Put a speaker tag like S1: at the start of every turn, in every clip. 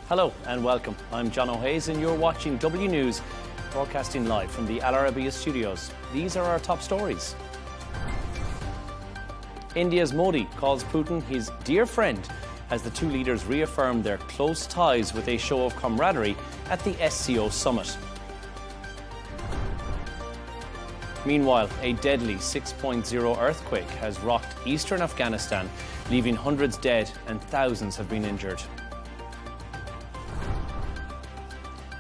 S1: Hello and welcome. I'm John O'Hayes and you're watching W News, broadcasting live from the Al Arabiya studios. These are our top stories. India's Modi calls Putin his dear friend as the two leaders reaffirmed their close ties with a show of camaraderie at the SCO summit. Meanwhile, a deadly 6.0 earthquake has rocked eastern Afghanistan, leaving hundreds dead and thousands have been injured.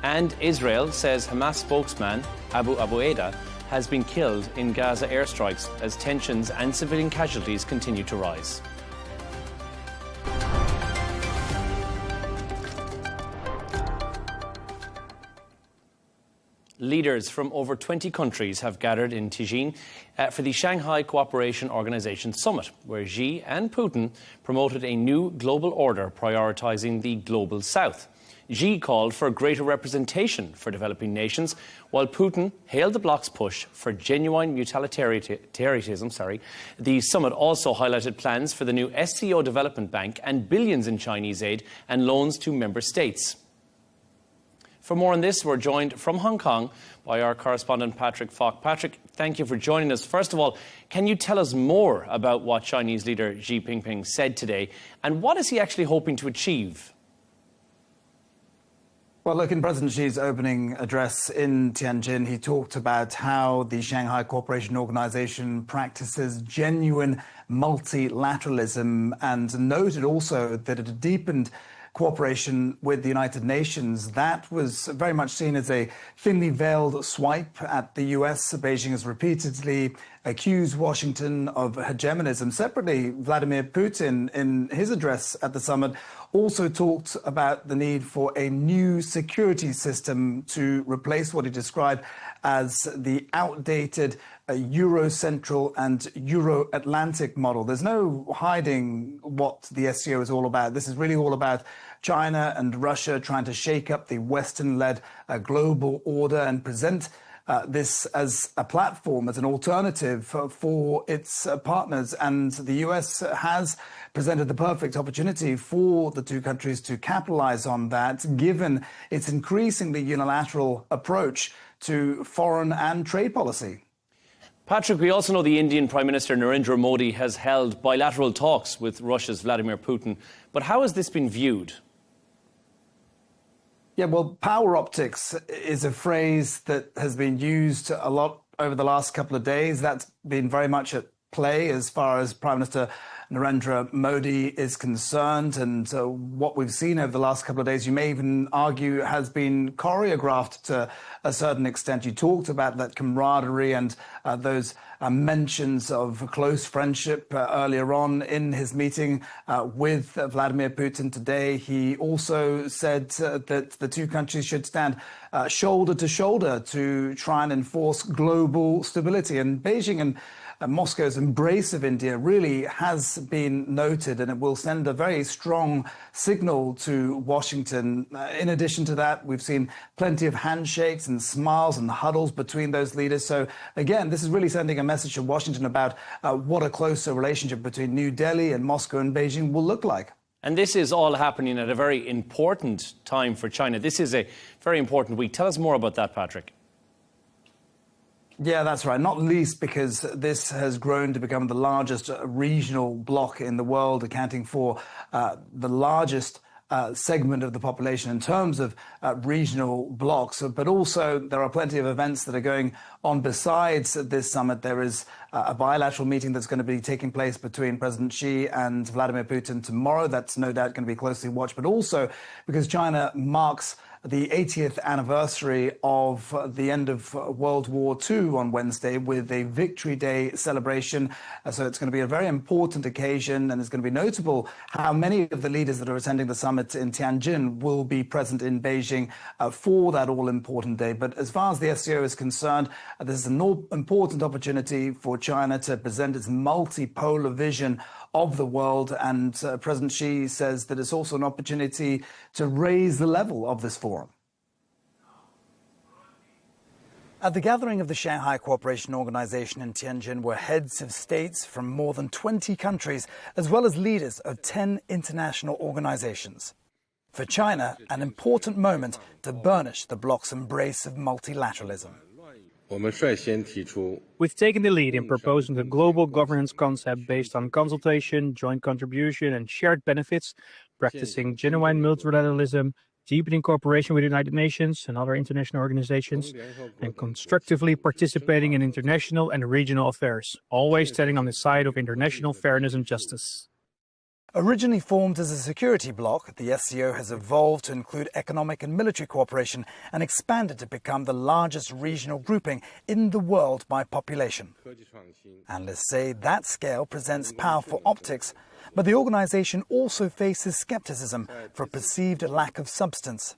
S1: And Israel says Hamas spokesman Abu Abueda has been killed in Gaza airstrikes as tensions and civilian casualties continue to rise. Leaders from over 20 countries have gathered in Tianjin for the Shanghai Cooperation Organization Summit, where Xi and Putin promoted a new global order prioritising the Global South. Xi called for greater representation for developing nations, while Putin hailed the bloc's push for genuine utilitarianism. The summit also highlighted plans for the new SCO Development Bank and billions in Chinese aid and loans to member states. For more on this, we're joined from Hong Kong by our correspondent Patrick Falk. Patrick, thank you for joining us. First of all, can you tell us more about what Chinese leader Xi Jinping said today, and what is he actually hoping to achieve?
S2: Well, look, in President Xi's opening address in Tianjin, he talked about how the Shanghai Cooperation Organization practices genuine multilateralism and noted also that it had deepened cooperation with the United Nations. That was very much seen as a thinly veiled swipe at the US. Beijing has repeatedly accused Washington of hegemonism. Separately, Vladimir Putin, in his address at the summit, also talked about the need for a new security system to replace what he described as the outdated Eurocentral and Euro-Atlantic model. There's no hiding what the SCO is all about. This is really all about China and Russia trying to shake up the Western-led global order and present this as a platform, as an alternative for its partners. And the US has presented the perfect opportunity for the two countries to capitalize on that, given its increasingly unilateral approach to foreign and trade policy.
S1: Patrick, we also know the Indian Prime Minister Narendra Modi has held bilateral talks with Russia's Vladimir Putin. But how has this been viewed?
S2: Yeah, well, power optics is a phrase that has been used a lot over the last couple of days. That's been very much at play as far as Prime Minister Narendra Modi is concerned. And what we've seen over the last couple of days, you may even argue, has been choreographed to a certain extent. You talked about that camaraderie and those mentions of close friendship earlier on in his meeting with Vladimir Putin today. He also said that the two countries should stand shoulder to shoulder to try and enforce global stability. And Beijing and Moscow's embrace of India really has been noted, and it will send a very strong signal to Washington. In addition to that, we've seen plenty of handshakes and smiles and huddles between those leaders. So again, this is really sending a message to Washington about what a closer relationship between New Delhi and Moscow and Beijing will look like.
S1: And this is all happening at a very important time for China. This is a very important week. Tell us more about that, Patrick.
S2: Yeah, that's right. Not least because this has grown to become the largest regional bloc in the world, accounting for the largest segment of the population in terms of regional blocs. But also there are plenty of events that are going on besides this summit. There is a bilateral meeting that's going to be taking place between President Xi and Vladimir Putin tomorrow. That's no doubt going to be closely watched, but also because China marks the 80th anniversary of the end of World War II on Wednesday with a Victory Day celebration. So it's going to be a very important occasion, and it's going to be notable how many of the leaders that are attending the summit in Tianjin will be present in Beijing for that all-important day. But as far as the SCO is concerned, this is an important opportunity for China to present its multipolar vision of the world, and President Xi says that it's also an opportunity to raise the level of this forum. At the gathering of the Shanghai Cooperation Organization in Tianjin were heads of states from more than 20 countries, as well as leaders of 10 international organizations. For China, an important moment to burnish the bloc's embrace of multilateralism.
S3: We've taken the lead in proposing a global governance concept based on consultation, joint contribution and shared benefits, practicing genuine multilateralism, deepening cooperation with the United Nations and other international organizations, and constructively participating in international and regional affairs, always standing on the side of international fairness and justice.
S2: Originally formed as a security bloc, the SCO has evolved to include economic and military cooperation and expanded to become the largest regional grouping in the world by population. Analysts say that scale presents powerful optics, but the organization also faces skepticism for a perceived lack of substance.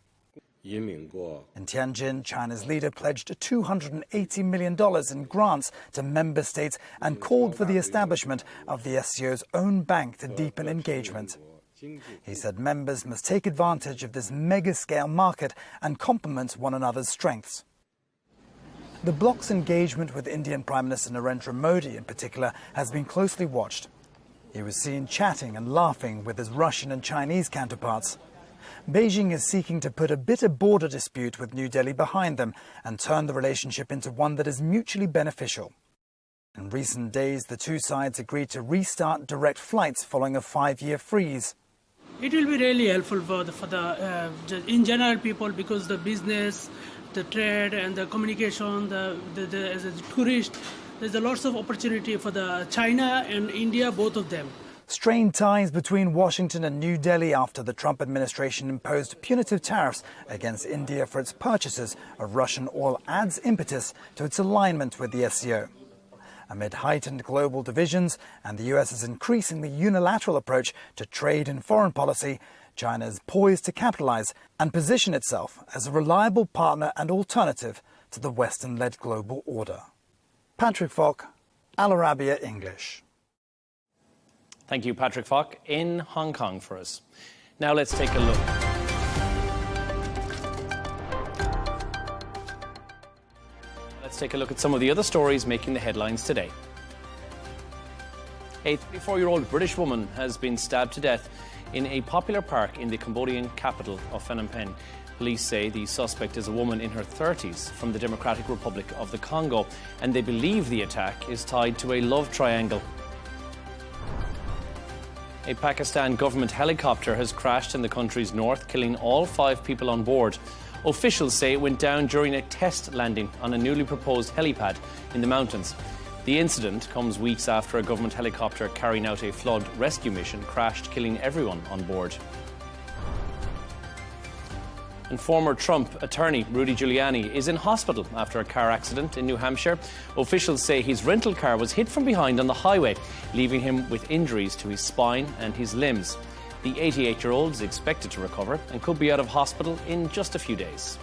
S2: In Tianjin, China's leader pledged $280 million in grants to member states and called for the establishment of the SCO's own bank to deepen engagement. He said members must take advantage of this mega-scale market and complement one another's strengths. The bloc's engagement with Indian Prime Minister Narendra Modi in particular has been closely watched. He was seen chatting and laughing with his Russian and Chinese counterparts. Beijing is seeking to put a bitter border dispute with New Delhi behind them and turn the relationship into one that is mutually beneficial. In recent days, the two sides agreed to restart direct flights following a 5-year freeze.
S4: It will be really helpful for in general people, because the business, the trade and the communication, as a tourist, there's a lots of opportunity for the China and India, both of them.
S2: Strained ties between Washington and New Delhi after the Trump administration imposed punitive tariffs against India for its purchases of Russian oil adds impetus to its alignment with the SCO. Amid heightened global divisions and the US's increasingly unilateral approach to trade and foreign policy, China is poised to capitalize and position itself as a reliable partner and alternative to the Western-led global order. Patrick Falk, Al Arabiya English.
S1: Thank you, Patrick Falk, in Hong Kong for us. Now let's take a look. Let's take a look at some of the other stories making the headlines today. A 34-year-old British woman has been stabbed to death in a popular park in the Cambodian capital of Phnom Penh. Police say the suspect is a woman in her 30s from the Democratic Republic of the Congo, and they believe the attack is tied to a love triangle. A Pakistan government helicopter has crashed in the country's north, killing all 5 people on board. Officials say it went down during a test landing on a newly proposed helipad in the mountains. The incident comes weeks after a government helicopter carrying out a flood rescue mission crashed, killing everyone on board. And former Trump attorney Rudy Giuliani is in hospital after a car accident in New Hampshire. Officials say his rental car was hit from behind on the highway, leaving him with injuries to his spine and his limbs. The 88-year-old is expected to recover and could be out of hospital in just a few days.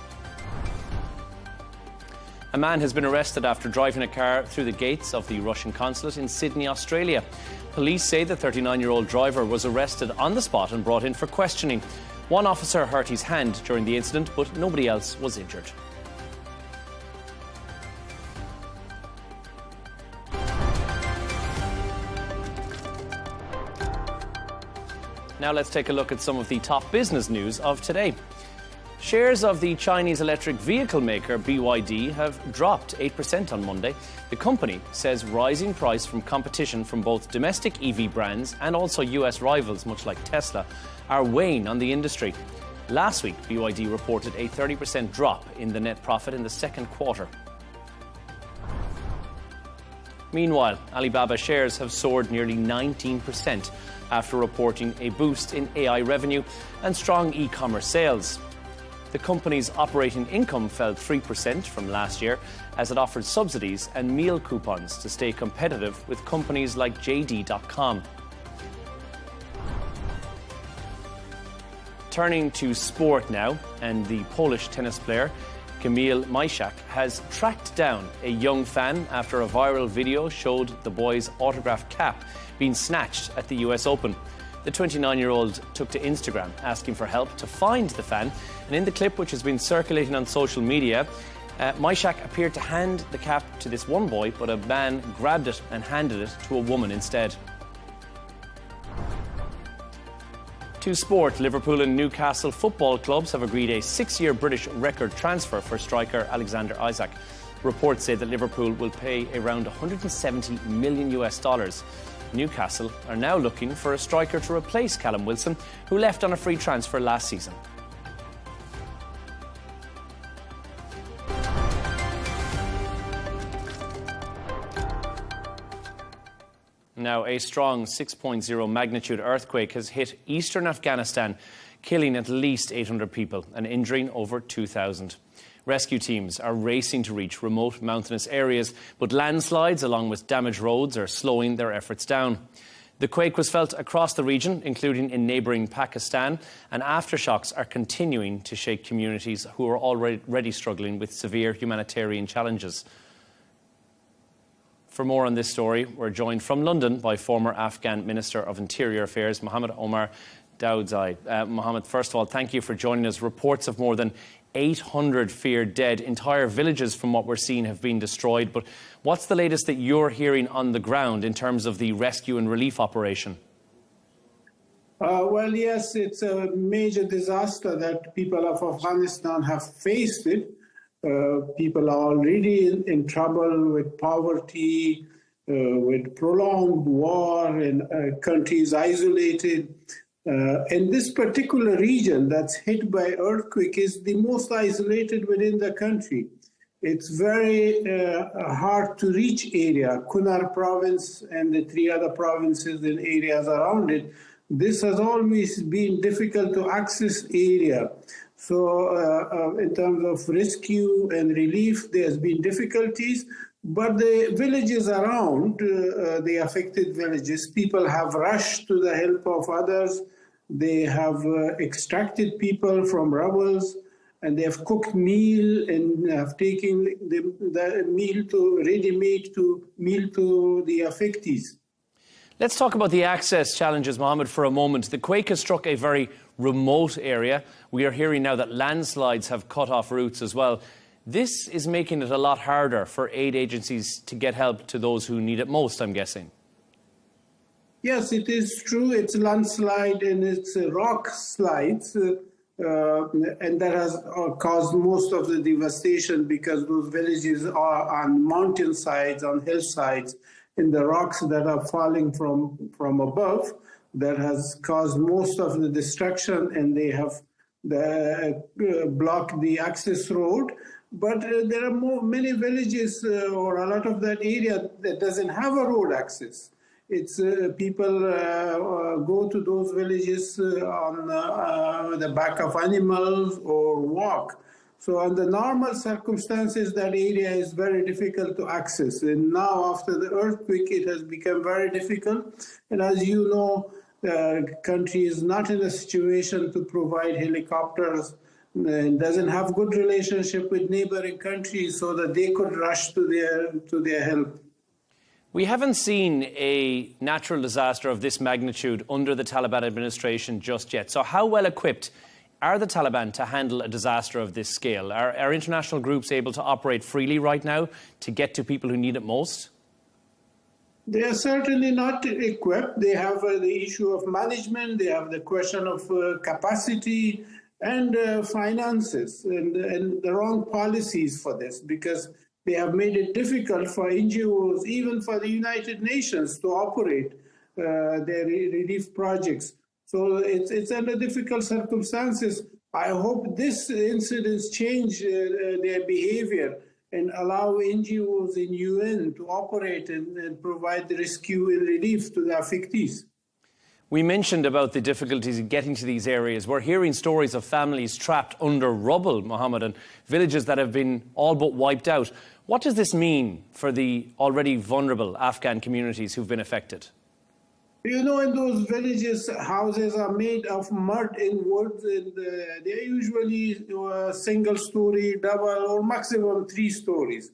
S1: A man has been arrested after driving a car through the gates of the Russian consulate in Sydney, Australia. Police say the 39-year-old driver was arrested on the spot and brought in for questioning. One officer hurt his hand during the incident, but nobody else was injured. Now let's take a look at some of the top business news of today. Shares of the Chinese electric vehicle maker BYD have dropped 8% on Monday. The company says rising price from competition from both domestic EV brands and also US rivals, much like Tesla, are weighing on the industry. Last week, BYD reported a 30% drop in the net profit in the second quarter. Meanwhile, Alibaba shares have soared nearly 19% after reporting a boost in AI revenue and strong e-commerce sales. The company's operating income fell 3% from last year as it offered subsidies and meal coupons to stay competitive with companies like JD.com. Turning to sport now, and the Polish tennis player Kamil Majchrzak has tracked down a young fan after a viral video showed the boy's autographed cap being snatched at the US Open. The 29-year-old took to Instagram asking for help to find the fan, and in the clip, which has been circulating on social media, Majchrzak appeared to hand the cap to this one boy, but a man grabbed it and handed it to a woman instead. To sport, Liverpool and Newcastle football clubs have agreed a 6-year British record transfer for striker Alexander Isak. Reports say that Liverpool will pay around $170 million. Newcastle are now looking for a striker to replace Callum Wilson, who left on a free transfer last season. Now, a strong 6.0 magnitude earthquake has hit eastern Afghanistan, killing at least 800 people and injuring over 2,000. Rescue teams are racing to reach remote mountainous areas, but landslides along with damaged roads are slowing their efforts down. The quake was felt across the region, including in neighbouring Pakistan, and aftershocks are continuing to shake communities who are already struggling with severe humanitarian challenges. For more on this story, we're joined from London by former Afghan Minister of Interior Affairs, Mohammed Omar Dowdzai. Mohammed, first of all, thank you for joining us. Reports of more than 800 feared dead. Entire villages, from what we're seeing, have been destroyed. But what's the latest that you're hearing on the ground in terms of the rescue and relief operation?
S5: Well, yes, it's a major disaster that people of Afghanistan have faced it. People are already in trouble with poverty, with prolonged war, and countries isolated. And this particular region that's hit by earthquake is the most isolated within the country. It's very hard to reach area. Kunar province and the 3 other provinces and areas around it, this has always been difficult to access area. So in terms of rescue and relief, there's been difficulties, but the villages around, the affected villages, people have rushed to the help of others. They have extracted people from rubbles, and they have cooked meal and have taken the meal to ready-made to meal to the affectees.
S1: Let's talk about the access challenges, Mohammed, for a moment. The quake has struck a very remote area. We are hearing now that landslides have cut off routes as well. This is making it a lot harder for aid agencies to get help to those who need it most, I'm guessing.
S5: Yes, it is true. It's landslide and it's rock slides, and that has caused most of the devastation because those villages are on mountainsides, on hillsides, in the rocks that are falling from above. That has caused most of the destruction, and they have blocked the access road. But there are many villages or a lot of that area that doesn't have a road access. It's people go to those villages on the back of animals or walk. So under normal circumstances, that area is very difficult to access. And now after the earthquake, it has become very difficult. And as you know, the country is not in a situation to provide helicopters and doesn't have good relationship with neighboring countries so that they could rush to their help.
S1: We haven't seen a natural disaster of this magnitude under the Taliban administration just yet. So how well equipped are the Taliban to handle a disaster of this scale? Are international groups able to operate freely right now to get to people who need it most?
S5: They are certainly not equipped. They have the issue of management. They have the question of capacity and finances and the wrong policies for this, because they have made it difficult for NGOs, even for the United Nations, to operate their relief projects. So it's under difficult circumstances. I hope this incidents change their behavior and allow NGOs in UN to operate and provide the rescue and relief to the affectees.
S1: We mentioned about the difficulties in getting to these areas. We're hearing stories of families trapped under rubble, Mohammed, and villages that have been all but wiped out. What does this mean for the already vulnerable Afghan communities who've been affected?
S5: You know, in those villages, houses are made of mud and wood, and they're usually single story, double, or maximum 3 stories.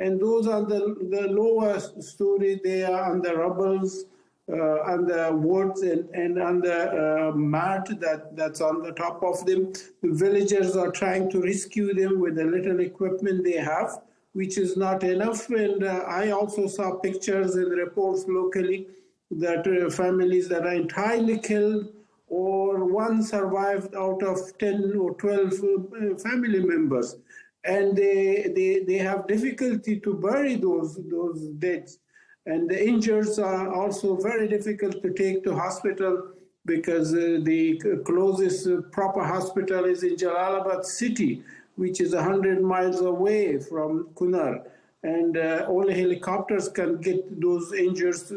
S5: And those are the lower story, they are on the rubbles, on the woods, and on the mat that's on the top of them. The villagers are trying to rescue them with the little equipment they have, which is not enough. And I also saw pictures and reports locally that families that are entirely killed or one survived out of 10 or 12 family members. And they have difficulty to bury those deaths. And the injuries are also very difficult to take to hospital because the closest proper hospital is in Jalalabad city, which is 100 miles away from Kunar. And only helicopters can get those injuries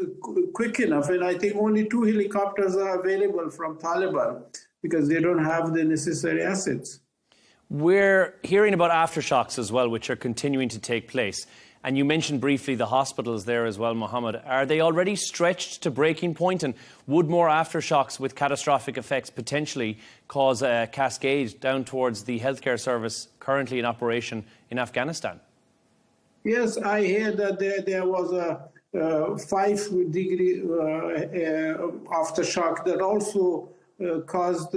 S5: quick enough. And I think only 2 helicopters are available from Taliban because they don't have the necessary assets.
S1: We're hearing about aftershocks as well, which are continuing to take place. And you mentioned briefly the hospitals there as well, Mohammed. Are they already stretched to breaking point? And would more aftershocks with catastrophic effects potentially cause a cascade down towards the healthcare service currently in operation in Afghanistan?
S5: Yes, I heard that there was a 5-degree aftershock that also caused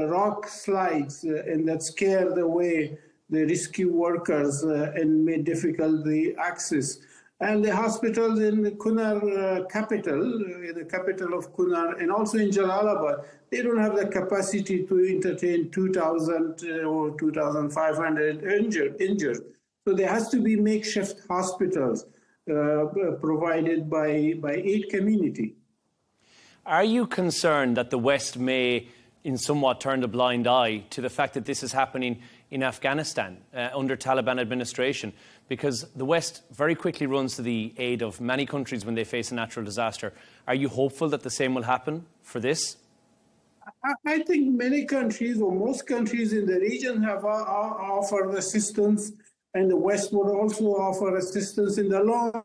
S5: rock slides and that scared away the rescue workers and made difficult the access. And the hospitals in the Kunar capital, in the capital of Kunar, and also in Jalalabad, they don't have the capacity to entertain 2,000 or 2,500 injured. So there has to be makeshift hospitals provided by aid community.
S1: Are you concerned that the West may, in somewhat, turn a blind eye to the fact that this is happening in Afghanistan under Taliban administration? Because the West very quickly runs to the aid of many countries when they face a natural disaster. Are you hopeful that the same will happen for this?
S5: I think many countries, or most countries in the region, have offered assistance, and the West would also offer assistance in the long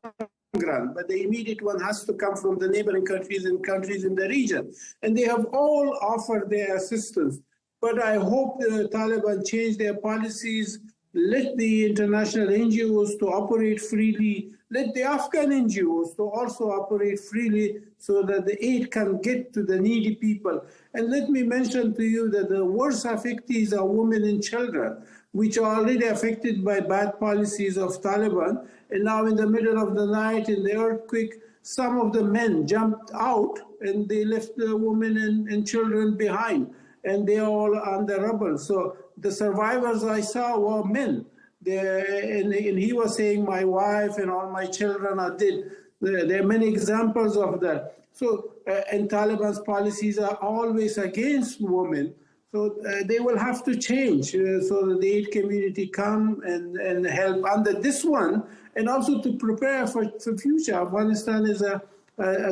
S5: run. But the immediate one has to come from the neighboring countries and countries in the region. And they have all offered their assistance. But I hope the Taliban change their policies, let the international NGOs to operate freely, let the Afghan NGOs to also operate freely so that the aid can get to the needy people. And let me mention to you that the worst affectees are women and children, which are already affected by bad policies of Taliban. And now in the middle of the night in the earthquake, some of the men jumped out and they left the women and children behind. And they are all on the rubble. So the survivors I saw were men. And he was saying, my wife and all my children are dead. There are many examples of that. So, and Taliban's policies are always against women. So they will have to change so that the aid community come and help under this one, and also to prepare for future. Afghanistan is a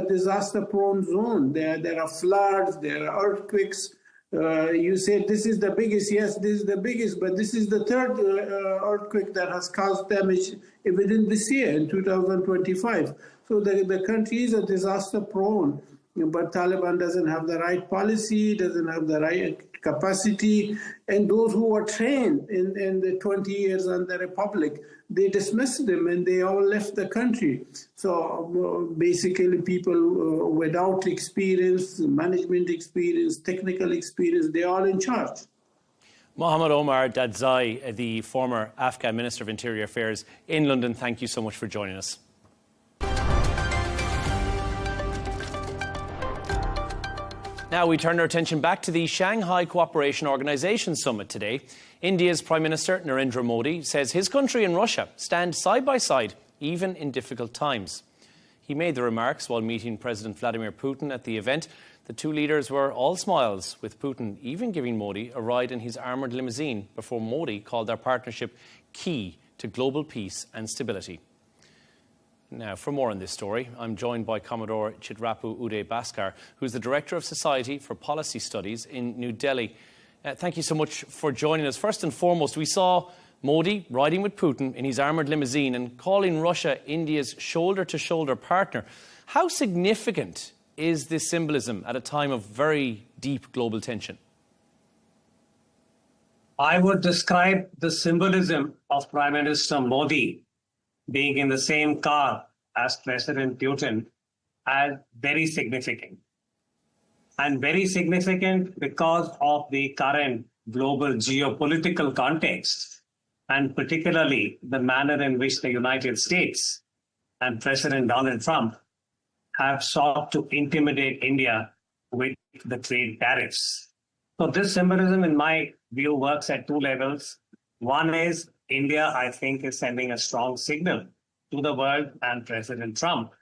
S5: disaster-prone zone. There are floods, there are earthquakes. You said this is the biggest. Yes, this is the biggest, but this is the third earthquake that has caused damage within this year in 2025. So the country is a disaster-prone, but Taliban doesn't have the right policy, doesn't have the right capacity, and those who were trained in the 20 years under the Republic, they dismissed them and they all left the country. So basically people without experience, management experience, technical experience, they're all in charge.
S1: Mohammed Omar Dadzai, the former Afghan Minister of Interior Affairs in London, thank you so much for joining us. Now we turn our attention back to the Shanghai Cooperation Organization Summit today. India's Prime Minister Narendra Modi says his country and Russia stand side by side, even in difficult times. He made the remarks while meeting President Vladimir Putin at the event. The two leaders were all smiles, with Putin even giving Modi a ride in his armoured limousine before Modi called their partnership key to global peace and stability. Now, for more on this story, I'm joined by Commodore Chitrapu Uday Bhaskar, who's the Director of Society for Policy Studies in New Delhi. Thank you so much for joining us. First and foremost, we saw Modi riding with Putin in his armoured limousine and calling Russia India's shoulder-to-shoulder partner. How significant is this symbolism at a time of very deep global tension?
S6: I would describe the symbolism of Prime Minister Modi being in the same car as President Putin as very significant. And very significant because of the current global geopolitical context, and particularly the manner in which the United States and President Donald Trump have sought to intimidate India with the trade tariffs. So this symbolism, in my view, works at two levels. One is India, I think, is sending a strong signal to the world and President Trump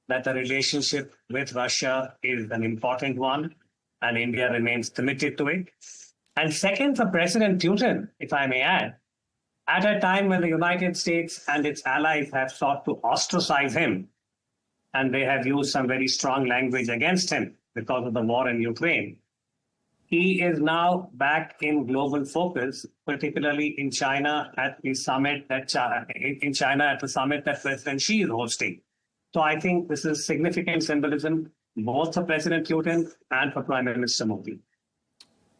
S6: that the relationship with Russia is an important one and India remains committed to it. And second, for President Putin, if I may add, at a time when the United States and its allies have sought to ostracize him, and they have used some very strong language against him because of the war in Ukraine, he is now back in global focus, particularly in China at the summit that President Xi is hosting. So I think this is significant symbolism, both for President Putin and for Prime Minister Modi.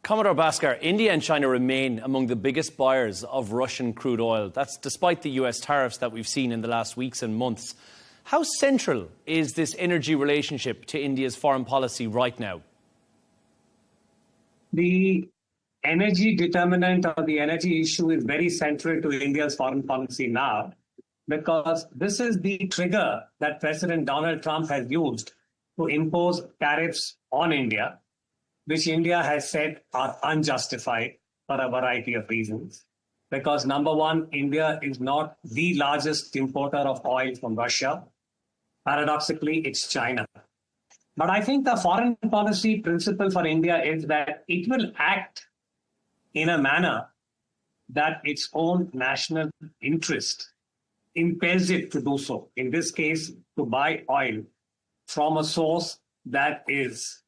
S1: Commodore Bhaskar, India and China remain among the biggest buyers of Russian crude oil. That's despite the US tariffs that we've seen in the last weeks and months. How central is this energy relationship to India's foreign policy right now?
S6: The energy determinant or the energy issue is very central to India's foreign policy now, because this is the trigger that President Donald Trump has used to impose tariffs on India, which India has said are unjustified for a variety of reasons. Because number one, India is not the largest importer of oil from Russia. Paradoxically, it's China. But I think the foreign policy principle for India is that it will act in a manner that its own national interest impels it to do so. In this case, to buy oil from a source that is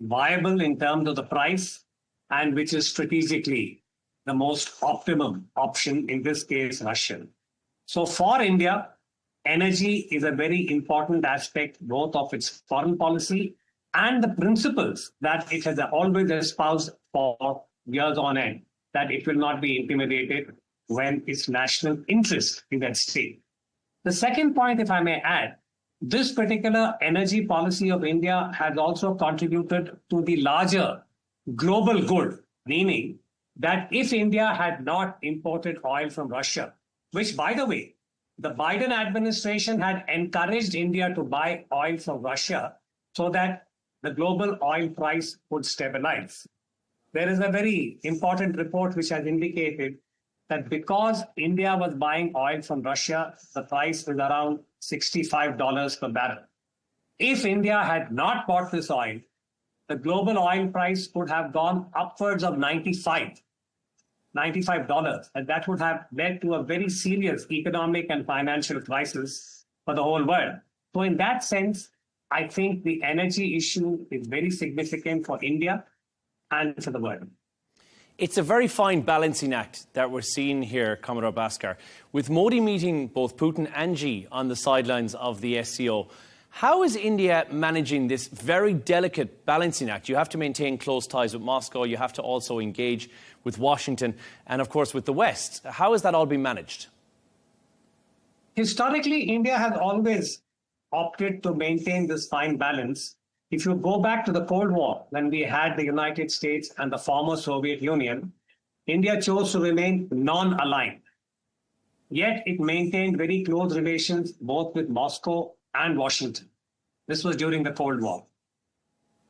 S6: viable in terms of the price and which is strategically the most optimum option, in this case, Russian. So for India, energy is a very important aspect both of its foreign policy and the principles that it has always espoused for years on end, that it will not be intimidated when its national interest is at stake. The second point, if I may add, this particular energy policy of India has also contributed to the larger global good, meaning that if India had not imported oil from Russia, which, by the way, the Biden administration had encouraged India to buy oil from Russia so that the global oil price would stabilize. There is a very important report which has indicated that because India was buying oil from Russia, the price was around $65 per barrel. If India had not bought this oil, the global oil price would have gone upwards of $95, and that would have led to a very serious economic and financial crisis for the whole world. So in that sense, I think the energy issue is very significant for India and for the world.
S1: It's a very fine balancing act that we're seeing here, Commodore Bhaskar. With Modi meeting both Putin and Xi on the sidelines of the SCO, how is India managing this very delicate balancing act? You have to maintain close ties with Moscow, you have to also engage with Washington and, of course, with the West. How has that all been managed?
S6: Historically, India has always opted to maintain this fine balance. If you go back to the Cold War, when we had the United States and the former Soviet Union, India chose to remain non-aligned. Yet it maintained very close relations both with Moscow and Washington. This was during the Cold War.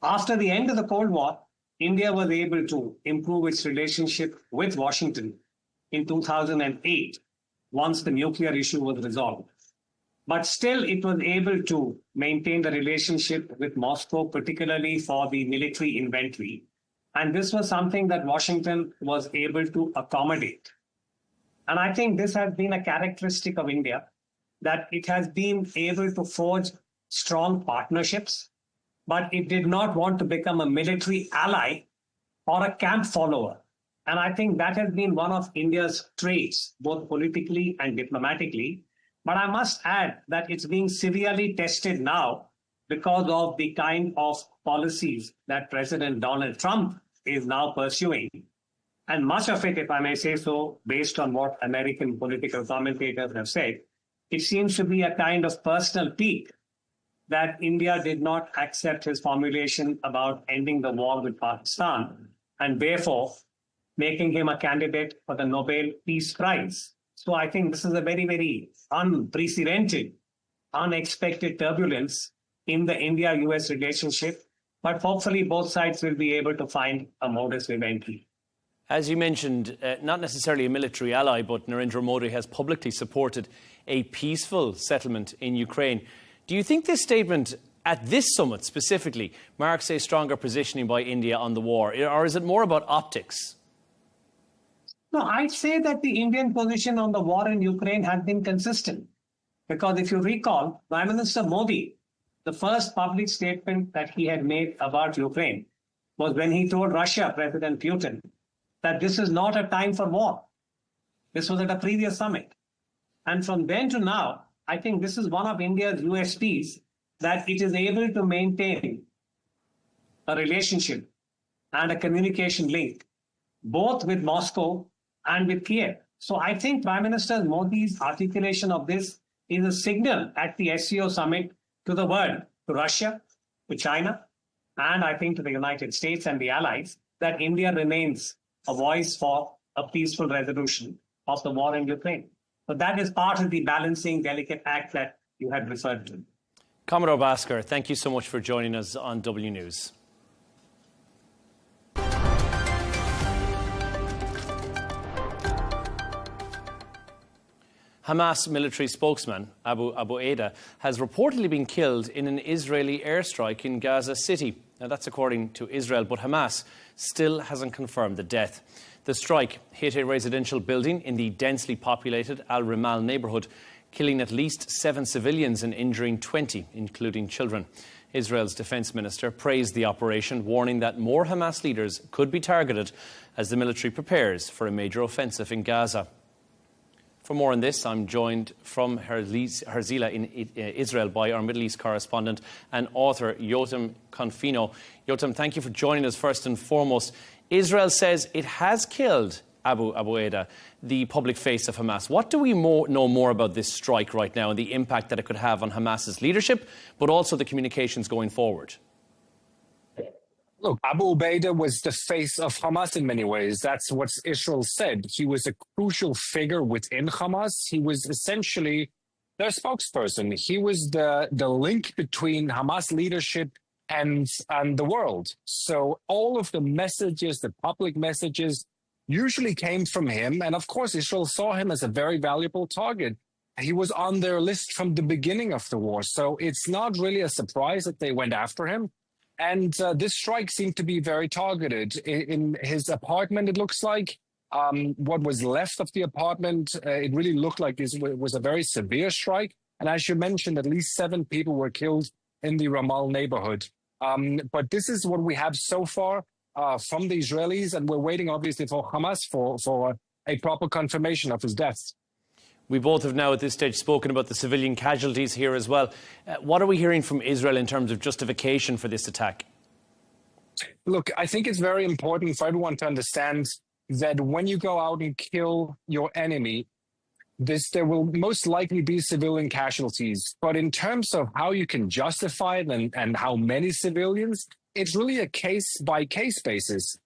S6: After the end of the Cold War, India was able to improve its relationship with Washington in 2008, once the nuclear issue was resolved. But still, it was able to maintain the relationship with Moscow, particularly for the military inventory. And this was something that Washington was able to accommodate. And I think this has been a characteristic of India, that it has been able to forge strong partnerships, but it did not want to become a military ally or a camp follower. And I think that has been one of India's traits, both politically and diplomatically. But I must add that it's being severely tested now because of the kind of policies that President Donald Trump is now pursuing. And much of it, if I may say so, based on what American political commentators have said, it seems to be a kind of personal pique that India did not accept his formulation about ending the war with Pakistan and therefore making him a candidate for the Nobel Peace Prize. So I think this is a very, very unprecedented, unexpected turbulence in the India-US relationship. but hopefully both sides will be able to find a modus vivendi.
S1: As you mentioned, not necessarily a military ally, but Narendra Modi has publicly supported a peaceful settlement in Ukraine. Do you think this statement at this summit specifically marks a stronger positioning by India on the war, or is it more about optics?
S6: No, I'd say that the Indian position on the war in Ukraine has been consistent. Because if you recall, Prime Minister Modi, the first public statement that he had made about Ukraine was when he told Russia, President Putin, that this is not a time for war. This was at a previous summit. And from then to now, I think this is one of India's USPs, that it is able to maintain a relationship and a communication link, both with Moscow and with Kiev. So I think Prime Minister Modi's articulation of this is a signal at the SCO summit to the world, to Russia, to China, and I think to the United States and the allies, that India remains a voice for a peaceful resolution of the war in Ukraine. So that is part of the balancing, delicate act that you had referred to.
S1: Commodore Bhaskar, thank you so much for joining us on W News. Hamas military spokesman Abu Eda has reportedly been killed in an Israeli airstrike in Gaza City. Now, that's according to Israel, but Hamas still hasn't confirmed the death. The strike hit a residential building in the densely populated Al Rimal neighbourhood, killing at least 7 civilians and injuring 20, including children. Israel's defence minister praised the operation, warning that more Hamas leaders could be targeted as the military prepares for a major offensive in Gaza. For more on this, I'm joined from Herzliya in Israel by our Middle East correspondent and author Yotam Confino. Yotam, thank you for joining us first and foremost. Israel says it has killed Abu Eda, the public face of Hamas. What do we know more about this strike right now and the impact that it could have on Hamas's leadership, but also the communications going forward?
S7: Look, Abu Ubaidah was the face of Hamas in many ways. That's what Israel said. He was a crucial figure within Hamas. He was essentially their spokesperson. He was the link between Hamas leadership and the world. So all of the messages, the public messages, usually came from him. And of course, Israel saw him as a very valuable target. He was on their list from the beginning of the war. So it's not really a surprise that they went after him. And this strike seemed to be very targeted. In his apartment, it looks like, what was left of the apartment, it really looked like this was a very severe strike. And as you mentioned, at least 7 people were killed in the Ramal neighborhood. But this is what we have so far from the Israelis, and we're waiting, obviously, for Hamas for a proper confirmation of his death.
S1: We both have now at this stage spoken about the civilian casualties here as well. What are we hearing from Israel in terms of justification for this attack?
S7: Look, I think it's very important for everyone to understand that when you go out and kill your enemy, there will most likely be civilian casualties. But in terms of how you can justify it and how many civilians, it's really a case-by-case basis.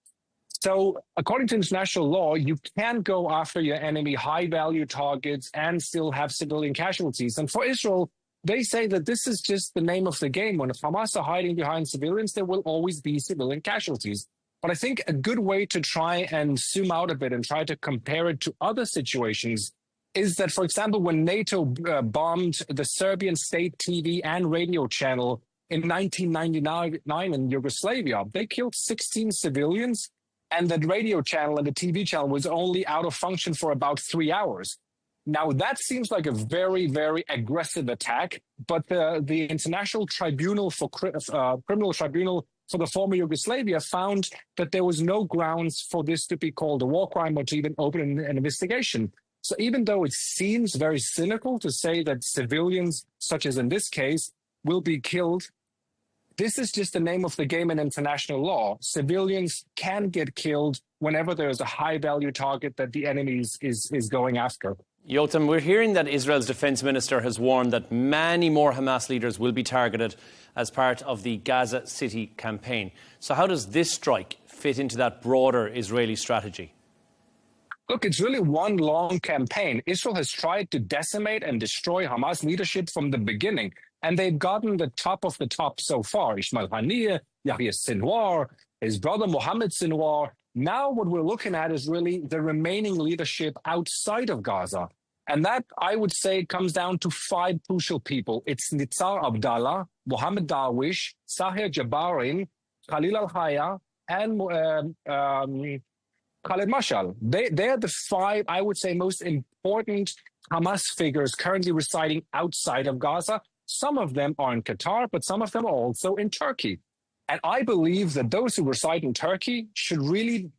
S7: So according to international law, you can go after your enemy high-value targets and still have civilian casualties. And for Israel, they say that this is just the name of the game. When Hamas are hiding behind civilians, there will always be civilian casualties. But I think a good way to try and zoom out a bit and try to compare it to other situations is that, for example, when NATO bombed the Serbian state TV and radio channel in 1999 in Yugoslavia, they killed 16 civilians. And that radio channel and the TV channel was only out of function for about 3 hours. Now, that seems like a very, very aggressive attack, but the International Tribunal for Criminal Tribunal for the former Yugoslavia found that there was no grounds for this to be called a war crime or to even open an investigation. So even though it seems very cynical to say that civilians, such as in this case, will be killed, this is just the name of the game in international law. Civilians can get killed whenever there is a high-value target that the enemy is going after.
S1: Yotam, we're hearing that Israel's defence minister has warned that many more Hamas leaders will be targeted as part of the Gaza City campaign. So how does this strike fit into that broader Israeli strategy?
S7: Look, it's really one long campaign. Israel has tried to decimate and destroy Hamas leadership from the beginning. And they've gotten the top of the top so far. Ismail Haniyeh, Yahya Sinwar, his brother Mohammed Sinwar. Now what we're looking at is really the remaining leadership outside of Gaza. And that, I would say, comes down to 5 crucial people. It's Nitsar Abdallah, Mohammed Darwish, Sahir Jabarin, Khalil al-Haya, and Khaled Mashal. They're the 5, I would say, most important Hamas figures currently residing outside of Gaza. Some of them are in Qatar, but some of them are also in Turkey. And I believe that those who reside in Turkey should really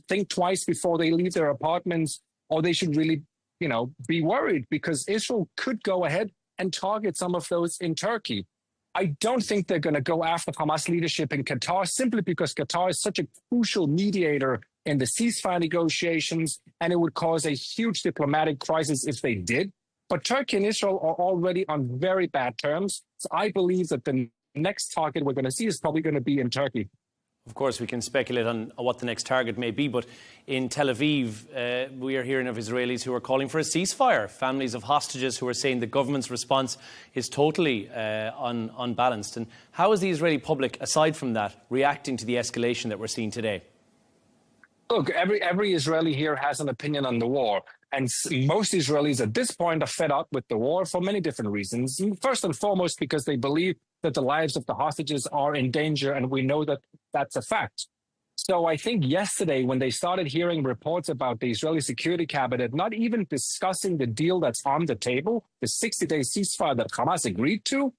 S7: think twice before they leave their apartments, or they should really, be worried, because Israel could go ahead and target some of those in Turkey. I don't think they're going to go after Hamas leadership in Qatar, simply because Qatar is such a crucial mediator in the ceasefire negotiations, and it would cause a huge diplomatic crisis if they did. But Turkey and Israel are already on very bad terms. So I believe that the next target we're going to see is probably going to be in Turkey.
S1: Of course, we can speculate on what the next target may be, but in Tel Aviv, we are hearing of Israelis who are calling for a ceasefire. Families of hostages who are saying the government's response is totally unbalanced. And how is the Israeli public, aside from that, reacting to the escalation that we're seeing today?
S7: Look, every Israeli here has an opinion on the war. And most Israelis at this point are fed up with the war for many different reasons. First and foremost, because they believe that the lives of the hostages are in danger, and we know that that's a fact. So I think yesterday, when they started hearing reports about the Israeli Security Cabinet not even discussing the deal that's on the table, the 60-day ceasefire that Hamas agreed to,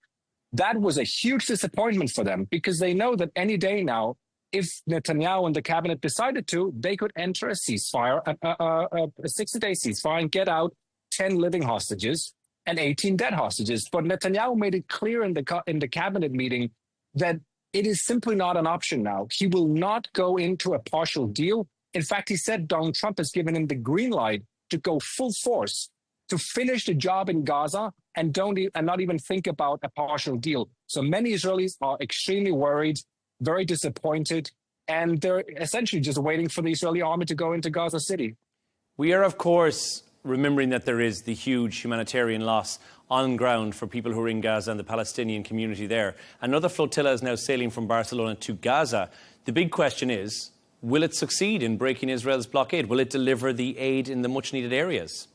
S7: that was a huge disappointment for them, because they know that any day now, if Netanyahu and the cabinet decided to, they could enter a ceasefire, a 60-day ceasefire, and get out 10 living hostages and 18 dead hostages. But Netanyahu made it clear in the cabinet meeting that it is simply not an option now. He will not go into a partial deal. In fact, he said Donald Trump has given him the green light to go full force to finish the job in Gaza and not even think about a partial deal. So many Israelis are extremely worried, very disappointed, and they're essentially just waiting for the Israeli army to go into Gaza City.
S1: We are, of course, remembering that there is the huge humanitarian loss on ground for people who are in Gaza and the Palestinian community there. Another flotilla is now sailing from Barcelona to Gaza. The big question is, will it succeed in breaking Israel's blockade? Will it deliver the aid in the much-needed areas?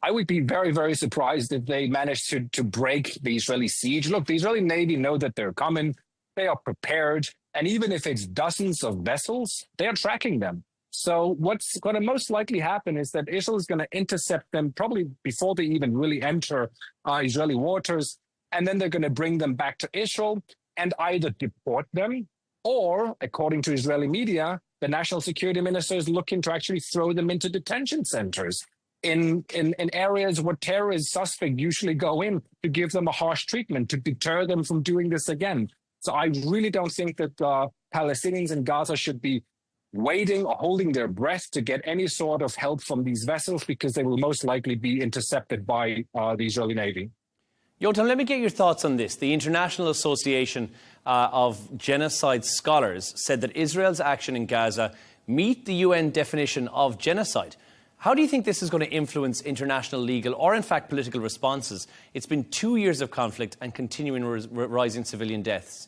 S7: I would be very, very surprised if they managed to break the Israeli siege. Look, the Israeli Navy know that they're coming. They are prepared. And even if it's dozens of vessels, they are tracking them. So what's going to most likely happen is that Israel is going to intercept them probably before they even really enter Israeli waters. And then they're going to bring them back to Israel and either deport them, or, according to Israeli media, the national security minister is looking to actually throw them into detention centers in areas where terrorist suspects usually go in, to give them a harsh treatment, to deter them from doing this again. So I really don't think that Palestinians in Gaza should be waiting or holding their breath to get any sort of help from these vessels, because they will most likely be intercepted by the Israeli Navy.
S1: Yotam, let me get your thoughts on this. The International Association of Genocide Scholars said that Israel's action in Gaza meet the UN definition of genocide. How do you think this is going to influence international legal or, in fact, political responses? It's been 2 years of conflict and continuing rising civilian deaths.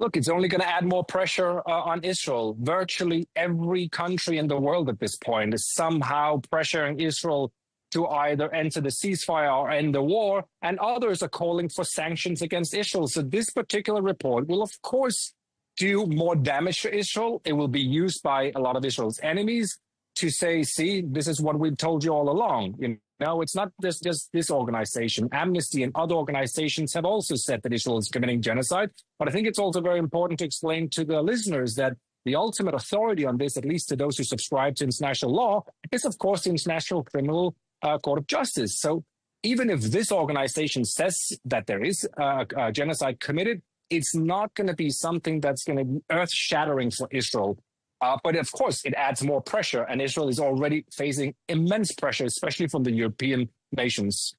S7: Look, it's only going to add more pressure on Israel. Virtually every country in the world at this point is somehow pressuring Israel to either enter the ceasefire or end the war, and others are calling for sanctions against Israel. So this particular report will, of course, do more damage to Israel. It will be used by a lot of Israel's enemies to say, see, this is what we've told you all along. No, it's not just this organization. Amnesty and other organizations have also said that Israel is committing genocide. But I think it's also very important to explain to the listeners that the ultimate authority on this, at least to those who subscribe to international law, is, of course, the International Criminal Court of Justice. So even if this organization says that there is a genocide committed, it's not going to be something that's going to be earth-shattering for Israel. But of course, it adds more pressure, and Israel is already facing immense pressure, especially from the European nations.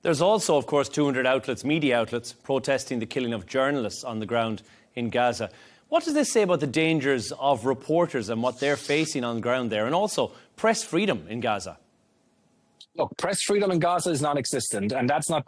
S1: There's also, of course, 200 outlets, media outlets, protesting the killing of journalists on the ground in Gaza. What does this say about the dangers of reporters and what they're facing on the ground there, and also press freedom in Gaza?
S7: Look, press freedom in Gaza is non-existent, and that's not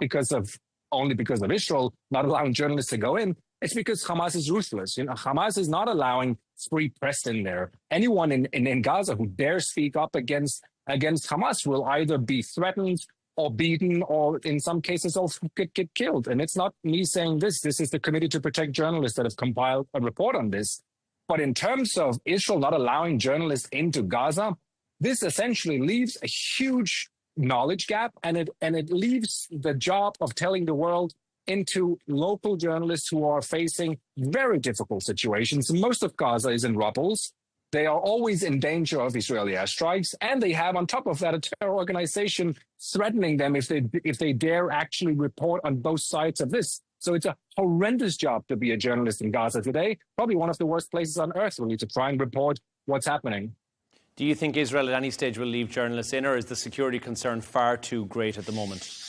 S7: only because of Israel not allowing journalists to go in. It's because Hamas is ruthless. Hamas is not allowing free press in there. Anyone in Gaza who dares speak up against Hamas will either be threatened or beaten, or in some cases also get killed. And it's not me saying this. This is the Committee to Protect Journalists that have compiled a report on this. But in terms of Israel not allowing journalists into Gaza, this essentially leaves a huge knowledge gap, and it leaves the job of telling the world into local journalists who are facing very difficult situations. Most of Gaza is in rubble. They are always in danger of Israeli airstrikes, and they have on top of that a terror organization threatening them if they dare actually report on both sides of this. So it's a horrendous job to be a journalist in Gaza today, probably one of the worst places on earth really to try and report what's happening.
S1: Do you think Israel at any stage will leave journalists in, or is the security concern far too great at the moment?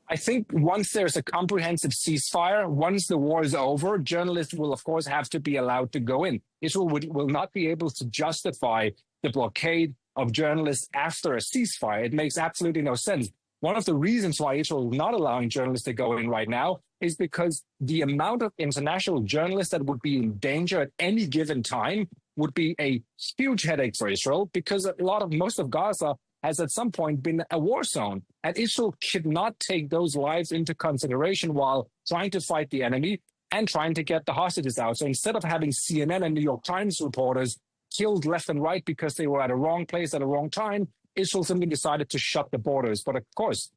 S7: I think once there's a comprehensive ceasefire, once the war is over, journalists will, of course, have to be allowed to go in. Israel will not be able to justify the blockade of journalists after a ceasefire. It makes absolutely no sense. One of the reasons why Israel is not allowing journalists to go in right now is because the amount of international journalists that would be in danger at any given time would be a huge headache for Israel, because most of Gaza has at some point been a war zone. And Israel should not take those lives into consideration while trying to fight the enemy and trying to get the hostages out. So instead of having CNN and New York Times reporters killed left and right because they were at a wrong place at a wrong time, Israel simply decided to shut the borders. But of course,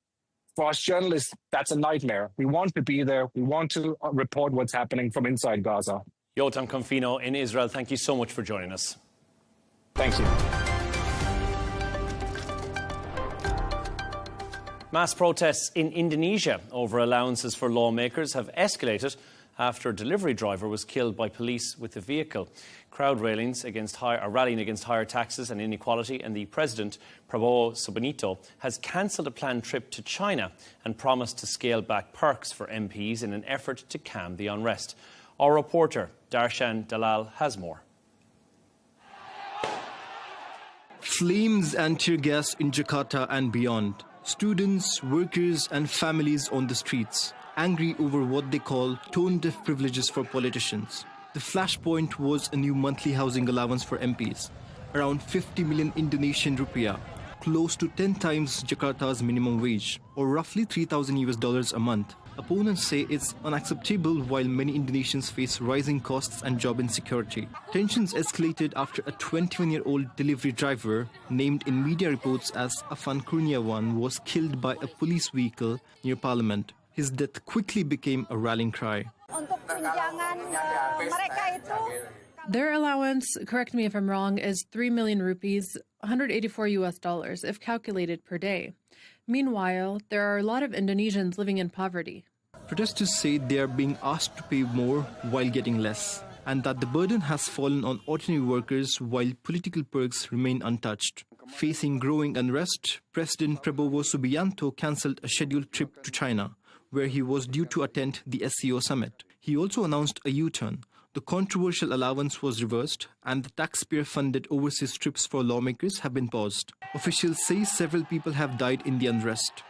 S7: for us journalists, that's a nightmare. We want to be there. We want to report what's happening from inside Gaza.
S1: Yotam Confino in Israel, thank you so much for joining us.
S7: Thank you.
S1: Mass protests in Indonesia over allowances for lawmakers have escalated after a delivery driver was killed by police with a vehicle. Crowd rallying against higher taxes and inequality, and the president, Prabowo Subianto, has cancelled a planned trip to China and promised to scale back perks for MPs in an effort to calm the unrest. Our reporter, Darshan Dalal, has more.
S8: Flames and tear gas in Jakarta and beyond. Students, workers and families on the streets, angry over what they call tone-deaf privileges for politicians. The flashpoint was a new monthly housing allowance for MPs, around 50 million Indonesian rupiah, close to 10 times Jakarta's minimum wage, or roughly $3,000 a month. Opponents say it's unacceptable while many Indonesians face rising costs and job insecurity. Tensions escalated after a 21-year-old delivery driver, named in media reports as Afan Kurniawan, was killed by a police vehicle near Parliament. His death quickly became a rallying cry.
S9: Their allowance, correct me if I'm wrong, is 3 million rupees, $184 if calculated per day. Meanwhile, there are a lot of Indonesians living in poverty.
S8: Protesters say they are being asked to pay more while getting less, and that the burden has fallen on ordinary workers while political perks remain untouched. Facing growing unrest, President Prabowo Subianto cancelled a scheduled trip to China, where he was due to attend the SCO summit. He also announced a U-turn. The controversial allowance was reversed, and the taxpayer-funded overseas trips for lawmakers have been paused. Officials say several people have died in the unrest.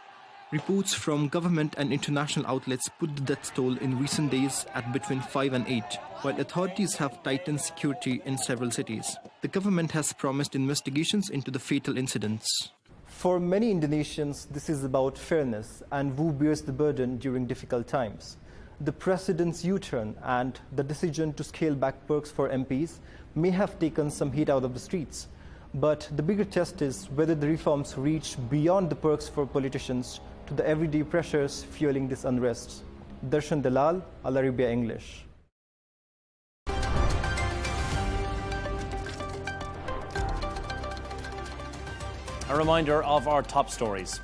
S8: Reports from government and international outlets put the death toll in recent days at between 5 and 8, while authorities have tightened security in several cities. The government has promised investigations into the fatal incidents.
S10: For many Indonesians, this is about fairness and who bears the burden during difficult times. The president's U-turn and the decision to scale back perks for MPs may have taken some heat out of the streets. But the bigger test is whether the reforms reach beyond the perks for politicians to the everyday pressures fueling this unrest. Darshan Dalal, Arabiya English.
S1: A reminder of our top stories.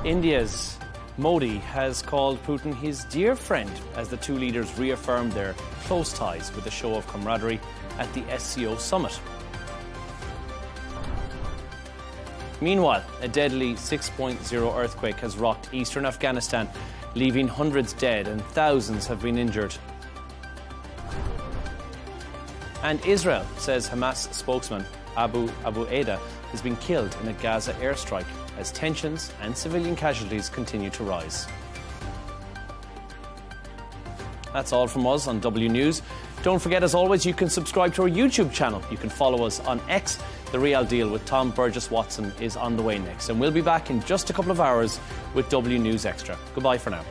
S1: India's Modi has called Putin his dear friend as the two leaders reaffirmed their close ties with a show of camaraderie at the SCO summit. Meanwhile, a deadly 6.0 earthquake has rocked eastern Afghanistan, leaving hundreds dead and thousands have been injured. And Israel says Hamas spokesman Abu Eda has been killed in a Gaza airstrike as tensions and civilian casualties continue to rise. That's all from us on W News. Don't forget, as always, you can subscribe to our YouTube channel. You can follow us on X. The Real Deal with Tom Burges Watson is on the way next. And we'll be back in just a couple of hours with W News Extra. Goodbye for now.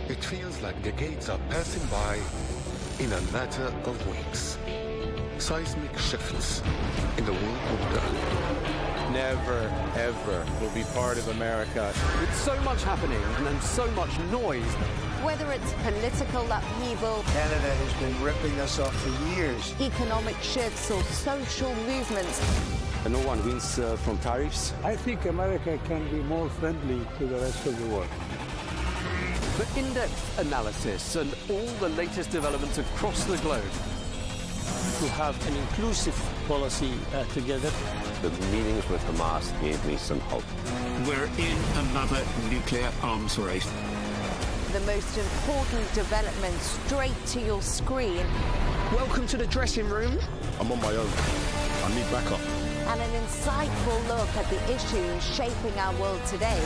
S11: It feels like decades are passing by in a matter of weeks. Seismic shifts in the world order.
S12: Never, ever will be part of America. With so much happening and then so much noise.
S13: Whether it's political upheaval,
S14: Canada has been ripping us off for years.
S13: Economic shifts or social movements.
S12: And no one wins from tariffs.
S14: I think America can be more friendly to the rest of the world.
S12: For in-depth analysis and all the latest developments across the globe.
S15: To have an inclusive policy together.
S16: The meetings with Hamas gave me some hope.
S17: We're in another nuclear arms race.
S13: The most important development straight to your screen.
S18: Welcome to the dressing room.
S19: I'm on my own. I need backup.
S13: And an insightful look at the issues shaping our world today.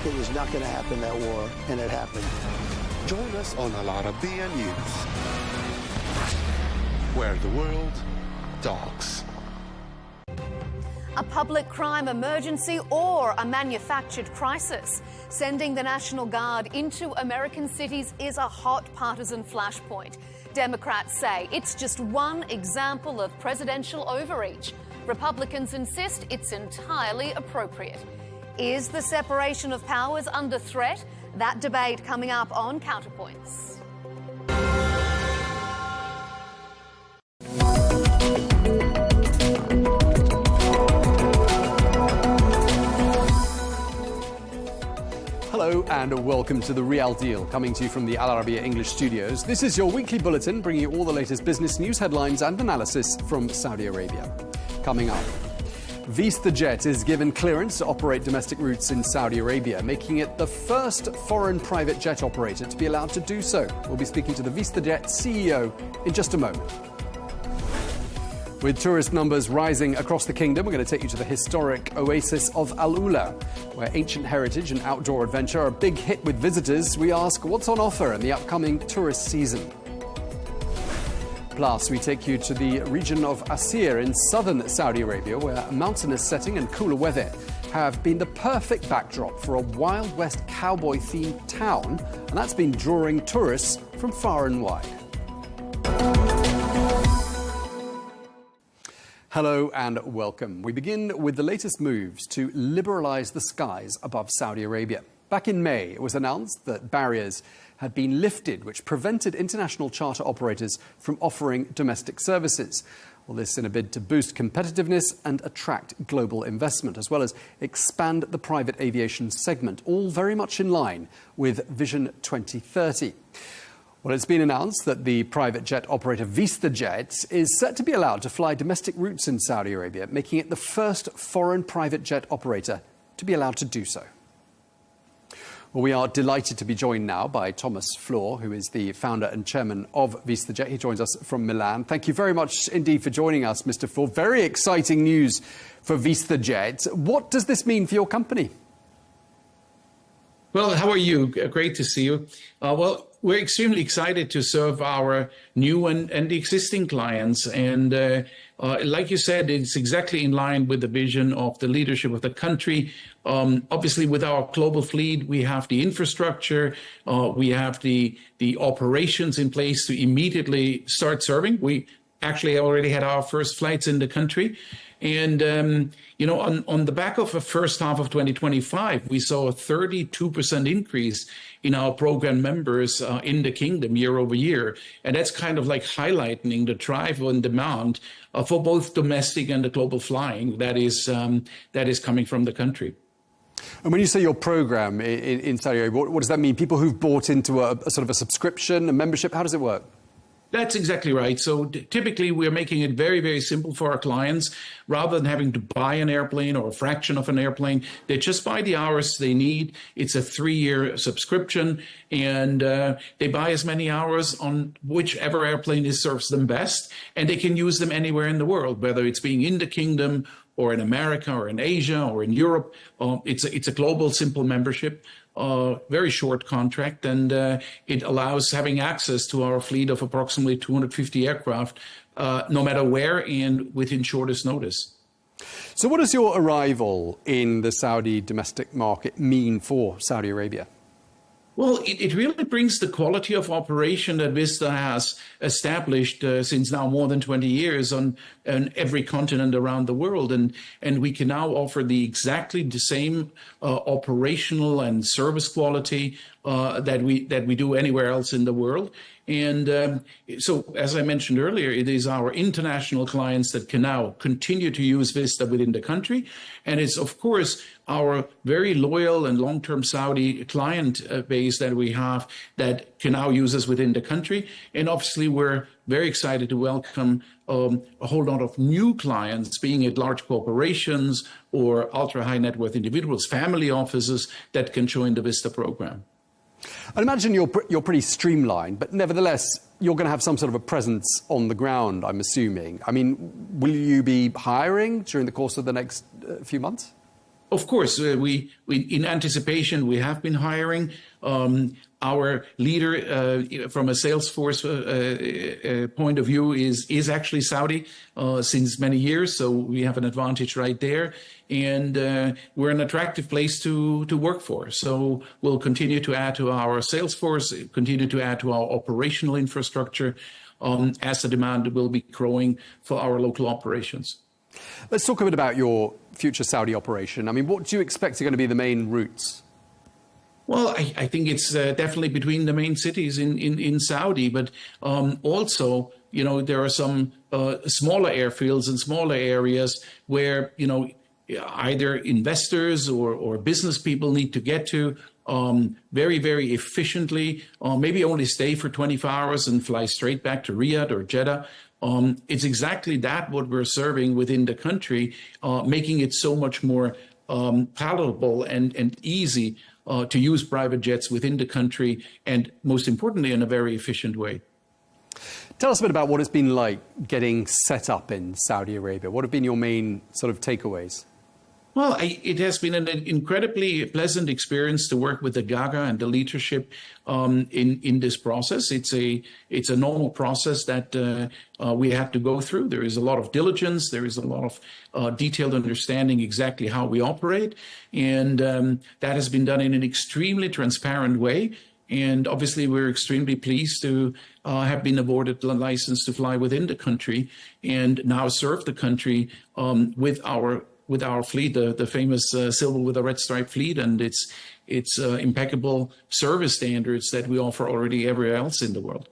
S14: It was not going to happen, that war, and it happened.
S11: Join us on Arabiya News, where the world talks.
S20: A public crime emergency or a manufactured crisis. Sending the National Guard into American cities is a hot partisan flashpoint. Democrats say it's just one example of presidential overreach. Republicans insist it's entirely appropriate. Is the separation of powers under threat? That debate coming up on Counterpoints.
S21: Hello and welcome to The Real Deal, coming to you from the Arabiya English studios. This is your weekly bulletin bringing you all the latest business news, headlines and analysis from Saudi Arabia. Coming up, VistaJet is given clearance to operate domestic routes in Saudi Arabia, making it the first foreign private jet operator to be allowed to do so. We'll be speaking to the VistaJet CEO in just a moment. With tourist numbers rising across the kingdom, we're going to take you to the historic oasis of Alula, where ancient heritage and outdoor adventure are a big hit with visitors. We ask what's on offer in the upcoming tourist season. Plus, we take you to the region of Assir in southern Saudi Arabia, where a mountainous setting and cooler weather have been the perfect backdrop for a Wild West cowboy-themed town, and that's been drawing tourists from far and wide. Hello and welcome. We begin with the latest moves to liberalise the skies above Saudi Arabia. Back in May, it was announced that barriers had been lifted, which prevented international charter operators from offering domestic services. All this in a bid to boost competitiveness and attract global investment, as well as expand the private aviation segment, all very much in line with Vision 2030. Well, it's been announced that the private jet operator VistaJet is set to be allowed to fly domestic routes in Saudi Arabia, making it the first foreign private jet operator to be allowed to do so. Well, we are delighted to be joined now by Thomas Flohr, who is the founder and chairman of VistaJet. He joins us from Milan. Thank you very much indeed for joining us, Mr. Flohr. Very exciting news for VistaJet. What does this mean for your company?
S22: Well, how are you? Great to see you. Well, we're extremely excited to serve our new and existing clients. And like you said, it's exactly in line with the vision of the leadership of the country. Obviously, with our global fleet, we have the infrastructure, we have the operations in place to immediately start serving. We actually already had our first flights in the country. And, you know, on the back of the first half of 2025, we saw a 32% increase in our program members in the kingdom year over year. And that's kind of like highlighting the drive and demand for both domestic and the global flying that is coming from the country.
S21: And when you say your program in Saudi Arabia, what does that mean? People who've bought into a sort of a subscription, a membership, how does it work?
S22: That's exactly right. So typically we're making it very, very simple for our clients. Rather than having to buy an airplane or a fraction of an airplane, they just buy the hours they need. It's a 3-year subscription, and they buy as many hours on whichever airplane serves them best, and they can use them anywhere in the world, whether it's being in the kingdom or in America or in Asia or in Europe. It's a global simple membership. Very short contract, and it allows having access to our fleet of approximately 250 aircraft, no matter where and within shortest notice.
S21: So what does your arrival in the Saudi domestic market mean for Saudi Arabia?
S22: Well, it really brings the quality of operation that Vista has established since now more than 20 years on every continent around the world. And we can now offer exactly the same operational and service quality that we do anywhere else in the world. And so, as I mentioned earlier, it is our international clients that can now continue to use Vista within the country. And it's, of course, our very loyal and long-term Saudi client base that we have that can now use us within the country. And obviously, we're very excited to welcome a whole lot of new clients, being it large corporations or ultra-high net worth individuals, family offices that can join the Vista program.
S21: I imagine you're pretty streamlined, but nevertheless, you're going to have some sort of a presence on the ground, I'm assuming. I mean, will you be hiring during the course of the next few months?
S22: Of course, we in anticipation, we have been hiring. Our leader from a Salesforce point of view is actually Saudi since many years, so we have an advantage right there. And we're an attractive place to work for. So we'll continue to add to our Salesforce, continue to add to our operational infrastructure as the demand will be growing for our local operations.
S21: Let's talk a bit about your future Saudi operation. I mean, what do you expect are going to be the main routes?
S22: Well, I think it's definitely between the main cities in Saudi, but also, you know, there are some smaller airfields and smaller areas where, you know, either investors or business people need to get to very, very efficiently, maybe only stay for 24 hours and fly straight back to Riyadh or Jeddah. It's exactly that what we're serving within the country, making it so much more palatable and easy to use private jets within the country, and most importantly, in a very efficient way.
S21: Tell us a bit about what it's been like getting set up in Saudi Arabia. What have been your main sort of takeaways?
S22: Well, it has been an incredibly pleasant experience to work with the Gaga and the leadership in this process. It's a normal process that we have to go through. There is a lot of diligence. There is a lot of detailed understanding exactly how we operate. And that has been done in an extremely transparent way. And obviously, we're extremely pleased to have been awarded the license to fly within the country and now serve the country with our fleet, the famous silver with a red stripe fleet, and its impeccable service standards that we offer already everywhere else in the world.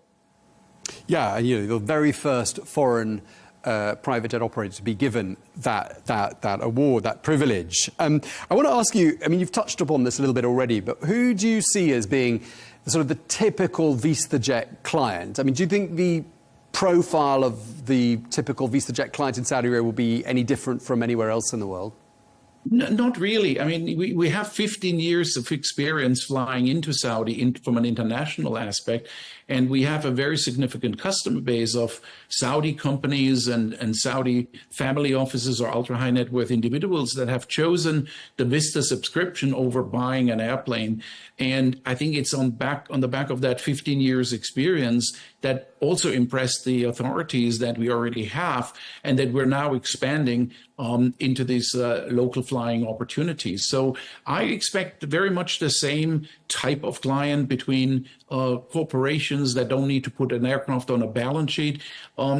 S21: Yeah, and you know, the very first foreign private jet operator to be given that award, that privilege. I want to ask you, I mean, you've touched upon this a little bit already, but who do you see as being sort of the typical VistaJet client? I mean, do you think the profile of the typical VistaJet client in Saudi Arabia will be any different from anywhere else in the world?
S22: No, not really. I mean, we have 15 years of experience flying into Saudi from an international aspect, and we have a very significant customer base of Saudi companies and Saudi family offices or ultra-high net worth individuals that have chosen the Vista subscription over buying an airplane. And I think it's on the back of that 15 years experience that also impressed the authorities that we already have and that we're now expanding into these local flying opportunities. So I expect very much the same type of client between corporations that don't need to put an aircraft on a balance sheet.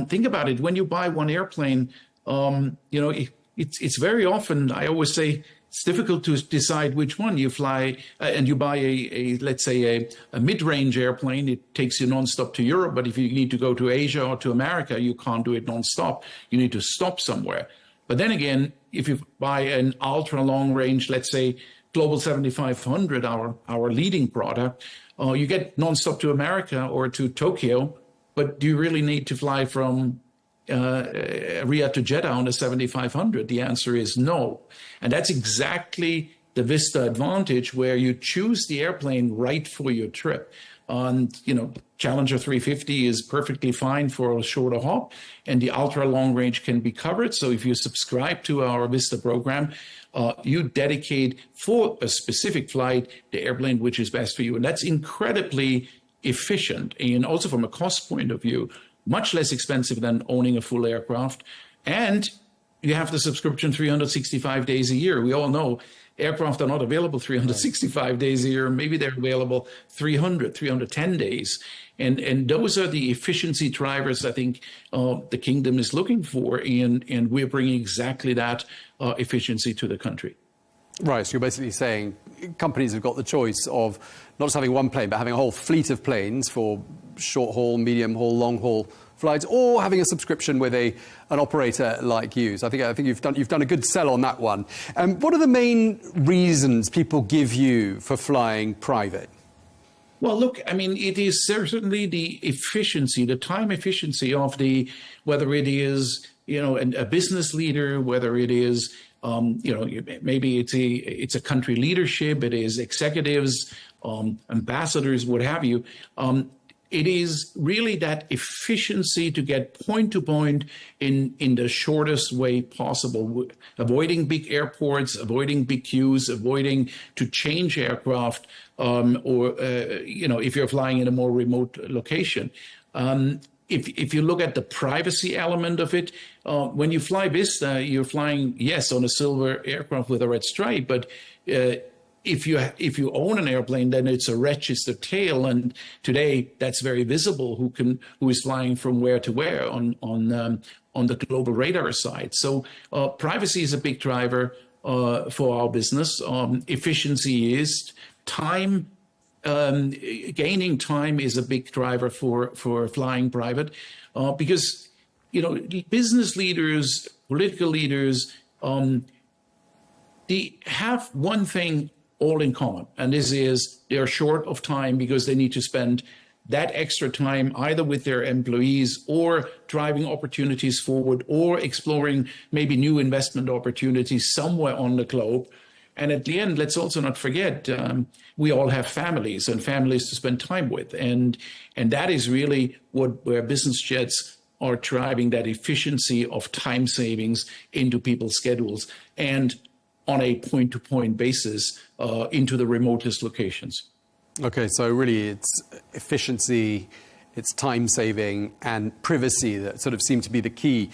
S22: Think about it. When you buy one airplane, you know, it's very often, I always say, it's difficult to decide which one you fly and you buy let's say a mid-range airplane. It takes you nonstop to Europe, but if you need to go to Asia or to America, you can't do it nonstop. You need to stop somewhere. But then again, if you buy an ultra long range, let's say Global 7500, our leading product, you get nonstop to America or to Tokyo but do you really need to fly from Riyadh to Jeddah on a 7500? The answer is no. And that's exactly the Vista advantage, where you choose the airplane right for your trip. And, Challenger 350 is perfectly fine for a shorter hop, and the ultra long range can be covered. So if you subscribe to our Vista program, you dedicate for a specific flight the airplane which is best for you. And that's incredibly efficient, and also from a cost point of view, much less expensive than owning a full aircraft. And you have the subscription 365 days a year. We all know aircraft are not available 365 days a year. Maybe they're available 310 days. And those are the efficiency drivers I think the kingdom is looking for. And we're bringing exactly that efficiency to the country.
S21: Right, so you're basically saying companies have got the choice of not just having one plane, but having a whole fleet of planes for short haul, medium haul, long haul flights, or having a subscription with an operator like you. So I think you've done a good sell on that one. What are the main reasons people give you for flying private?
S22: Well, look, I mean, it is certainly the efficiency, the time efficiency of whether it is, a business leader, whether it is, maybe it's a country leadership, it is executives, ambassadors, what have you. It is really that efficiency to get point to point in the shortest way possible, avoiding big airports, avoiding big queues, avoiding to change aircraft, or if you're flying in a more remote location. If you look at the privacy element of it, when you fly Vista, you're flying, yes, on a silver aircraft with a red stripe, but if you own an airplane, then it's a registered tail, and today that's very visible who is flying from where to where on the global radar side. So privacy is a big driver for our business. Efficiency is time. Gaining time is a big driver for flying private, because business leaders, political leaders, they have one thing all in common, and this is they're short of time because they need to spend that extra time either with their employees or driving opportunities forward or exploring maybe new investment opportunities somewhere on the globe. And at the end, let's also not forget, we all have families and families to spend time with. And that is really where business jets are driving that efficiency of time savings into people's schedules and on a point-to-point basis into the remotest locations.
S21: Okay, so really it's efficiency, it's time saving and privacy that sort of seem to be the key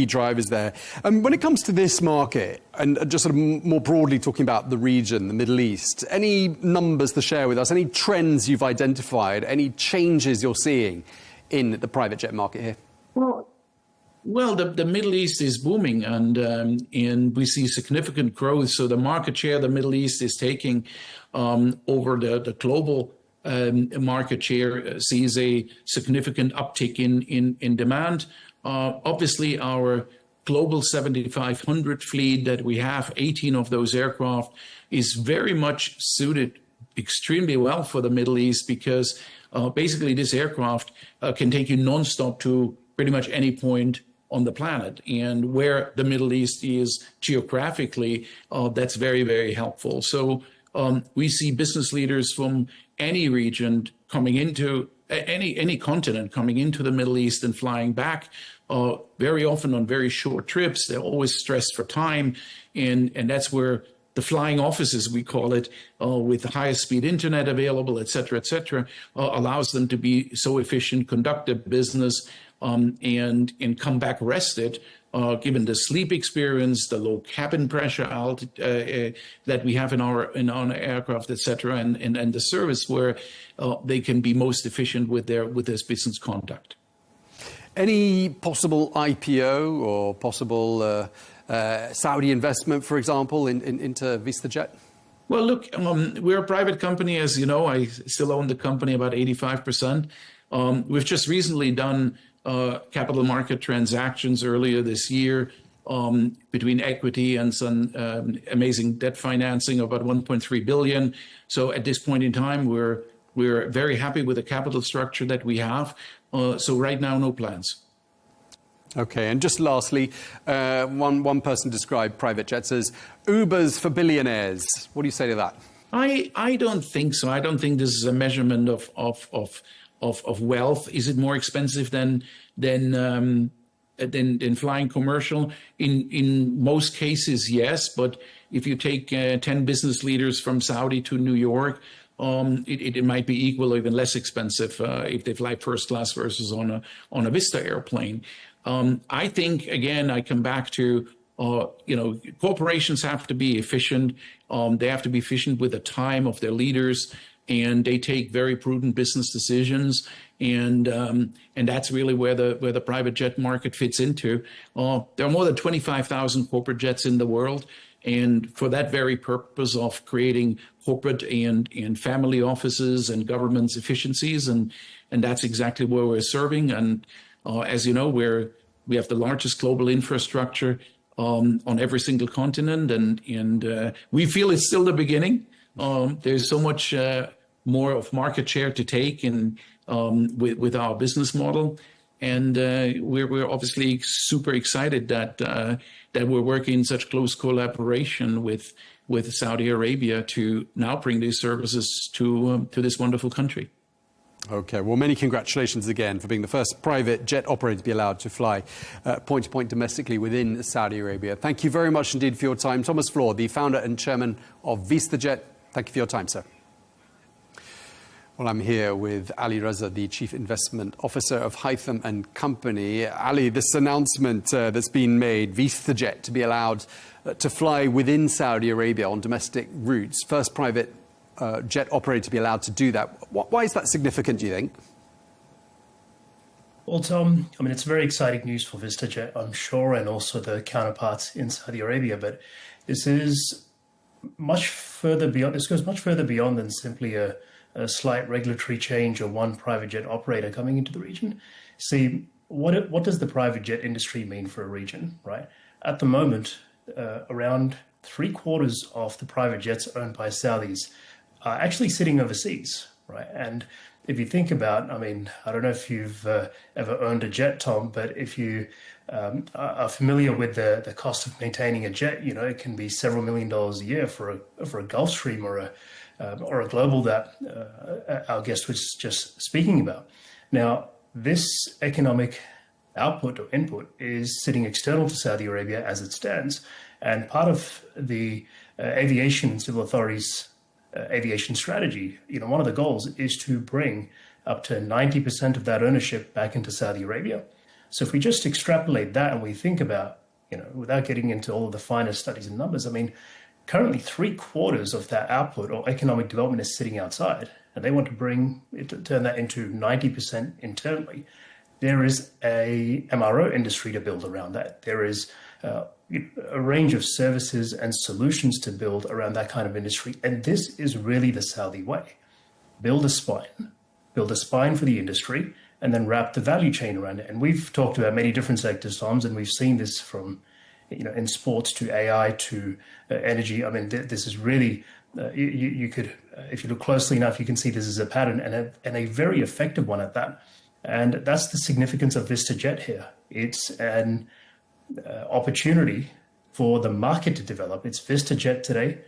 S21: drivers there. When it comes to this market, and just sort of more broadly talking about the region, the Middle East, any numbers to share with us, any trends you've identified, any changes you're seeing in the private jet market here?
S22: Well, the Middle East is booming, and we see significant growth. So the market share the Middle East is taking over the global market share sees a significant uptick in demand. Obviously, our global 7500 fleet that we have, 18 of those aircraft, is very much suited extremely well for the Middle East because basically this aircraft can take you nonstop to pretty much any point on the planet. And where the Middle East is geographically, that's very, very helpful. So we see business leaders from any region coming into any continent coming into the Middle East and flying back, very often on very short trips. They're always stressed for time. And that's where the flying offices, we call it, with the highest speed internet available, et cetera, allows them to be so efficient, conduct their business, and come back rested, given the sleep experience, the low cabin pressure that we have in our aircraft, et cetera, and the service where they can be most efficient with their business conduct.
S21: Any possible IPO or possible Saudi investment, for example, into VistaJet?
S22: Well, look, we're a private company, as you know. I still own the company about 85%. We've just recently done capital market transactions earlier this year between equity and some amazing debt financing of about $1.3 billion. So at this point in time, we're We're very happy with the capital structure that we have. So right now, no plans.
S21: Okay, and just lastly, one person described private jets as Ubers for billionaires. What do you say to that?
S22: I don't think so. I don't think this is a measurement of wealth. Is it more expensive than flying commercial? In most cases, yes. But if you take 10 business leaders from Saudi to New York, it might be equal or even less expensive if they fly first class versus on a Vista airplane. I think, again, I come back to, corporations have to be efficient. They have to be efficient with the time of their leaders, and they take very prudent business decisions. And that's really where the private jet market fits into. There are more than 25,000 corporate jets in the world. And for that very purpose of creating corporate and family offices and government's efficiencies, and that's exactly where we're serving. And as you know, we have the largest global infrastructure on every single continent, and we feel it's still the beginning. There's so much more of market share to take in with our business model, and we're obviously super excited that we're working in such close collaboration with Saudi Arabia to now bring these services to this wonderful country.
S21: Okay, well, many congratulations again for being the first private jet operator to be allowed to fly point-to-point domestically within Saudi Arabia. Thank you very much indeed for your time. Thomas Floor, the founder and chairman of VistaJet, thank you for your time, sir. Well, I'm here with Ali Reza, the Chief Investment Officer of Haytham & Company. Ali, this announcement that's been made, VistaJet to be allowed to fly within Saudi Arabia on domestic routes, first private jet operator to be allowed to do that. Why is that significant, do you think?
S3: Well, Tom, I mean, it's very exciting news for VistaJet, I'm sure, and also the counterparts in Saudi Arabia. But this is much further beyond. This goes much further beyond than simply a slight regulatory change or one private jet operator coming into the region. See, what does the private jet industry mean for a region, right? At the moment, around 3/4 of the private jets owned by Saudis are actually sitting overseas, right? And if you think about, I mean, I don't know if you've ever owned a jet, Tom, but if you are familiar with the cost of maintaining a jet, it can be several $1 million a year for a Gulfstream or a Global that our guest was just speaking about. Now, this economic output or input is sitting external to Saudi Arabia as it stands, and part of the aviation and civil authorities aviation strategy, one of the goals is to bring up to 90% of that ownership back into Saudi Arabia. So if we just extrapolate that and we think about, without getting into all of the finer studies and numbers, I mean, currently 3/4 of that output or economic development is sitting outside, and they want to turn that into 90% internally. There is a MRO industry to build around that. There is a range of services and solutions to build around that kind of industry. And this is really the Saudi way. Build a spine for the industry, and then wrap the value chain around it. And we've talked about many different sectors, Tom, and we've seen this from, in sports to AI to energy. I mean, this is really, you could, if you look closely enough, you can see this is a pattern and a very effective one at that. And that's the significance of VistaJet here. It's an opportunity for the market to develop. It's VistaJet today.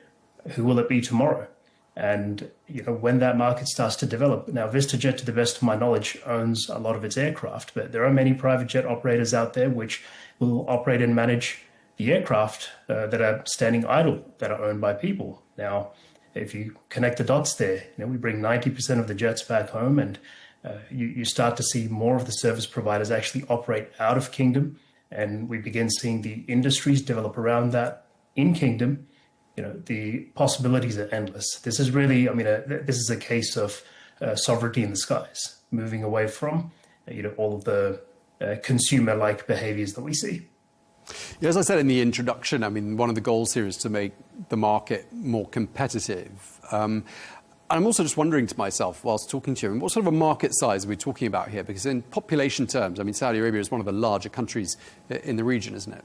S3: Who will it be tomorrow? And when that market starts to develop. Now, VistaJet, to the best of my knowledge, owns a lot of its aircraft, but there are many private jet operators out there which will operate and manage the aircraft that are standing idle, that are owned by people. Now, if you connect the dots there, we bring 90% of the jets back home, and you start to see more of the service providers actually operate out of Kingdom. And we begin seeing the industries develop around that in Kingdom. The possibilities are endless. This is really, this is a case of sovereignty in the skies, moving away from, all of the consumer-like behaviors that we see.
S21: Yeah, as I said in the introduction, one of the goals here is to make the market more competitive. I'm also just wondering to myself, whilst talking to you, what sort of a market size are we talking about here? Because in population terms, Saudi Arabia is one of the larger countries in the region, isn't it?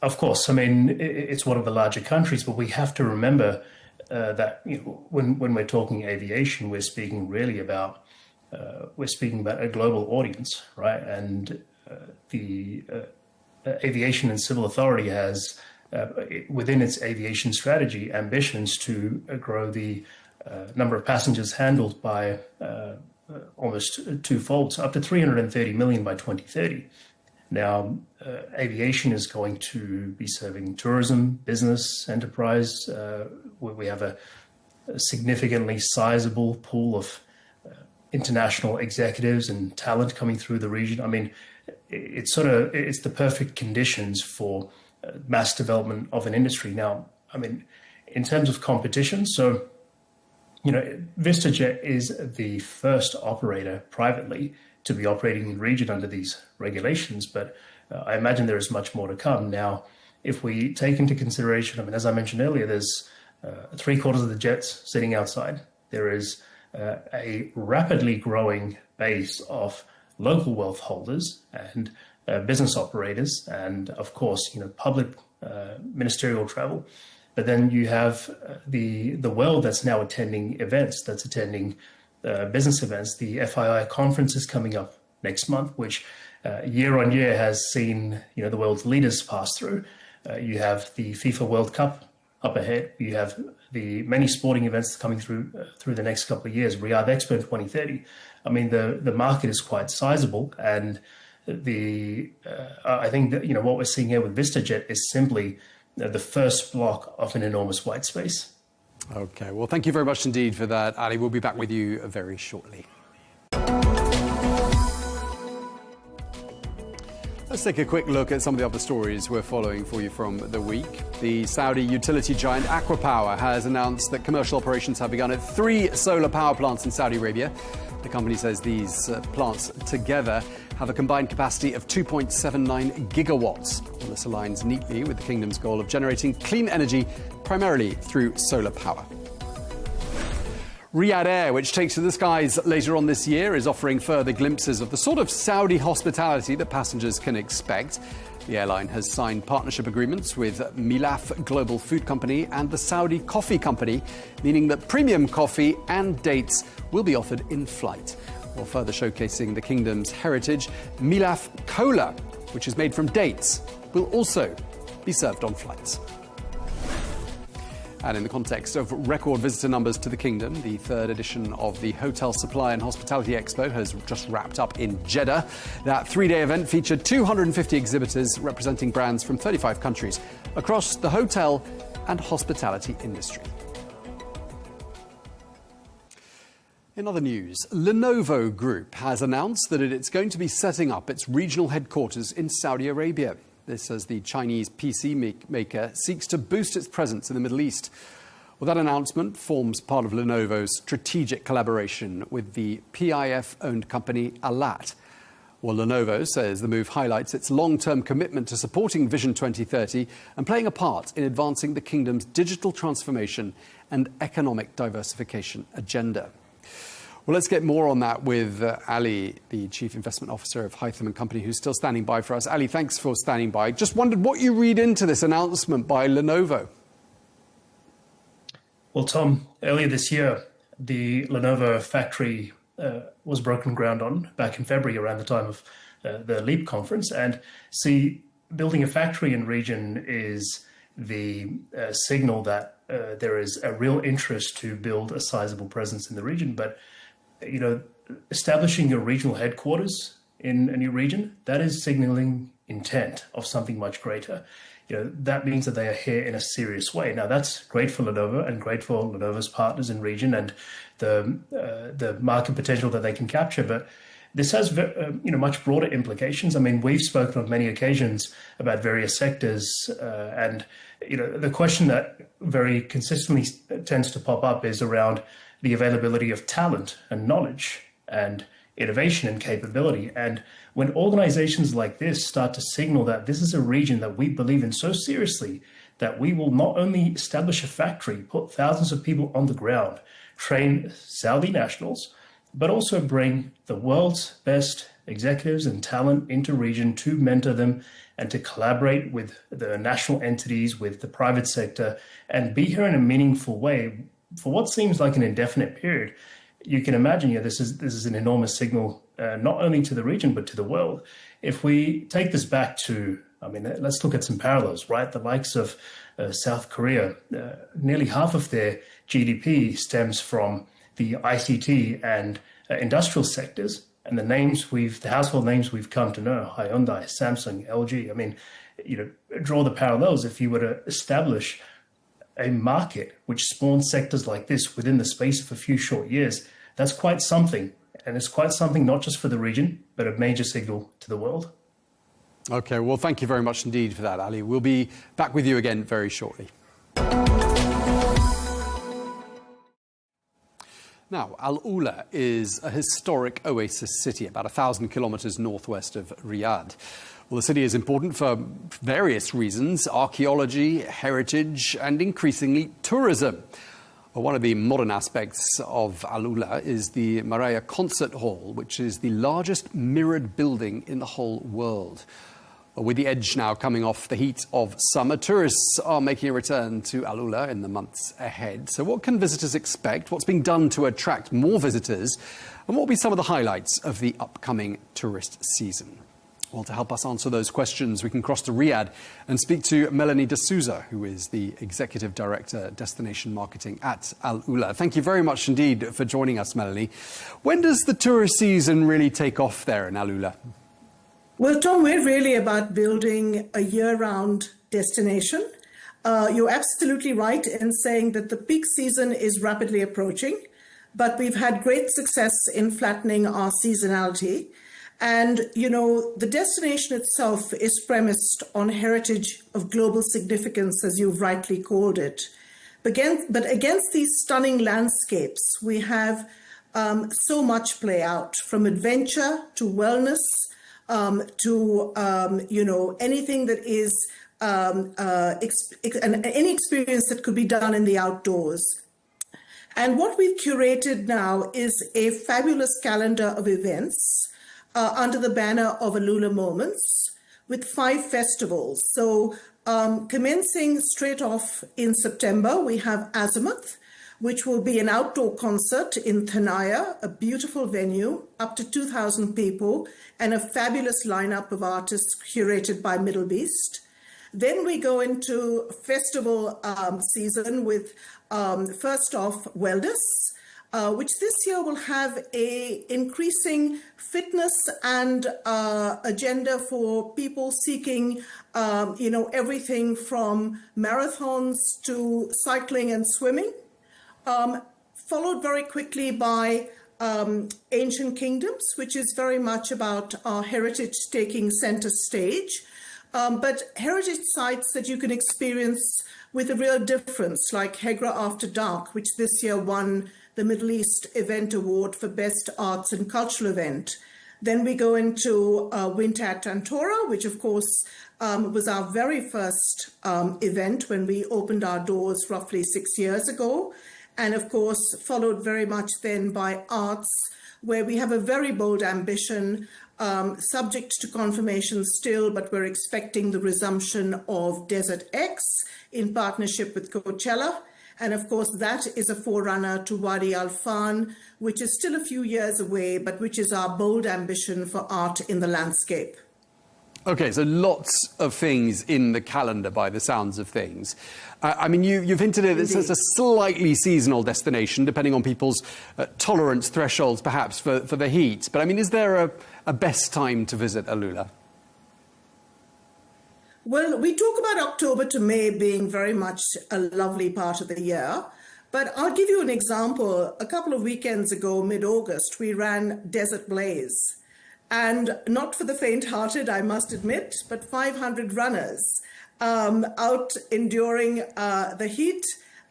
S3: Of course. It's one of the larger countries, but we have to remember that when we're talking aviation, we're speaking really about a global audience, right? And the Aviation and Civil Authority has, within its aviation strategy, ambitions to grow the number of passengers handled by almost twofold, up to 330 million by 2030. Now, aviation is going to be serving tourism, business, enterprise. We have a significantly sizable pool of international executives and talent coming through the region. I mean, it's the perfect conditions for mass development of an industry. Now, I mean, in terms of competition, so, VistaJet is the first operator privately to be operating in the region under these regulations, but I imagine there is much more to come. Now, if we take into consideration, I mean, as I mentioned earlier, there's 3/4 of the jets sitting outside. There is a rapidly growing base of local wealth holders and business operators, and of course, public ministerial travel. But then you have the world that's now attending events, that's attending business events. The FII conference is coming up next month, which year on year has seen the world's leaders pass through. You have the FIFA World Cup up ahead. You have the many sporting events coming through the next couple of years. Riyadh Expo in 2030. I mean, the market is quite sizable, and I think that what we're seeing here with VistaJet is simply the first block of an enormous white space.
S21: Okay, well, thank you very much indeed for that, Ali. We'll be back with you very shortly. Let's take a quick look at some of the other stories we're following for you from the week. The Saudi utility giant Aquapower has announced that commercial operations have begun at 3 solar power plants in Saudi Arabia. The company says these plants together have a combined capacity of 2.79 gigawatts. And this aligns neatly with the kingdom's goal of generating clean energy primarily through solar power. Riyadh Air, which takes to the skies later on this year, is offering further glimpses of the sort of Saudi hospitality that passengers can expect. The airline has signed partnership agreements with Milaf Global Food Company and the Saudi Coffee Company, meaning that premium coffee and dates will be offered in flight. While further showcasing the kingdom's heritage, Milaf Cola, which is made from dates, will also be served on flights. And in the context of record visitor numbers to the kingdom, the third edition of the Hotel Supply and Hospitality Expo has just wrapped up in Jeddah. That 3-day event featured 250 exhibitors representing brands from 35 countries across the hotel and hospitality industry. In other news, Lenovo Group has announced that it's going to be setting up its regional headquarters in Saudi Arabia. This as the Chinese PC maker seeks to boost its presence in the Middle East. Well, that announcement forms part of Lenovo's strategic collaboration with the PIF-owned company Alat. Well, Lenovo says the move highlights its long-term commitment to supporting Vision 2030 and playing a part in advancing the kingdom's digital transformation and economic diversification agenda. Well, let's get more on that with Ali, the Chief Investment Officer of Hytham & Company, who's still standing by for us. Ali, thanks for standing by. Just wondered what you read into this announcement by Lenovo.
S3: Well, Tom, earlier this year, the Lenovo factory was broken ground on back in February around the time of the LEAP conference. And see, building a factory in region is the signal that there is a real interest to build a sizable presence in the region. But establishing your regional headquarters in a new region, that is signaling intent of something much greater. That means that they are here in a serious way. Now, that's great for Lenovo and great for Lenovo's partners in region and the market potential that they can capture. But this has much broader implications. I mean, we've spoken on many occasions about various sectors, and the question that very consistently tends to pop up is around the availability of talent and knowledge and innovation and capability. And when organizations like this start to signal that this is a region that we believe in so seriously that we will not only establish a factory, put thousands of people on the ground, train Saudi nationals, but also bring the world's best executives and talent into region to mentor them and to collaborate with the national entities, with the private sector, and be here in a meaningful way for what seems like an indefinite period. You can imagine, this is an enormous signal, not only to the region, but to the world. If we take this back to, let's look at some parallels, right? The likes of South Korea, nearly half of their GDP stems from the ICT and industrial sectors, and the household names we've come to know, Hyundai, Samsung, LG. Draw the parallels. If you were to establish a market which spawns sectors like this within the space of a few short years, that's quite something. And it's quite something not just for the region, but a major signal to the world.
S21: Okay, well, thank you very much indeed for that, Ali. We'll be back with you again very shortly. Now, Alula is a historic oasis city about 1,000 kilometers northwest of Riyadh. Well, the city is important for various reasons: archaeology, heritage, and increasingly tourism. Well, one of the modern aspects of Alula is the Maraya Concert Hall, which is the largest mirrored building in the whole world. Well, with the edge now coming off the heat of summer, tourists are making a return to Alula in the months ahead. So what can visitors expect? What's being done to attract more visitors? And what will be some of the highlights of the upcoming tourist season? Well, to help us answer those questions, we can cross to Riyadh and speak to Melanie D'Souza, who is the Executive Director, Destination Marketing at Alula. Thank you very much indeed for joining us, Melanie. When does the tourist season really take off there in Alula?
S2: Well, Tom, we're really about building a year-round destination. You're absolutely right in saying that the peak season is rapidly approaching, but we've had great success in flattening our seasonality. And, the destination itself is premised on heritage of global significance, as you've rightly called it. But against these stunning landscapes, we have so much play out, from adventure to wellness, to anything that is any experience that could be done in the outdoors. And what we've curated now is a fabulous calendar of events under the banner of Alula Moments, with 5 festivals. So commencing straight off in September, we have Azimuth, which will be an outdoor concert in Thanaya, a beautiful venue, up to 2,000 people, and a fabulous lineup of artists curated by Middle Beast. Then we go into festival season with, first off, Wellness, which this year will have a increasing fitness and agenda for people seeking, everything from marathons to cycling and swimming. Followed very quickly by Ancient Kingdoms, which is very much about our heritage taking center stage, but heritage sites that you can experience with a real difference, like Hegra After Dark, which this year won the Middle East Event Award for Best Arts and Cultural Event. Then we go into Winter at Tantora, which of course was our very first event when we opened our doors roughly 6 years ago. And of course, followed very much then by Arts, where we have a very bold ambition, subject to confirmation still, but we're expecting the resumption of Desert X in partnership with Coachella. And of course, that is a forerunner to Wadi Al Fan, which is still a few years away, but which is our bold ambition for art in the landscape.
S21: Okay, so lots of things in the calendar by the sounds of things. You've hinted at it's a slightly seasonal destination, depending on people's tolerance thresholds, perhaps, for the heat. But is there a best time to visit Alula?
S2: Well, we talk about October to May being very much a lovely part of the year. But I'll give you an example. A couple of weekends ago, mid-August, we ran Desert Blaze. And not for the faint-hearted, I must admit, but 500 runners out enduring the heat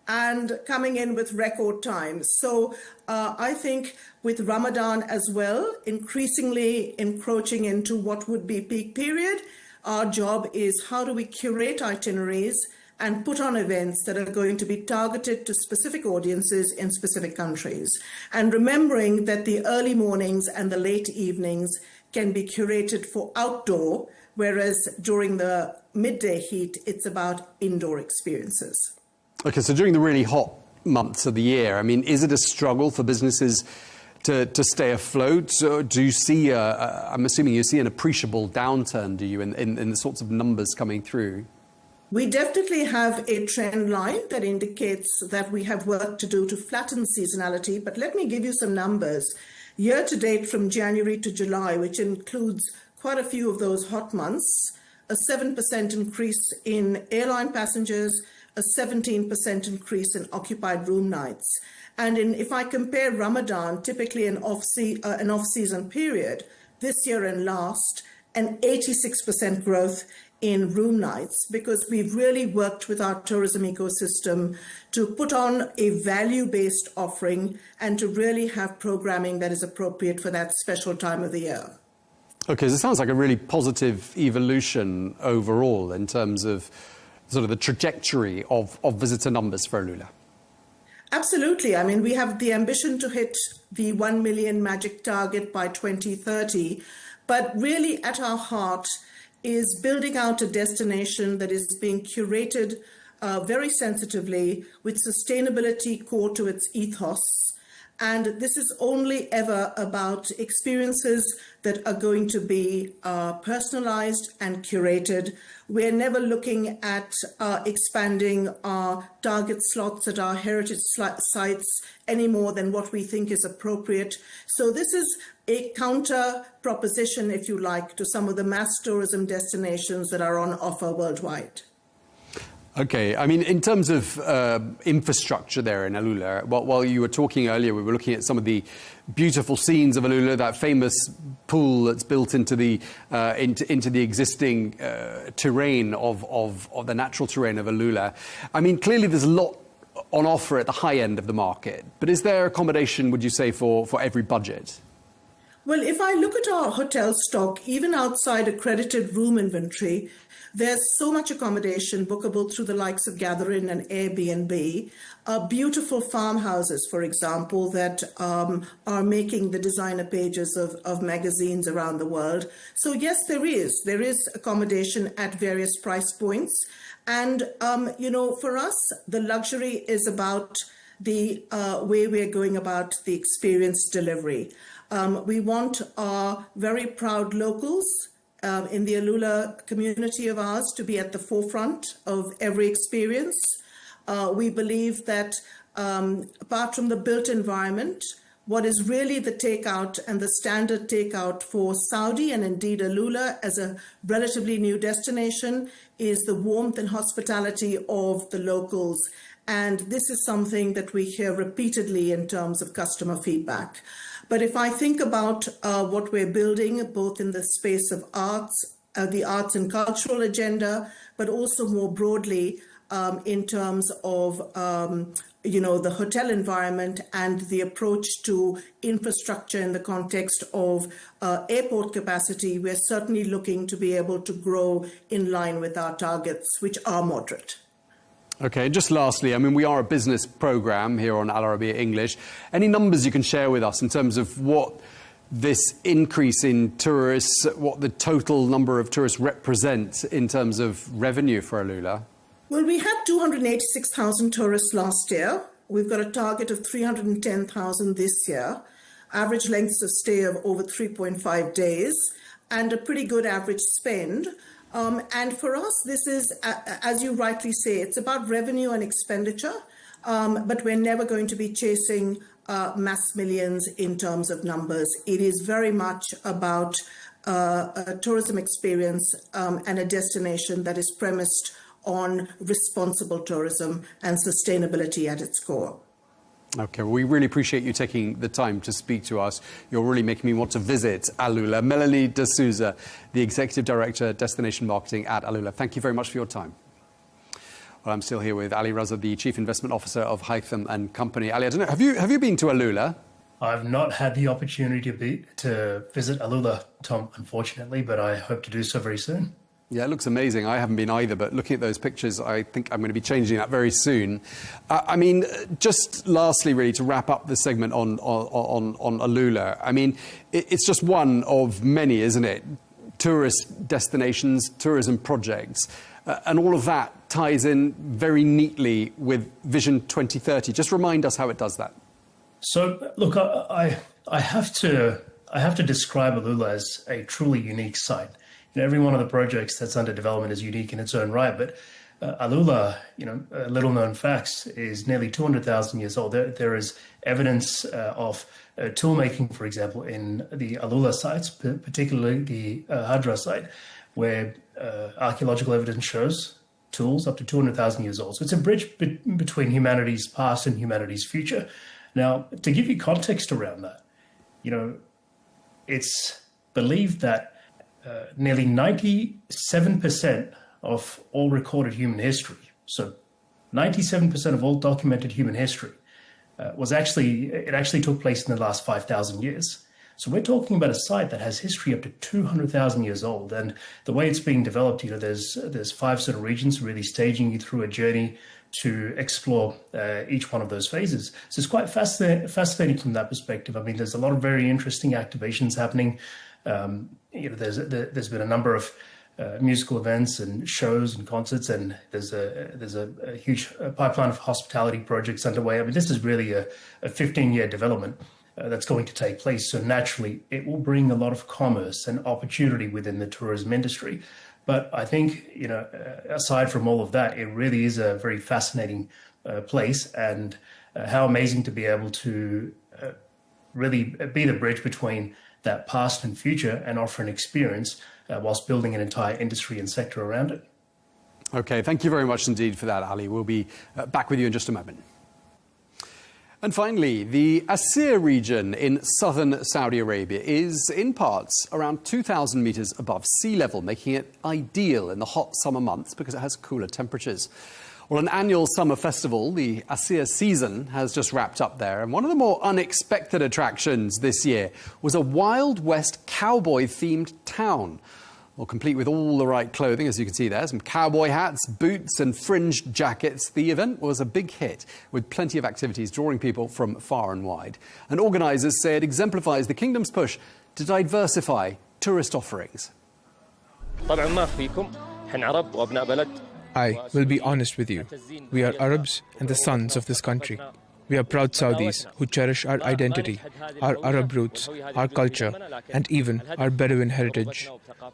S2: and coming in with record times. So I think with Ramadan as well, increasingly encroaching into what would be peak period, our job is how do we curate itineraries and put on events that are going to be targeted to specific audiences in specific countries. And remembering that the early mornings and the late evenings can be curated for outdoor, whereas during the midday heat, it's about indoor experiences.
S21: Okay, so during the really hot months of the year, I mean, is it a struggle for businesses to stay afloat? So do you see, I'm assuming you see an appreciable downturn, do you, in the sorts of numbers coming through?
S2: We definitely have a trend line that indicates that we have work to do to flatten seasonality, but let me give you some numbers. Year to date from January to July, which includes quite a few of those hot months, a 7% increase in airline passengers, a 17% increase in occupied room nights. And if I compare Ramadan, typically an off-season period, this year and last, an 86% growth in room nights, because we've really worked with our tourism ecosystem to put on a value-based offering and to really have programming that is appropriate for that special time of the year.
S21: Okay, so it sounds like a really positive evolution overall in terms of sort of the trajectory of visitor numbers for Alula.
S2: Absolutely. I mean, we have the ambition to hit the 1 million magic target by 2030, but really at our heart is building out a destination that is being curated very sensitively with sustainability core to its ethos. And this is only ever about experiences that are going to be personalized and curated. We're never looking at expanding our target slots at our heritage sites any more than what we think is appropriate. So this is a counter proposition, if you like, to some of the mass tourism destinations that are on offer worldwide.
S21: Okay, I mean, in terms of infrastructure there in Alula, while you were talking earlier, we were looking at some of the beautiful scenes of Alula, that famous pool that's built into the existing terrain of the natural terrain of Alula. I mean, clearly there's a lot on offer at the high end of the market, but is there accommodation, would you say, for every budget?
S2: Well, if I look at our hotel stock, even outside accredited room inventory, there's so much accommodation bookable through the likes of Gathering and Airbnb. Beautiful farmhouses, for example, that are making the designer pages of magazines around the world. So yes, there is accommodation at various price points. And, for us, the luxury is about the way we're going about the experience delivery. We want our very proud locals in the Alula community of ours to be at the forefront of every experience. We believe that apart from the built environment, what is really the takeout and the standard takeout for Saudi and indeed Alula as a relatively new destination is the warmth and hospitality of the locals. And this is something that we hear repeatedly in terms of customer feedback. But if I think about what we're building, both in the space of arts, the arts and cultural agenda, but also more broadly in terms of, the hotel environment and the approach to infrastructure in the context of airport capacity, we're certainly looking to be able to grow in line with our targets, which are moderate.
S21: Okay, just lastly, I mean, we are a business program here on Arabiya English. Any numbers you can share with us in terms of what this increase in tourists, what the total number of tourists represent in terms of revenue for Alula?
S2: Well, we had 286,000 tourists last year. We've got a target of 310,000 this year, average lengths of stay of over 3.5 days, and a pretty good average spend. And for us, this is, as you rightly say, it's about revenue and expenditure, but we're never going to be chasing mass millions in terms of numbers. It is very much about a tourism experience and a destination that is premised on responsible tourism and sustainability at its core.
S21: Okay, well, we really appreciate you taking the time to speak to us. You're really making me want to visit Alula. Melanie De Souza, the Executive Director, Destination Marketing at Alula. Thank you very much for your time. Well, I'm still here with Ali Raza, the Chief Investment Officer of Haytham and Company. Ali, I don't know, have you been to Alula?
S3: I've not had the opportunity to visit Alula, Tom, unfortunately, but I hope to do so very soon.
S21: Yeah, it looks amazing. I haven't been either, but looking at those pictures, I think I'm going to be changing that very soon. I mean, just lastly, really, to wrap up the segment on Alula, I mean, it's just one of many, isn't it? Tourist destinations, tourism projects, and all of that ties in very neatly with Vision 2030. Just remind us how it does that.
S3: So, look, I have to describe Alula as a truly unique site. Every one of the projects that's under development is unique in its own right, but Alula, little known facts, is nearly 200,000 years old. There is evidence of tool making, for example, in the Alula sites, particularly the Hadra site, where archaeological evidence shows tools up to 200,000 years old. So it's a bridge between humanity's past and humanity's future. Now, to give you context around that, it's believed that nearly 97% of all recorded human history, so 97% of all documented human history, actually took place in the last 5,000 years. So we're talking about a site that has history up to 200,000 years old. And the way it's being developed, there's 5 sort of regions really staging you through a journey to explore each one of those phases. So it's quite fascinating from that perspective. I mean, there's a lot of very interesting activations happening. There's been a number of musical events and shows and concerts, and there's a huge pipeline of hospitality projects underway. I mean, this is really a 15-year development that's going to take place. So naturally, it will bring a lot of commerce and opportunity within the tourism industry. But I think, aside from all of that, it really is a very fascinating place, and how amazing to be able to really be the bridge between that past and future and offer an experience whilst building an entire industry and sector around it.
S21: Okay, thank you very much indeed for that, Ali. We'll be back with you in just a moment. And finally, the Assir region in southern Saudi Arabia is, in parts, around 2,000 metres above sea level, making it ideal in the hot summer months because it has cooler temperatures. Well, an annual summer festival, the Assir season, has just wrapped up there. And one of the more unexpected attractions this year was a Wild West cowboy-themed town. Well, complete with all the right clothing, as you can see there, some cowboy hats, boots and fringed jackets. The event was a big hit, with plenty of activities drawing people from far and wide. And organisers say it exemplifies the kingdom's push to diversify tourist offerings.
S4: I will be honest with you. We are Arabs and the sons of this country. We are proud Saudis who cherish our identity, our Arab roots, our culture, and even our Bedouin heritage.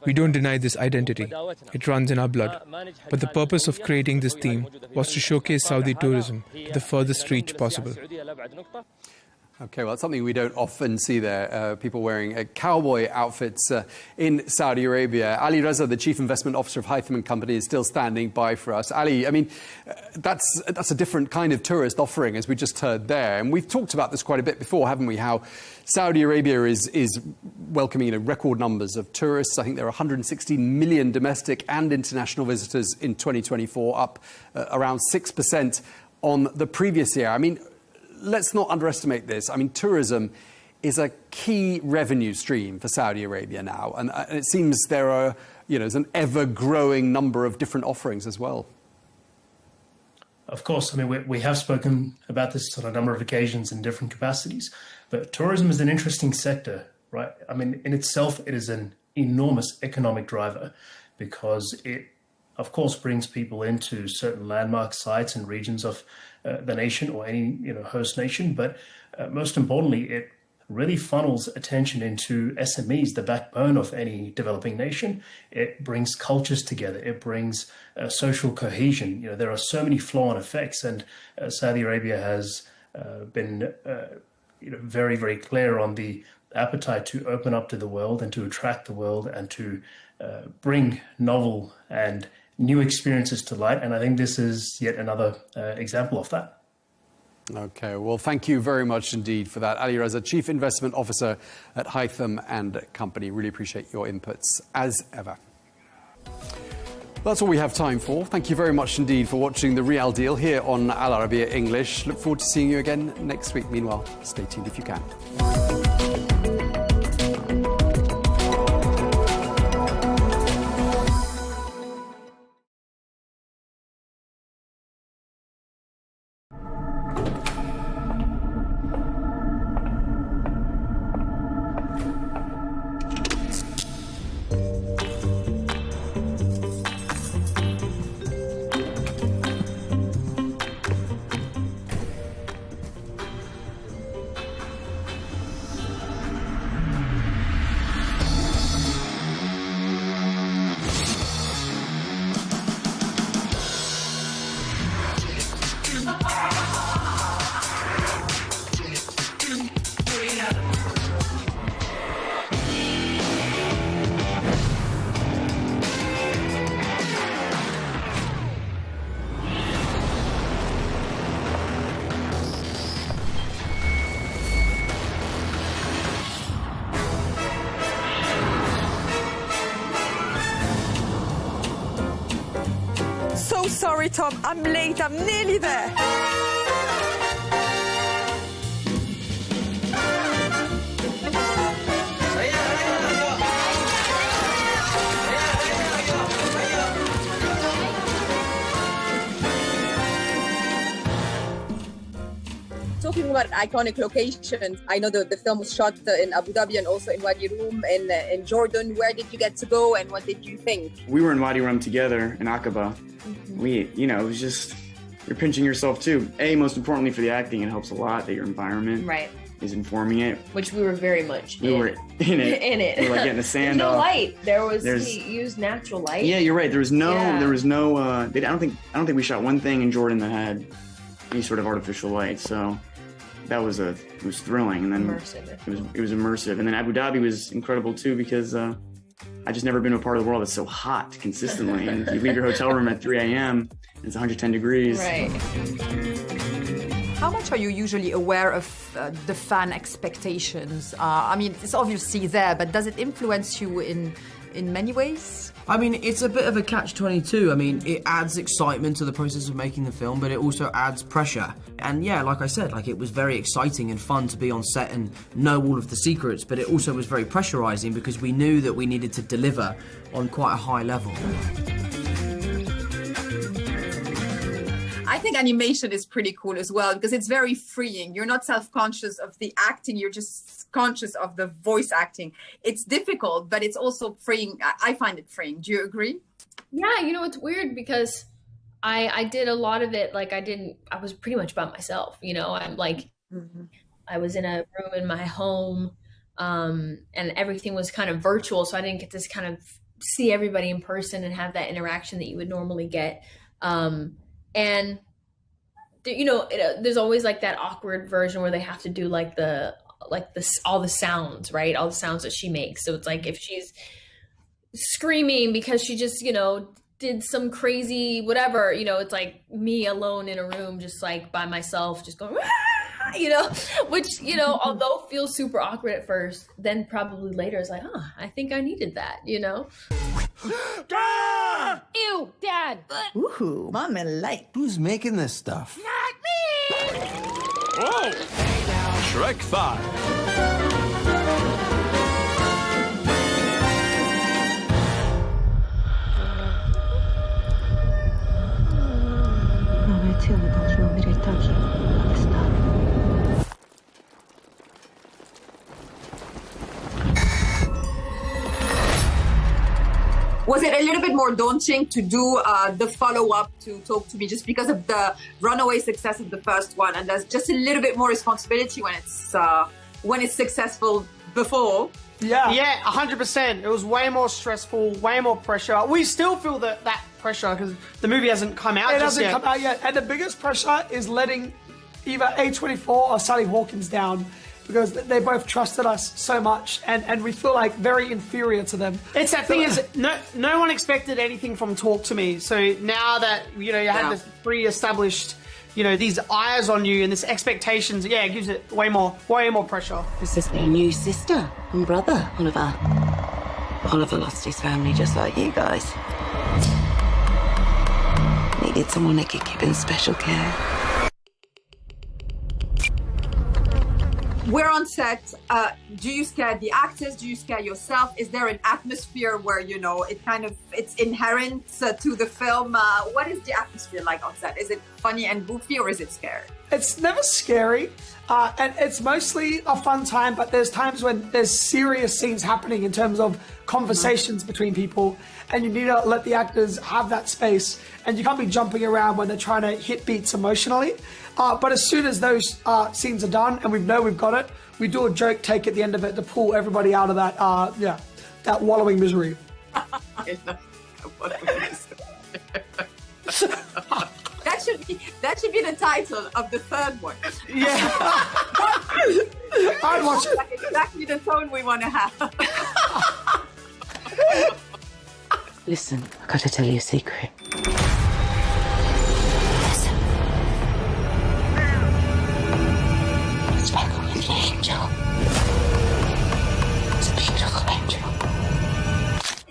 S4: We don't deny this identity. It runs in our blood. But the purpose of creating this theme was to showcase Saudi tourism to the furthest reach possible.
S21: Okay, well, it's something we don't often see there, people wearing cowboy outfits in Saudi Arabia. Ali Reza, the Chief Investment Officer of Haytham & Company, is still standing by for us. Ali, I mean, that's a different kind of tourist offering, as we just heard there. And we've talked about this quite a bit before, haven't we, how Saudi Arabia is welcoming record numbers of tourists. I think there are 116 million domestic and international visitors in 2024, up around 6% on the previous year. I mean, let's not underestimate this. I mean, tourism is a key revenue stream for Saudi Arabia now. And it seems there's an ever-growing number of different offerings as well.
S3: Of course, I mean, we have spoken about this on a number of occasions in different capacities. But tourism is an interesting sector, right? I mean, in itself, it is an enormous economic driver because it, of course, brings people into certain landmark sites and regions of the nation or any host nation, but most importantly, it really funnels attention into SMEs, the backbone of any developing nation. It brings cultures together. It brings social cohesion. There are so many flow-on effects, and Saudi Arabia has been very, very clear on the appetite to open up to the world and to attract the world and to bring novel and new experiences to light, and I think this is yet another example of that.
S21: Okay, well, thank you very much indeed for that. Ali Reza, Chief Investment Officer at Haytham & Company. Really appreciate your inputs, as ever. That's all we have time for. Thank you very much indeed for watching The Real Deal here on Al Arabiya English. Look forward to seeing you again next week. Meanwhile, stay tuned if you can.
S5: Sorry, Tom, I'm late. I'm nearly there.
S6: Talking about iconic locations, I know the film was shot in Abu Dhabi and also in Wadi Rum in Jordan. Where did you get to go and what did you think?
S23: We were in Wadi Rum together in Aqaba. It was just, you're pinching yourself too. Most importantly for the acting, it helps a lot that your environment is informing it.
S24: Which we were very much
S23: We were in it.
S24: in it.
S23: We were like getting the sand
S24: no
S23: off.
S24: light. He used natural light.
S23: Yeah, you're right. There was no, I don't think we shot one thing in Jordan that had any sort of artificial light. So that was it was thrilling, and then it was immersive. And then Abu Dhabi was incredible too because I just never been to a part of the world that's so hot consistently. And you leave your hotel room at 3 a.m. and it's 110 degrees.
S25: Right. How much are you usually aware of the fan expectations? I mean, it's obviously there, but does it influence you in many ways?
S26: I mean, it's a bit of a catch-22. I mean, it adds excitement to the process of making the film, but it also adds pressure. And yeah, like I said, it was very exciting and fun to be on set and know all of the secrets, but it also was very pressurizing because we knew that we needed to deliver on quite a high level.
S25: I think animation is pretty cool as well because it's very freeing. You're not self-conscious of the acting, you're just conscious of the voice acting. It's difficult, but it's also freeing. I find it freeing. Do you agree?
S24: Yeah, it's weird because I did a lot of it. I was pretty much by myself, I'm I was in a room in my home and everything was kind of virtual. So I didn't get to kind of see everybody in person and have that interaction that you would normally get. And there's always that awkward version where they have to do all the sounds, right? All the sounds that she makes. So it's if she's screaming because she just, did some crazy whatever, it's me alone in a room, just by myself, just going, which, although feels super awkward at first, then probably later is I think I needed that,
S5: Ew, Dad.
S27: Ooh, Mom and light. Who's making this stuff?
S5: Not me!
S28: Whoa! Shrek 5.
S6: Was it a little bit more daunting to do the follow-up to Talk to Me just because of the runaway success of the first one, and there's just a little bit more responsibility when it's successful before?
S29: Yeah, 100%. It was way more stressful, way more pressure. We still feel that pressure because the movie hasn't come out yet.
S30: It hasn't come out yet, and the biggest pressure is letting either A24 or Sally Hawkins down, because they both trusted us so much, and we feel very inferior to them.
S29: It's that thing is, no one expected anything from Talk to Me. So now that, you have this pre-established, these eyes on you and this expectations, it gives it way more pressure.
S31: This is their new sister and brother, Oliver. Oliver lost his family just like you guys. Needed someone that could keep in special care.
S6: We're on set. Do you scare the actors? Do you scare yourself? Is there an atmosphere where, it's inherent to the film? What is the atmosphere like on set? Is it funny and goofy or is it scary?
S30: It's never scary, and it's mostly a fun time, but there's times when there's serious scenes happening in terms of conversations between people, and you need to let the actors have that space, and you can't be jumping around when they're trying to hit beats emotionally. But as soon as those scenes are done and we know we've got it, we do a joke take at the end of it to pull everybody out of that wallowing misery.
S6: That should be the title of the third one.
S30: Yeah. I'd watch it.
S6: That's exactly the tone we want to have.
S31: Listen, I've got to tell you a secret. It's like a little angel. It's a beautiful angel.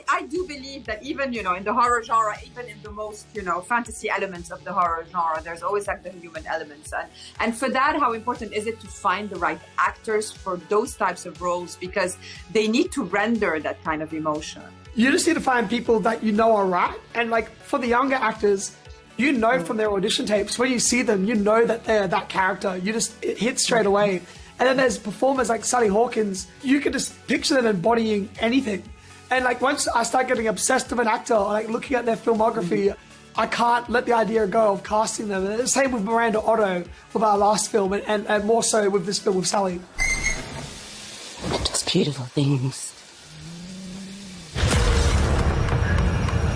S6: I do believe that even, in the horror genre, even in the most, fantasy elements of the horror genre. There's always like the human elements. And for that, how important is it to find the right actors for those types of roles? Because they need to render that kind of emotion.
S30: You just need to find people that you know are right. And like for the younger actors, from their audition tapes, when you see them, you know that they're that character. It hits straight away. And then there's performers like Sally Hawkins. You can just picture them embodying anything. And like once I start getting obsessed with an actor, or like looking at their filmography, I can't let the idea go of casting them. And the same with Miranda Otto with our last film, and more so with this film with Sally.
S31: It does beautiful things.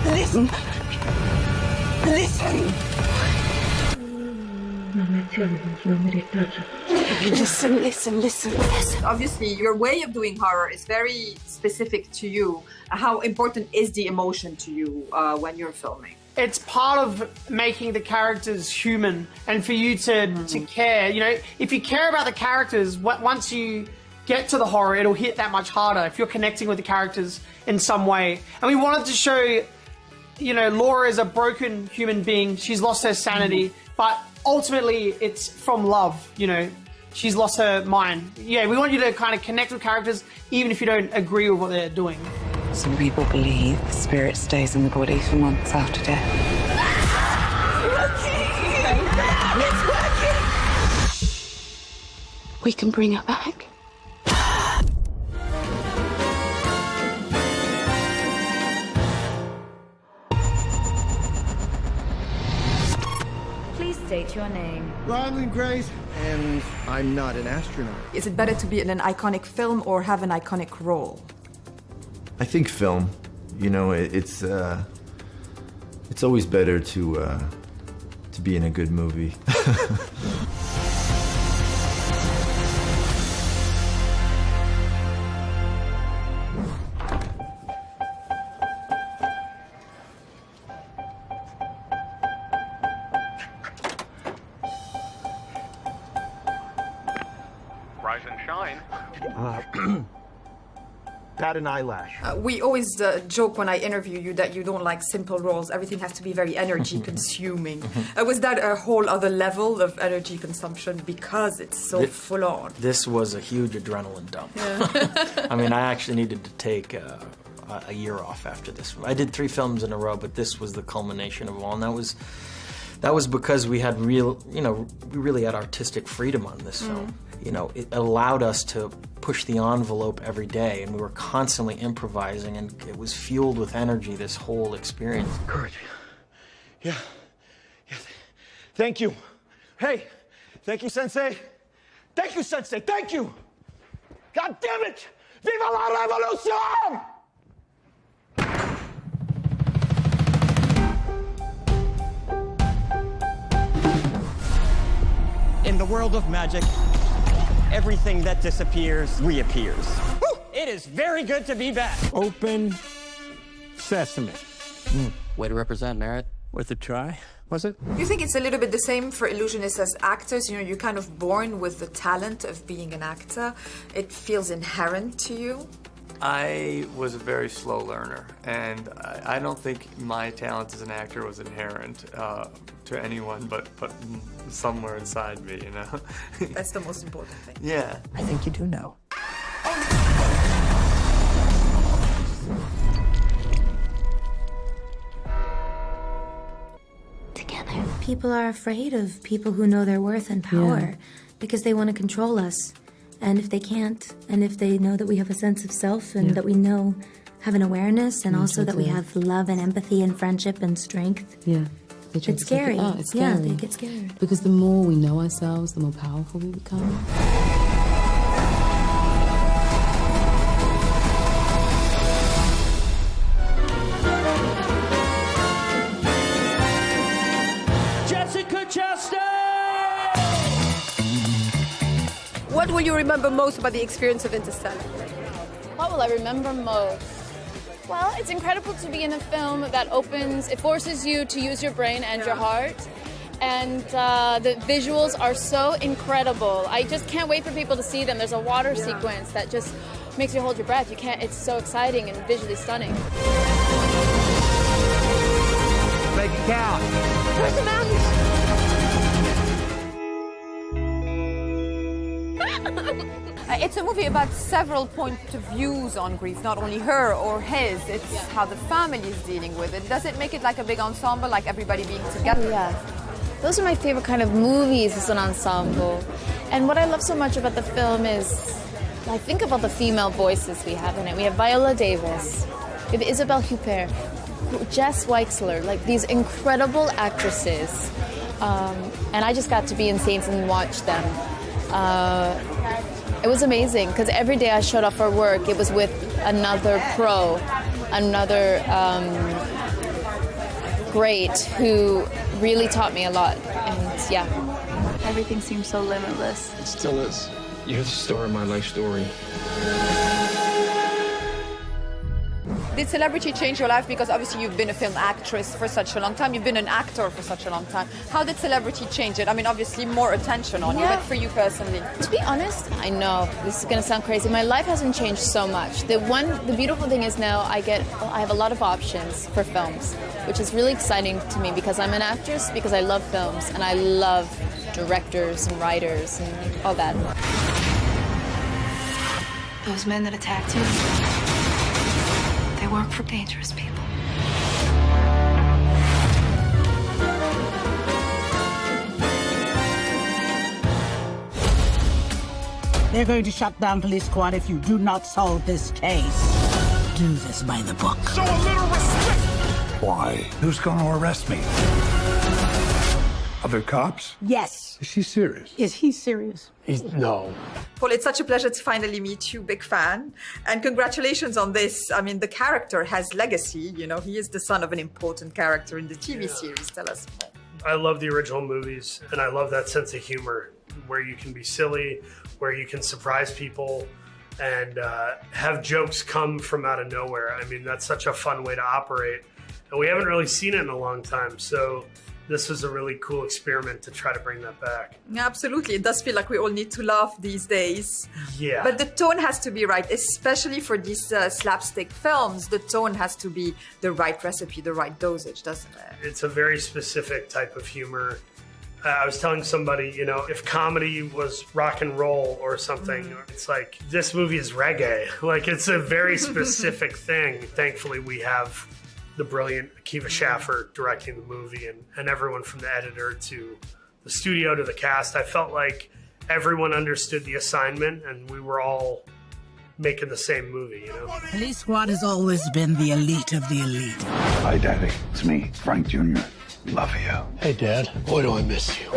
S31: Listen. Listen. Listen.
S6: Obviously, your way of doing horror is very specific to you. How important is the emotion to you when you're filming?
S30: It's part of making the characters human, and for you to care. If you care about the characters, once you get to the horror, it'll hit that much harder if you're connecting with the characters in some way. And we wanted to show, Laura is a broken human being. She's lost her sanity, but ultimately it's from love. She's lost her mind. Yeah, we want you to kind of connect with characters even if you don't agree with what they're doing.
S31: Some people believe the spirit stays in the body for months after death. It's working! We can bring her back.
S1: State your name.
S7: Rodman Grace, and I'm not an astronaut.
S25: Is it better to be in an iconic film or have an iconic role?
S7: I think film. It's always better to be in a good movie. Bat an eyelash.
S25: We always joke when I interview you that you don't like simple roles. Everything has to be very energy consuming. Was that a whole other level of energy consumption because it's so full on?
S8: This was a huge adrenaline dump.
S25: Yeah.
S8: I actually needed to take a year off after this. I did 3 films in a row, but this was the culmination of all, and that was because we had we really had artistic freedom on this film. It allowed us to push the envelope every day, and we were constantly improvising, and it was fueled with energy, this whole experience.
S7: Courage. Yeah. Thank you. Hey, thank you, Sensei. Thank you, Sensei. Thank you. God damn it! Viva la revolution!
S9: In the world of magic, everything that disappears reappears. Woo! It is very good to be back.
S7: Open sesame.
S9: Way to represent, Merritt.
S7: Worth a try, was it?
S25: You think it's a little bit the same for illusionists as actors? You're kind of born with the talent of being an actor. It feels inherent to you?
S8: I was a very slow learner, and I don't think my talent as an actor was inherent to anyone but somewhere inside me,
S25: That's the most important thing.
S8: Yeah.
S9: I think you do know.
S31: Together.
S1: People are afraid of people who know their worth and power because they want to control us. And if they can't, and if they know that we have a sense of self and that we have an awareness, and also that we have love and empathy and friendship and strength.
S31: Yeah.
S1: It's scary.
S31: It's scary.
S1: Yeah, they get scared.
S31: Because the more we know ourselves, the more powerful we become.
S9: Jessica Chastain!
S25: What will you remember most about the experience of Interstellar?
S20: What will I remember most? Well, it's incredible to be in a film that it forces you to use your brain and your heart. And the visuals are so incredible. I just can't wait for people to see them. There's a water sequence that just makes you hold your breath. It's so exciting and visually stunning.
S10: taken care of.
S5: Where's the mountains?
S31: It's a movie about several points of views on grief, not only her or his. It's how the family is dealing with it. Does it make it like a big ensemble, like everybody being together?
S11: Oh, yeah. Those are my favorite kind of movies as an ensemble. And what I love so much about the film is, like, think of all the female voices we have in it. We have Viola Davis, we have Isabelle Huppert, Jess Weixler, like these incredible actresses. And I just got to be in Saints and watch them. It was amazing because every day I showed up for work, it was with another pro, another great who really taught me a lot. And yeah, everything seems so limitless.
S12: It still is. You're the star of my life story.
S31: Did celebrity change your life? Because obviously you've been a film actress for such a long time. You've been an actor for such a long time. How did celebrity change it? I mean, obviously more attention on you, but for you personally?
S11: To be honest, I know this is going to sound crazy. My life hasn't changed so much. The beautiful thing is now I have a lot of options for films, which is really exciting to me because I'm an actress, because I love films and I love directors and writers and all that.
S31: Those men that attacked you, they work for dangerous people.
S13: They're going to shut down police squad if you do not solve this case. Do this by the book.
S28: Show a little respect!
S14: Why? Who's going to arrest me? Other cops?
S13: Yes.
S14: Is she serious?
S13: Is he serious?
S14: No.
S25: Paul, it's such a pleasure to finally meet you, big fan. And congratulations on this. I mean, the character has legacy. You know, he is the son of an important character in the TV series. Tell us more.
S15: I love the original movies, and I love that sense of humor where you can be silly, where you can surprise people, and have jokes come from out of nowhere. I mean, that's such a fun way to operate. And we haven't really seen it in a long time, so this was a really cool experiment to try to bring that back.
S25: Absolutely. It does feel like we all need to laugh these days.
S15: Yeah.
S25: But the tone has to be right, especially for these slapstick films. The tone has to be the right recipe, the right dosage, doesn't it?
S15: It's a very specific type of humor. I was telling somebody, you know, if comedy was rock and roll or something, it's like, this movie is reggae. Like, it's a very specific thing. Thankfully, we have the brilliant Akiva Schaffer directing the movie, and everyone from the editor to the studio to the cast. I felt like everyone understood the assignment and we were all making the same movie, you know?
S13: Police squad has always been the elite of the elite.
S14: Hi, Daddy. It's me, Frank Jr. Love you.
S12: Hey, Dad. Boy, do I miss you.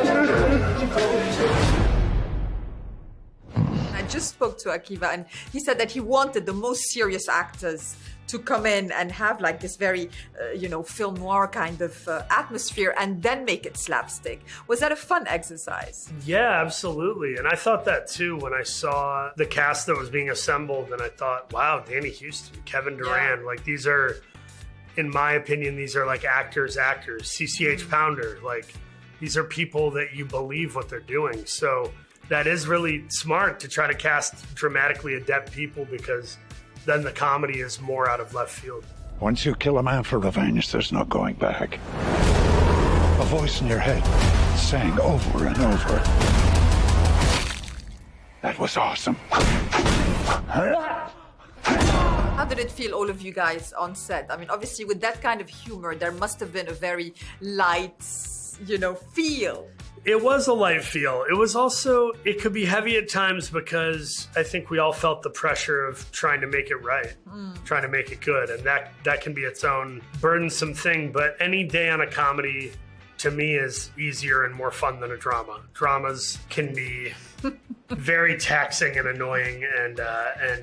S25: I just spoke to Akiva and he said that he wanted the most serious actors to come in and have like this very, film noir kind of atmosphere and then make it slapstick. Was that a fun exercise?
S15: Yeah, absolutely. And I thought that too when I saw the cast that was being assembled, and I thought, wow, Danny Houston, Kevin Durant, like these are, in my opinion, these are like actors. CCH Pounder, like these are people that you believe what they're doing. So that is really smart to try to cast dramatically adept people, because then the comedy is more out of left field.
S14: Once you kill a man for revenge, there's no going back. A voice in your head saying over and over, that was awesome.
S25: How did it feel, all of you guys on set? I mean, obviously with that kind of humor, there must have been a very light, feel.
S15: It was a light feel. It was also, it could be heavy at times because I think we all felt the pressure of trying to make it right, trying to make it good. And that can be its own burdensome thing. But any day on a comedy, to me, is easier and more fun than a drama. Dramas can be very taxing and annoying and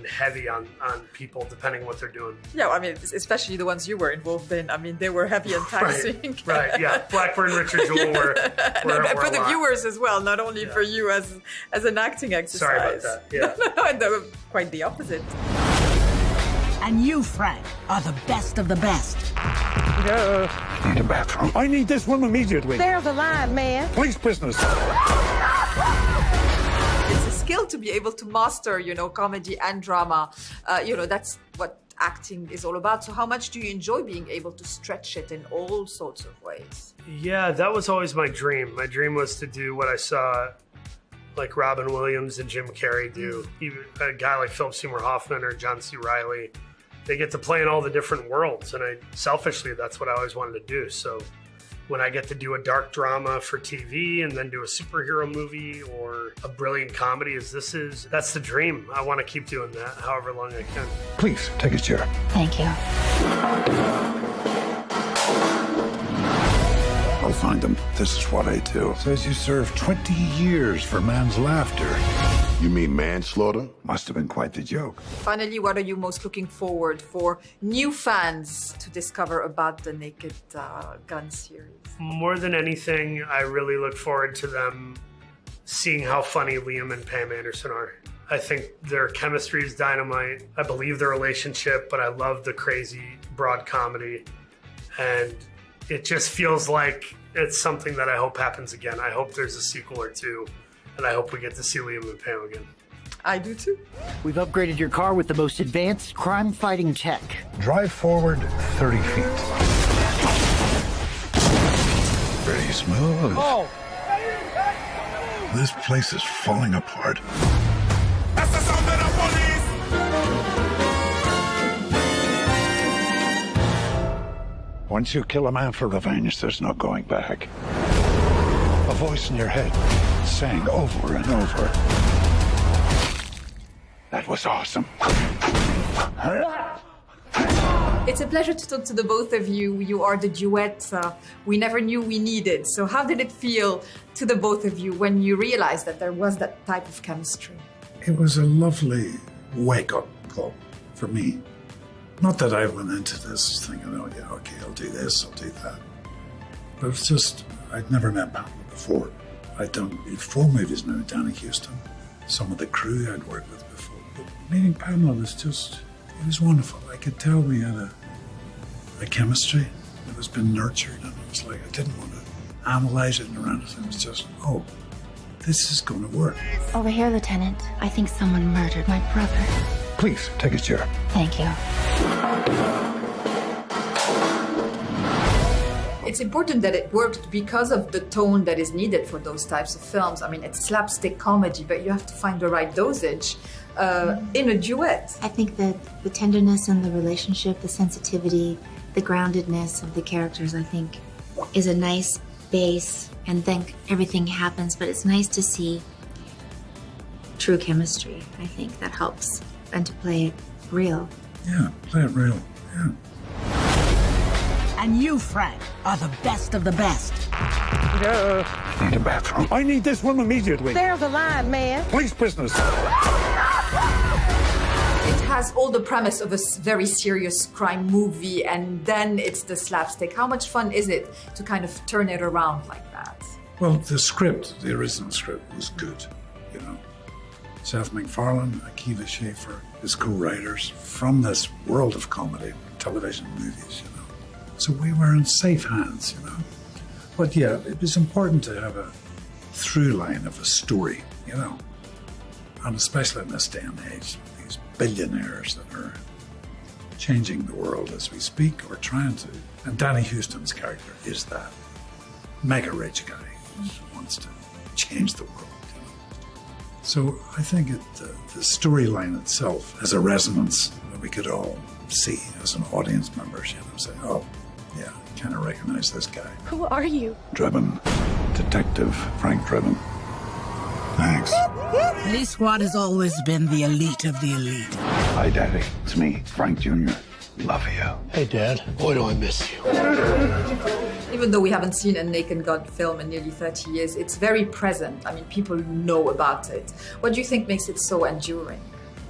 S15: heavy on people, depending what they're doing.
S25: Yeah, I mean, especially the ones you were involved in. I mean, they were heavy and taxing.
S15: Right, yeah. Blackburn, Richard Jewell were
S25: for the viewers as well, not only for you as an acting exercise.
S15: Sorry about that, yeah.
S25: No, they were quite the opposite.
S13: And you, Frank, are the best of the best.
S14: Need a bathroom.
S12: I need this one immediately.
S13: There's a line, man.
S12: Police business.
S25: It's a skill to be able to master, comedy and drama. That's what acting is all about. So how much do you enjoy being able to stretch it in all sorts of ways?
S15: Yeah, that was always my dream. My dream was to do what I saw like Robin Williams and Jim Carrey do. Even a guy like Philip Seymour Hoffman or John C. Reilly, they get to play in all the different worlds. And selfishly, that's what I always wanted to do. So when I get to do a dark drama for TV and then do a superhero movie or a brilliant comedy that's the dream. I want to keep doing that however long I can.
S14: Please, take a chair.
S1: Thank you.
S14: I'll find them. This is what I do. Says you served 20 years for man's laughter. You mean manslaughter? Must have been quite the joke.
S25: Finally, what are you most looking forward for new fans to discover about the Naked Gun series?
S15: More than anything, I really look forward to them seeing how funny Liam and Pam Anderson are. I think their chemistry is dynamite. I believe their relationship, but I love the crazy broad comedy. And it just feels like it's something that I hope happens again. I hope there's a sequel or two, and I hope we get to see Liam and Pam again.
S25: I do too.
S2: We've upgraded your car with the most advanced crime-fighting tech.
S14: Drive forward 30 feet. Pretty smooth.
S2: Oh!
S14: This place is falling apart.
S28: That's the sound of the police!
S14: Once you kill a man for revenge, there's no going back. A voice in your head sang over and over. That was awesome.
S25: It's a pleasure to talk to the both of you. You are the duet we never knew we needed. So how did it feel to the both of you when you realized that there was that type of chemistry?
S14: It was a lovely wake-up call for me. Not that I went into this thinking, oh yeah, okay, I'll do this, I'll do that. But it's just, I'd never met Pamela before. I'd done 4 movies now with Danny Houston, some of the crew I'd worked with before. But meeting Pamela was just, it was wonderful. I could tell we had a chemistry that was been nurtured, and it was like, I didn't want to analyze it around it. It was just, oh, this is going to work.
S1: Over here, Lieutenant. I think someone murdered my brother.
S14: Please, take a chair.
S1: Thank you.
S25: It's important that it worked because of the tone that is needed for those types of films. I mean, it's slapstick comedy, but you have to find the right dosage in a duet.
S1: I think that the tenderness in the relationship, the sensitivity, the groundedness of the characters, I think, is a nice base, and then everything happens, but it's nice to see true chemistry. I think that helps, and to play it real.
S14: Yeah, play it real, yeah.
S13: And you, Frank, are the best of the best.
S14: I need a bathroom. I need this room immediately.
S13: There's a line, man.
S14: Police business.
S25: It has all the premise of a very serious crime movie, and then it's the slapstick. How much fun is it to kind of turn it around like that?
S14: Well, the script, the original script, was good, you know. Seth MacFarlane, Akiva Schaffer, his co-writers, from this world of comedy, television, movies, you know. So we were in safe hands, you know. But yeah, it was important to have a through line of a story, you know. And especially in this day and age, these billionaires that are changing the world as we speak, or trying to. And Danny Houston's character is that mega rich guy who wants to change the world. So I think the storyline itself has a resonance that we could all see as an audience members, you know, say, oh, yeah, I kind of recognize this guy.
S5: Who are you?
S14: Driven. Detective Frank Driven. Thanks.
S13: Police Squad has always been the elite of the elite.
S14: Hi, Daddy. It's me, Frank Jr. Love you.
S12: Hey, Dad. Boy, do I miss you.
S25: Even though we haven't seen a Naked Gun film in nearly 30 years, it's very present. I mean, people know about it. What do you think makes it so enduring,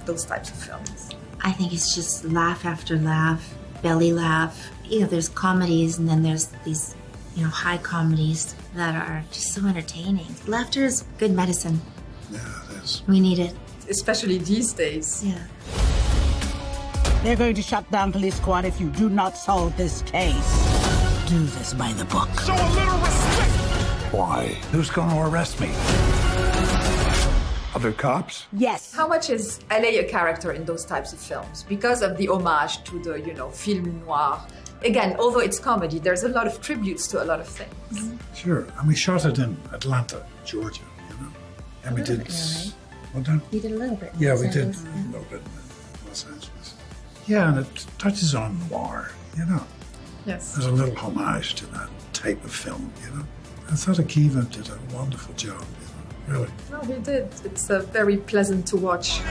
S25: those types of films?
S1: I think it's just laugh after laugh, belly laugh. You know, there's comedies, and then there's these, you know, high comedies that are just so entertaining. Laughter is good medicine.
S14: Yeah, it is.
S1: We need it.
S25: Especially these days.
S1: Yeah.
S13: They're going to shut down Police Squad if you do not solve this case. Do this by the book.
S28: Show a little respect!
S14: Why? Who's going to arrest me? Other cops?
S31: Yes.
S25: How much is LA a character in those types of films? Because of the homage to the, film noir. Again, although it's comedy, there's a lot of tributes to a lot of things.
S14: Sure. And we shot it in Atlanta, Georgia, And we did... Well done.
S1: You did a little bit.
S14: Yeah, we did a little bit in Los Angeles. Yeah, and it touches on noir,
S25: Yes.
S14: There's a little homage to that type of film, I thought Akiva did a wonderful job, really.
S25: No, he did. It's very pleasant to watch.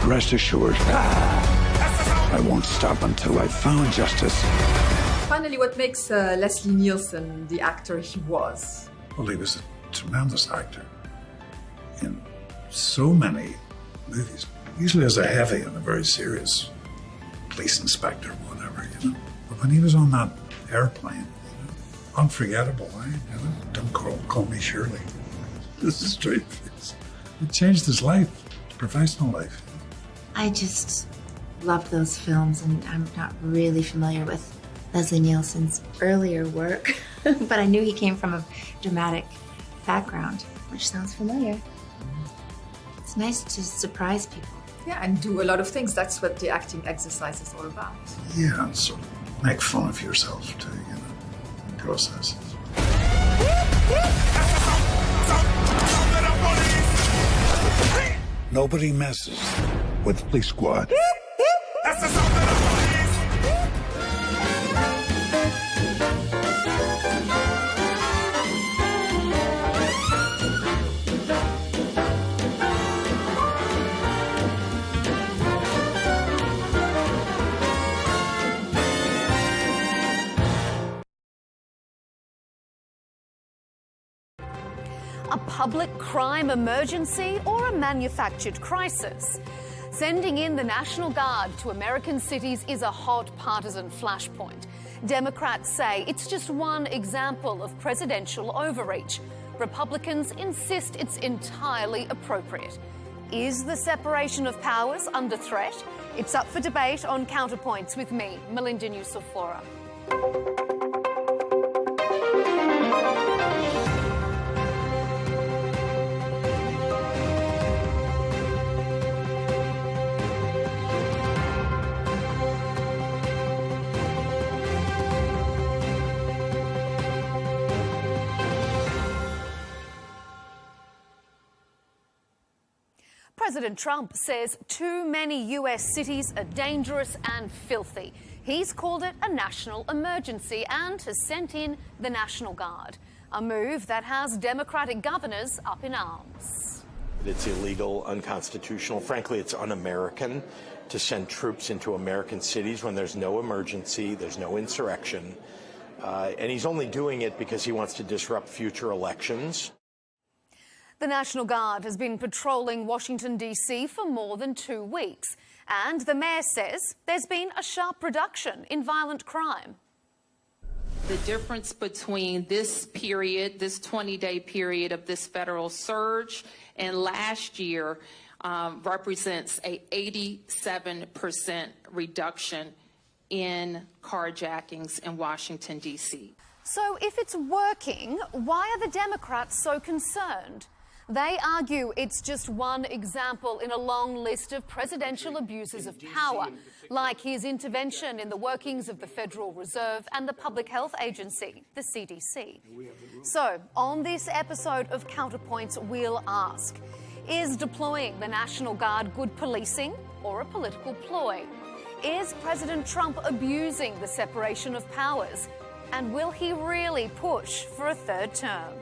S14: Rest assured, I won't stop until I've found justice.
S25: Finally, what makes Leslie Nielsen the actor he was?
S14: Well, he was a tremendous actor in so many movies. Usually as a heavy and a very serious police inspector, whatever, But when he was on that airplane, unforgettable, Don't call me Shirley. This is straight face. It changed his life, his professional life.
S1: I just loved those films, and I'm not really familiar with Leslie Nielsen's earlier work, but I knew he came from a dramatic background, which sounds familiar. It's nice to surprise people.
S25: Yeah, and do a lot of things. That's what the acting exercise is all about.
S14: Yeah, and sort of make fun of yourself too, in the process. Nobody messes with Police Squad.
S20: A public crime emergency or a manufactured crisis? Sending in the National Guard to American cities is a hot partisan flashpoint. Democrats say it's just one example of presidential overreach. Republicans insist it's entirely appropriate. Is the separation of powers under threat? It's up for debate on Counterpoints with me, Melinda Nucifora. President Trump says too many US cities are dangerous and filthy. He's called it a national emergency and has sent in the National Guard, a move that has Democratic governors up in arms.
S3: It's illegal, unconstitutional. Frankly, it's un-American to send troops into American cities when there's no emergency, there's no insurrection. And he's only doing it because he wants to disrupt future elections.
S20: The National Guard has been patrolling Washington, D.C. for more than 2 weeks. And the mayor says there's been a sharp reduction in violent crime.
S4: The difference between this period, this 20-day period of this federal surge and last year represents a 87% reduction in carjackings in Washington, D.C.
S20: So if it's working, why are the Democrats so concerned? They argue it's just one example in a long list of presidential abuses of power, like his intervention in the workings of the Federal Reserve and the Public Health Agency, the CDC. So, on this episode of Counterpoints, we'll ask, is deploying the National Guard good policing or a political ploy? Is President Trump abusing the separation of powers? And will he really push for a third term?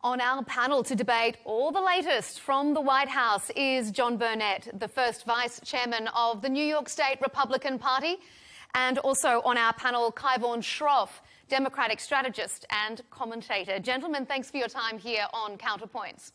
S20: On our panel to debate all the latest from the White House is John Burnett, the first Vice Chairman of the New York State Republican Party, and also on our panel, Kyvon Shroff, Democratic strategist and commentator. Gentlemen, thanks for your time here on Counterpoints.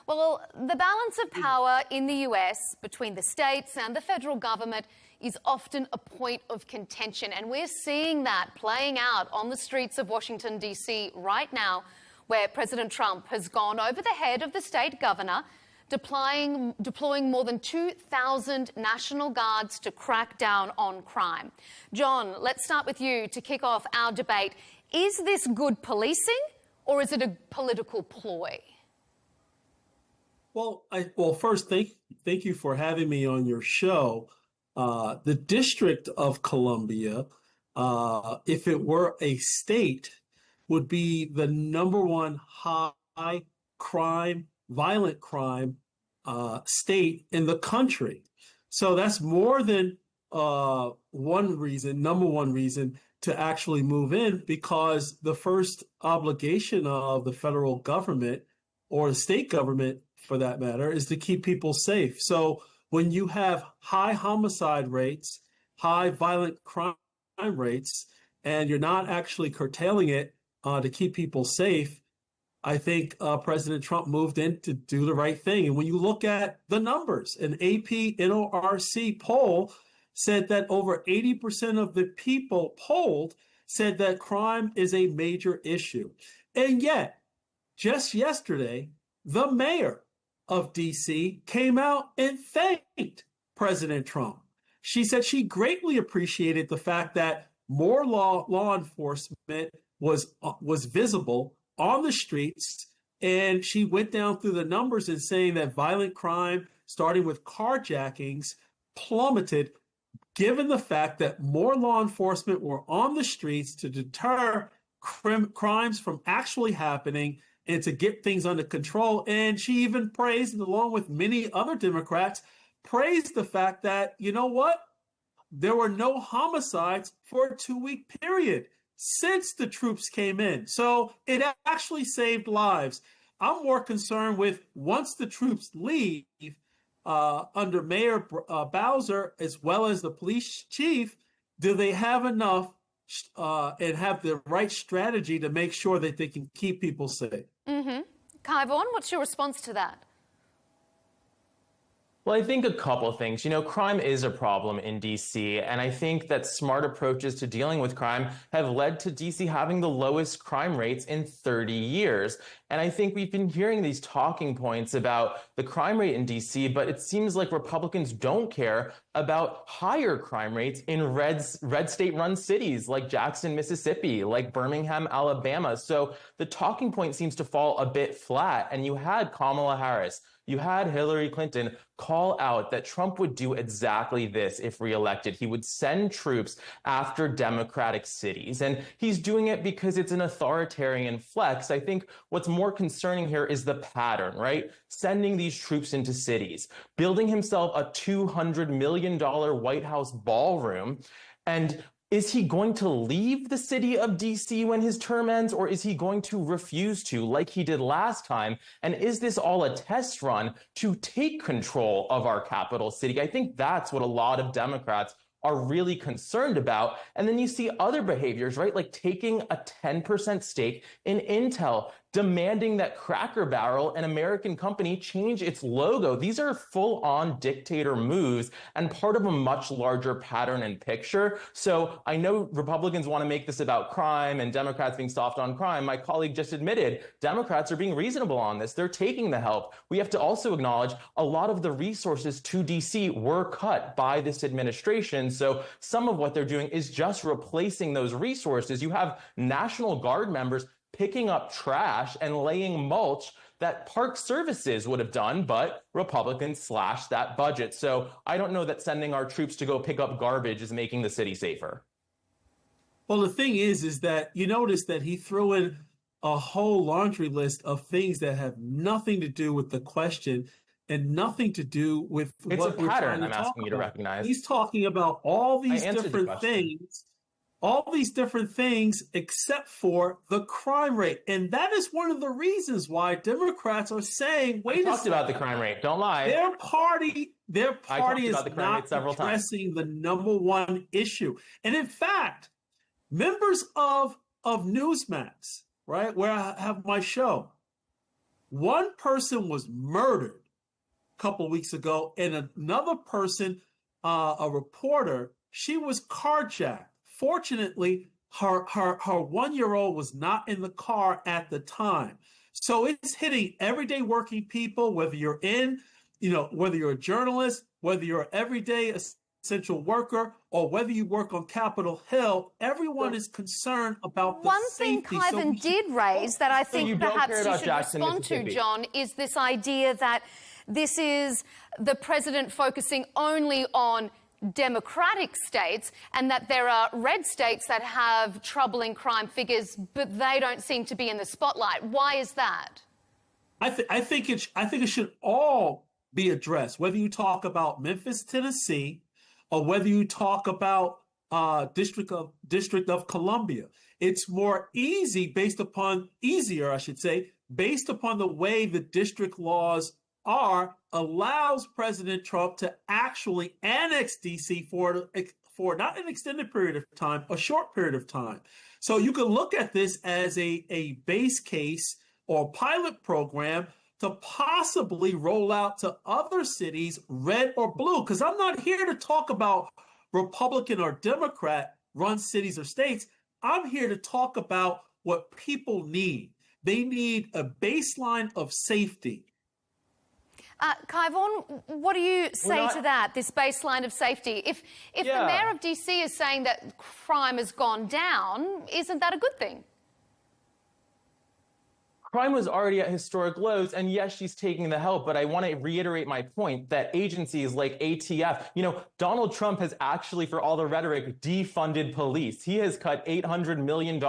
S20: Well, the balance of power in the US between the states and the federal government is often a point of contention, and we're seeing that playing out on the streets of Washington, D.C. right now, where President Trump has gone over the head of the state governor, deploying more than 2,000 National Guards to crack down on crime. John, let's start with you to kick off our debate. Is this good policing or is it a political ploy?
S10: Well, first, thank you for having me on your show. The District of Columbia, if it were a state, would be the #1 high crime, violent crime state in the country. So that's more than number one reason to actually move in, because the first obligation of the federal government, or the state government for that matter, is to keep people safe. So when you have high homicide rates, high violent crime rates, and you're not actually curtailing it to keep people safe, I think President Trump moved in to do the right thing. And when you look at the numbers, an AP NORC poll said that over 80% of the people polled said that crime is a major issue. And yet, just yesterday, the mayor of DC came out and thanked President Trump. She said she greatly appreciated the fact that more law enforcement was visible on the streets, and she went down through the numbers and saying that violent crime, starting with carjackings, plummeted, given the fact that more law enforcement were on the streets to deter crimes from actually happening and to get things under control. And she even praised, along with many other Democrats, praised the fact that, you know what, there were no homicides for a 2-week period since the troops came in. So it actually saved lives. I'm more concerned with, once the troops leave, under Mayor Bowser, as well as the police chief, do they have enough and have the right strategy to make sure that they can keep people safe?
S20: Mm-hmm. Kai Vaughan, what's your response to that?
S16: Well, I think a couple of things. You know, crime is a problem in DC, and I think that smart approaches to dealing with crime have led to DC having the lowest crime rates in 30 years. And I think we've been hearing these talking points about the crime rate in DC, but it seems like Republicans don't care about higher crime rates in red state-run cities like Jackson, Mississippi, like Birmingham, Alabama. So the talking point seems to fall a bit flat, and you had Kamala Harris, you had Hillary Clinton call out that Trump would do exactly this if reelected. He would send troops after Democratic cities. And he's doing it because it's an authoritarian flex. I think what's more concerning here is the pattern, right? Sending these troops into cities, building himself a $200 million White House ballroom, and is he going to leave the city of DC when his term ends, or is he going to refuse to, like he did last time? And is this all a test run to take control of our capital city? I think that's what a lot of Democrats are really concerned about. And then you see other behaviors, right? Like taking a 10% stake in Intel, demanding that Cracker Barrel, an American company, change its logo. These are full-on dictator moves and part of a much larger pattern and picture. So I know Republicans want to make this about crime and Democrats being soft on crime. My colleague just admitted Democrats are being reasonable on this. They're taking the help. We have to also acknowledge a lot of the resources to DC were cut by this administration. So some of what they're doing is just replacing those resources. You have National Guard members picking up trash and laying mulch that Park Services would have done, but Republicans slashed that budget. So I don't know that sending our troops to go pick up garbage is making the city safer.
S10: Well, the thing is that you notice that he threw in a whole laundry list of things that have nothing to do with the question and nothing to do with
S16: it's
S10: what
S16: a
S10: we're
S16: pattern
S10: trying to
S16: I'm
S10: talk
S16: asking you to
S10: about.
S16: recognize.
S10: He's talking about all these
S16: I answered the
S10: different
S16: question.
S10: things. All these different things except for the crime rate. And that is one of the reasons why Democrats are saying, wait a second.
S16: I talked about the crime rate. Don't lie.
S10: Their party is
S16: about the crime
S10: not
S16: rate several times.
S10: addressing the #1 issue. And in fact, members of Newsmax, right, where I have my show, one person was murdered a couple of weeks ago, and another person, a reporter, she was carjacked. Fortunately, her 1-year-old was not in the car at the time. So it's hitting everyday working people, whether you're whether you're a journalist, whether you're an everyday essential worker, or whether you work on Capitol Hill. Everyone is concerned about the
S20: One thing
S10: safety.
S20: Kyvan did raise that I think
S16: you don't
S20: perhaps
S16: care
S20: you
S16: about
S20: should
S16: Jackson,
S20: respond to,
S16: Mississippi.
S20: John, is this idea that this is the president focusing only on democratic states and that there are red states that have troubling crime figures, but they don't seem to be in the spotlight. Why is that?
S10: I think it should all be addressed, whether you talk about Memphis, Tennessee, or whether you talk about District of Columbia. It's easier, based upon the way the district laws allows President Trump to actually annex DC for not an extended period of time, a short period of time. So you can look at this as a base case or pilot program to possibly roll out to other cities, red or blue. Because I'm not here to talk about Republican or Democrat run cities or states. I'm here to talk about what people need. They need a baseline of safety.
S20: Kyvan, what do you say to that, this baseline of safety? If the mayor of DC is saying that crime has gone down, isn't that a good thing?
S16: Crime was already at historic lows, and yes, she's taking the help, but I want to reiterate my point that agencies like ATF, Donald Trump has actually, for all the rhetoric, defunded police. He has cut $800 million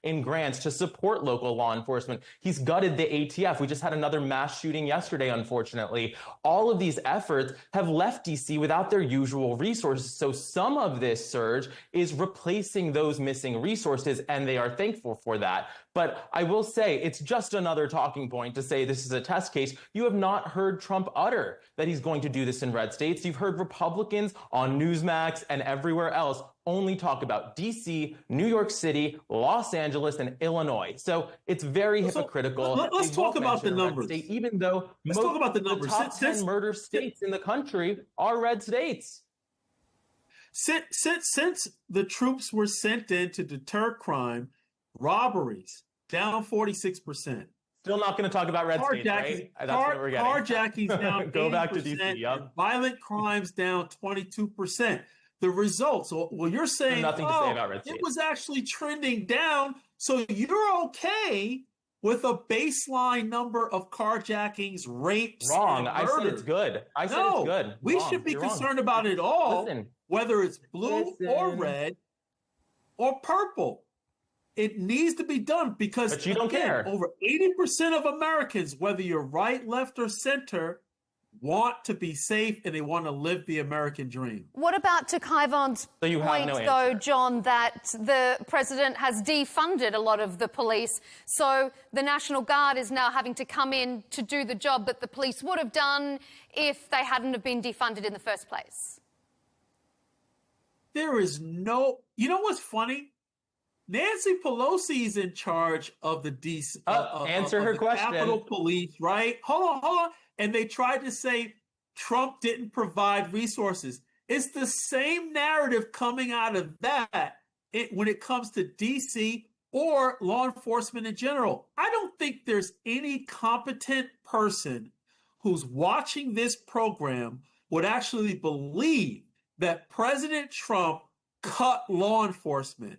S16: in grants to support local law enforcement. He's gutted the ATF. We just had another mass shooting yesterday, unfortunately. All of these efforts have left DC without their usual resources, so some of this surge is replacing those missing resources, and they are thankful for that. But I will say, it's just another talking point to say this is a test case. You have not heard Trump utter that he's going to do this in red states. You've heard Republicans on Newsmax and everywhere else only talk about DC, New York City, Los Angeles, and Illinois. So it's very hypocritical.
S10: Let's talk about the numbers.
S16: State, even though
S10: let's talk about the numbers.
S16: The top 10 murder states in the country are red states.
S10: Since the troops were sent in to deter crime, robberies down 46%.
S16: Still not going to talk about red states, right? That's what we're getting.
S10: Carjackings down 80%.
S16: Go back to DC. Yep.
S10: Violent crimes down 22%. The results, well, you're saying,
S16: nothing to say about red states.
S10: It was actually trending down, so you're okay with a baseline number of carjackings, rapes,
S16: Wrong.
S10: and
S16: I
S10: murders.
S16: said it's good. I said it's good.
S10: We
S16: Wrong.
S10: should be
S16: You're
S10: concerned
S16: wrong.
S10: about it all,
S16: Listen.
S10: whether it's blue or red or purple. It needs to be done because,
S16: but you don't care.
S10: Over 80% of Americans, whether you're right, left, or center, want to be safe and they want to live the American dream.
S20: What about to Kyvan's point, though, John, that the president has defunded a lot of the police, so the National Guard is now having to come in to do the job that the police would have done if they hadn't have been defunded in the first place?
S10: There is no... You know what's funny? Nancy Pelosi is in charge of the DC.
S16: Answer her question.
S10: Capitol Police, right? Hold on. And they tried to say Trump didn't provide resources. It's the same narrative coming out of that when it comes to DC or law enforcement in general. I don't think there's any competent person who's watching this program would actually believe that President Trump cut law enforcement.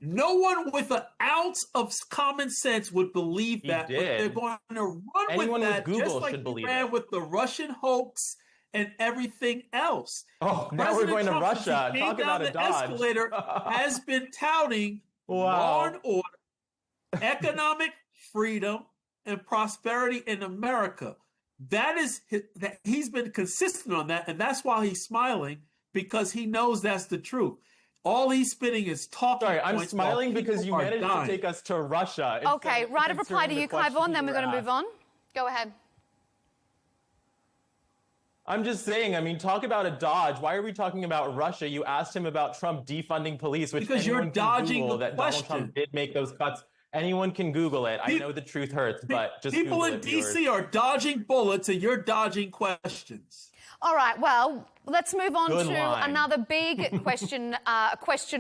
S10: No one with an ounce of common sense would believe that. But they're going to run
S16: Anyone
S10: with that,
S16: with Google
S10: just like
S16: should believe
S10: they ran
S16: it.
S10: with the Russian hoax and everything else.
S16: Oh, now we're going to
S10: Trump, since he
S16: Russia.
S10: came
S16: Talk
S10: down
S16: about a
S10: the
S16: dodge.
S10: escalator, has been touting law and order, economic freedom, and prosperity in America. That he's been consistent on that, and that's why he's smiling, because he knows that's the truth. All he's spitting is talking.
S16: Sorry, I'm
S10: points
S16: smiling
S10: while
S16: because you
S10: people are
S16: managed
S10: dying.
S16: to take us to Russia.
S20: Okay, right of reply to you, Kyvan, then we're going to move on. Go ahead.
S16: I'm just saying, I mean, talk about a dodge. Why are we talking about Russia? You asked him about Trump defunding police, which
S10: Because you're
S16: anyone can
S10: dodging
S16: Google
S10: the
S16: that Donald
S10: question.
S16: Trump did make those cuts. Anyone can Google it. I know the truth hurts, but just
S10: People
S16: Google
S10: in
S16: it,
S10: DC
S16: viewers.
S10: are dodging bullets and you're dodging questions.
S20: All right, well, let's move on
S16: Good
S20: to
S16: line.
S20: another big question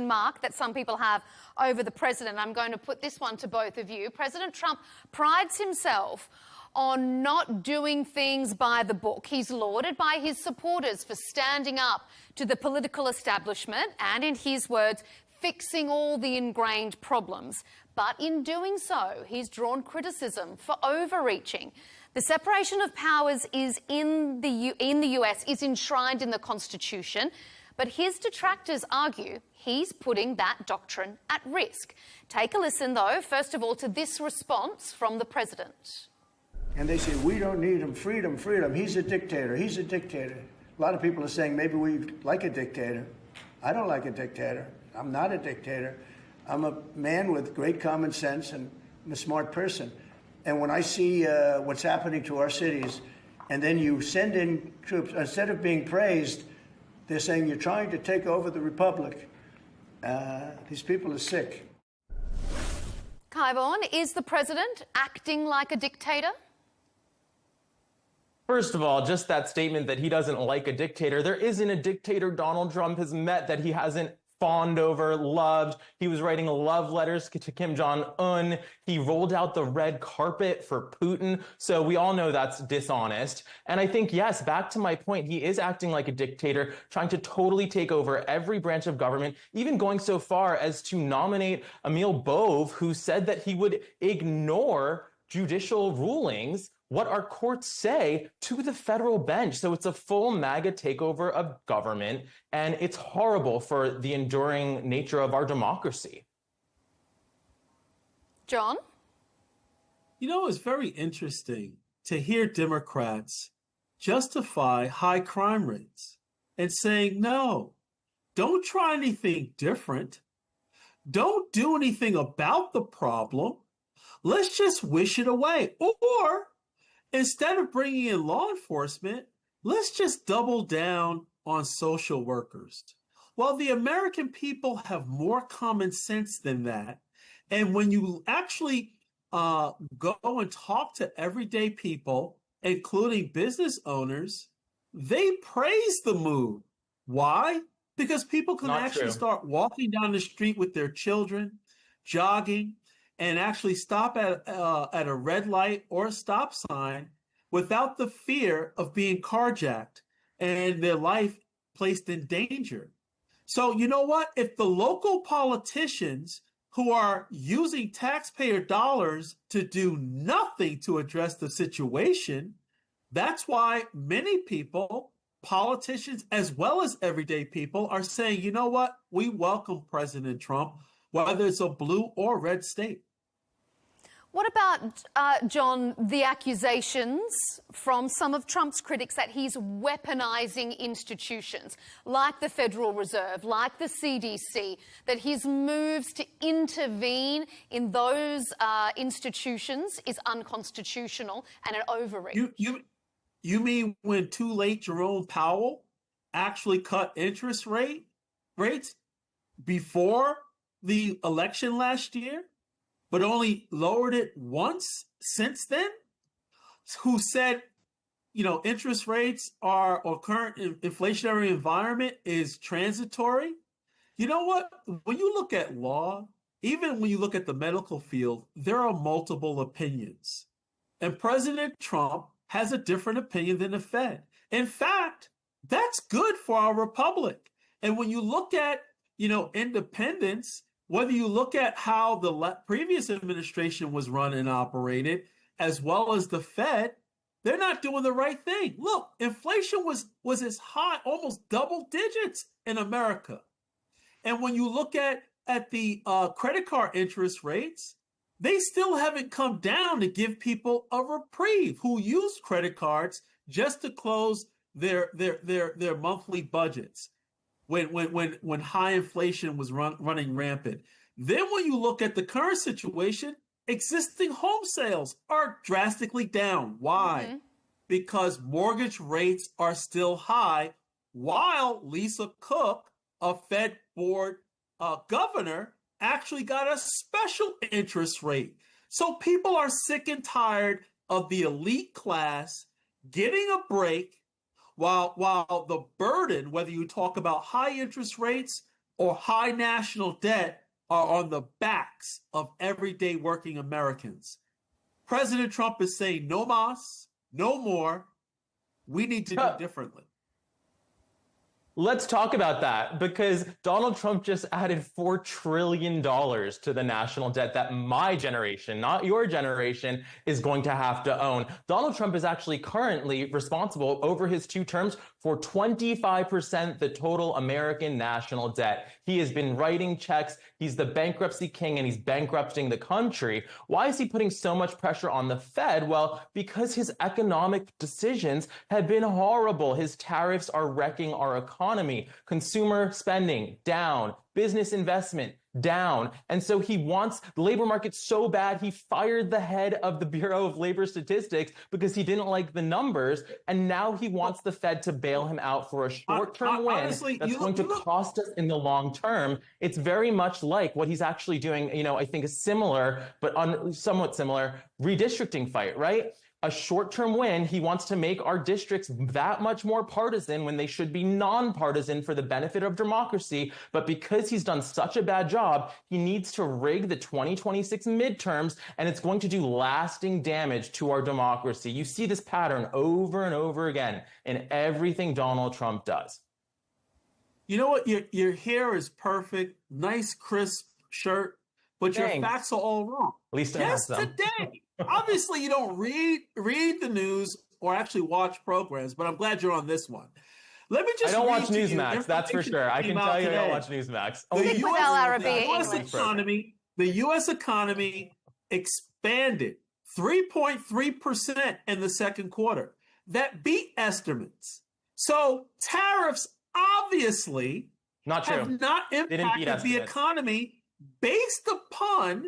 S20: mark that some people have over the president. I'm going to put this one to both of you. President Trump prides himself on not doing things by the book. He's lauded by his supporters for standing up to the political establishment and, in his words, fixing all the ingrained problems. But in doing so, he's drawn criticism for overreaching. The separation of powers is in the US is enshrined in the Constitution, but his detractors argue he's putting that doctrine at risk. Take a listen, though, first of all, to this response from the president.
S6: And they say, we don't need him, freedom, freedom. He's a dictator, he's a dictator. A lot of people are saying maybe we like a dictator. I don't like a dictator. I'm not a dictator. I'm a man with great common sense and I'm a smart person. And when I see what's happening to our cities, and then you send in troops, instead of being praised, they're saying you're trying to take over the republic. These people are sick.
S20: Kaivon, is the president acting like a dictator?
S16: First of all, just that statement that he doesn't like a dictator. There isn't a dictator Donald Trump has met that he hasn't fawned over, loved. He was writing love letters to Kim Jong-un. He rolled out the red carpet for Putin. So we all know that's dishonest. And I think, yes, back to my point, he is acting like a dictator, trying to totally take over every branch of government, even going so far as to nominate Emil Bove, who said that he would ignore judicial rulings, what our courts say, to the federal bench. So it's a full MAGA takeover of government, and it's horrible for the enduring nature of our democracy.
S20: John?
S10: You know, it's very interesting to hear Democrats justify high crime rates and saying, no, don't try anything different. Don't do anything about the problem. Let's just wish it away. Or instead of bringing in law enforcement, let's just double down on social workers. Well, the American people have more common sense than that. And when you actually go and talk to everyday people, including business owners, they praise the move. Why? Because people can actually start walking down the street with their children, jogging, and actually stop at a red light or a stop sign without the fear of being carjacked and their life placed in danger. So you know what? If the local politicians who are using taxpayer dollars to do nothing to address the situation, that's why many people, politicians as well as everyday people, are saying, you know what? We welcome President Trump, whether it's a blue or red state.
S20: What about, John, the accusations from some of Trump's critics that he's weaponizing institutions like the Federal Reserve, like the CDC, that his moves to intervene in those institutions is unconstitutional and an overreach?
S10: You mean when too late Jerome Powell actually cut interest rates before the election last year, but only lowered it once since then? Who said, you know, interest rates or current inflationary environment is transitory? You know what? When you look at law, even when you look at the medical field, there are multiple opinions. And President Trump has a different opinion than the Fed. In fact, that's good for our republic. And when you look at, you know, independence, whether you look at how the previous administration was run and operated, as well as the Fed, they're not doing the right thing. Look, inflation was as high, almost double digits in America. And when you look at the credit card interest rates, they still haven't come down to give people a reprieve who use credit cards just to close their monthly budgets when high inflation was running rampant. Then when you look at the current situation, existing home sales are drastically down. Why? Mm-hmm. Because mortgage rates are still high, while Lisa Cook, a Fed board governor, actually got a special interest rate. So people are sick and tired of the elite class getting a break while the burden, whether you talk about high interest rates or high national debt, are on the backs of everyday working Americans. President Trump is saying no mas, no more. We need to do differently.
S16: Let's talk about that, because Donald Trump just added $4 trillion to the national debt that my generation, not your generation, is going to have to own. Donald Trump is actually currently responsible over his 2 terms for 25% the total American national debt. He has been writing checks. He's the bankruptcy king and he's bankrupting the country. Why is he putting so much pressure on the Fed? Well, because his economic decisions have been horrible. His tariffs are wrecking our economy. Consumer spending down, business investment down. And so he wants the labor market so bad, he fired the head of the Bureau of Labor Statistics because he didn't like the numbers. And now he wants the Fed to bail him out for a short-term win that's going to cost us in the long term. It's very much like what he's actually doing, I think a similar, but somewhat similar redistricting fight, right? A short-term win. He wants to make our districts that much more partisan when they should be nonpartisan for the benefit of democracy. But because he's done such a bad job, he needs to rig the 2026 midterms, and it's going to do lasting damage to our democracy. You see this pattern over and over again in everything Donald Trump does.
S10: You know what? Your hair is perfect, nice, crisp shirt, but your facts are all wrong.
S16: At least I have some.
S10: Today. Obviously, you don't read the news or actually watch programs, but I'm glad you're on this one. Let me just
S16: I don't watch Newsmax, that's for sure. I can tell you I don't watch Newsmax.
S10: The U.S. economy expanded 3.3% in the second quarter. That beat estimates. So tariffs obviously have not impacted the economy based upon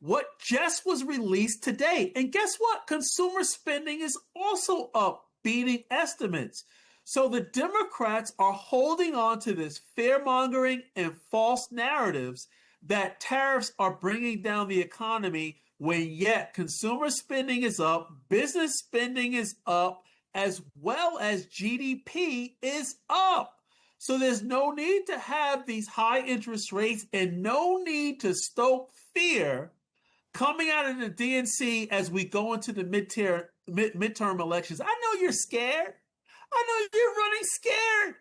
S10: what just was released today. And guess what? Consumer spending is also up, beating estimates. So the Democrats are holding on to this fear-mongering and false narratives that tariffs are bringing down the economy, when yet consumer spending is up, business spending is up, as well as GDP is up. So there's no need to have these high interest rates and no need to stoke fear coming out of the DNC as we go into the midterm elections. I know you're scared. I know you're running scared.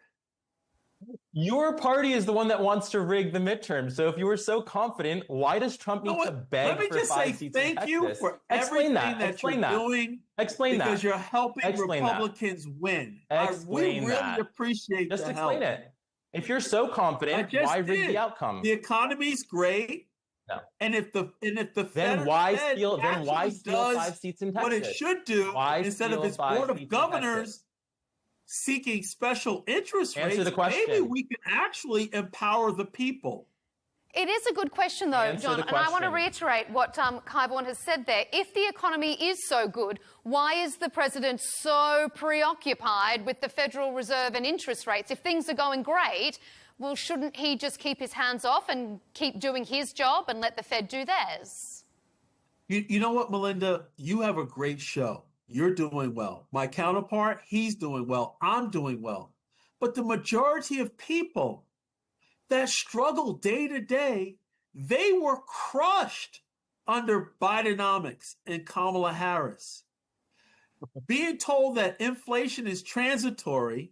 S16: Your party is the one that wants to rig the midterm. So if you were so confident, why does Trump need to beg for 5 seats in Texas?
S10: Thank you for everything that you're doing.
S16: Explain that.
S10: Because you're helping Republicans win. We really appreciate the help.
S16: Just explain it. If you're so confident, why rig the outcome?
S10: The economy's great.
S16: No.
S10: And if the
S16: then why steal 5 seats in Texas?
S10: What it should do, instead of its board of governors seeking special interest rates, maybe we can actually empower the people.
S20: It is a good question, though, John, and I want to reiterate what Kai Vaughan has said there. If the economy is so good, why is the president so preoccupied with the Federal Reserve and interest rates? If things are going great, well, shouldn't he just keep his hands off and keep doing his job and let the Fed do theirs?
S10: You know what, Melinda? You have a great show. You're doing well. My counterpart, he's doing well. I'm doing well. But the majority of people that struggle day to day, they were crushed under Bidenomics and Kamala Harris. Being told that inflation is transitory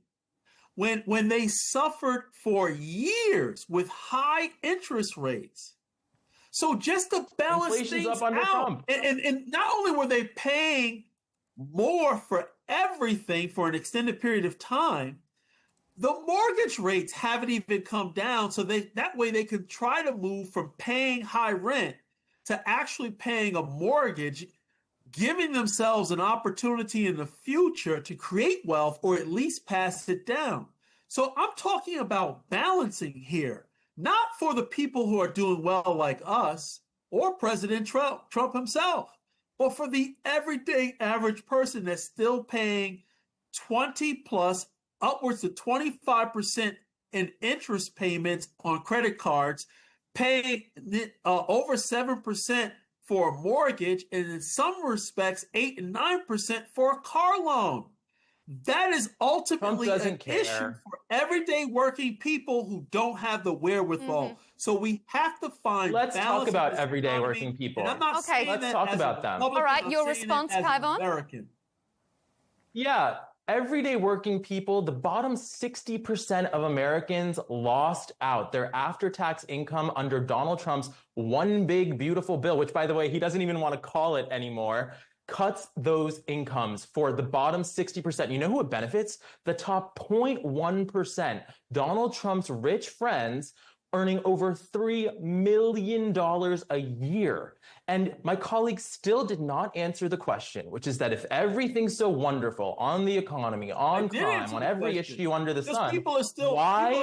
S10: when they suffered for years with high interest rates. So just to balance things out, and not only were they paying more for everything for an extended period of time, the mortgage rates haven't even come down. So that way they could try to move from paying high rent to actually paying a mortgage, giving themselves an opportunity in the future to create wealth or at least pass it down. So I'm talking about balancing here, not for the people who are doing well like us or President Trump himself, but for the everyday average person that's still paying 20 plus, upwards to 25% in interest payments on credit cards, paying over 7% for a mortgage, and in some respects, 8 and 9% for a car loan. that is ultimately
S16: Trump
S10: an
S16: doesn't care.
S10: issue for everyday working people who don't have the wherewithal. So we have to find
S16: Let's
S10: balance
S16: talk
S10: in
S16: about
S10: this
S16: everyday
S10: economy.
S16: working people.
S10: And I'm not
S11: Okay.
S10: saying
S16: Let's
S10: that
S16: talk
S10: as a
S16: about them.
S10: Republican,
S11: All right,
S10: I'm
S11: your
S10: saying it
S11: response,
S10: as an
S11: Kaivan?
S10: American.
S16: Yeah, everyday working people, the bottom 60% of Americans lost out their after-tax income under Donald Trump's one big beautiful bill, which, by the way, he doesn't even want to call it anymore, cuts those incomes for the bottom 60%. You know who it benefits? The top 0.1%. Donald Trump's rich friends earning over $3 million a year. And my colleague still did not answer the question, which is that if everything's so wonderful on the economy, on crime, on every issue under the sun,
S10: people are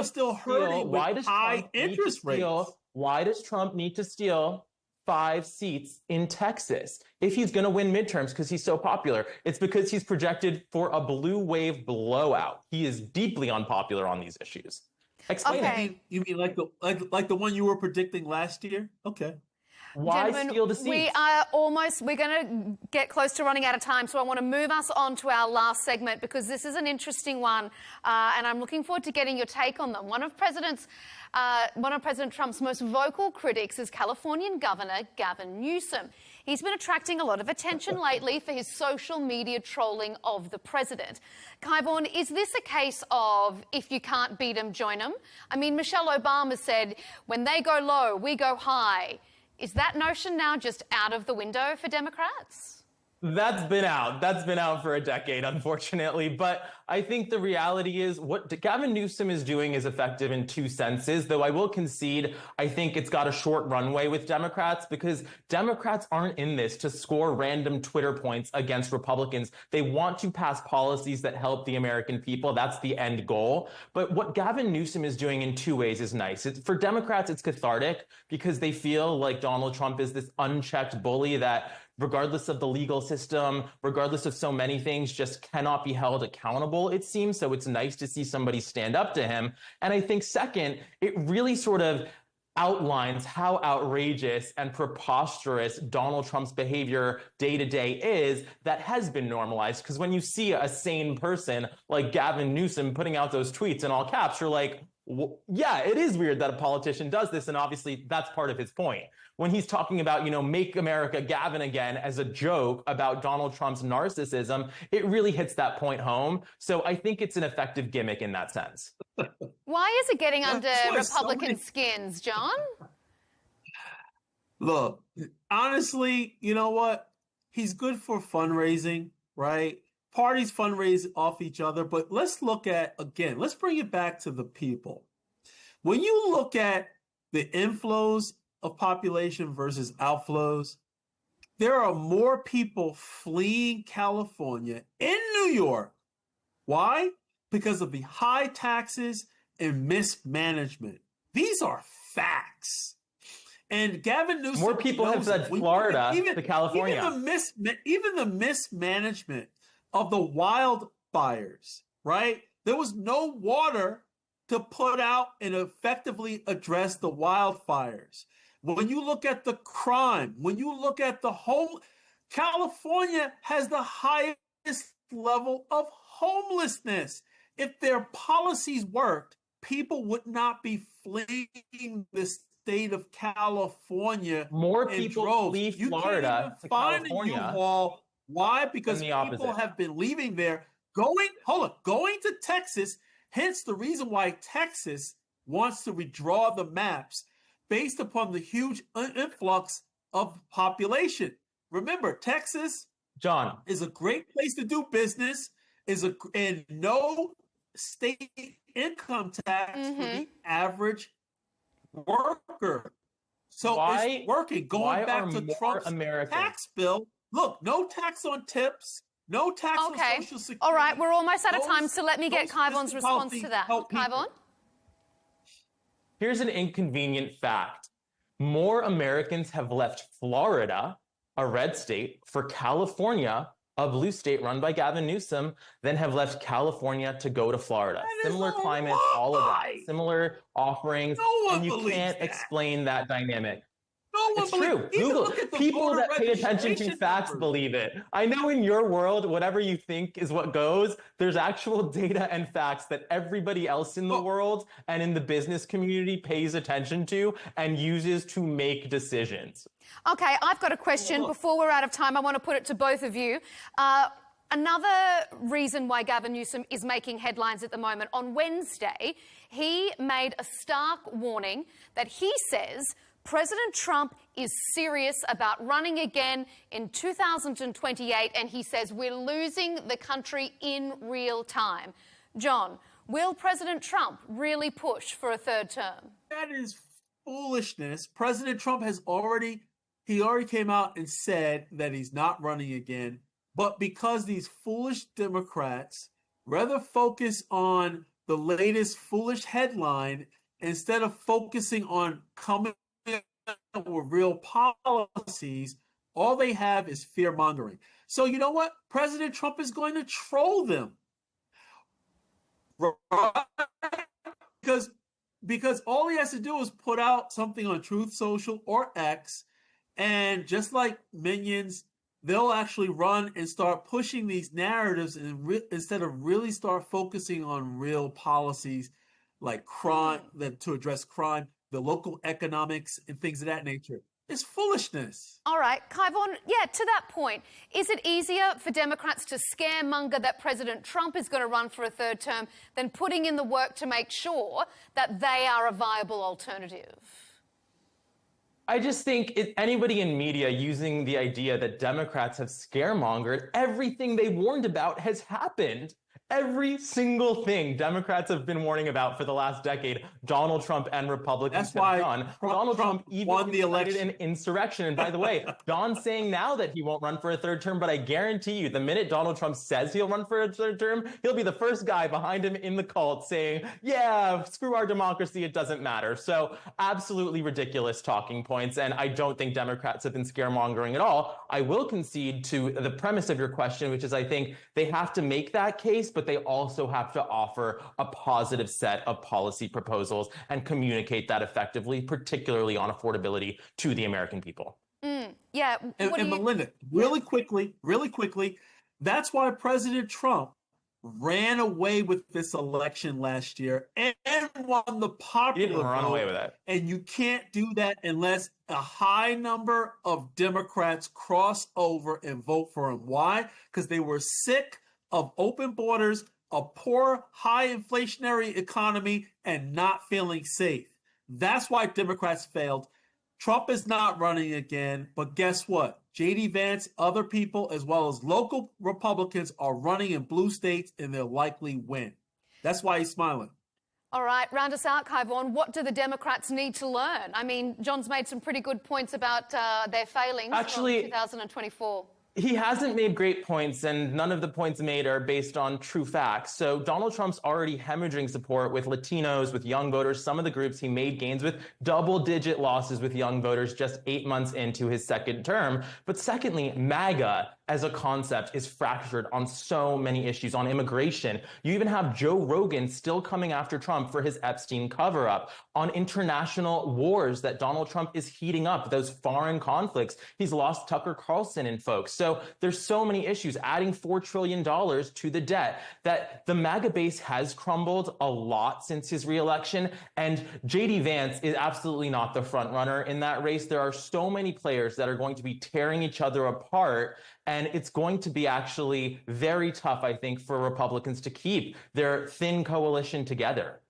S10: still hurting with high interest rates.
S16: Why does Trump need to steal 5 seats in Texas if he's going to win midterms because he's so popular? It's because he's projected for a blue wave blowout. He is deeply unpopular on these issues. Explain it.
S10: You mean like the one you were predicting last year? Okay.
S16: Why
S11: Gentlemen,
S16: steal the seats?
S11: we're going to get close to running out of time, so I want to move us on to our last segment because this is an interesting one, and I'm looking forward to getting your take on them. One of President Trump's most vocal critics is Californian Governor Gavin Newsom. He's been attracting a lot of attention lately for his social media trolling of the president. Kaivan, is this a case of if you can't beat them, join them? I mean, Michelle Obama said, when they go low, we go high. Is that notion now just out of the window for Democrats?
S16: That's been out. That's been out for a decade, unfortunately. But I think the reality is what Gavin Newsom is doing is effective in 2 senses, though I will concede I think it's got a short runway with Democrats because Democrats aren't in this to score random Twitter points against Republicans. They want to pass policies that help the American people. That's the end goal. But what Gavin Newsom is doing in 2 ways is nice. For Democrats, it's cathartic because they feel like Donald Trump is this unchecked bully that, regardless of the legal system, regardless of so many things, just cannot be held accountable, it seems. So it's nice to see somebody stand up to him. And I think second, it really sort of outlines how outrageous and preposterous Donald Trump's behavior day to day is that has been normalized. Because when you see a sane person like Gavin Newsom putting out those tweets in all caps, you're like, yeah, it is weird that a politician does this. And obviously that's part of his point. When he's talking about, make America Gavin again as a joke about Donald Trump's narcissism, it really hits that point home. So I think it's an effective gimmick in that sense.
S11: Why is it getting under Republican skins, John?
S10: Look, honestly, you know what? He's good for fundraising, right? Parties fundraise off each other, but let's look at, again, let's bring it back to the people. When you look at the inflows of population versus outflows, there are more people fleeing California in New York. Why? Because of the high taxes and mismanagement. These are facts. And Gavin Newsom,
S16: more people have fled Florida to California.
S10: Even the mismanagement of the wildfires, right? There was no water to put out and effectively address the wildfires. When you look at the crime, when you look at the California has the highest level of homelessness. If their policies worked, people would not be fleeing the state of California.
S16: More people flee Florida to California.
S10: Why? Because people have been leaving there, going to Texas. Hence the reason why Texas wants to redraw the maps based upon the huge influx of population. Remember, Texas,
S16: John,
S10: is a great place to do business, and no state income tax for the average worker. So it's working. Going back to Trump's tax bill, look, no tax on tips, no tax on Social Security.
S11: All right, we're almost out of time, so let me get Kaivan's response to that. Kaivan?
S16: Here's an inconvenient fact. More Americans have left Florida, a red state, for California, a blue state run by Gavin Newsom, than have left California to go to Florida. Similar climate, all of that. Similar offerings, and you can't explain that dynamic.
S10: No
S16: It's true. Google. People that pay attention to facts believe it. I know in your world, whatever you think is what goes, there's actual data and facts that everybody else in the world and in the business community pays attention to and uses to make decisions.
S20: Okay, I've got a question. Before we're out of time, I want to put it to both of you. Another reason why Gavin Newsom is making headlines at the moment, on Wednesday, he made a stark warning that he says President Trump is serious about running again in 2028, and he says we're losing the country in real time. John, will President Trump really push for a third term?
S10: That is foolishness. President Trump already came out and said that he's not running again. But because these foolish Democrats rather focus on the latest foolish headline instead of focusing on coming up with real policies, all they have is fear-mongering. So you know what? President Trump is going to troll them. Because all he has to do is put out something on Truth Social or X, and just like minions, they'll actually run and start pushing these narratives instead of really start focusing on real policies like crime, to address crime, the local economics, and things of that nature. It's foolishness.
S20: All right, Kaivon, to that point, is it easier for Democrats to scaremonger that President Trump is going to run for a third term than putting in the work to make sure that they are a viable alternative?
S16: I just think anybody in media using the idea that Democrats have scaremongered, everything they warned about has happened. Every single thing Democrats have been warning about for the last decade, Donald Trump and Republicans have done. Donald Trump even
S10: won the election.
S16: An insurrection. And by the way, Don's saying now that he won't run for a third term, but I guarantee you, the minute Donald Trump says he'll run for a third term, he'll be the first guy behind him in the cult saying, yeah, screw our democracy, it doesn't matter. So absolutely ridiculous talking points. And I don't think Democrats have been scaremongering at all. I will concede to the premise of your question, which is I think they have to make that case, but they also have to offer a positive set of policy proposals and communicate that effectively, particularly on affordability to the American people.
S10: And Melinda, really quickly, that's why President Trump ran away with this election last year and won the popular vote.
S16: He didn't run away with it.
S10: And you can't do that unless a high number of Democrats cross over and vote for him. Why? Because they were sick of open borders, a poor, high inflationary economy, and not feeling safe. That's why Democrats failed. Trump is not running again, but guess what? J.D. Vance, other people, as well as local Republicans are running in blue states, and they'll likely win. That's why he's smiling.
S20: All right, round us out, Kaivon. What do the Democrats need to learn? I mean, John's made some pretty good points about their failings from 2024.
S16: He hasn't made great points, and none of the points made are based on true facts. So Donald Trump's already hemorrhaging support with Latinos, with young voters, some of the groups he made gains with, double-digit losses with young voters just 8 months into his second term. But secondly, MAGA as a concept is fractured on so many issues, on immigration. You even have Joe Rogan still coming after Trump for his Epstein cover-up, on international wars that Donald Trump is heating up, those foreign conflicts. He's lost Tucker Carlson and folks. So there's so many issues, adding $4 trillion to the debt, that the MAGA base has crumbled a lot since his reelection. And J.D. Vance is absolutely not the front runner in that race. There are so many players that are going to be tearing each other apart. And it's going to be actually very tough, I think, for Republicans to keep their thin coalition together.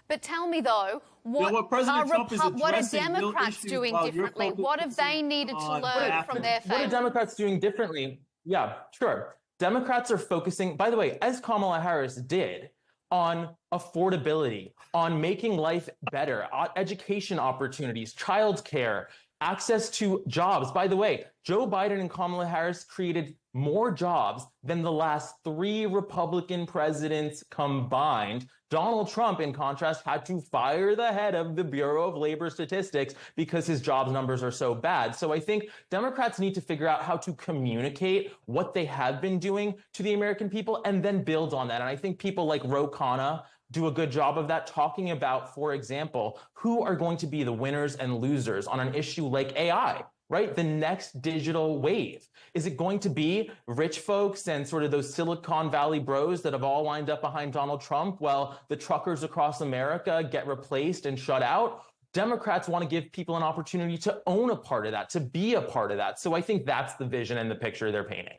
S20: But tell me, though, what are Democrats doing differently? What have they needed to learn from their failures?
S16: What are Democrats doing differently? Yeah, sure. Democrats are focusing, by the way, as Kamala Harris did, on affordability, on making life better, education opportunities, childcare, access to jobs. By the way, Joe Biden and Kamala Harris created more jobs than the last 3 Republican presidents combined. Donald Trump, in contrast, had to fire the head of the Bureau of Labor Statistics because his jobs numbers are so bad. So I think Democrats need to figure out how to communicate what they have been doing to the American people and then build on that. And I think people like Ro Khanna do a good job of that, talking about, for example, who are going to be the winners and losers on an issue like AI, right? The next digital wave. Is it going to be rich folks and sort of those Silicon Valley bros that have all lined up behind Donald Trump while the truckers across America get replaced and shut out? Democrats want to give people an opportunity to own a part of that, to be a part of that. So I think that's the vision and the picture they're painting.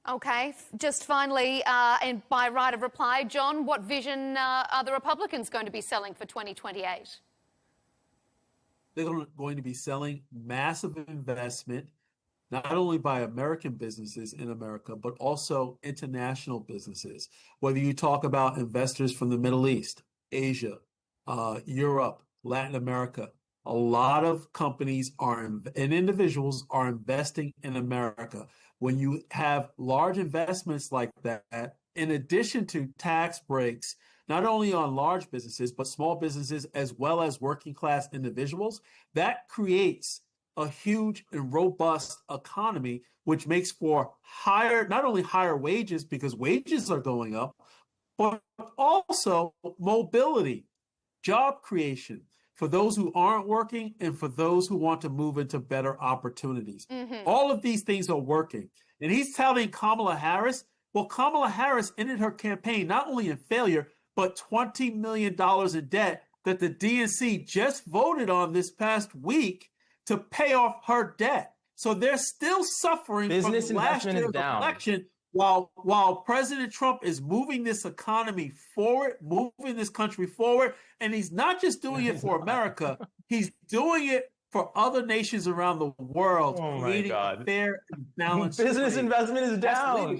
S20: Okay, just finally, and by right of reply, John, what vision are the Republicans going to be selling for 2028?
S10: They're going to be selling massive investment, not only by American businesses in America, but also international businesses. Whether you talk about investors from the Middle East, Asia, Europe, Latin America, a lot of companies and individuals are investing in America. When you have large investments like that, in addition to tax breaks, not only on large businesses, but small businesses as well as working class individuals, that creates a huge and robust economy, which makes for not only higher wages because wages are going up, but also mobility, job creation for those who aren't working and for those who want to move into better opportunities. All of these things are working. And he's telling Kamala Harris, well, Kamala Harris ended her campaign not only in failure, but $20 million in debt that the DNC just voted on this past week to pay off her debt. So they're still suffering from last year's election while President Trump is moving this economy forward, moving this country forward. And he's not just doing it for America, he's doing it for other nations around the world, creating a fair and balanced
S16: business
S10: trade.
S16: investment is down.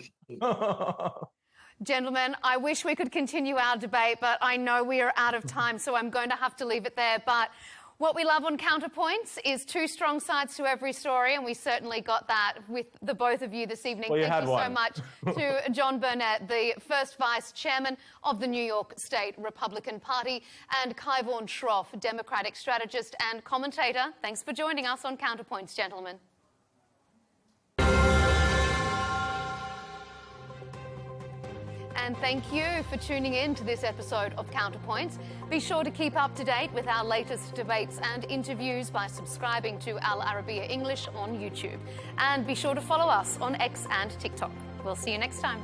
S20: Gentlemen, I wish we could continue our debate, but I know we are out of time, so I'm going to have to leave it there. But what we love on Counterpoints is two strong sides to every story, and we certainly got that with the both of you this evening.
S16: Well,
S20: Thank you so much to John Burnett, the first Vice Chairman of the New York State Republican Party, and Kyvon Shroff, Democratic strategist and commentator. Thanks for joining us on Counterpoints, gentlemen. And thank you for tuning in to this episode of Counterpoints. Be sure to keep up to date with our latest debates and interviews by subscribing to Al Arabiya English on YouTube. And be sure to follow us on X and TikTok. We'll see you next time.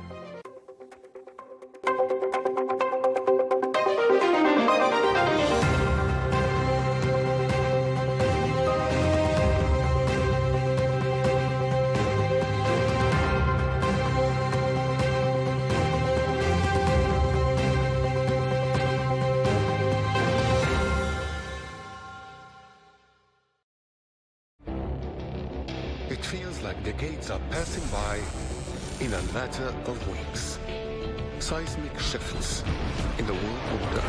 S12: It feels like decades are passing by in a matter of weeks. Seismic shifts in the world order.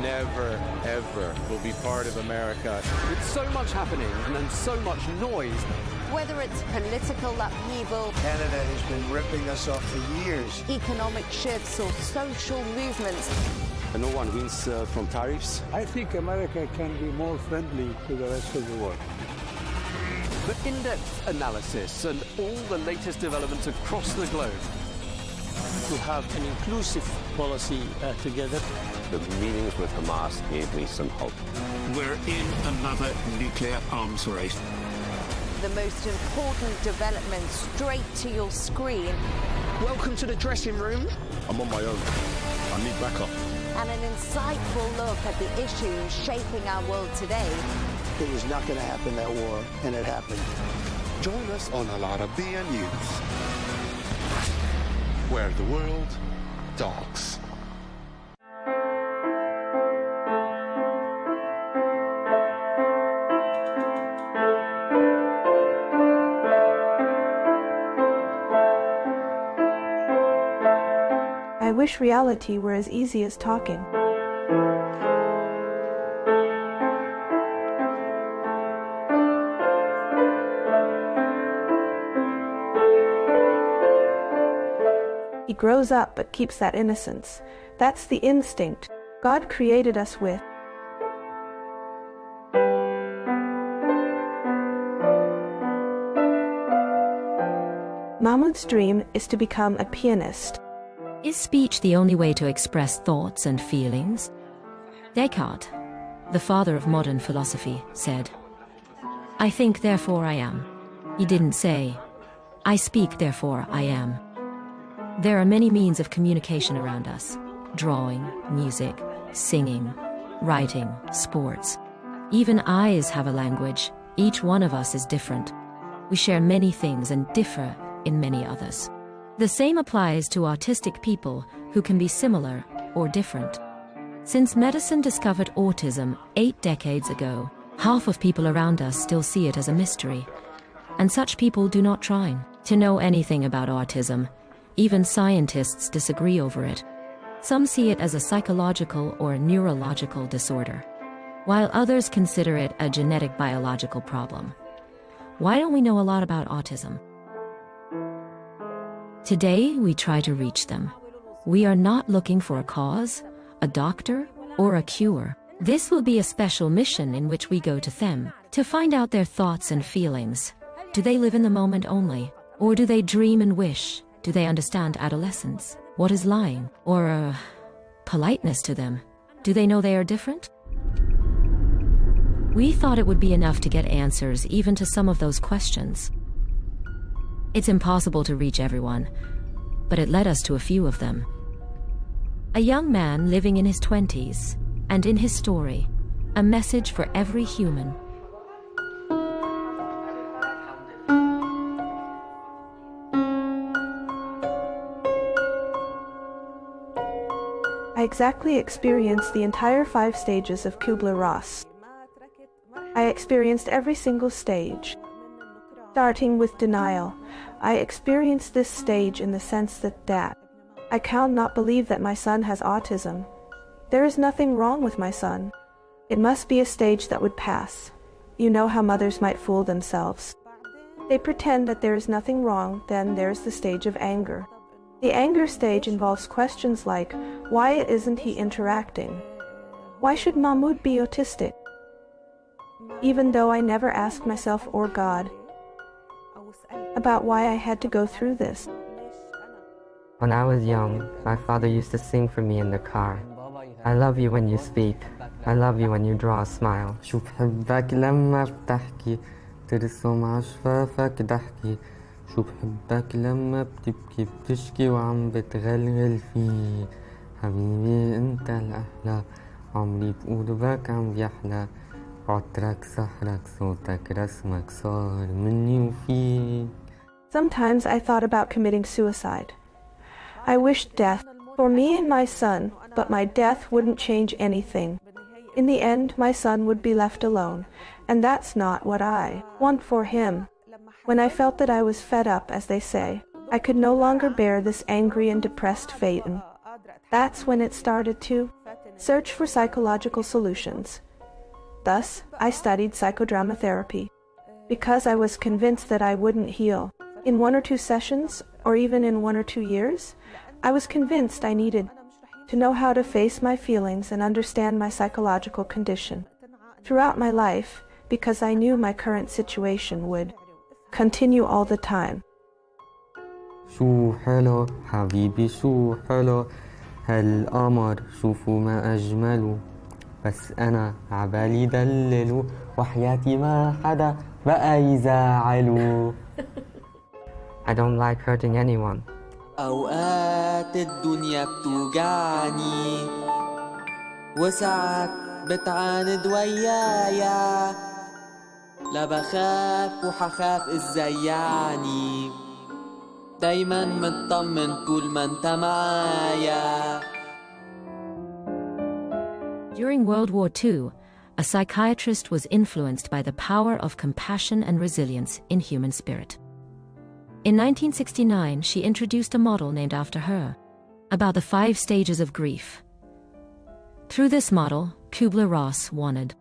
S17: Never, ever will be part of America. With so much happening and then so much noise.
S18: Whether it's political upheaval,
S6: Canada has been ripping us off for years.
S18: economic shifts, or social movements,
S17: And no one wins from tariffs.
S14: I think America can be more friendly to the rest of the world.
S17: The in-depth analysis and all the latest developments across the globe.
S19: To have an inclusive policy together.
S17: The meetings with Hamas gave me some hope.
S21: We're in another nuclear arms race.
S18: the most important development straight to your screen.
S21: Welcome to the dressing room.
S12: I'm on my own. I need backup.
S18: And an insightful look at the issues shaping our world today.
S6: It was not going to happen, that war, and it happened.
S12: Join us on Al Arabiya News, where the world talks.
S22: I wish reality were as easy as talking. He grows up but keeps that innocence. That's the instinct God created us with. Mahmoud's dream is to become a pianist.
S2: Is speech the only way to express thoughts and feelings? Descartes, the father of modern philosophy, said, "I think, therefore I am." He didn't say, "I speak, therefore I am." There are many means of communication around us: drawing, music, singing, writing, sports. Even eyes have a language. Each one of us is different. We share many things and differ in many others. The same applies to autistic people who can be similar or different. Since medicine discovered autism 8 decades ago, half of people around us still see it as a mystery. And such people do not try to know anything about autism. Even scientists disagree over it. Some see it as a psychological or neurological disorder, while others consider it a genetic biological problem. Why don't we know a lot about autism? Today, we try to reach them. We are not looking for a cause, a doctor, or a cure. This will be a special mission in which we go to them to find out their thoughts and feelings. Do they live in the moment only? Or do they dream and wish? Do they understand adolescence? What is lying? Or politeness to them? Do they know they are different? We thought it would be enough to get answers even to some of those questions. It's impossible to reach everyone, but it led us to a few of them. A young man living in his 20s, and in his story, a message for every human.
S22: I exactly experienced the entire 5 stages of Kubler-Ross. I experienced every single stage. Starting with denial, I experienced this stage in the sense that I cannot believe that my son has autism. There is nothing wrong with my son. It must be a stage that would pass. You know how mothers might fool themselves. They pretend that there is nothing wrong, then there's the stage of anger. The anger stage involves questions like, why isn't he interacting? Why should Mahmoud be autistic? Even though I never asked myself or God about why I had to go through this.
S7: When I was young, my father used to sing for me in the car. I love you when you speak. I love you when you draw a smile. شو بحبك لما بتحكي ترسم عشفافك ضحكي شو بحبك لما بتبكي بتشكي وعم بتغلغل فيه حبيبي انت الأحلى عمري بقلبك عم بيحلى عطرك سحرك صوتك رسمك صار مني وفيك.
S22: Sometimes I thought about committing suicide. I wished death for me and my son, but my death wouldn't change anything. In the end, my son would be left alone, and that's not what I want for him. When I felt that I was fed up, as they say, I could no longer bear this angry and depressed fate. That's when it started to search for psychological solutions. Thus, I studied psychodrama therapy, because I was convinced that I wouldn't heal. In 1 or 2 sessions, or even in 1 or 2 years, I was convinced I needed to know how to face my feelings and understand my psychological condition throughout my life, because I knew my current situation would continue all the time.
S7: شو حلو حبيبي شو حلو هالقمر شوفوا ما أجمله بس أنا عبالي دلله وحياتي ما حدا بقى يزعله. I don't like hurting anyone.
S8: أوقات الدنيا بتوجعني وساعات بتعاند ويايا لا بخاف وحخاف ازاي يعني دايما مطمن طول ما انت معايا.
S2: During World War II, a psychiatrist was influenced by the power of compassion and resilience in human spirit. In 1969, she introduced a model named after her, about the 5 stages of grief. Through this model, Kubler-Ross wanted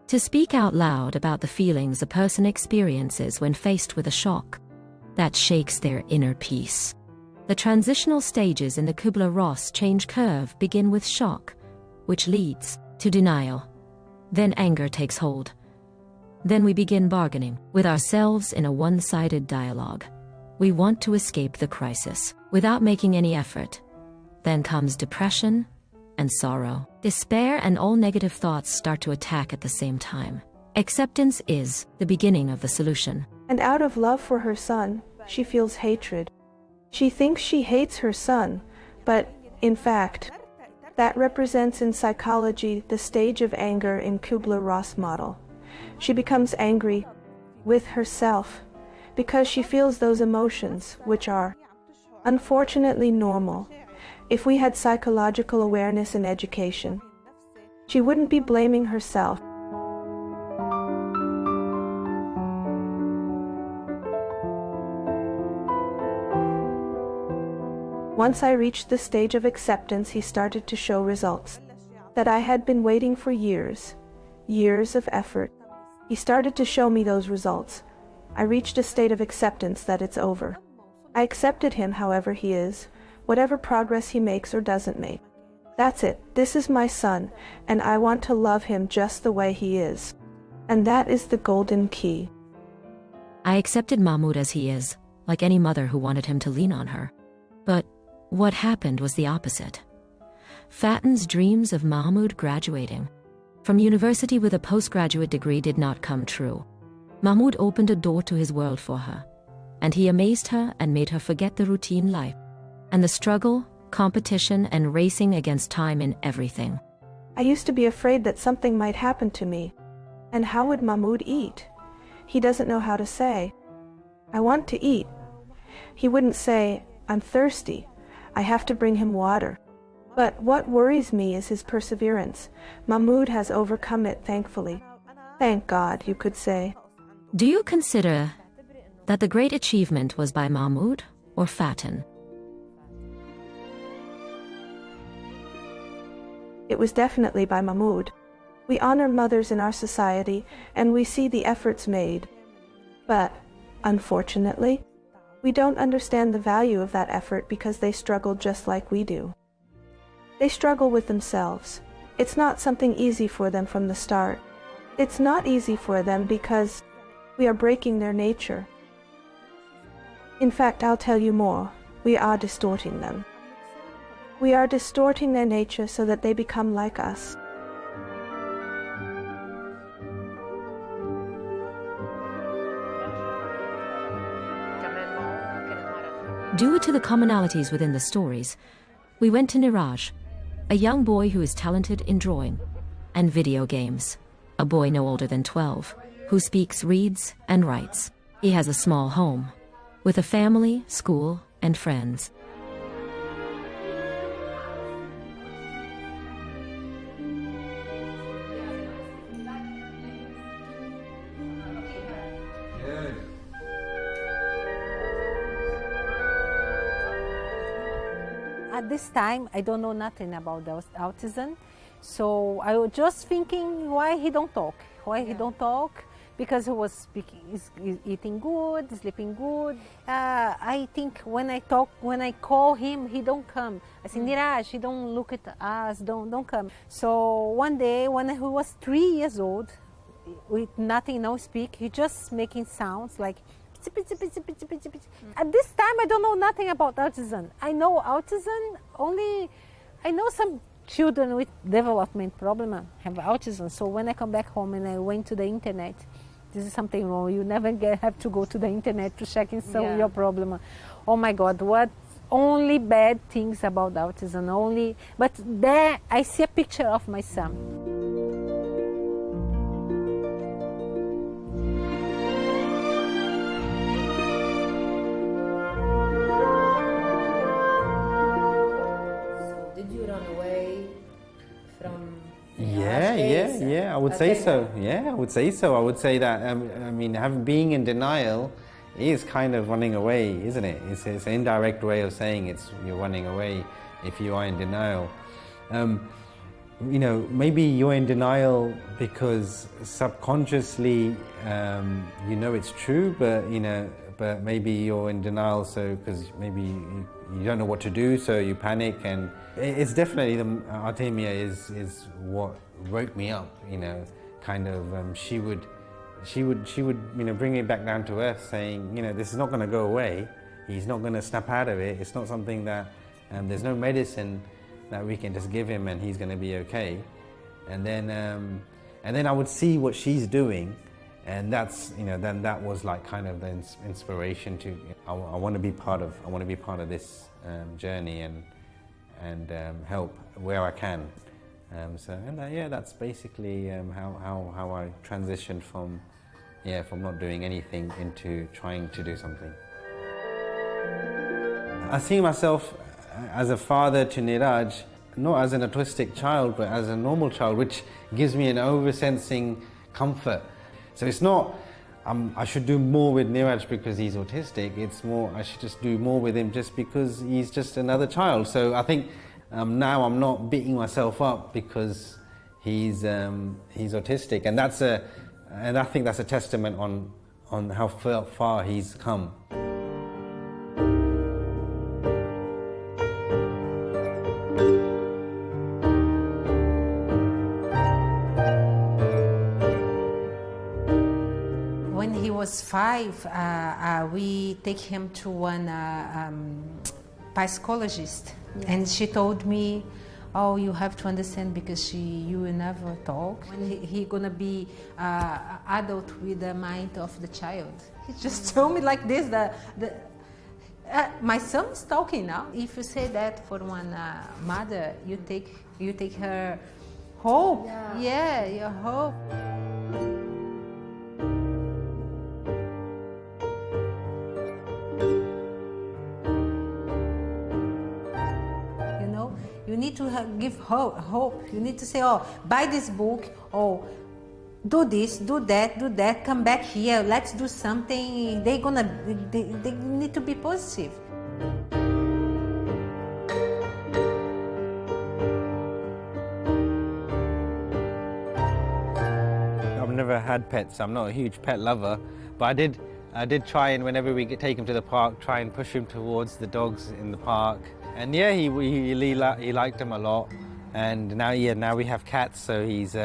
S2: to speak out loud about the feelings a person experiences when faced with a shock that shakes their inner peace. The transitional stages in the Kubler-Ross change curve begin with shock, which leads to denial. Then anger takes hold. Then we begin bargaining with ourselves in a one-sided dialogue. We want to escape the crisis without making any effort. Then comes depression and sorrow. Despair and all negative thoughts start to attack at the same time. Acceptance is the beginning of the solution.
S22: And out of love for her son, she feels hatred. She thinks she hates her son, but in fact, that represents in psychology the stage of anger in Kubler-Ross model. She becomes angry with herself because she feels those emotions, which are unfortunately normal. If we had psychological awareness in education, she wouldn't be blaming herself. Once I reached the stage of acceptance, he started to show results that I had been waiting for years of effort. He started to show me those results. I reached a state of acceptance that it's over. I accepted him however he is, whatever progress he makes or doesn't make. That's it. This is my son, and I want to love him just the way he is. And that is the golden key.
S2: I accepted Mahmoud as he is, like any mother who wanted him to lean on her. But what happened was the opposite. Fatin's dreams of Mahmoud graduating from university with a postgraduate degree did not come true. Mahmoud opened a door to his world for her, and he amazed her and made her forget the routine life and the struggle, competition, and racing against time in everything.
S22: I used to be afraid that something might happen to me. And how would Mahmoud eat? He doesn't know how to say, "I want to eat." He wouldn't say, "I'm thirsty." I have to bring him water. But what worries me is his perseverance. Mahmoud has overcome it, thankfully. Thank God, you could say.
S2: Do you consider that the great achievement was by Mahmoud or Fatin?
S22: It was definitely by Mahmoud. We honor mothers in our society, and we see the efforts made. But, unfortunately, we don't understand the value of that effort because they struggle just like we do. They struggle with themselves. It's not something easy for them from the start. It's not easy for them because we are breaking their nature. In fact, I'll tell you more. We are distorting them. We are distorting their nature so that they become like us.
S2: Due to the commonalities within the stories, we went to Niraj, a young boy who is talented in drawing and video games, a boy no older than 12, who speaks, reads, and writes. He has a small home, with a family, school, and friends.
S5: At this time, I don't know nothing about autism, so I was just thinking why he don't talk. Why he don't talk? Because he was speaking, he's eating good, sleeping good. I think when I call him, he don't come. I say, Niraj, he don't look at us, don't come. So one day, when he was 3 years old, with nothing, no speak, he just making sounds like. At this time, I don't know nothing about autism. I know autism only. I know some children with development problem have autism. So when I come back home and I went to the internet, this is something wrong. You never have to go to the internet to check and solve your problem. Oh my God, what only bad things about autism only. But there I see a picture of my son.
S9: Yeah, I would say so. Yeah, I would say so. I would say that, I mean, being in denial is kind of running away, isn't it? It's an indirect way of saying you're running away if you are in denial. You know, maybe you're in denial because subconsciously you know it's true, but maybe you're in denial because maybe you don't know what to do, so you panic. And it's definitely Artemia is what woke me up. You know, kind of she would bring me back down to earth, saying, this is not going to go away. He's not going to snap out of it. It's not something that There's no medicine that we can just give him and he's going to be okay. And then I would see what she's doing, and that's, then that was like kind of the inspiration to, I want to be part of this journey and help where I can. That's basically how I transitioned from not doing anything into trying to do something. I see myself as a father to Niraj, not as an autistic child, but as a normal child, which gives me an oversensing comfort. So it's not, I should do more with Niraj because he's autistic. It's more, I should just do more with him just because he's just another child. So I think now I'm not beating myself up because he's autistic, and I think that's a testament on how far he's come.
S5: When he was 5, we take him to one psychologist, and she told me, "Oh, you have to understand because you will never talk. When he gonna be adult with the mind of the child." He just told me like this. My son is talking now. If you say that for one mother, you take her hope. Yeah, your hope. You need to give hope. You need to say, "Oh, buy this book. Oh, do this, do that. Come back here. Let's do something." They need to be positive.
S9: I've never had pets. I'm not a huge pet lover, but I did try, and whenever we take him to the park, try and push him towards the dogs in the park. And yeah, he liked them a lot. And now we have cats, so he's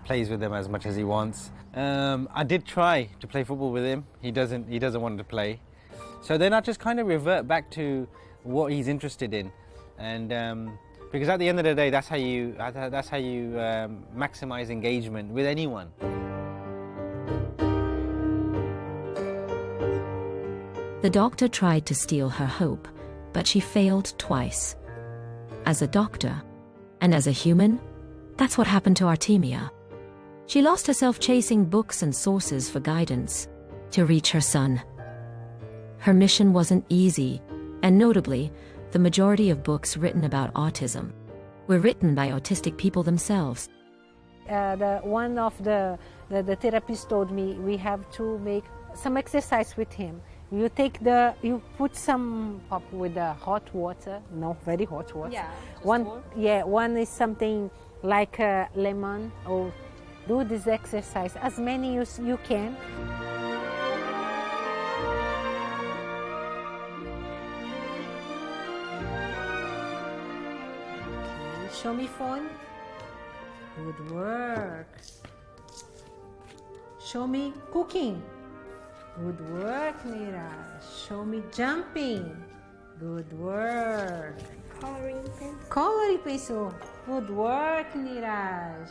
S9: plays with them as much as he wants. I did try to play football with him. He doesn't want to play. So then I just kind of revert back to what he's interested in, and because at the end of the day, that's how you maximize engagement with anyone.
S2: The doctor tried to steal her hope, but she failed twice. As a doctor, and as a human, that's what happened to Artemia. She lost herself chasing books and sources for guidance to reach her son. Her mission wasn't easy, and notably, the majority of books written about autism were written by autistic people themselves.
S5: One of the therapists told me we have to make some exercise with him. You put some up with the hot water, no, very hot water. Yeah, one is something like lemon, or do this exercise as many as you can. Okay, show me phone. Good work. Show me cooking. Good work, Niraj. Show me jumping. Good work. Coloring pencil. Good work, Niraj.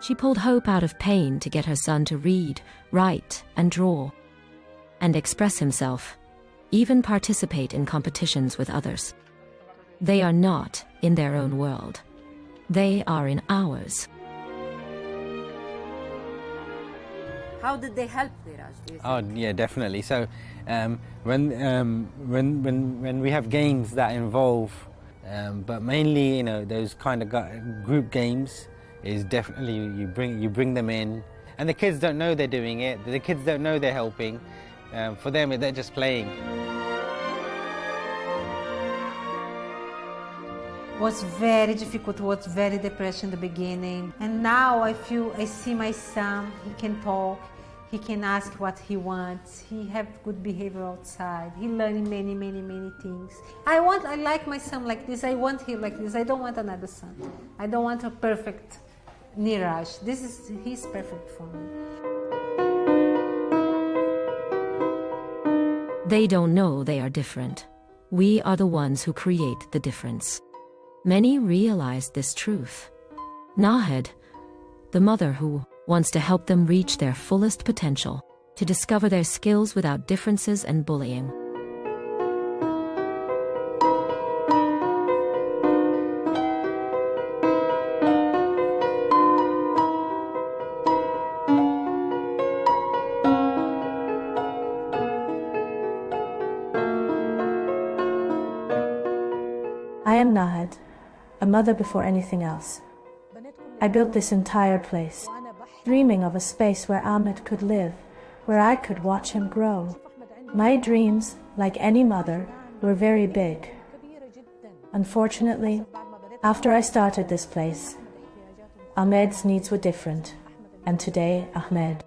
S2: She pulled hope out of pain to get her son to read, write, and draw, and express himself, even participate in competitions with others. They are not in their own world. They are in ours.
S5: How did they help Niraj?
S9: Oh yeah, definitely. So when we have games that involve, but mainly those kind of group games, is definitely you bring them in, and the kids don't know they're doing it. The kids don't know they're helping. For them, they're just playing.
S5: Was very difficult, was very depressed in the beginning. And now I see my son, he can talk, he can ask what he wants, he have good behavior outside, he learning many things. I like my son like this, I want him like this, I don't want another son. I don't want a perfect Niraj. He's perfect for me.
S2: They don't know they are different. We are the ones who create the difference. Many realize this truth. Nahed, the mother who wants to help them reach their fullest potential, to discover their skills without differences and bullying.
S22: I am Nahed, a mother before anything else. I built this entire place, dreaming of a space where Ahmed could live, where I could watch him grow. My dreams, like any mother, were very big. Unfortunately, after I started this place, Ahmed's needs were different, and today Ahmed.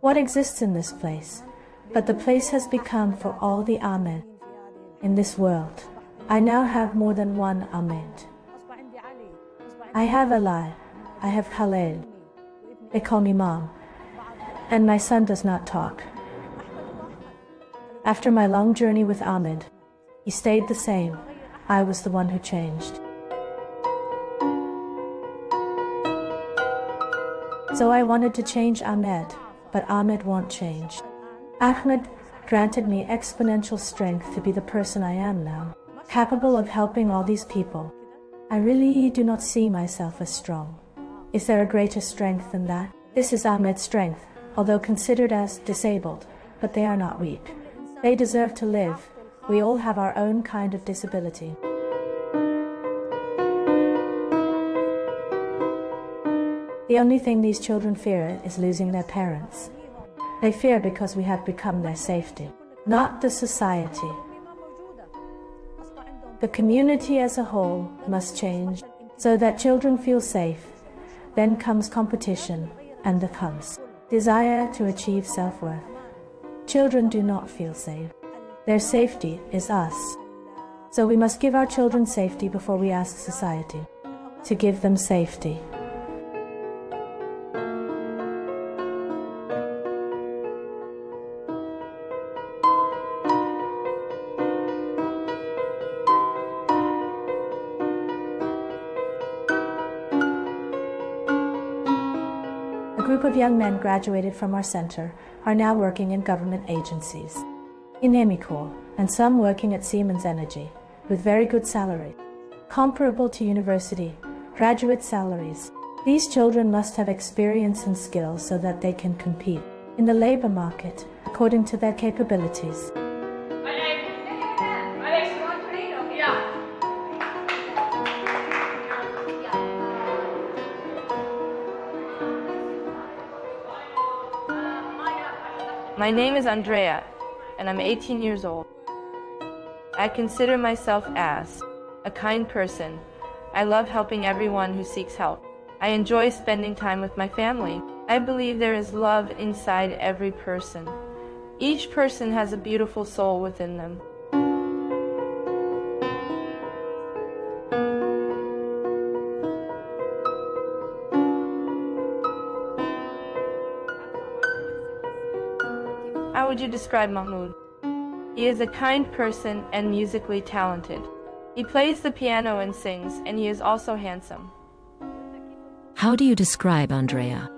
S22: What exists in this place? But the place has become for all the Ahmed in this world. I now have more than one Ahmed. I have Ali, I have Khalil. They call me Mom. And my son does not talk. After my long journey with Ahmed, he stayed the same. I was the one who changed. So I wanted to change Ahmed, but Ahmed won't change. Ahmed granted me exponential strength to be the person I am now, capable of helping all these people. I really do not see myself as strong. Is there a greater strength than that? This is Ahmed's strength, although considered as disabled, but they are not weak. They deserve to live. We all have our own kind of disability. The only thing these children fear is losing their parents. They fear because we have become their safety, not the society. The community as a whole must change so that children feel safe. Then comes competition, and there comes desire to achieve self-worth. Children do not feel safe. Their safety is us. So we must give our children safety before we ask society to give them safety. A group of young men graduated from our center are now working in government agencies, in Emicor, and some working at Siemens Energy, with very good salary, comparable to university, graduate salaries. These children must have experience and skills so that they can compete in the labor market according to their capabilities.
S1: My name is Andrea, and I'm 18 years old. I consider myself as a kind person. I love helping everyone who seeks help. I enjoy spending time with my family. I believe there is love inside every person. Each person has a beautiful soul within them. How would you describe Mahmoud? He is a kind person and musically talented. He plays the piano and sings, and he is also handsome.
S2: How do you describe Andrea?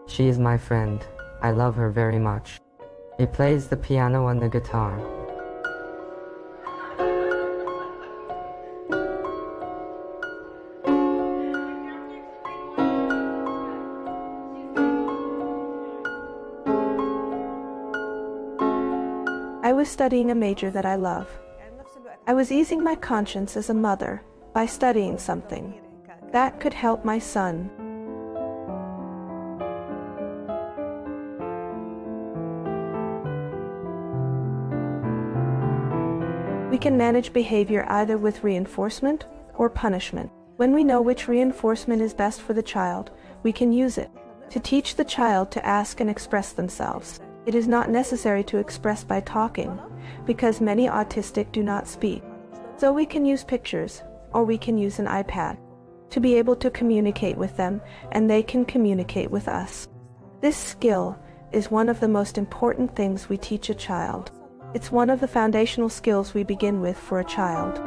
S7: She is my friend. I love her very much. She plays the piano and the guitar.
S22: I was studying a major that I love. I was easing my conscience as a mother by studying something that could help my son. We can manage behavior either with reinforcement or punishment. When we know which reinforcement is best for the child, we can use it to teach the child to ask and express themselves. It is not necessary to express by talking, because many autistic do not speak. So we can use pictures, or we can use an iPad, to be able to communicate with them, and they can communicate with us. This skill is one of the most important things we teach a child. It's one of the foundational skills we begin with for a child.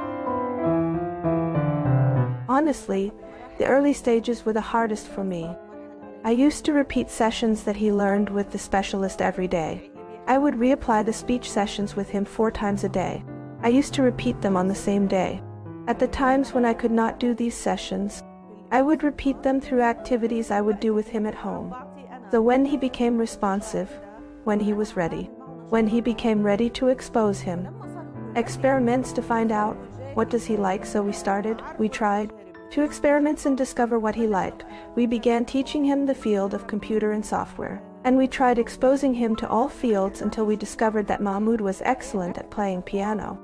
S22: Honestly, the early stages were the hardest for me. I used to repeat sessions that he learned with the specialist every day. I would reapply the speech sessions with him 4 times a day. I used to repeat them on the same day. At the times when I could not do these sessions, I would repeat them through activities I would do with him at home. So when he became responsive, when he was ready, when he became ready to expose him, experiments to find out what does he like, so we tried. 2 experiments and discover what he liked. We began teaching him the field of computer and software, and we tried exposing him to all fields until we discovered that Mahmoud was excellent at playing piano.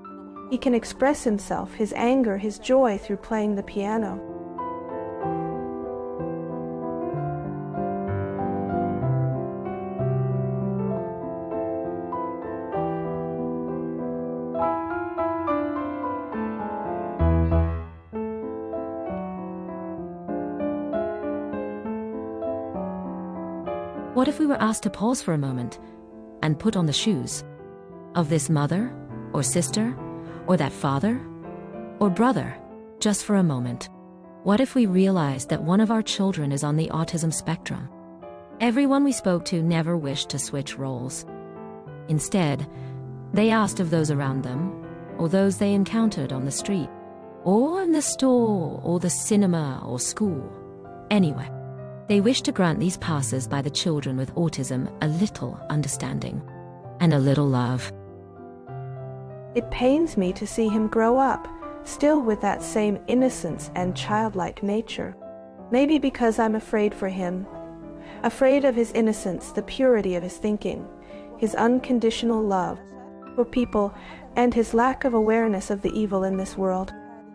S22: He can express himself, his anger, his joy through playing the piano.
S2: What if we were asked to pause for a moment and put on the shoes of this mother or sister or that father or brother just for a moment? What if we realized that one of our children is on the autism spectrum? Everyone we spoke to never wished to switch roles. Instead, they asked of those around them or those they encountered on the street or in the store or the cinema or school. Anyway, they wish to grant these passes by the children with autism a little understanding and a little love.
S22: It pains me to see him grow up, still with that same innocence and childlike nature. Maybe because I'm afraid for him, afraid of his innocence, the purity of his thinking, his unconditional love for people, and his lack of awareness of the evil in this world.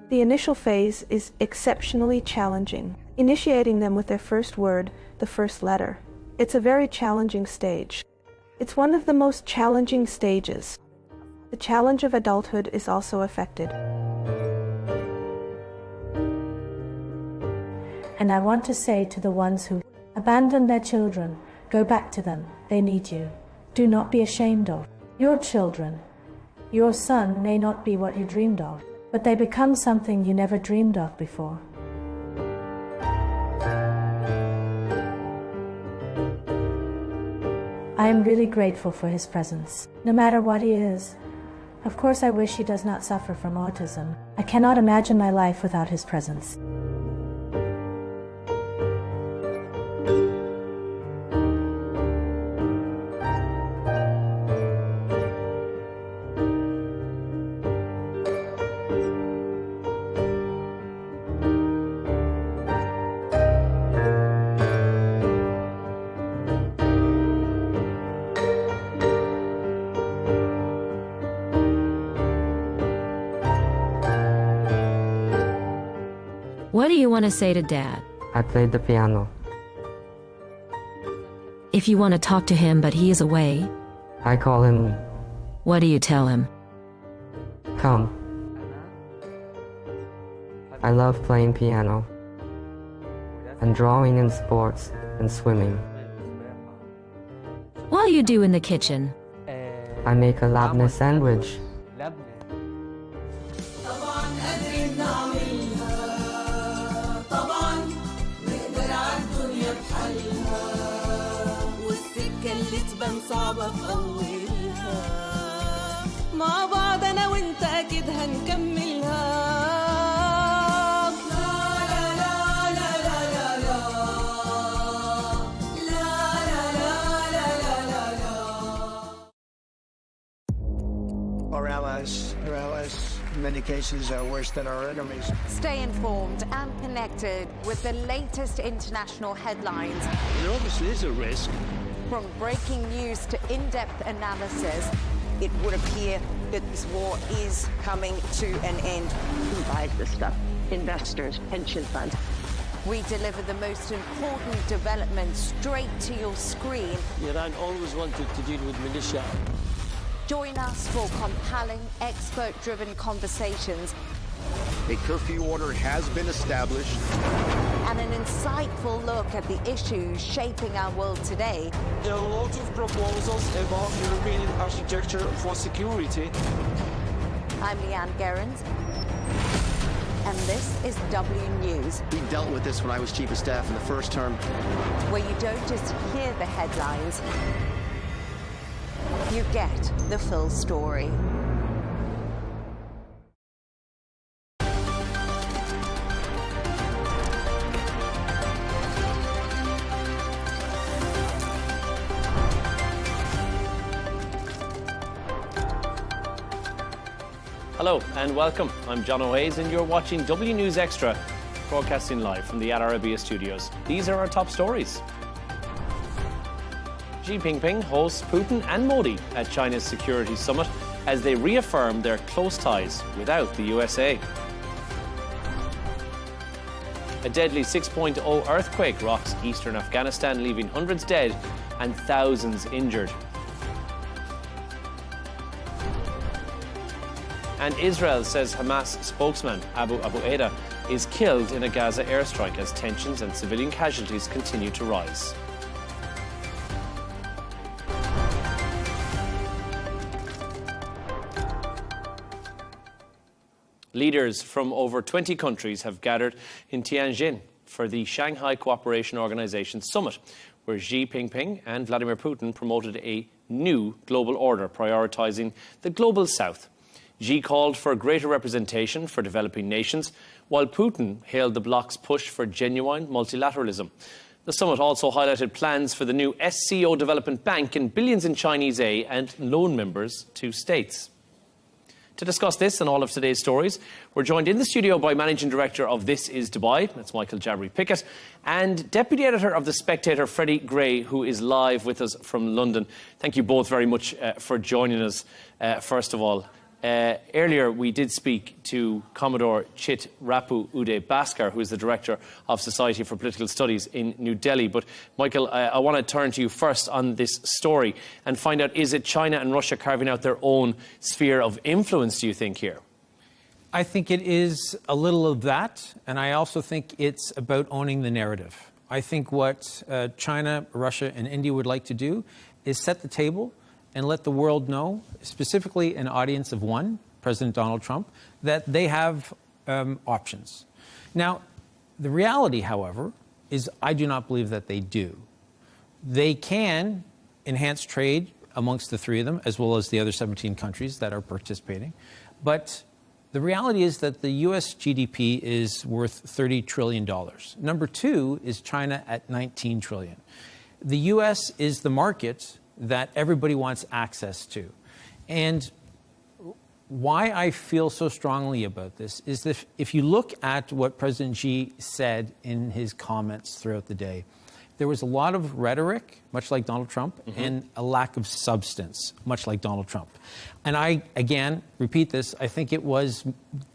S22: The initial phase is exceptionally challenging, initiating them with their first word, the first letter. It's a very challenging stage. It's one of the most challenging stages. The challenge of adulthood is also affected.
S13: And I want to say to the ones who abandon their children, go back to them. They need you. Do not be ashamed of your children. Your son may not be what you dreamed of, but they become something you never dreamed of before. I am really grateful for his presence, no matter what he is. Of course, I wish he does not suffer from autism. I cannot imagine my life without his presence.
S2: What do you want to say to Dad?
S7: I played the piano.
S2: If you want to talk to him but he is away,
S7: I call him.
S2: what do you tell him?
S7: Come. I love playing piano and drawing and sports and swimming.
S2: What do you do in the kitchen?
S7: I make a Lebanese sandwich.
S15: صعبة في أولها مع بعض أنا وأنت أكيد هنكملها
S6: Our allies, in many cases, are worse than our enemies.
S18: Stay informed and connected with the latest international headlines.
S19: There obviously is a risk.
S18: From breaking news to in-depth analysis, it would appear that this war is coming to an end.
S23: Who buys this stuff? Investors, pension funds.
S18: We deliver the most important developments straight to your screen.
S19: Iran always wanted to deal with militia.
S18: Join us for compelling, expert-driven conversations.
S24: A curfew order has been established.
S18: and an insightful look at the issues shaping our world today.
S3: There are a lot of proposals about European architecture for security.
S18: I'm Leigh Ann Gerrans, and this is W News.
S4: We dealt with this when I was Chief of Staff in the first term.
S18: Where you don't just hear the headlines, you get the full story.
S11: Hello and welcome. I'm John O'Hays and you're watching W News Extra, broadcasting live from the Arabiya studios. These are our top stories. Xi Jinping hosts Putin and Modi at China's Security Summit as they reaffirm their close ties without the USA. A deadly 6.0 earthquake rocks eastern Afghanistan, leaving hundreds dead and thousands injured. And Israel says Hamas spokesman Abu Eda is killed in a Gaza airstrike as tensions and civilian casualties continue to rise. Leaders from over 20 countries have gathered in Tianjin for the Shanghai Cooperation Organization Summit, where Xi Jinping and Vladimir Putin promoted a new global order prioritizing the global south. Xi called for greater representation for developing nations, while Putin hailed the bloc's push for genuine multilateralism. The summit also highlighted plans for the new SCO Development Bank and billions in Chinese aid and loan members to states. To discuss this and all of today's stories, we're joined in the studio by Managing Director of This Is Dubai, that's Michael Jabri-Pickett, and Deputy Editor of The Spectator, Freddie Gray, who is live with us from London. Thank you both very much for joining us, first of all. Earlier, we did speak to Commodore Chit Rapu Uday Bhaskar, who is the Director of Society for Political Studies in New Delhi. But, Michael, I want to turn to you first on this story and find out, is it China and Russia carving out their own sphere of influence, do you think, here?
S24: I think it is a little of that, and I also think it's about owning the narrative. I think what China, Russia, and India would like to do is set the table and let the world know, specifically an audience of one, President Donald Trump, that they have options. Now, the reality, however, is I do not believe that they do. They can enhance trade amongst the three of them, as well as the other 17 countries that are participating. But the reality is that the U.S. GDP is worth $30 trillion. Number two is China at $19 trillion. The U.S. is the market that everybody wants access to. And why I feel so strongly about this is that if you look at what President Xi said in his comments throughout the day, there was a lot of rhetoric, much like Donald Trump, and a lack of substance, much like Donald Trump. And I, again, repeat this, I think it was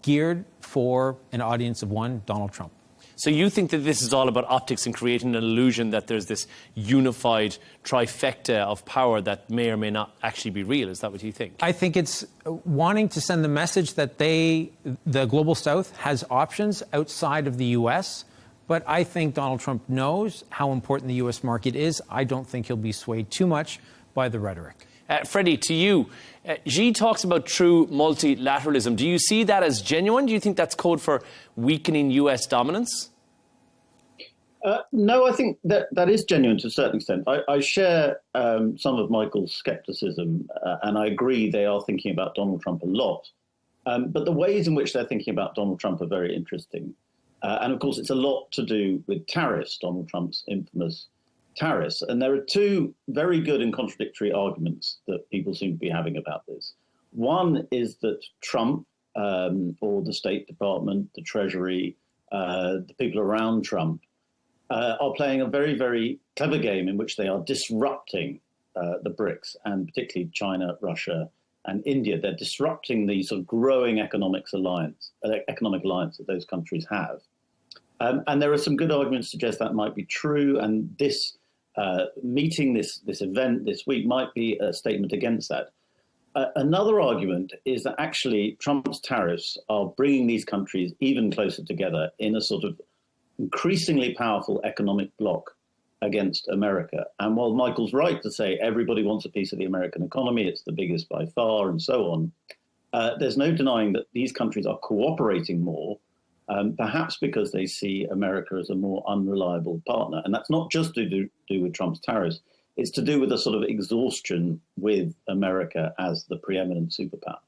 S24: geared for an audience of one, Donald Trump.
S11: So you think that this is all about optics and creating an illusion that there's this unified trifecta of power that may or may not actually be real? Is that what you think?
S24: I think it's wanting to send the message that the Global South, has options outside of the U.S., but I think Donald Trump knows how important the U.S. market is. I don't think he'll be swayed too much by the rhetoric.
S11: Freddie, to you, Xi talks about true multilateralism. Do you see that as genuine? Do you think that's code for weakening U.S. dominance?
S25: No, I think that is genuine to a certain extent. I share some of Michael's skepticism, and I agree they are thinking about Donald Trump a lot. But the ways in which they're thinking about Donald Trump are very interesting. And of course, it's a lot to do with tariffs, Donald Trump's infamous tariffs. And there are two very good and contradictory arguments that people seem to be having about this. One is that Trump, or the State Department, the Treasury, the people around Trump, are playing a very, very clever game in which they are disrupting the BRICS, and particularly China, Russia, and India. They're disrupting the sort of growing economic alliance that those countries have. And there are some good arguments to suggest that might be true. And this meeting, this event this week might be a statement against that. Another argument is that actually Trump's tariffs are bringing these countries even closer together in a sort of increasingly powerful economic bloc against America. And while Michael's right to say everybody wants a piece of the American economy, it's the biggest by far and so on, there's no denying that these countries are cooperating more, perhaps because they see America as a more unreliable partner. And that's not just to do with Trump's tariffs, it's to do with a sort of exhaustion with America as the preeminent superpower.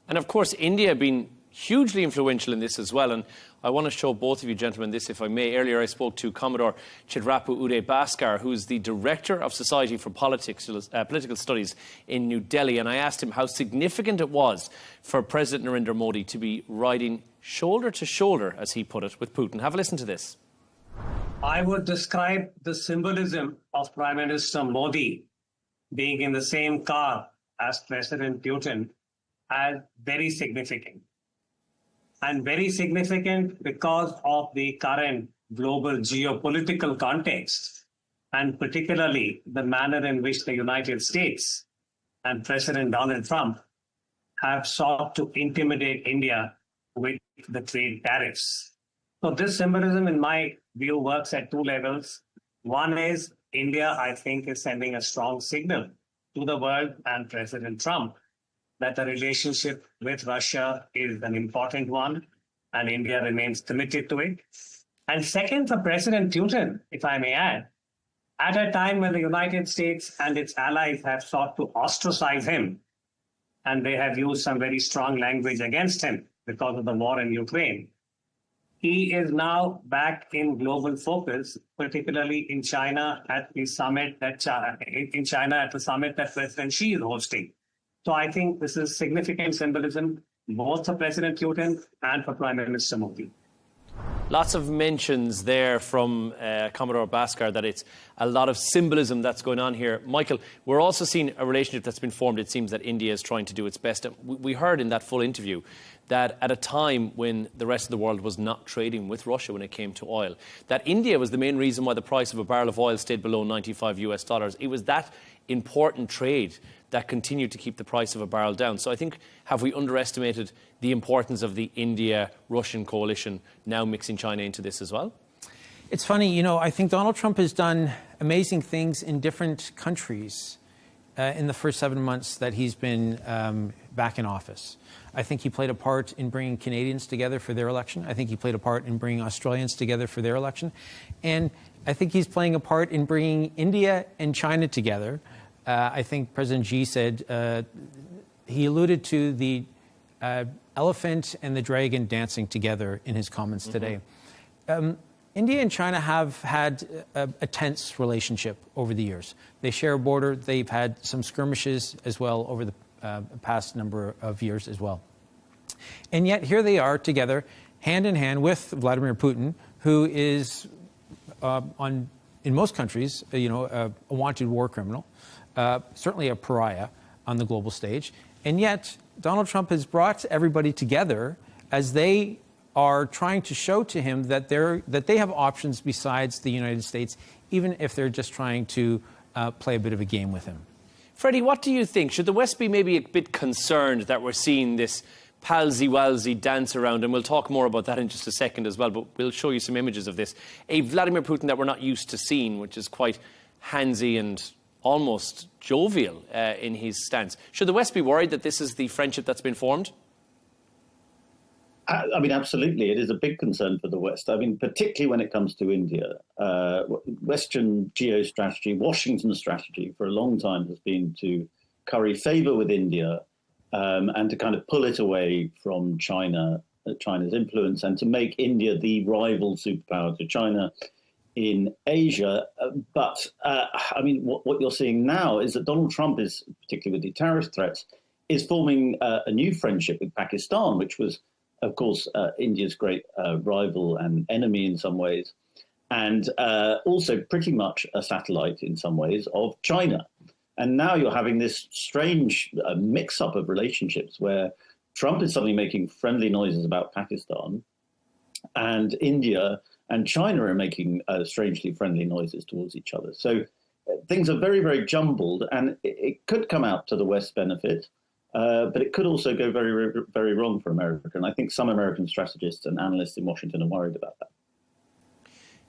S11: And of course, India been hugely influential in this as well. And I want to show both of you gentlemen this, if I may. Earlier, I spoke to Commodore Chidrapu Uday Bhaskar, who's the Director of Society for Political Studies in New Delhi. And I asked him how significant it was for President Narendra Modi to be riding shoulder to shoulder, as he put it, with Putin. Have a listen to this.
S10: I would describe the symbolism of Prime Minister Modi being in the same car as President Putin as very significant. And very significant because of the current global geopolitical context, and particularly the manner in which the United States and President Donald Trump have sought to intimidate India with the trade tariffs. So this symbolism, in my view, works at two levels. One is India, I think, is sending a strong signal to the world and President Trump that the relationship with Russia is an important one, and India remains committed to it. And second, for President Putin, if I may add, at a time when the United States and its allies have sought to ostracize him, and they have used some very strong language against him because of the war in Ukraine, he is now back in global focus, particularly in China at the summit that President Xi is hosting. So I think this is significant symbolism, both for President Putin and for Prime Minister Modi.
S11: Lots of mentions there from Commodore Bhaskar that it's a lot of symbolism that's going on here. Michael, we're also seeing a relationship that's been formed. It seems that India is trying to do its best. We heard in that full interview that at a time when the rest of the world was not trading with Russia when it came to oil, that India was the main reason why the price of a barrel of oil stayed below $95. It was that important trade that continued to keep the price of a barrel down. So I think, have we underestimated the importance of the India-Russian coalition now mixing China into this as well?
S24: It's funny, you know, I think Donald Trump has done amazing things in different countries in the first 7 months that he's been back in office. I think he played a part in bringing Canadians together for their election. I think he played a part in bringing Australians together for their election. And I think he's playing a part in bringing India and China together. I think President Xi said, he alluded to the elephant and the dragon dancing together in his comments today. India and China have had a tense relationship over the years. They share a border. They've had some skirmishes as well over the past number of years as well. And yet here they are together, hand in hand with Vladimir Putin, who is, in most countries, a wanted war criminal. Certainly a pariah on the global stage. And yet, Donald Trump has brought everybody together as they are trying to show to him that they have options besides the United States, even if they're just trying to play a bit of a game with him.
S11: Freddie, what do you think? Should the West be maybe a bit concerned that we're seeing this palsy-walsy dance around, and we'll talk more about that in just a second as well, but we'll show you some images of this. A Vladimir Putin that we're not used to seeing, which is quite handsy and almost jovial in his stance. Should the West be worried that this is the friendship that's been formed?
S25: I mean, absolutely. It is a big concern for the West. I mean, particularly when it comes to India. Western geostrategy, Washington's strategy for a long time has been to curry favor with India and to kind of pull it away from China's influence, and to make India the rival superpower to China in Asia. But, I mean, what you're seeing now is that Donald Trump is, particularly with the tariff threats, is forming a new friendship with Pakistan, which was, of course, India's great rival and enemy in some ways, and also pretty much a satellite in some ways of China. And now you're having this strange mix-up of relationships where Trump is suddenly making friendly noises about Pakistan, and India and China are making strangely friendly noises towards each other. So things are very, very jumbled, and it could come out to the West's benefit, but it could also go very, very wrong for America. And I think some American strategists and analysts in Washington are worried about that.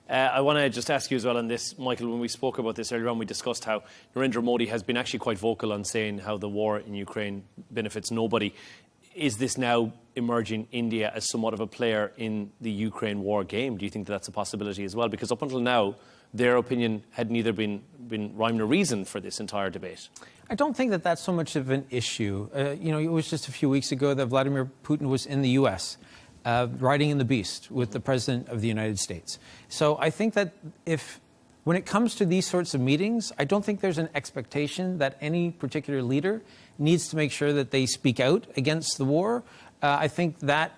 S11: I want to just ask you as well on this, Michael, when we spoke about this earlier on, we discussed how Narendra Modi has been actually quite vocal on saying how the war in Ukraine benefits nobody. Is this now emerging India as somewhat of a player in the Ukraine war game? Do you think that that's a possibility as well? Because up until now, their opinion had neither been rhyme nor reason for this entire debate.
S24: I don't think that that's so much of an issue. It was just a few weeks ago that Vladimir Putin was in the U.S., riding in the beast with the President of the United States. So I think that when it comes to these sorts of meetings, I don't think there's an expectation that any particular leader needs to make sure that they speak out against the war. I think that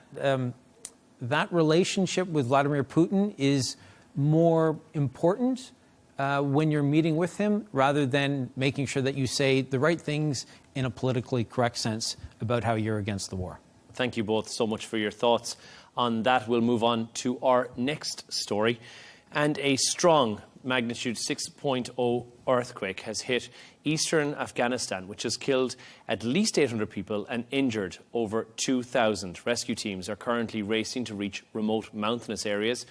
S24: that relationship with Vladimir Putin is more important when you're meeting with him, rather than making sure that you say the right things in a politically correct sense about how you're against the war.
S11: Thank you both so much for your thoughts on that. We'll move on to our next story. And a strong magnitude 6.0 earthquake has hit eastern Afghanistan, which has killed at least 800 people and injured over 2,000. Rescue teams are currently racing to reach remote mountainous areas,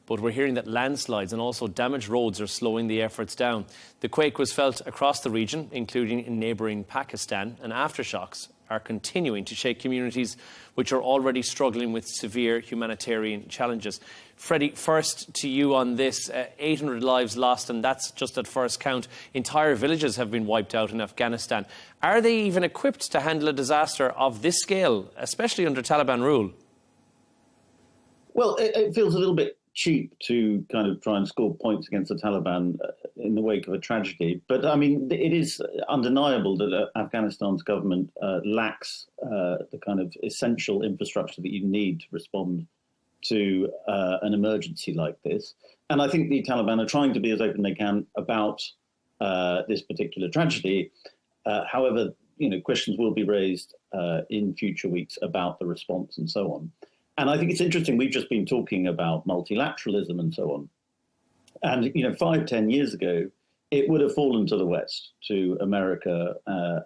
S11: but we're hearing that landslides and also damaged roads are slowing the efforts down. The quake was felt across the region, including in neighbouring Pakistan, and aftershocks are continuing to shake communities which are already struggling with severe humanitarian challenges. Freddie, first to you on this. 800 lives lost, and that's just at first count. Entire villages have been wiped out in Afghanistan. Are they even equipped to handle a disaster of this scale, especially under Taliban rule?
S25: Well, it feels a little bit cheap to kind of try and score points against the Taliban in the wake of a tragedy. But, I mean, it is undeniable that Afghanistan's government lacks the kind of essential infrastructure that you need to respond to an emergency like this. And I think the Taliban are trying to be as open as they can about this particular tragedy. However, questions will be raised in future weeks about the response and so on. And I think it's interesting, we've just been talking about multilateralism and so on. And, 5-10 years ago, it would have fallen to the West, to America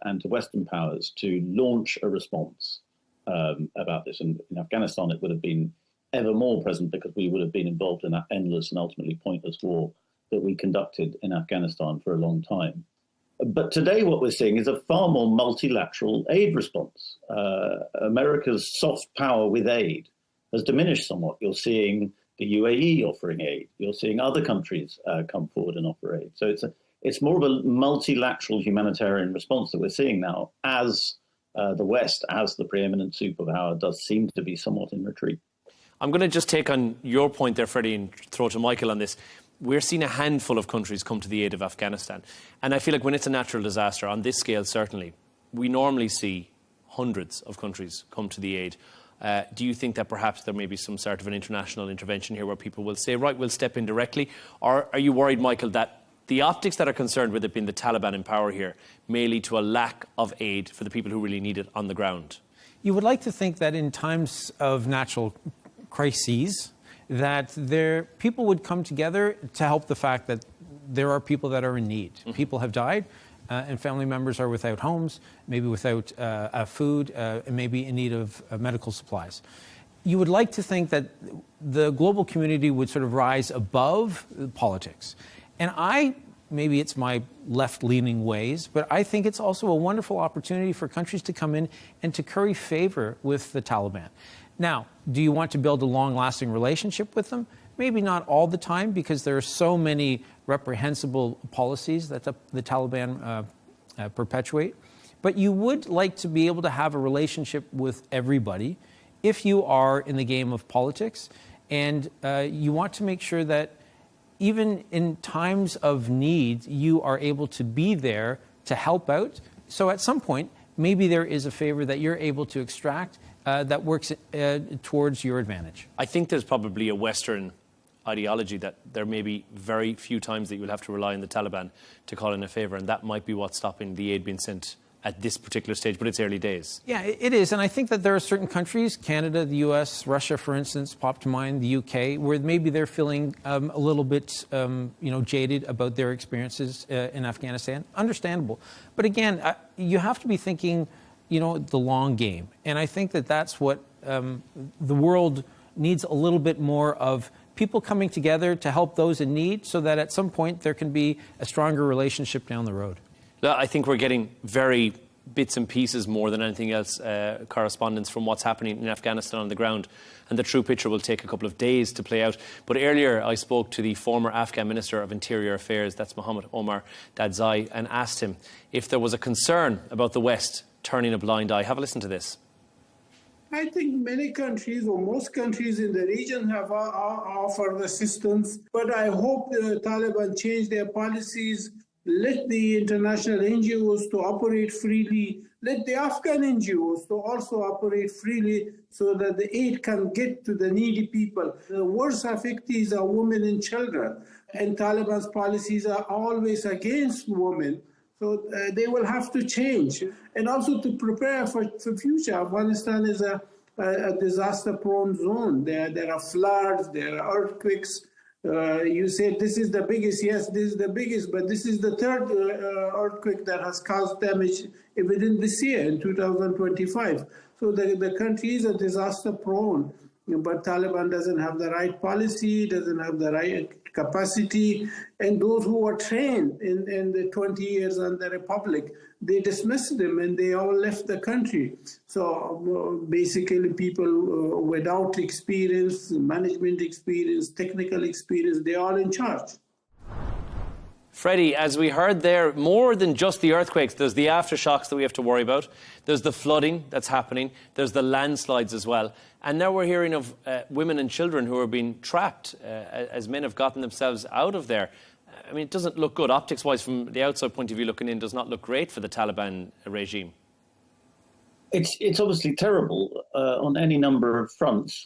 S25: and to Western powers to launch a response about this. And in Afghanistan, it would have been ever more present because we would have been involved in that endless and ultimately pointless war that we conducted in Afghanistan for a long time. But today what we're seeing is a far more multilateral aid response. America's soft power with aid has diminished somewhat. You're seeing the UAE offering aid. You're seeing other countries come forward and offer aid. So it's more of a multilateral humanitarian response that we're seeing now, as the West, as the preeminent superpower, does seem to be somewhat in retreat.
S11: I'm going to just take on your point there, Freddie, and throw to Michael on this. We're seeing a handful of countries come to the aid of Afghanistan. And I feel like when it's a natural disaster, on this scale certainly, we normally see hundreds of countries come to the aid. Do you think that perhaps there may be some sort of an international intervention here where people will say, right, we'll step in directly? Or are you worried, Michael, that the optics that are concerned with it being the Taliban in power here may lead to a lack of aid for the people who really need it on the ground?
S24: You would like to think that in times of natural crises, that people would come together to help the fact that there are people that are in need. Mm-hmm. People have died, and family members are without homes, maybe without food, and maybe in need of medical supplies. You would like to think that the global community would sort of rise above politics. And maybe it's my left-leaning ways, but I think it's also a wonderful opportunity for countries to come in and to curry favor with the Taliban. Now, do you want to build a long-lasting relationship with them? Maybe not all the time, because there are so many reprehensible policies that the Taliban perpetuate. But you would like to be able to have a relationship with everybody if you are in the game of politics. And you want to make sure that even in times of need, you are able to be there to help out. So at some point, maybe there is a favor that you're able to extract that works towards your advantage.
S11: I think there's probably a Western ideology that there may be very few times that you'll have to rely on the Taliban to call in a favour, and that might be what's stopping the aid being sent at this particular stage, but it's early days.
S24: Yeah, it is, and I think that there are certain countries, Canada, the US, Russia, for instance, pop to mind, the UK, where maybe they're feeling a little bit jaded about their experiences in Afghanistan. Understandable. But again, you have to be thinking the long game. And I think that that's what the world needs, a little bit more of people coming together to help those in need so that at some point there can be a stronger relationship down the road.
S11: I think we're getting very bits and pieces more than anything else, correspondence from what's happening in Afghanistan on the ground. And the true picture will take a couple of days to play out. But earlier I spoke to the former Afghan Minister of Interior Affairs, that's Mohammed Omar Dadzai, and asked him if there was a concern about the West turning a blind eye. Have a listen to this.
S14: I think many countries, or most countries in the region, have offered assistance. But I hope the Taliban change their policies. Let the international NGOs to operate freely. Let the Afghan NGOs to also operate freely so that the aid can get to the needy people. The worst affectees are women and children. And Taliban's policies are always against women. So they will have to change. And also to prepare for future. Afghanistan is a disaster-prone zone. There are floods, there are earthquakes. You said this is the biggest. Yes, this is the biggest, but this is the third earthquake that has caused damage within this year, in 2025. So the country is a disaster-prone, but Taliban doesn't have the right policy, doesn't have the right capacity, and those who were trained in the 20 years on the Republic, they dismissed them and they all left the country. So basically people without experience, management experience, technical experience, they're all in charge.
S11: Freddie, as we heard there, more than just the earthquakes, there's the aftershocks that we have to worry about. There's the flooding that's happening. There's the landslides as well. And now we're hearing of women and children who are being trapped as men have gotten themselves out of there. I mean, it doesn't look good. Optics-wise, from the outside point of view looking in, does not look great for the Taliban regime.
S25: It's obviously terrible on any number of fronts,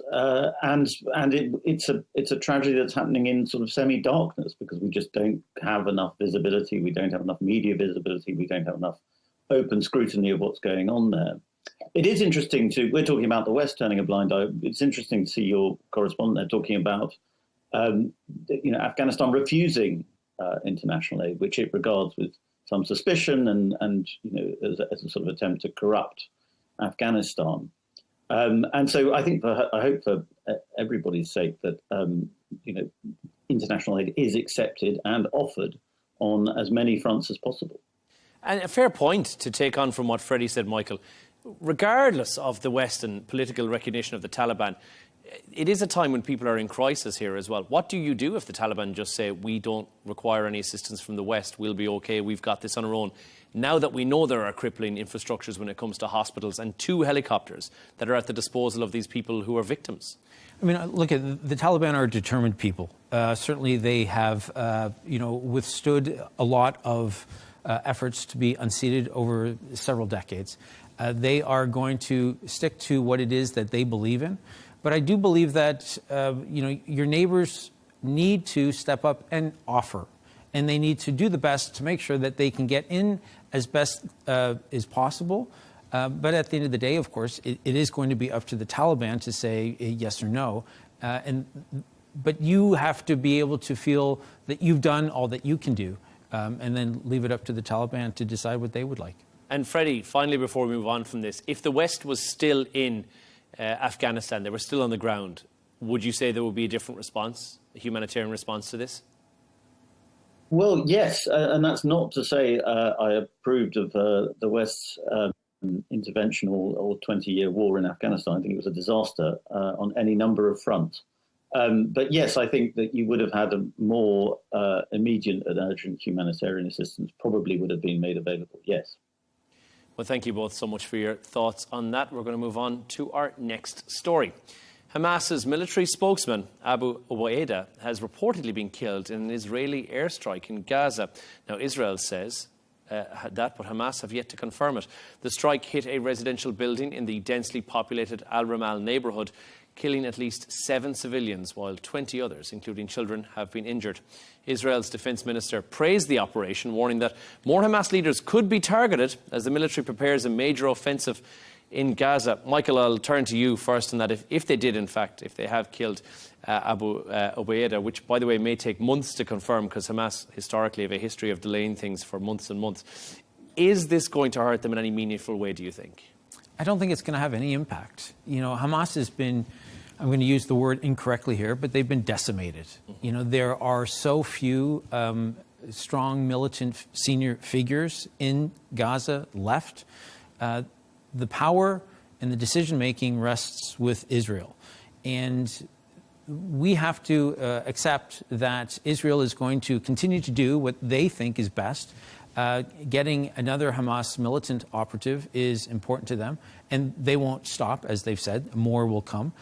S25: and it's a tragedy that's happening in sort of semi-darkness because we just don't have enough visibility, we don't have enough media visibility, we don't have enough open scrutiny of what's going on there. It is interesting we're talking about the West turning a blind eye. It's interesting to see your correspondent there talking about Afghanistan refusing international aid, which it regards with some suspicion and as a sort of attempt to corrupt Afghanistan. And so I think I hope for everybody's sake that international aid is accepted and offered on as many fronts as possible.
S11: And a fair point to take on from what Freddie said, Michael. Regardless of the Western political recognition of the Taliban, it is a time when people are in crisis here as well. What do you do if the Taliban just say, we don't require any assistance from the West, we'll be okay, we've got this on our own? Now that we know there are crippling infrastructures when it comes to hospitals and 2 helicopters that are at the disposal of these people who are victims.
S24: I mean, look, the Taliban are determined people. Certainly they have, withstood a lot of efforts to be unseated over several decades. They are going to stick to what it is that they believe in. But I do believe that, your neighbors need to step up and offer. And they need to do the best to make sure that they can get in as best as possible. But at the end of the day, of course, it is going to be up to the Taliban to say yes or no. But you have to be able to feel that you've done all that you can do, and then leave it up to the Taliban to decide what they would like.
S11: And Freddie, finally, before we move on from this, if the West was still in Afghanistan, they were still on the ground, would you say there would be a different response, a humanitarian response to this?
S25: Well, yes, and that's not to say I approved of the West's intervention or 20-year war in Afghanistan. I think it was a disaster on any number of fronts. But yes, I think that you would have had a more immediate and urgent humanitarian assistance probably would have been made available, yes.
S11: Well, thank you both so much for your thoughts on that. We're going to move on to our next story. Hamas's military spokesman, Abu Ubaida, has reportedly been killed in an Israeli airstrike in Gaza. Now, Israel says that, but Hamas have yet to confirm it. The strike hit a residential building in the densely populated Al-Ramal neighbourhood, killing at least 7 civilians, while 20 others, including children, have been injured. Israel's defence minister praised the operation, warning that more Hamas leaders could be targeted as the military prepares a major offensive in Gaza. Michael, I'll turn to you first on that. If they did, in fact, if they have killed Abu Ubaida, which, by the way, may take months to confirm because Hamas historically have a history of delaying things for months and months, is this going to hurt them in any meaningful way, do you think?
S24: I don't think it's going to have any impact. You know, Hamas has been I'm going to use the word incorrectly here, but they've been decimated. You know, there are so few strong militant senior figures in Gaza left. The power and the decision-making rests with Israel. And we have to accept that Israel is going to continue to do what they think is best. Getting another Hamas militant operative is important to them, and they won't stop, as they've said. More will come.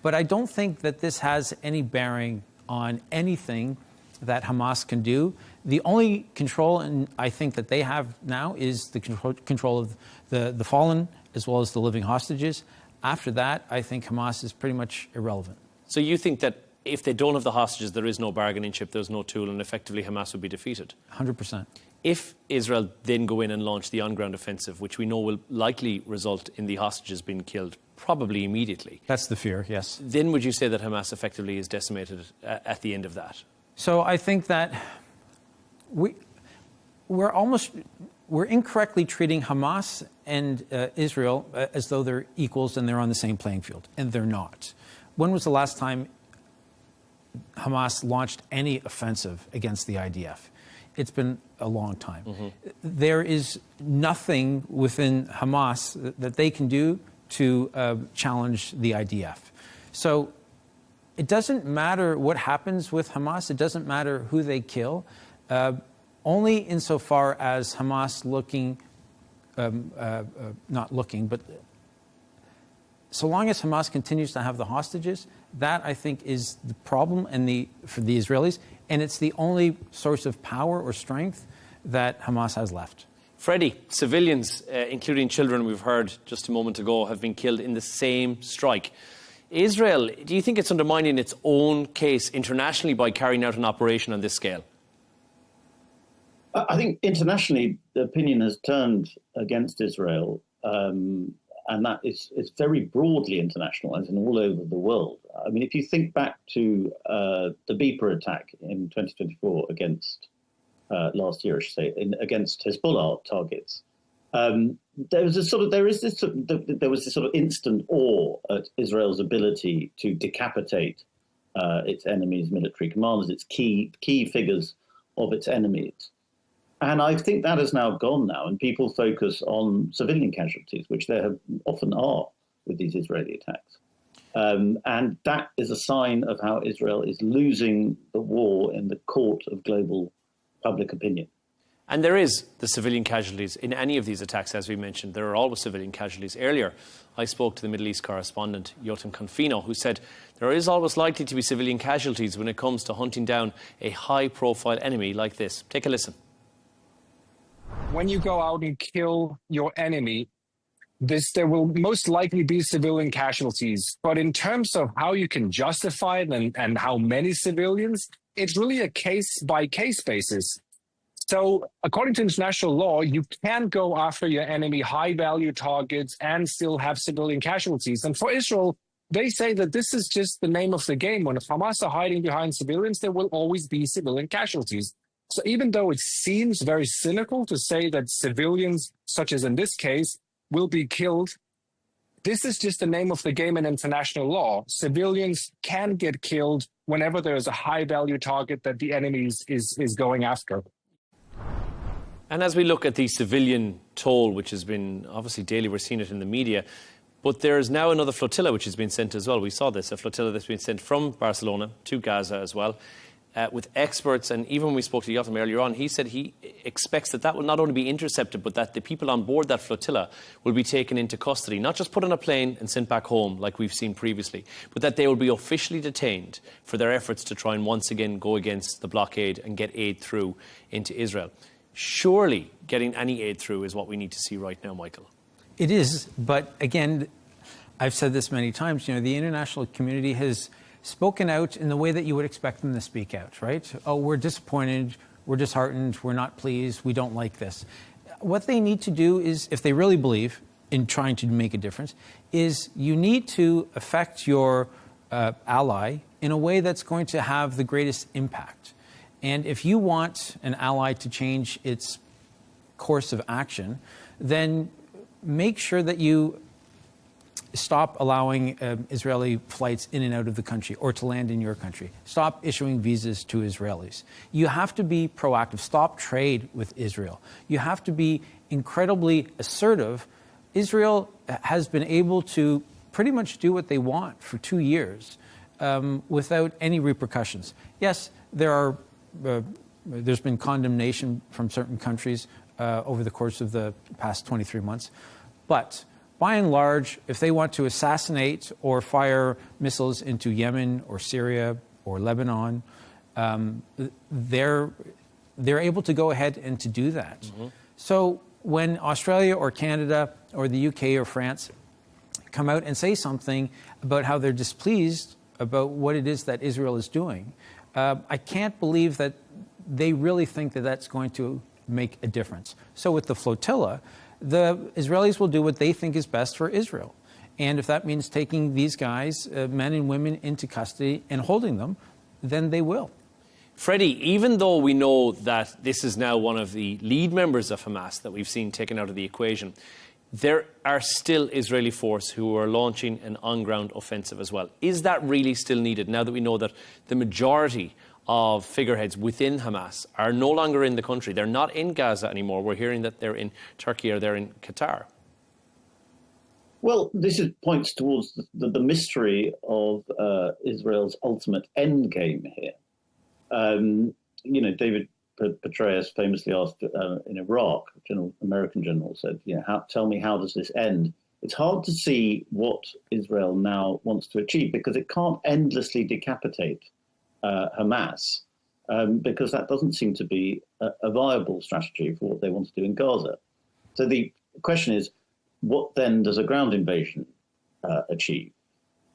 S24: But I don't think that this has any bearing on anything that Hamas can do. The only control, and I think that they have now, is the control of the fallen as well as the living hostages. After that, I think Hamas is pretty much irrelevant.
S11: So you think that if they don't have the hostages, there is no bargaining chip, there's no tool, and effectively Hamas would be defeated?
S24: 100%.
S11: If Israel then go in and launch the on-ground offensive, which we know will likely result in the hostages being killed probably immediately.
S24: That's the fear, yes.
S11: Then would you say that Hamas effectively is decimated at the end of that?
S24: So I think that we're incorrectly treating Hamas and Israel as though they're equals and they're on the same playing field, and they're not. When was the last time Hamas launched any offensive against the IDF? It's been a long time. Mm-hmm. There is nothing within Hamas that they can do to challenge the IDF. So it doesn't matter what happens with Hamas. It doesn't matter who they kill. Only insofar as Hamas not looking, but so long as Hamas continues to have the hostages, that I think is the problem for the Israelis, and it's the only source of power or strength that Hamas has left.
S11: Freddie, civilians, including children, we've heard just a moment ago, have been killed in the same strike. Israel, do you think it's undermining its own case internationally by carrying out an operation on this scale?
S25: I think internationally the opinion has turned against Israel, and that is very broadly international, as in all over the world. I mean, if you think back to the Beeper attack in 2024 against last year, I should say, against Hezbollah targets, there was this sort of instant awe at Israel's ability to decapitate its enemies' military commanders, its key figures of its enemies. And I think that has now gone now, and people focus on civilian casualties, which there often are with these Israeli attacks. And that is a sign of how Israel is losing the war in the court of global public opinion.
S11: And there is the civilian casualties in any of these attacks, as we mentioned. There are always civilian casualties. Earlier, I spoke to the Middle East correspondent, Yotam Confino, who said there is always likely to be civilian casualties when it comes to hunting down a high-profile enemy like this. Take a listen.
S12: When you go out and kill your enemy, there will most likely be civilian casualties. But in terms of how you can justify it and how many civilians, it's really a case-by-case basis. So according to international law, you can go after your enemy high-value targets and still have civilian casualties. And for Israel, they say that this is just the name of the game. When Hamas are hiding behind civilians, there will always be civilian casualties. So even though it seems very cynical to say that civilians, such as in this case, will be killed, this is just the name of the game in international law. Civilians can get killed whenever there is a high-value target that the enemy is going after.
S11: And as we look at the civilian toll, which has been obviously daily, we're seeing it in the media, but there's now another flotilla which has been sent as well. We saw this, a flotilla that's been sent from Barcelona to Gaza as well, with experts. And even when we spoke to Yotam earlier on, he said he expects that will not only be intercepted, but that the people on board that flotilla will be taken into custody, not just put on a plane and sent back home like we've seen previously, but that they will be officially detained for their efforts to try and once again go against the blockade and get aid through into Israel. Surely getting any aid through is what we need to see right now, Michael.
S24: It is, but again, I've said this many times, the international community has spoken out in the way that you would expect them to speak out, right? Oh, we're disappointed, we're disheartened, we're not pleased, we don't like this. What they need to do is, if they really believe in trying to make a difference, is you need to affect your ally in a way that's going to have the greatest impact. And if you want an ally to change its course of action, then make sure that you stop allowing Israeli flights in and out of the country or to land in your country. Stop issuing visas to Israelis. You have to be proactive. Stop trade with Israel. You have to be incredibly assertive. Israel has been able to pretty much do what they want for 2 years without any repercussions. Yes, there's been condemnation from certain countries over the course of the past 23 months. But by and large, if they want to assassinate or fire missiles into Yemen or Syria or Lebanon, they're able to go ahead and to do that. Mm-hmm. So when Australia or Canada or the UK or France come out and say something about how they're displeased about what it is that Israel is doing, I can't believe that they really think that that's going to make a difference. So with the flotilla, the Israelis will do what they think is best for Israel. And if that means taking these guys, men and women, into custody and holding them, then they will.
S11: Freddie, even though we know that this is now one of the lead members of Hamas that we've seen taken out of the equation, there are still Israeli forces who are launching an on-ground offensive as well. Is that really still needed now that we know that the majority of figureheads within Hamas are no longer in the country? They're not in Gaza anymore. We're hearing that they're in Turkey or they're in Qatar.
S25: Well, this points towards the mystery of Israel's ultimate end game here. David Petraeus famously asked in Iraq, American general said, tell me, how does this end? It's hard to see what Israel now wants to achieve because it can't endlessly decapitate Hamas, because that doesn't seem to be a viable strategy for what they want to do in Gaza. So the question is, what then does a ground invasion achieve?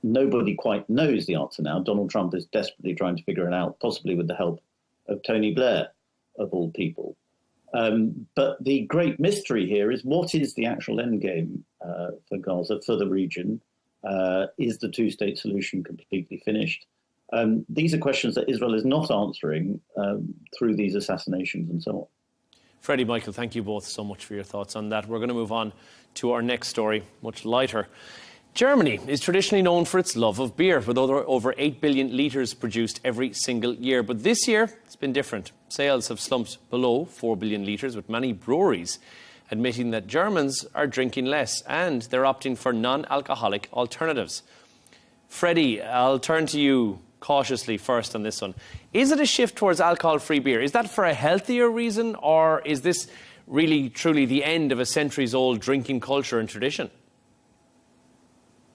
S25: Nobody quite knows the answer now. Donald Trump is desperately trying to figure it out, possibly with the help of Tony Blair, of all people. But the great mystery here is, what is the actual end game for Gaza, for the region? Is the two-state solution completely finished? These are questions that Israel is not answering through these assassinations and so on.
S11: Freddie, Michael, thank you both so much for your thoughts on that. We're going to move on to our next story, much lighter. Germany is traditionally known for its love of beer, with over 8 billion litres produced every single year. But this year, it's been different. Sales have slumped below 4 billion litres, with many breweries admitting that Germans are drinking less and they're opting for non-alcoholic alternatives. Freddie, I'll turn to you cautiously first on this one. Is it a shift towards alcohol-free beer? Is that for a healthier reason, or is this really, truly the end of a centuries-old drinking culture and tradition?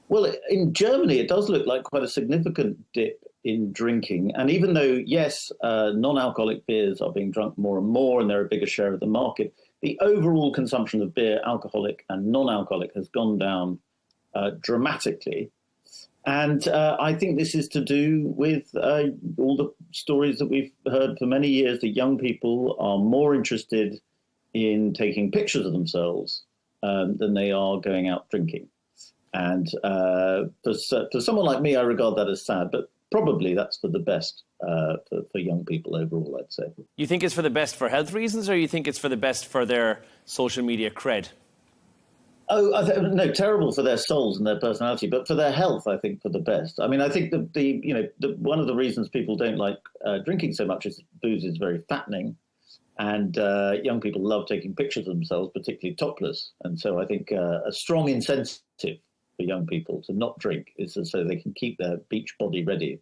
S25: Well, in Germany, it does look like quite a significant dip in drinking. And even though, yes, non-alcoholic beers are being drunk more and more and they're a bigger share of the market, the overall consumption of beer, alcoholic and non-alcoholic, has gone down dramatically. And I think this is to do with all the stories that we've heard for many years, that young people are more interested in taking pictures of themselves than they are going out drinking. And for someone like me, I regard that as sad, but probably that's for the best for young people overall, I'd say.
S11: You think it's for the best for health reasons, or you think it's for the best for their social media cred?
S25: Oh, no, terrible for their souls and their personality, but for their health, I think for the best. I mean, I think one of the reasons people don't like drinking so much is booze is very fattening, and young people love taking pictures of themselves, particularly topless. And so I think a strong incentive for young people to not drink is so they can keep their beach body ready.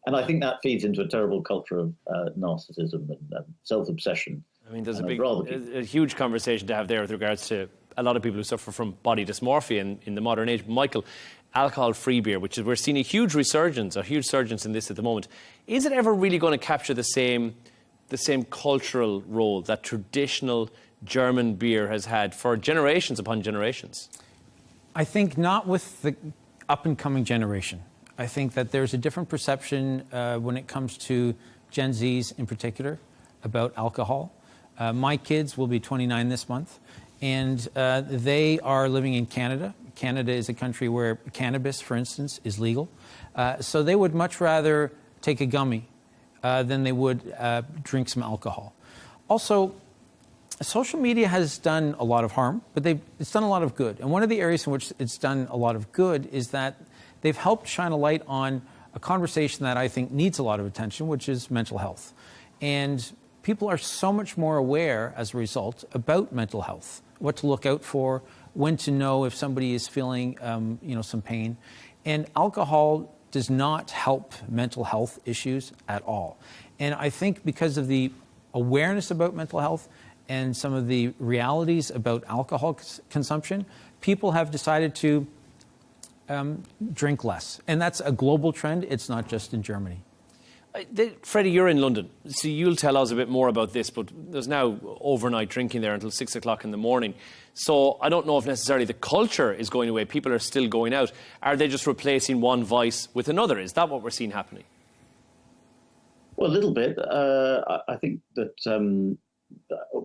S25: And I think that feeds into a terrible culture of narcissism and self-obsession.
S11: I mean, there's a huge conversation to have there with regards to a lot of people who suffer from body dysmorphia in the modern age. Michael, alcohol-free beer, which is, we're seeing a huge resurgence in this at the moment. Is it ever really going to capture the same cultural role that traditional German beer has had for generations upon generations?
S24: I think not with the up-and-coming generation. I think that there's a different perception when it comes to Gen Zs in particular about alcohol. My kids will be 29 this month, and they are living in Canada. Canada is a country where cannabis, for instance, is legal. So they would much rather take a gummy than they would drink some alcohol. Also, social media has done a lot of harm, but it's done a lot of good. And one of the areas in which it's done a lot of good is that they've helped shine a light on a conversation that I think needs a lot of attention, which is mental health. And people are so much more aware as a result about mental health, what to look out for, when to know if somebody is feeling some pain. And alcohol does not help mental health issues at all. And I think because of the awareness about mental health and some of the realities about alcohol consumption, people have decided to drink less. And that's a global trend. It's not just in Germany.
S11: Freddie, you're in London, so you'll tell us a bit more about this, but there's now overnight drinking there until 6 o'clock in the morning. So I don't know if necessarily the culture is going away. People are still going out. Are they just replacing one vice with another? Is that what we're seeing happening?
S25: Well, a little bit. I think that,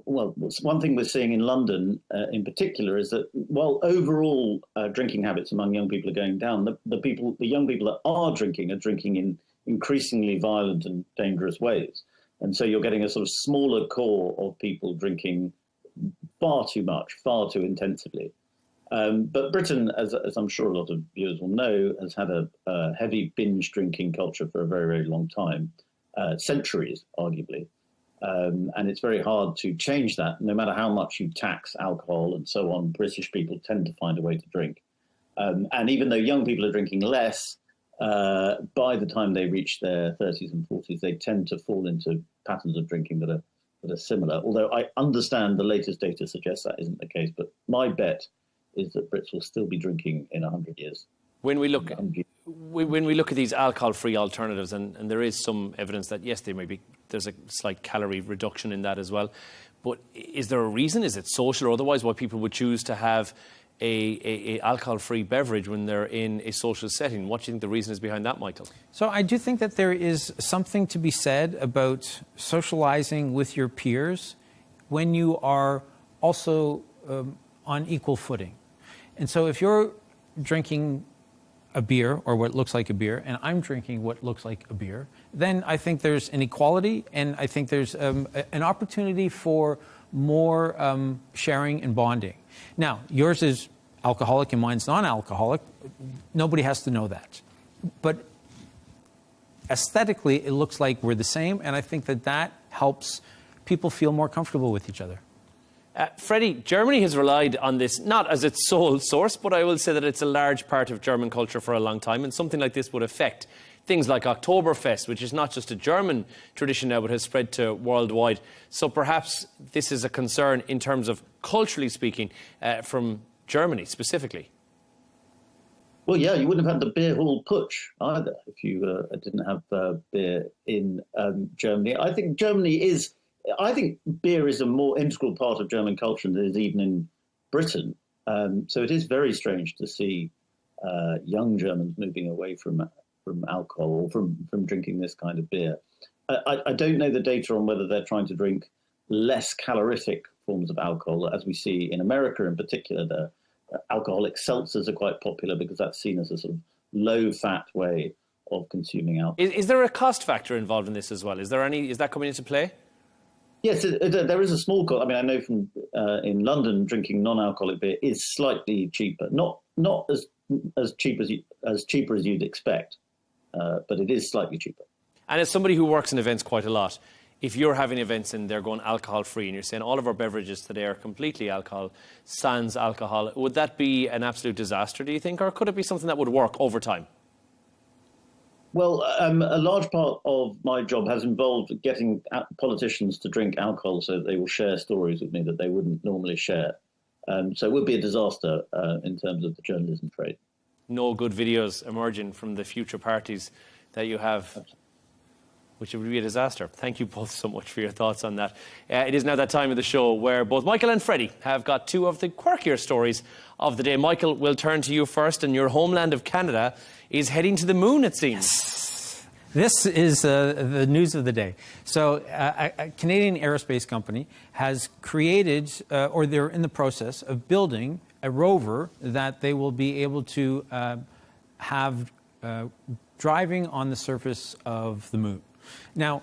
S25: one thing we're seeing in London in particular is that while overall drinking habits among young people are going down, the young people that are drinking in increasingly violent and dangerous ways. And so you're getting a sort of smaller core of people drinking far too much, far too intensively. But Britain, as I'm sure a lot of viewers will know, has had a heavy binge drinking culture for a very, very long time, centuries, arguably. And it's very hard to change that. No matter how much you tax alcohol and so on, British people tend to find a way to drink. And even though young people are drinking less, by the time they reach their 30s and 40s, they tend to fall into patterns of drinking that are similar. Although I understand the latest data suggests that isn't the case, but my bet is that Brits will still be drinking in 100 years.
S11: When we look at these alcohol-free alternatives, and there is some evidence that yes, there's a slight calorie reduction in that as well. But is there a reason? Is it social or otherwise why people would choose to have a alcohol-free beverage when they're in a social setting? What do you think the reason is behind that, Michael?
S24: So I do think that there is something to be said about socializing with your peers when you are also on equal footing. And so if you're drinking a beer or what looks like a beer, and I'm drinking what looks like a beer, then I think there's an equality, and I think there's an opportunity for more sharing and bonding. Now, yours is alcoholic and mine's non-alcoholic. Nobody has to know that. But aesthetically, it looks like we're the same, and I think that helps people feel more comfortable with each other.
S11: Freddie, Germany has relied on this, not as its sole source, but I will say that it's a large part of German culture for a long time, and something like this would affect things like Oktoberfest, which is not just a German tradition now, but has spread to worldwide. So perhaps this is a concern in terms of, culturally speaking, from Germany specifically.
S25: Well, yeah, you wouldn't have had the beer hall putsch either if you didn't have beer in Germany. I think beer is a more integral part of German culture than it is even in Britain. So it is very strange to see young Germans moving away from alcohol or from drinking this kind of beer. I don't know the data on whether they're trying to drink less calorific forms of alcohol, as we see in America in particular. The alcoholic seltzers are quite popular because that's seen as a sort of low-fat way of consuming alcohol.
S11: Is there a cost factor involved in this as well? Is that coming into play?
S25: Yes, there is a small cost. I mean, I know from in London, drinking non-alcoholic beer is slightly cheaper, not as cheaper as you'd expect, but it is slightly cheaper.
S11: And as somebody who works in events quite a lot, if you're having events and they're going alcohol-free and you're saying all of our beverages today are completely alcohol, sans alcohol, would that be an absolute disaster, do you think, or could it be something that would work over time?
S25: Well, a large part of my job has involved getting politicians to drink alcohol so that they will share stories with me that they wouldn't normally share. So it would be a disaster in terms of the journalism trade.
S11: No good videos emerging from the future parties that you have, which would be a disaster. Thank you both so much for your thoughts on that. It is now that time of the show where both Michael and Freddie have got two of the quirkier stories of the day. Michael, we'll turn to you first, and your homeland of Canada is heading to the moon, it seems.
S24: Yes. This is the news of the day. So a Canadian aerospace company has created, or they're in the process of building, a rover that they will be able to have driving on the surface of the moon. Now,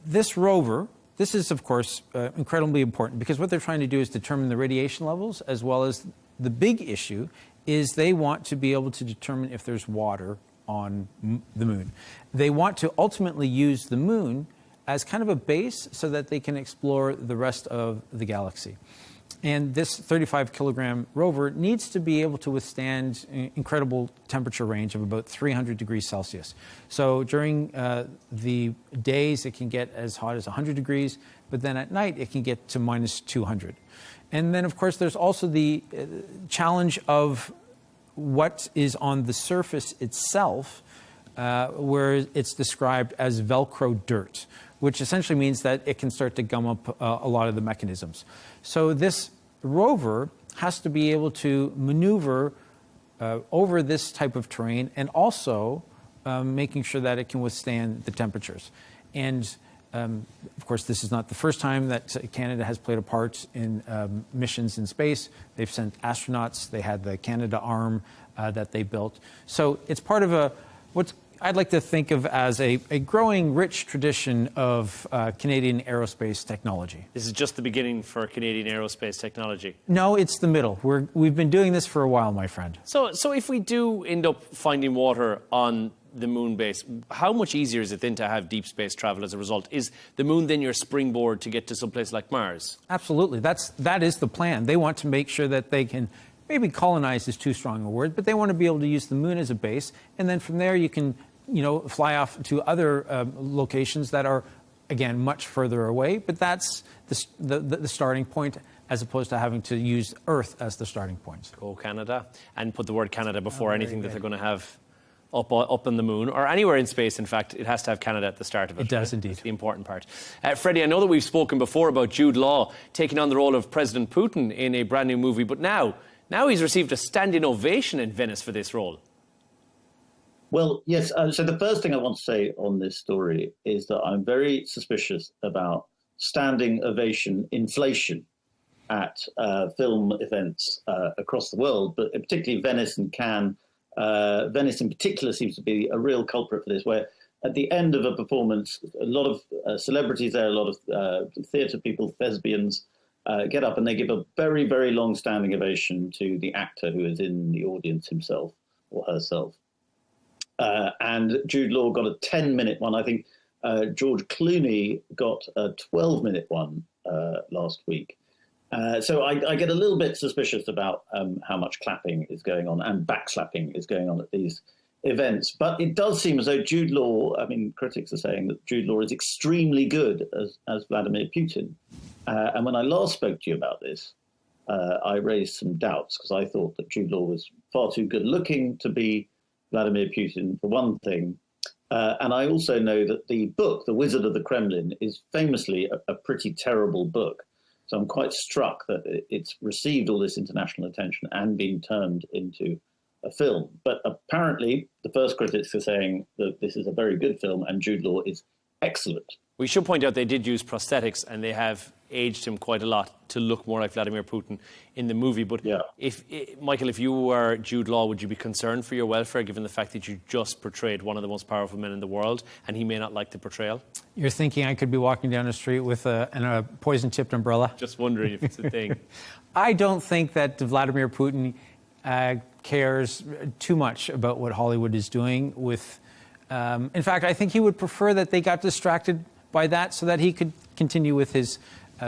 S24: this rover this is, of course, incredibly important because what they're trying to do is determine the radiation levels, as well as the big issue is they want to be able to determine if there's water on the moon. They want to ultimately use the moon as kind of a base so that they can explore the rest of the galaxy. And this 35-kilogram rover needs to be able to withstand an incredible temperature range of about 300 degrees Celsius. So during the days, it can get as hot as 100 degrees, but then at night, it can get to minus 200. And then, of course, there's also the challenge of what is on the surface itself, where it's described as Velcro dirt, which essentially means that it can start to gum up a lot of the mechanisms. So this rover has to be able to maneuver over this type of terrain and also making sure that it can withstand the temperatures. And of course, this is not the first time that Canada has played a part in missions in space. They've sent astronauts. They had the Canada arm that they built. So it's part of what I'd like to think of as a growing, rich tradition of Canadian aerospace technology.
S11: This is just the beginning for Canadian aerospace technology.
S24: No, it's the middle. We've been doing this for a while, my friend.
S11: So if we do end up finding water on the moon base, how much easier is it then to have deep space travel as a result? Is the moon then your springboard to get to someplace like Mars?
S24: Absolutely. That is the plan. They want to make sure that they can, maybe colonize is too strong a word, but they want to be able to use the moon as a base, and then from there you can, fly off to other locations that are, again, much further away, but that's the starting point, as opposed to having to use Earth as the starting point.
S11: Go Canada, and put the word Canada before anything that they're going to have up on the moon, or anywhere in space. In fact, it has to have Canada at the start of it.
S24: It does, indeed.
S11: That's the important part. Freddie, I know that we've spoken before about Jude Law taking on the role of President Putin in a brand new movie, but now he's received a standing ovation in Venice for this role.
S25: Well, yes. So the first thing I want to say on this story is that I'm very suspicious about standing ovation inflation at film events across the world, but particularly Venice and Cannes. Venice in particular seems to be a real culprit for this, where at the end of a performance, a lot of celebrities there, a lot of theatre people, thespians, get up and they give a very, very long standing ovation to the actor who is in the audience himself or herself. And Jude Law got a 10-minute one. I think George Clooney got a 12-minute one last week. So I get a little bit suspicious about how much clapping is going on and backslapping is going on at these events. But it does seem as though Jude Law, critics are saying that Jude Law is extremely good as Vladimir Putin. And when I last spoke to you about this, I raised some doubts because I thought that Jude Law was far too good looking to be Vladimir Putin, for one thing. And I also know that the book, The Wizard of the Kremlin, is famously a pretty terrible book. So I'm quite struck that it's received all this international attention and been turned into a film. But apparently, the first critics are saying that this is a very good film and Jude Law is excellent.
S11: We should point out they did use prosthetics and they have aged him quite a lot to look more like Vladimir Putin in the movie. But
S25: yeah.
S11: Michael, if you were Jude Law, would you be concerned for your welfare given the fact that you just portrayed one of the most powerful men in the world and he may not like the portrayal?
S24: You're thinking I could be walking down the street with a poison-tipped umbrella?
S11: Just wondering if it's a thing.
S24: I don't think that Vladimir Putin cares too much about what Hollywood is doing with... in fact, I think he would prefer that they got distracted by that so that he could continue with his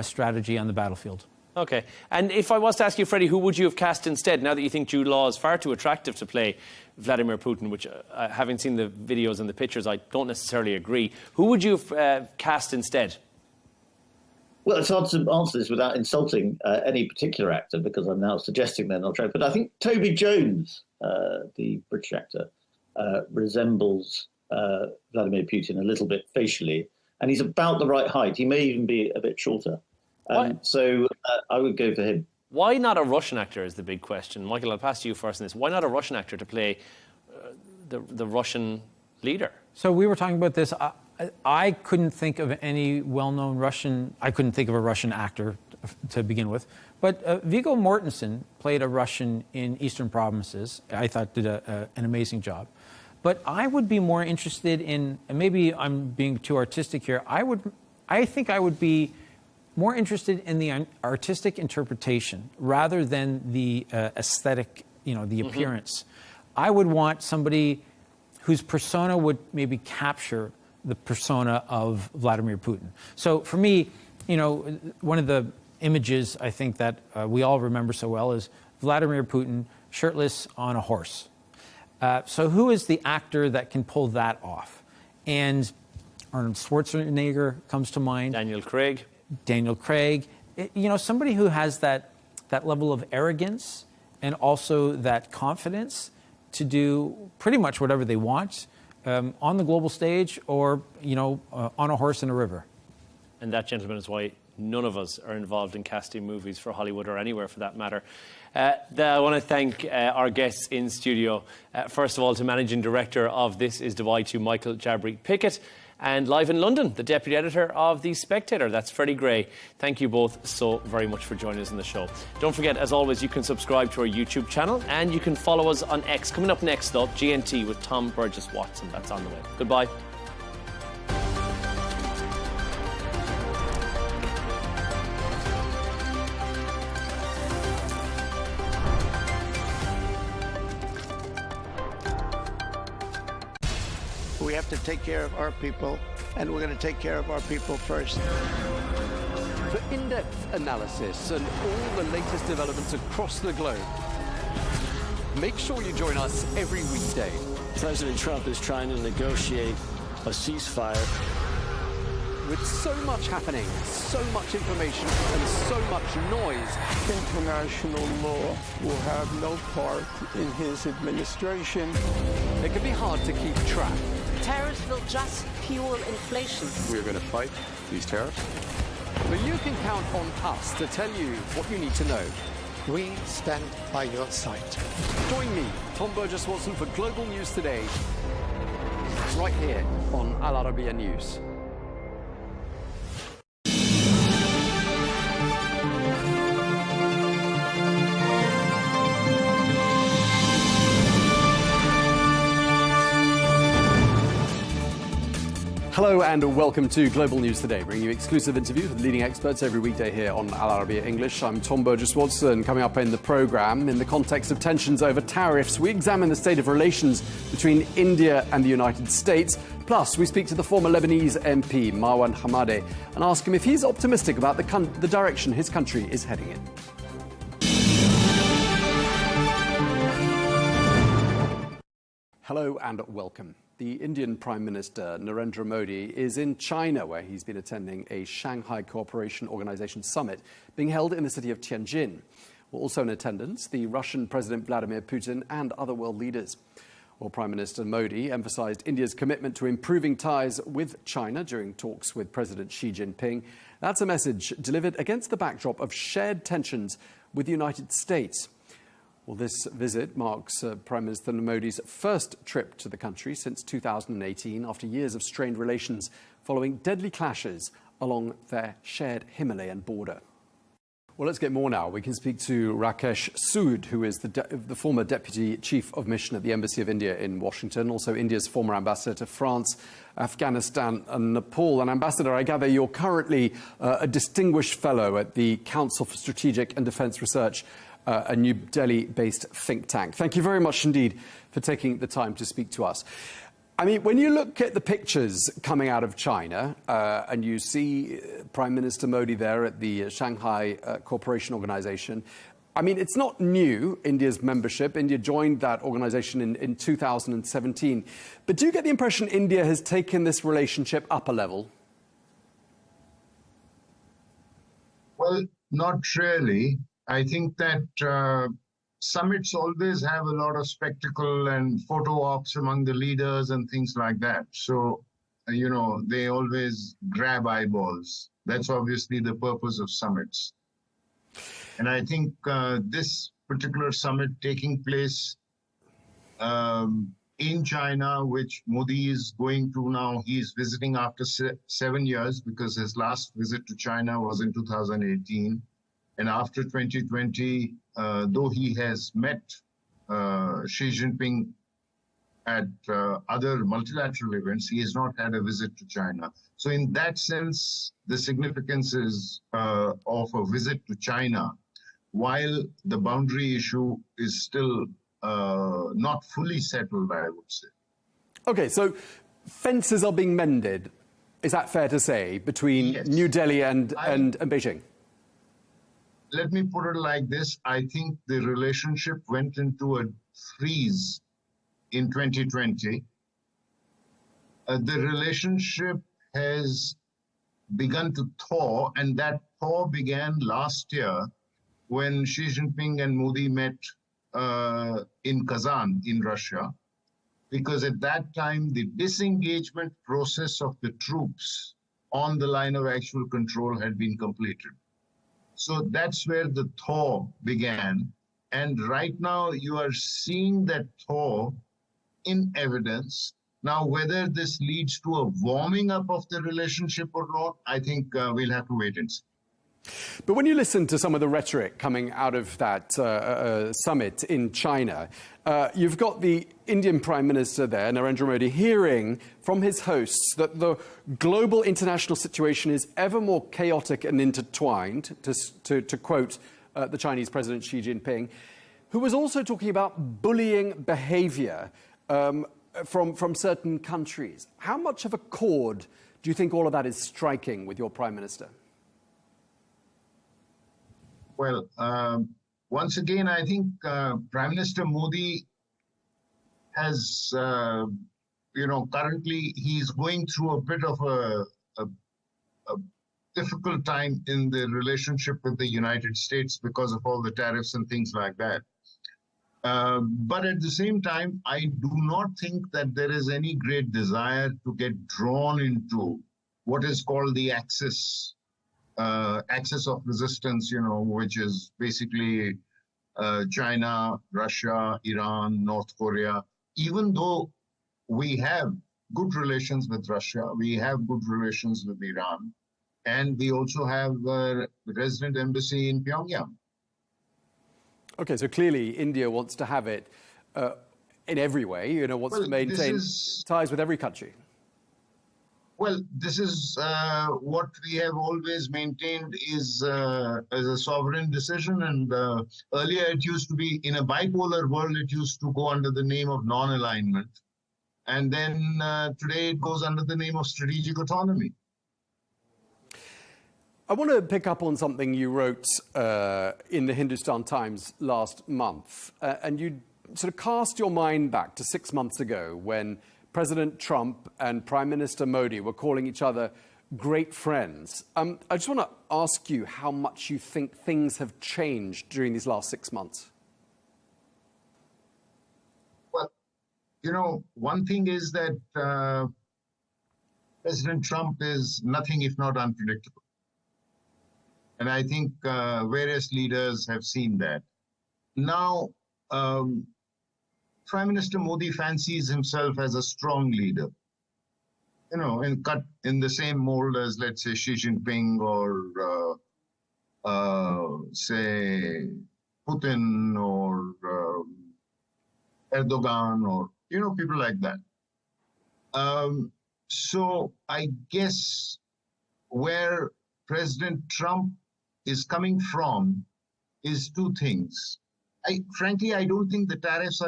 S24: strategy on the battlefield.
S11: OK. And if I was to ask you, Freddie, who would you have cast instead, now that you think Jude Law is far too attractive to play Vladimir Putin, which, having seen the videos and the pictures, I don't necessarily agree. Who would you have cast instead?
S25: Well, it's hard to answer this without insulting any particular actor, because I'm now suggesting they're not attractive. But I think Toby Jones, the British actor, resembles Vladimir Putin a little bit facially. And he's about the right height. He may even be a bit shorter. So I would go for him.
S11: Why not a Russian actor is the big question. Michael, I'll pass to you first on this. Why not a Russian actor to play the Russian leader?
S24: So we were talking about this. I couldn't think of any well-known Russian... I couldn't think of a Russian actor to begin with. But Viggo Mortensen played a Russian in Eastern Provinces. I thought did an amazing job. But I would be more interested in, and maybe I'm being too artistic here, I would I think I would be more interested in the artistic interpretation rather than the aesthetic, the appearance. I would want somebody whose persona would maybe capture the persona of Vladimir Putin. So for me, one of the images I think that we all remember so well is Vladimir Putin shirtless on a horse. So who is the actor that can pull that off? And Arnold Schwarzenegger comes to mind.
S11: Daniel Craig.
S24: Somebody who has that level of arrogance and also that confidence to do pretty much whatever they want on the global stage or, on a horse in a river.
S11: And that, gentlemen, is why none of us are involved in casting movies for Hollywood or anywhere for that matter. I want to thank our guests in studio. First of all, to Managing Director of This Is Dubai, to Michael Jabri Pickett. And live in London, the Deputy Editor of The Spectator, that's Freddie Gray. Thank you both so very much for joining us on the show. Don't forget, as always, you can subscribe to our YouTube channel and you can follow us on X. Coming up next, though, GNT with Tom Burges Watson. That's on the way. Goodbye.
S6: We have to take care of our people, and we're going to take care of our people first.
S8: For in-depth analysis and all the latest developments across the globe, make sure you join us every weekday.
S19: President Trump is trying to negotiate a ceasefire.
S8: With so much happening, so much information, and so much noise,
S14: International law will have no part in his administration.
S8: it can be hard to keep track.
S16: Tariffs will just fuel inflation.
S8: We're going to fight these tariffs. But you can count on us to tell you what you need to know.
S6: We stand by your side.
S8: Join me, Tom Burges Watson, for Global News Today, right here on Al Arabiya News.
S17: Hello and welcome to Global News Today, bringing you exclusive interviews with leading experts every weekday here on Al Arabiya English. I'm Tom Burges Watson. Coming up in the programme, in the context of tensions over tariffs, we examine the state of relations between India and the United States. Plus, we speak to the former Lebanese MP, Marwan Hamadeh, and ask him if he's optimistic about the direction his country is heading in. Hello and welcome. The Indian Prime Minister, Narendra Modi, is in China, where he's been attending a Shanghai Cooperation Organization summit being held in the city of Tianjin. Also in attendance, the Russian President Vladimir Putin and other world leaders. Well, Prime Minister Modi emphasized India's commitment to improving ties with China during talks with President Xi Jinping. That's a message delivered against the backdrop of shared tensions with the United States. Well, this visit marks Prime Minister Modi's first trip to the country since 2018, after years of strained relations following deadly clashes along their shared Himalayan border. Well, let's get more now. We can speak to Rakesh Sood, who is the former Deputy Chief of Mission at the Embassy of India in Washington, also India's former ambassador to France, Afghanistan and Nepal. And Ambassador, I gather you're currently a distinguished fellow at the Council for Strategic and Defence Research, a New Delhi-based think tank. Thank you very much indeed for taking the time to speak to us. I mean, when you look at the pictures coming out of China and you see Prime Minister Modi there at the Shanghai Cooperation Organization, I mean, it's not new, India's membership. India joined that organization in 2017. But do you get the impression India has taken this relationship up a level?
S20: Well, not really. I think that summits always have a lot of spectacle and photo ops among the leaders and things like that. So, you know, they always grab eyeballs. That's obviously the purpose of summits. And I think this particular summit taking place in China, which Modi is going to now, he's visiting after 7 years because his last visit to China was in 2018. And after 2020, though he has met Xi Jinping at other multilateral events, he has not had a visit to China. So in that sense, the significance is of a visit to China, while the boundary issue is still not fully settled, I would say.
S17: Okay, so fences are being mended, is that fair to say, between New Delhi and Beijing?
S20: Let me put it like this. I think the relationship went into a freeze in 2020. The relationship has begun to thaw, and that thaw began last year when Xi Jinping and Modi met in Kazan in Russia, because at that time the disengagement process of the troops on the line of actual control had been completed. So that's where the thaw began. And right now you are seeing that thaw in evidence. Now, whether this leads to a warming up of the relationship or not, I think we'll have to wait and see.
S17: But when you listen to some of the rhetoric coming out of that summit in China, you've got the Indian Prime Minister there, Narendra Modi, hearing from his hosts that the global international situation is ever more chaotic and intertwined, to quote the Chinese President Xi Jinping, who was also talking about bullying behavior from certain countries. How much of a chord do you think all of that is striking with your Prime Minister?
S20: Well, once again, I think Prime Minister Modi has, currently he's going through a bit of a difficult time in the relationship with the United States because of all the tariffs and things like that. But at the same time, I do not think that there is any great desire to get drawn into what is called the axis of resistance, which is basically China, Russia, Iran, North Korea. Even though we have good relations with Russia, we have good relations with Iran, and we also have a resident embassy in Pyongyang.
S17: Okay, so clearly India wants to have it in every way, wants to maintain ties with every country.
S20: Well, this is what we have always maintained is as a sovereign decision. And earlier it used to be, in a bipolar world, it used to go under the name of non-alignment. And then today it goes under the name of strategic autonomy.
S17: I want to pick up on something you wrote in the Hindustan Times last month. And you sort of cast your mind back to 6 months ago when President Trump and Prime Minister Modi were calling each other great friends. I just want to ask you how much you think things have changed during these last 6 months.
S20: Well, one thing is that President Trump is nothing if not unpredictable. And I think various leaders have seen that. Now, Prime Minister Modi fancies himself as a strong leader, and cut in the same mold as, let's say, Xi Jinping or, say, Putin or Erdogan or, people like that. So I guess where President Trump is coming from is two things. Frankly, I don't think the tariffs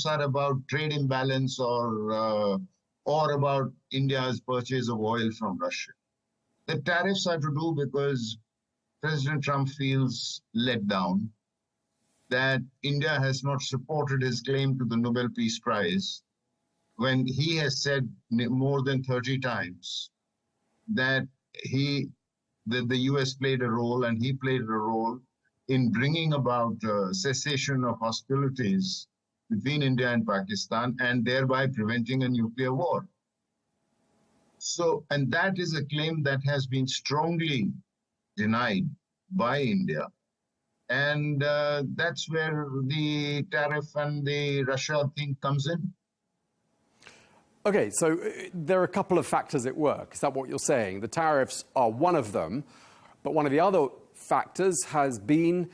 S20: are about trade imbalance or about India's purchase of oil from Russia. The tariffs are to do because President Trump feels let down, that India has not supported his claim to the Nobel Peace Prize when he has said more than 30 times that the US played a role and he played a role in bringing about cessation of hostilities between India and Pakistan and thereby preventing a nuclear war. So, and that is a claim that has been strongly denied by India. And that's where the tariff and the Russia thing comes in.
S17: Okay, so there are a couple of factors at work. Is that what you're saying? The tariffs are one of them, but one of the other factors has been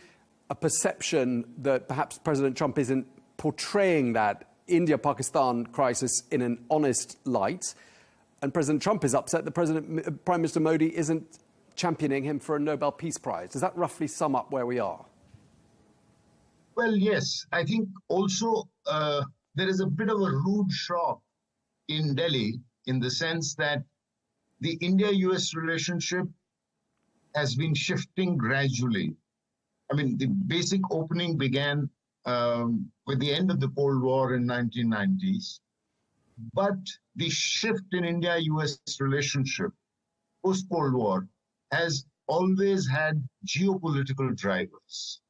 S17: a perception that perhaps President Trump isn't portraying that India-Pakistan crisis in an honest light. And President Trump is upset that Prime Minister Modi isn't championing him for a Nobel Peace Prize. Does that roughly sum up where we are?
S20: Well, yes. I think also there is a bit of a rude shock in Delhi in the sense that the India-US relationship has been shifting gradually. I mean, the basic opening began with the end of the Cold War in 1990s. But the shift in India-US relationship post-Cold War has always had geopolitical drivers.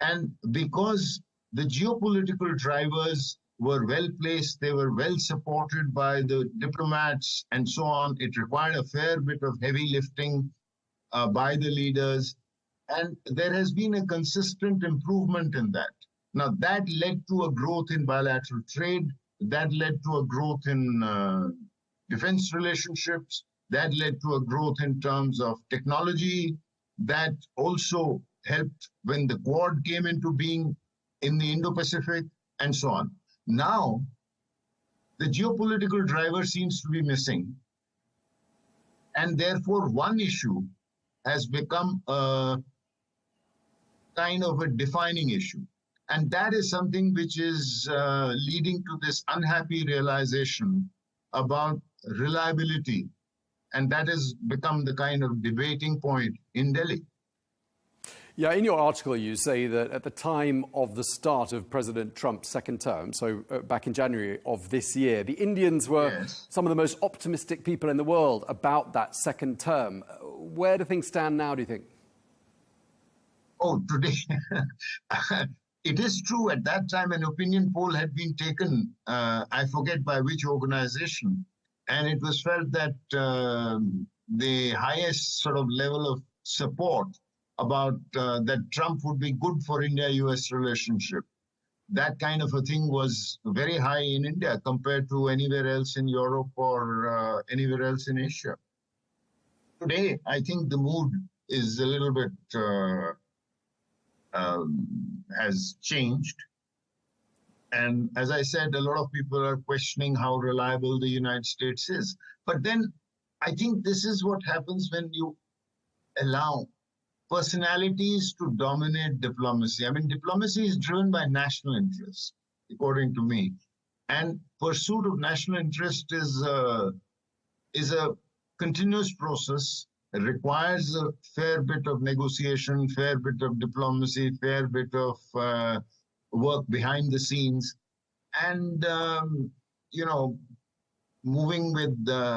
S20: And because the geopolitical drivers were well placed, they were well supported by the diplomats and so on, it required a fair bit of heavy lifting by the leaders. And there has been a consistent improvement in that. Now, that led to a growth in bilateral trade, that led to a growth in defense relationships, that led to a growth in terms of technology, that also helped when the Quad came into being in the Indo-Pacific, and so on. Now, the geopolitical driver seems to be missing, and therefore one issue has become a kind of a defining issue. And that is something which is leading to this unhappy realization about reliability. And that has become the kind of debating point in Delhi.
S17: Yeah, in your article, you say that at the time of the start of President Trump's second term, so back in January of this year, the Indians were some of the most optimistic people in the world about that second term. Where do things stand now, do you think?
S20: Oh, today, it is true. At that time, an opinion poll had been taken, I forget by which organization, and it was felt that the highest sort of level of support about that Trump would be good for India-US relationship. That kind of a thing was very high in India compared to anywhere else in Europe or anywhere else in Asia. Today, I think the mood is a little bit has changed. And as I said, a lot of people are questioning how reliable the United States is. But then I think this is what happens when you allow personalities to dominate diplomacy. I mean, diplomacy is driven by national interest, according to me. And pursuit of national interest is a continuous process. It requires a fair bit of negotiation, fair bit of diplomacy, fair bit of work behind the scenes. And, you know, moving with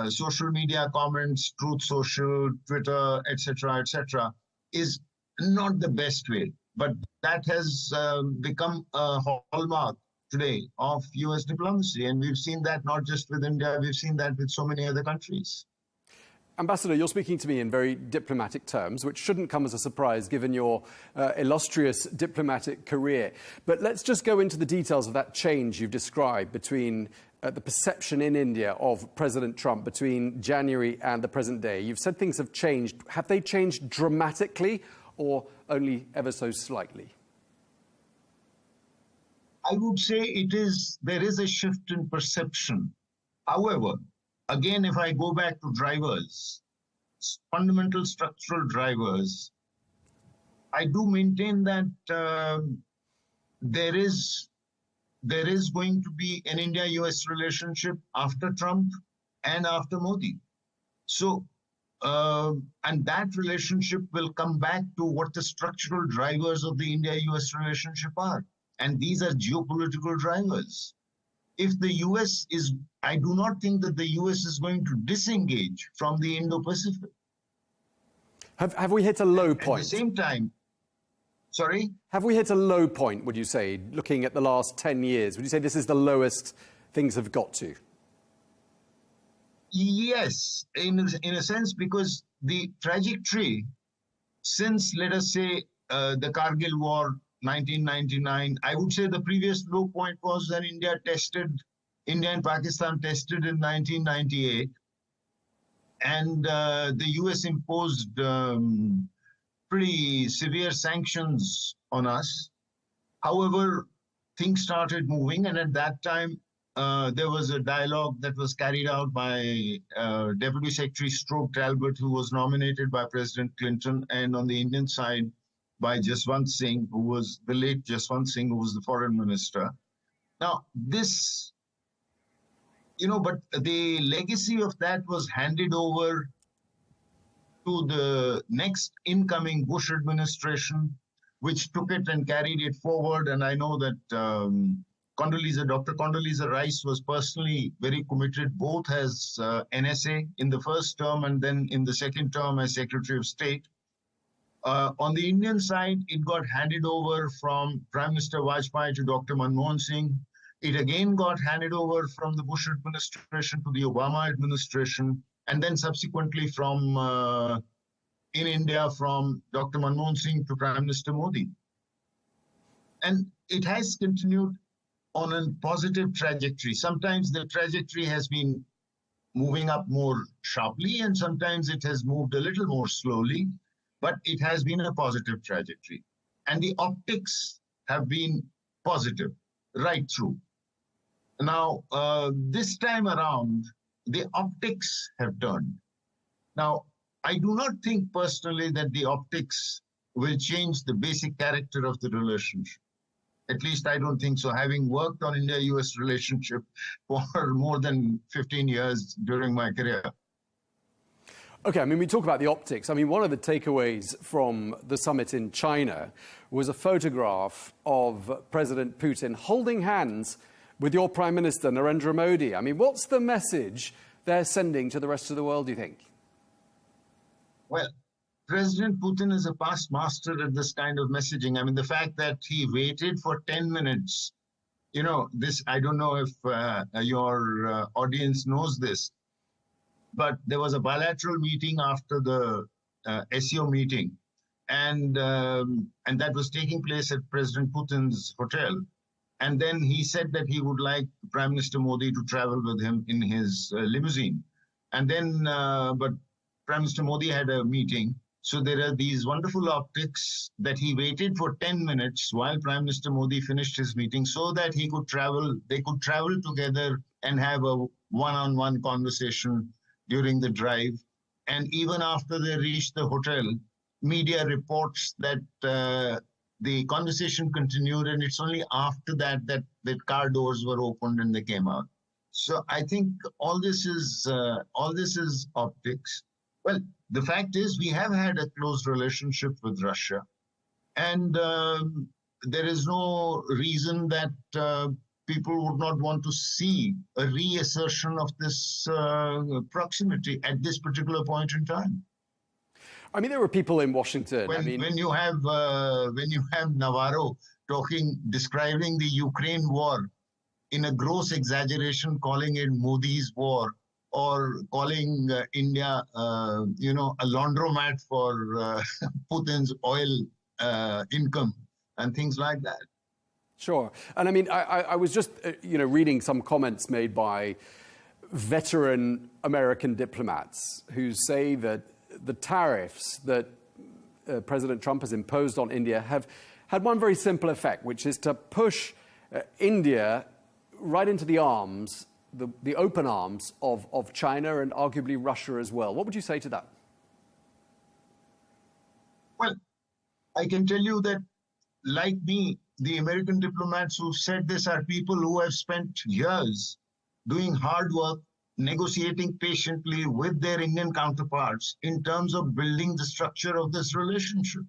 S20: social media comments, Truth Social, Twitter, etc., is not the best way. But that has become a hallmark today of US diplomacy. And we've seen that not just with India, we've seen that with so many other countries.
S17: Ambassador, you're speaking to me in very diplomatic terms, which shouldn't come as a surprise given your illustrious diplomatic career. But let's just go into the details of that change you've described between the perception in India of President Trump between January and the present day. You've said things have changed. Have they changed dramatically or only ever so slightly?
S20: I would say there is a shift in perception. However, again, if I go back to drivers, fundamental structural drivers, I do maintain that there is going to be an India-US relationship after Trump and after Modi. So, and that relationship will come back to what the structural drivers of the India-US relationship are. And these are geopolitical drivers. If the US is, I do not think that the US is going to disengage from the Indo-Pacific.
S17: Have we hit a low point?
S20: At the same time, sorry?
S17: Have we hit a low point, would you say, looking at the last 10 years? Would you say this is the lowest things have got to?
S20: Yes, in a sense, because the trajectory since, let us say, the Kargil War, 1999, I would say the previous low point was when India and Pakistan tested in 1998. And the US imposed pretty severe sanctions on us. However, things started moving, and at that time, there was a dialogue that was carried out by Deputy Secretary Stroke Talbot, who was nominated by President Clinton, and on the Indian side by Jaswant Singh, who was the late Jaswant Singh, who was the foreign minister. Now, this, but the legacy of that was handed over to the next incoming Bush administration, which took it and carried it forward. And I know that Dr. Condoleezza Rice was personally very committed, both as NSA in the first term and then in the second term as Secretary of State. On the Indian side, it got handed over from Prime Minister Vajpayee to Dr. Manmohan Singh. It again got handed over from the Bush administration to the Obama administration, and then subsequently from in India from Dr. Manmohan Singh to Prime Minister Modi. And it has continued on a positive trajectory. Sometimes the trajectory has been moving up more sharply, and sometimes it has moved a little more slowly, but it has been a positive trajectory. And the optics have been positive right through. Now, this time around, the optics have turned. Now, I do not think personally that the optics will change the basic character of the relationship. At least I don't think so, having worked on India-US relationship for more than 15 years during my career.
S17: Okay, I mean, we talk about the optics. I mean, one of the takeaways from the summit in China was a photograph of President Putin holding hands with your Prime Minister, Narendra Modi. I mean, what's the message they're sending to the rest of the world, do you think?
S20: Well, President Putin is a past master at this kind of messaging. I mean, the fact that he waited for 10 minutes, this, I don't know if your audience knows this, but there was a bilateral meeting after the SEO meeting, and that was taking place at President Putin's hotel. And then he said that he would like Prime Minister Modi to travel with him in his limousine. And then, but Prime Minister Modi had a meeting. So there are these wonderful optics that he waited for 10 minutes while Prime Minister Modi finished his meeting so that they could travel together and have a one-on-one conversation during the drive. And even after they reached the hotel, media reports that the conversation continued, and it's only after that the car doors were opened and they came out. So I think all this is optics. Well, the fact is we have had a close relationship with Russia, and there is no reason that people would not want to see a reassertion of this proximity at this particular point in time.
S17: I mean, there were people in Washington.
S20: When you have Navarro describing the Ukraine war in a gross exaggeration, calling it Modi's war, or calling India, a laundromat for Putin's oil income and things like that.
S17: Sure. And I mean, I was just, reading some comments made by veteran American diplomats who say that the tariffs that President Trump has imposed on India have had one very simple effect, which is to push India right into the arms, the open arms of China and arguably Russia as well. What would you say to that?
S20: Well, I can tell you that, like me, the American diplomats who said this are people who have spent years doing hard work, negotiating patiently with their Indian counterparts in terms of building the structure of this relationship.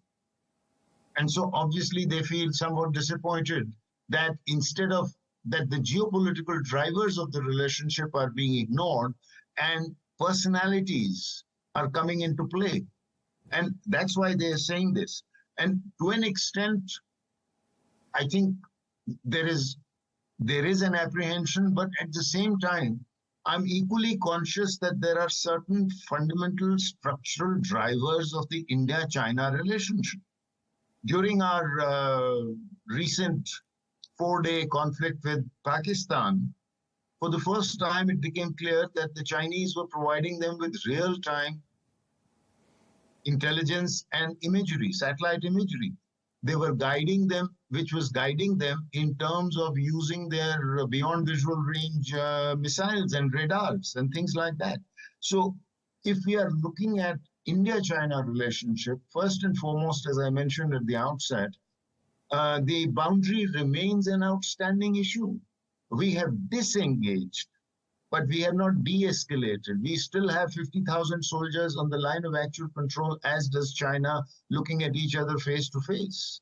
S20: And so obviously they feel somewhat disappointed that instead of that the geopolitical drivers of the relationship are being ignored and personalities are coming into play. And that's why they are saying this. And to an extent, I think there is an apprehension, but at the same time, I'm equally conscious that there are certain fundamental structural drivers of the India-China relationship. During our recent 4-day conflict with Pakistan, for the first time it became clear that the Chinese were providing them with real-time intelligence and imagery, satellite imagery. they were guiding them, which was guiding them in terms of using their beyond visual range missiles and radars and things like that. So if we are looking at India-China relationship, first and foremost, as I mentioned at the outset, the boundary remains an outstanding issue. We have disengaged, but we have not de-escalated. We still have 50,000 soldiers on the line of actual control, as does China, looking at each other face to face.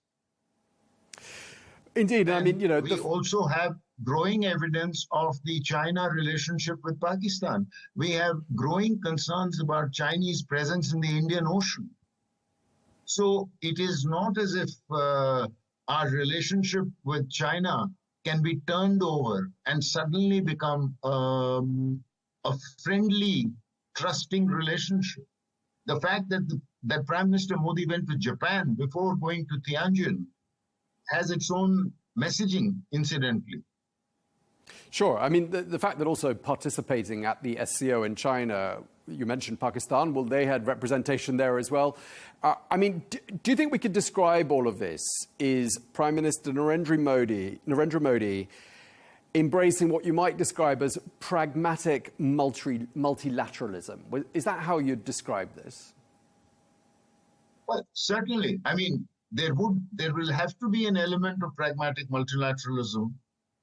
S17: Indeed, I mean,
S20: we also have growing evidence of the China relationship with Pakistan. We have growing concerns about Chinese presence in the Indian Ocean. So it is not as if our relationship with China can be turned over and suddenly become a friendly, trusting relationship. The fact that Prime Minister Modi went to Japan before going to Tianjin has its own messaging, incidentally.
S17: Sure. I mean, the fact that also participating at the SCO in China, you mentioned Pakistan, well, they had representation there as well. I mean, do you think we could describe all of this as Prime Minister Narendra Modi embracing what you might describe as pragmatic multilateralism? Is that how you'd describe this?
S20: Well, certainly. I mean, there will have to be an element of pragmatic multilateralism.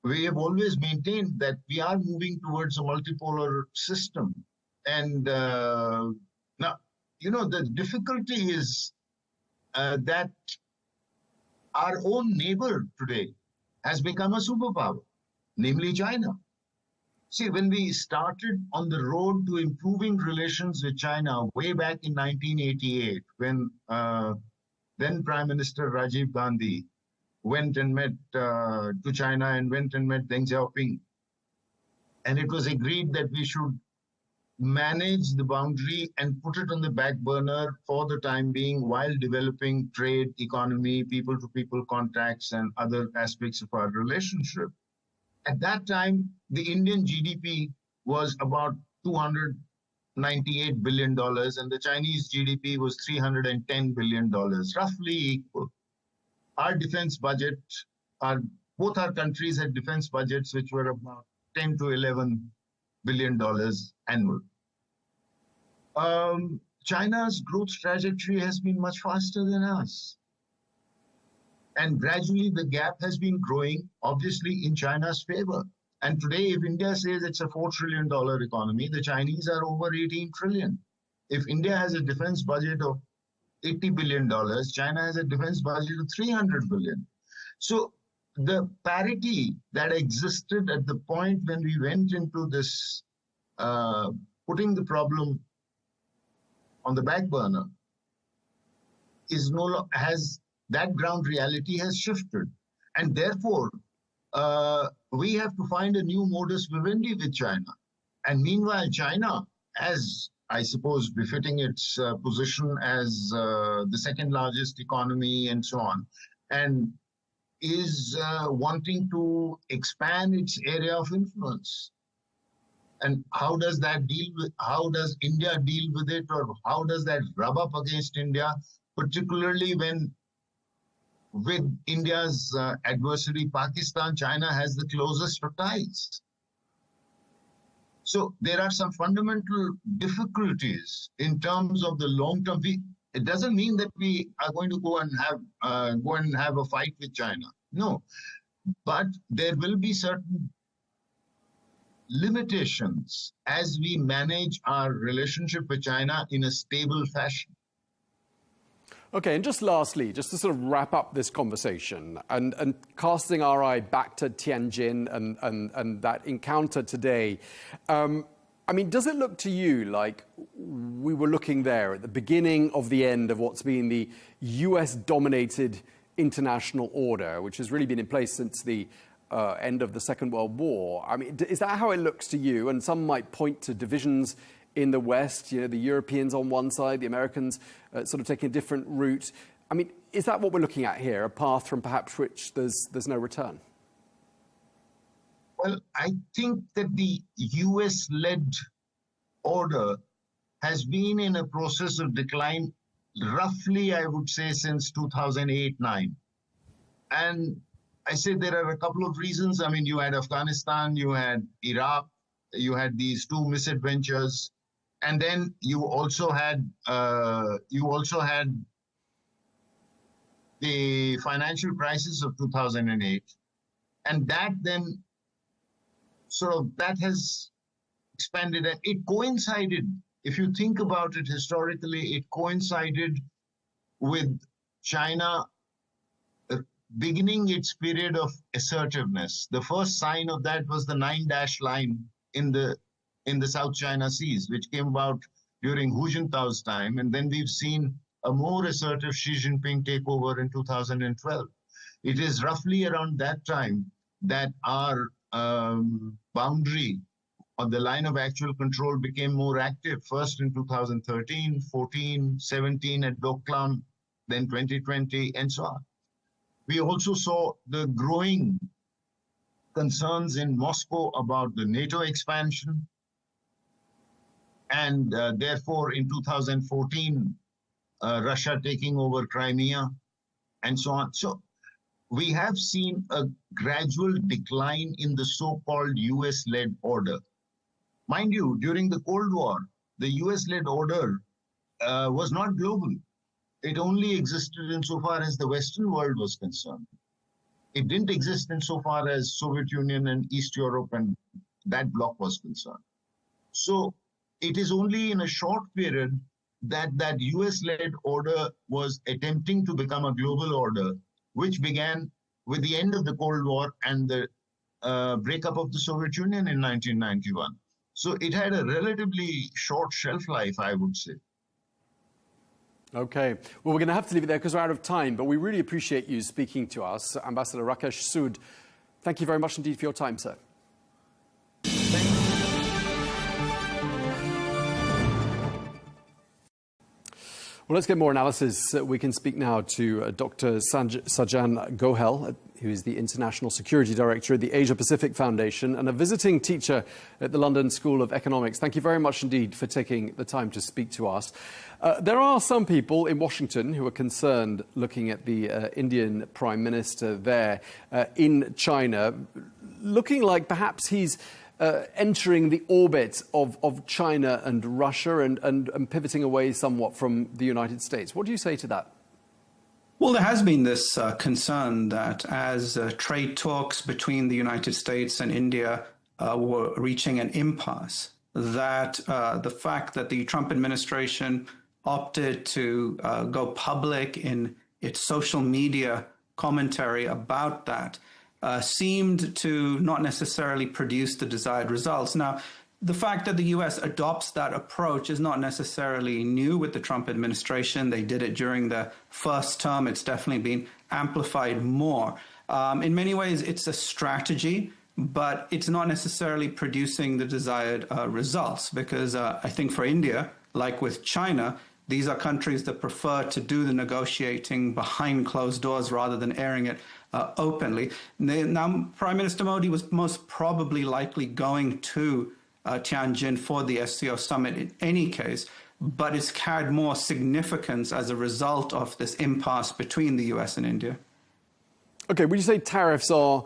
S20: We have always maintained that we are moving towards a multipolar system. And now, the difficulty is that our own neighbor today has become a superpower, namely China. See, when we started on the road to improving relations with China way back in 1988, when then Prime Minister Rajiv Gandhi went and met to China and went and met Deng Xiaoping, and it was agreed that we should manage the boundary and put it on the back burner for the time being while developing trade, economy, people-to-people contacts, and other aspects of our relationship. At that time, the Indian GDP was about $298 billion, and the Chinese GDP was $310 billion, roughly equal. Our defense budget, both our countries had defense budgets which were about $10 to $11 billion annual. China's growth trajectory has been much faster than us. And gradually the gap has been growing, obviously, in China's favor. And today, if India says it's a $4 trillion economy, the Chinese are over 18 trillion. If India has a defense budget of $80 billion, China has a defense budget of $300 billion. So the parity that existed at the point when we went into this, putting the problem on the back burner, is that ground reality has shifted. And therefore, we have to find a new modus vivendi with China. And meanwhile, China, as I suppose befitting its position as the second largest economy and so on, and is wanting to expand its area of influence. And how does India deal with it, or how does that rub up against India, particularly when with India's adversary, Pakistan, China has the closest of ties. So there are some fundamental difficulties in terms of the long term. It doesn't mean that we are going to go and have a fight with China. No, but there will be certain limitations as we manage our relationship with China in a stable fashion.
S17: Okay, and just lastly, just to sort of wrap up this conversation and casting our eye back to Tianjin and that encounter today, I mean, does it look to you like we were looking there at the beginning of the end of what's been the US-dominated international order, which has really been in place since the end of the Second World War? I mean, is that how it looks to you? And some might point to divisions in the West, the Europeans on one side, the Americans sort of taking a different route. I mean, is that what we're looking at here, a path from perhaps which there's no return?
S20: Well, I think that the US-led order has been in a process of decline roughly, I would say, since 2008-9. And I say there are a couple of reasons. I mean, you had Afghanistan, you had Iraq, you had these two misadventures, and then you also had the financial crisis of 2008, and that then that has expanded, and it coincided. If you think about it historically, it coincided with China beginning its period of assertiveness. The first sign of that was the 9-dash line in the South China Seas, which came about during Hu Jintao's time, and then we've seen a more assertive Xi Jinping take over in 2012. It is roughly around that time that our boundary on the line of actual control became more active, first in 2013, 14, 17 at Doklam, then 2020, and so on. We also saw the growing concerns in Moscow about the NATO expansion, and therefore in 2014, Russia taking over Crimea, and so on. So we have seen a gradual decline in the so-called US-led order. Mind you, during the Cold War, the US-led order was not global. It only existed insofar as the Western world was concerned. It didn't exist insofar as Soviet Union and East Europe and that bloc was concerned. So it is only in a short period that US-led order was attempting to become a global order, which began with the end of the Cold War and the breakup of the Soviet Union in 1991. So it had a relatively short shelf life, I would say.
S17: Okay, well, we're going to have to leave it there because we're out of time, but we really appreciate you speaking to us. Ambassador Rakesh Sood, thank you very much indeed for your time, sir. Well, let's get more analysis. We can speak now to Dr. Sajan Gohel, who is the International Security Director at the Asia Pacific Foundation and a visiting teacher at the London School of Economics. Thank you very much indeed for taking the time to speak to us. There are some people in Washington who are concerned looking at the Indian Prime Minister there in China, looking like perhaps he's entering the orbit of China and Russia and pivoting away somewhat from the United States. What do you say to that?
S1: Well, there has been this concern that as trade talks between the United States and India were reaching an impasse, that the fact that the Trump administration opted to go public in its social media commentary about that seemed to not necessarily produce the desired results. Now, the fact that the U.S. adopts that approach is not necessarily new with the Trump administration. They did it during the first term. It's definitely been amplified more. In many ways, it's a strategy, but it's not necessarily producing the desired results because I think for India, like with China, these are countries that prefer to do the negotiating behind closed doors rather than airing it openly. Now, Prime Minister Modi was most probably likely going to Tianjin for the SCO summit in any case, but it's carried more significance as a result of this impasse between the US and India.
S17: Okay, would you say tariffs are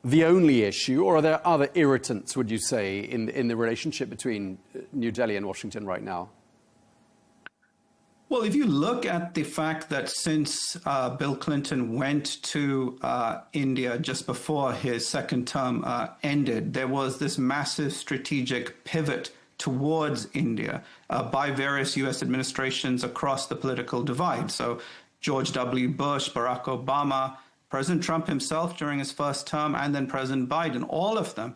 S17: the only issue, or are there other irritants, would you say, in the relationship between New Delhi and Washington right now?
S1: Well, if you look at the fact that since Bill Clinton went to India just before his second term ended, there was this massive strategic pivot towards India by various U.S. administrations across the political divide. So George W. Bush, Barack Obama, President Trump himself during his first term, and then President Biden, all of them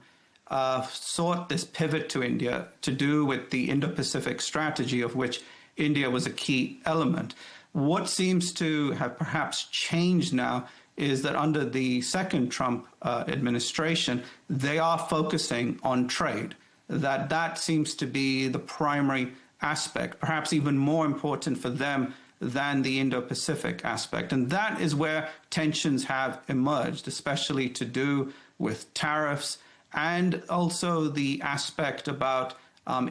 S1: sought this pivot to India to do with the Indo-Pacific strategy, of which India was a key element. What seems to have perhaps changed now is that under the second Trump administration, they are focusing on trade, that seems to be the primary aspect, perhaps even more important for them than the Indo-Pacific aspect. And that is where tensions have emerged, especially to do with tariffs and also the aspect about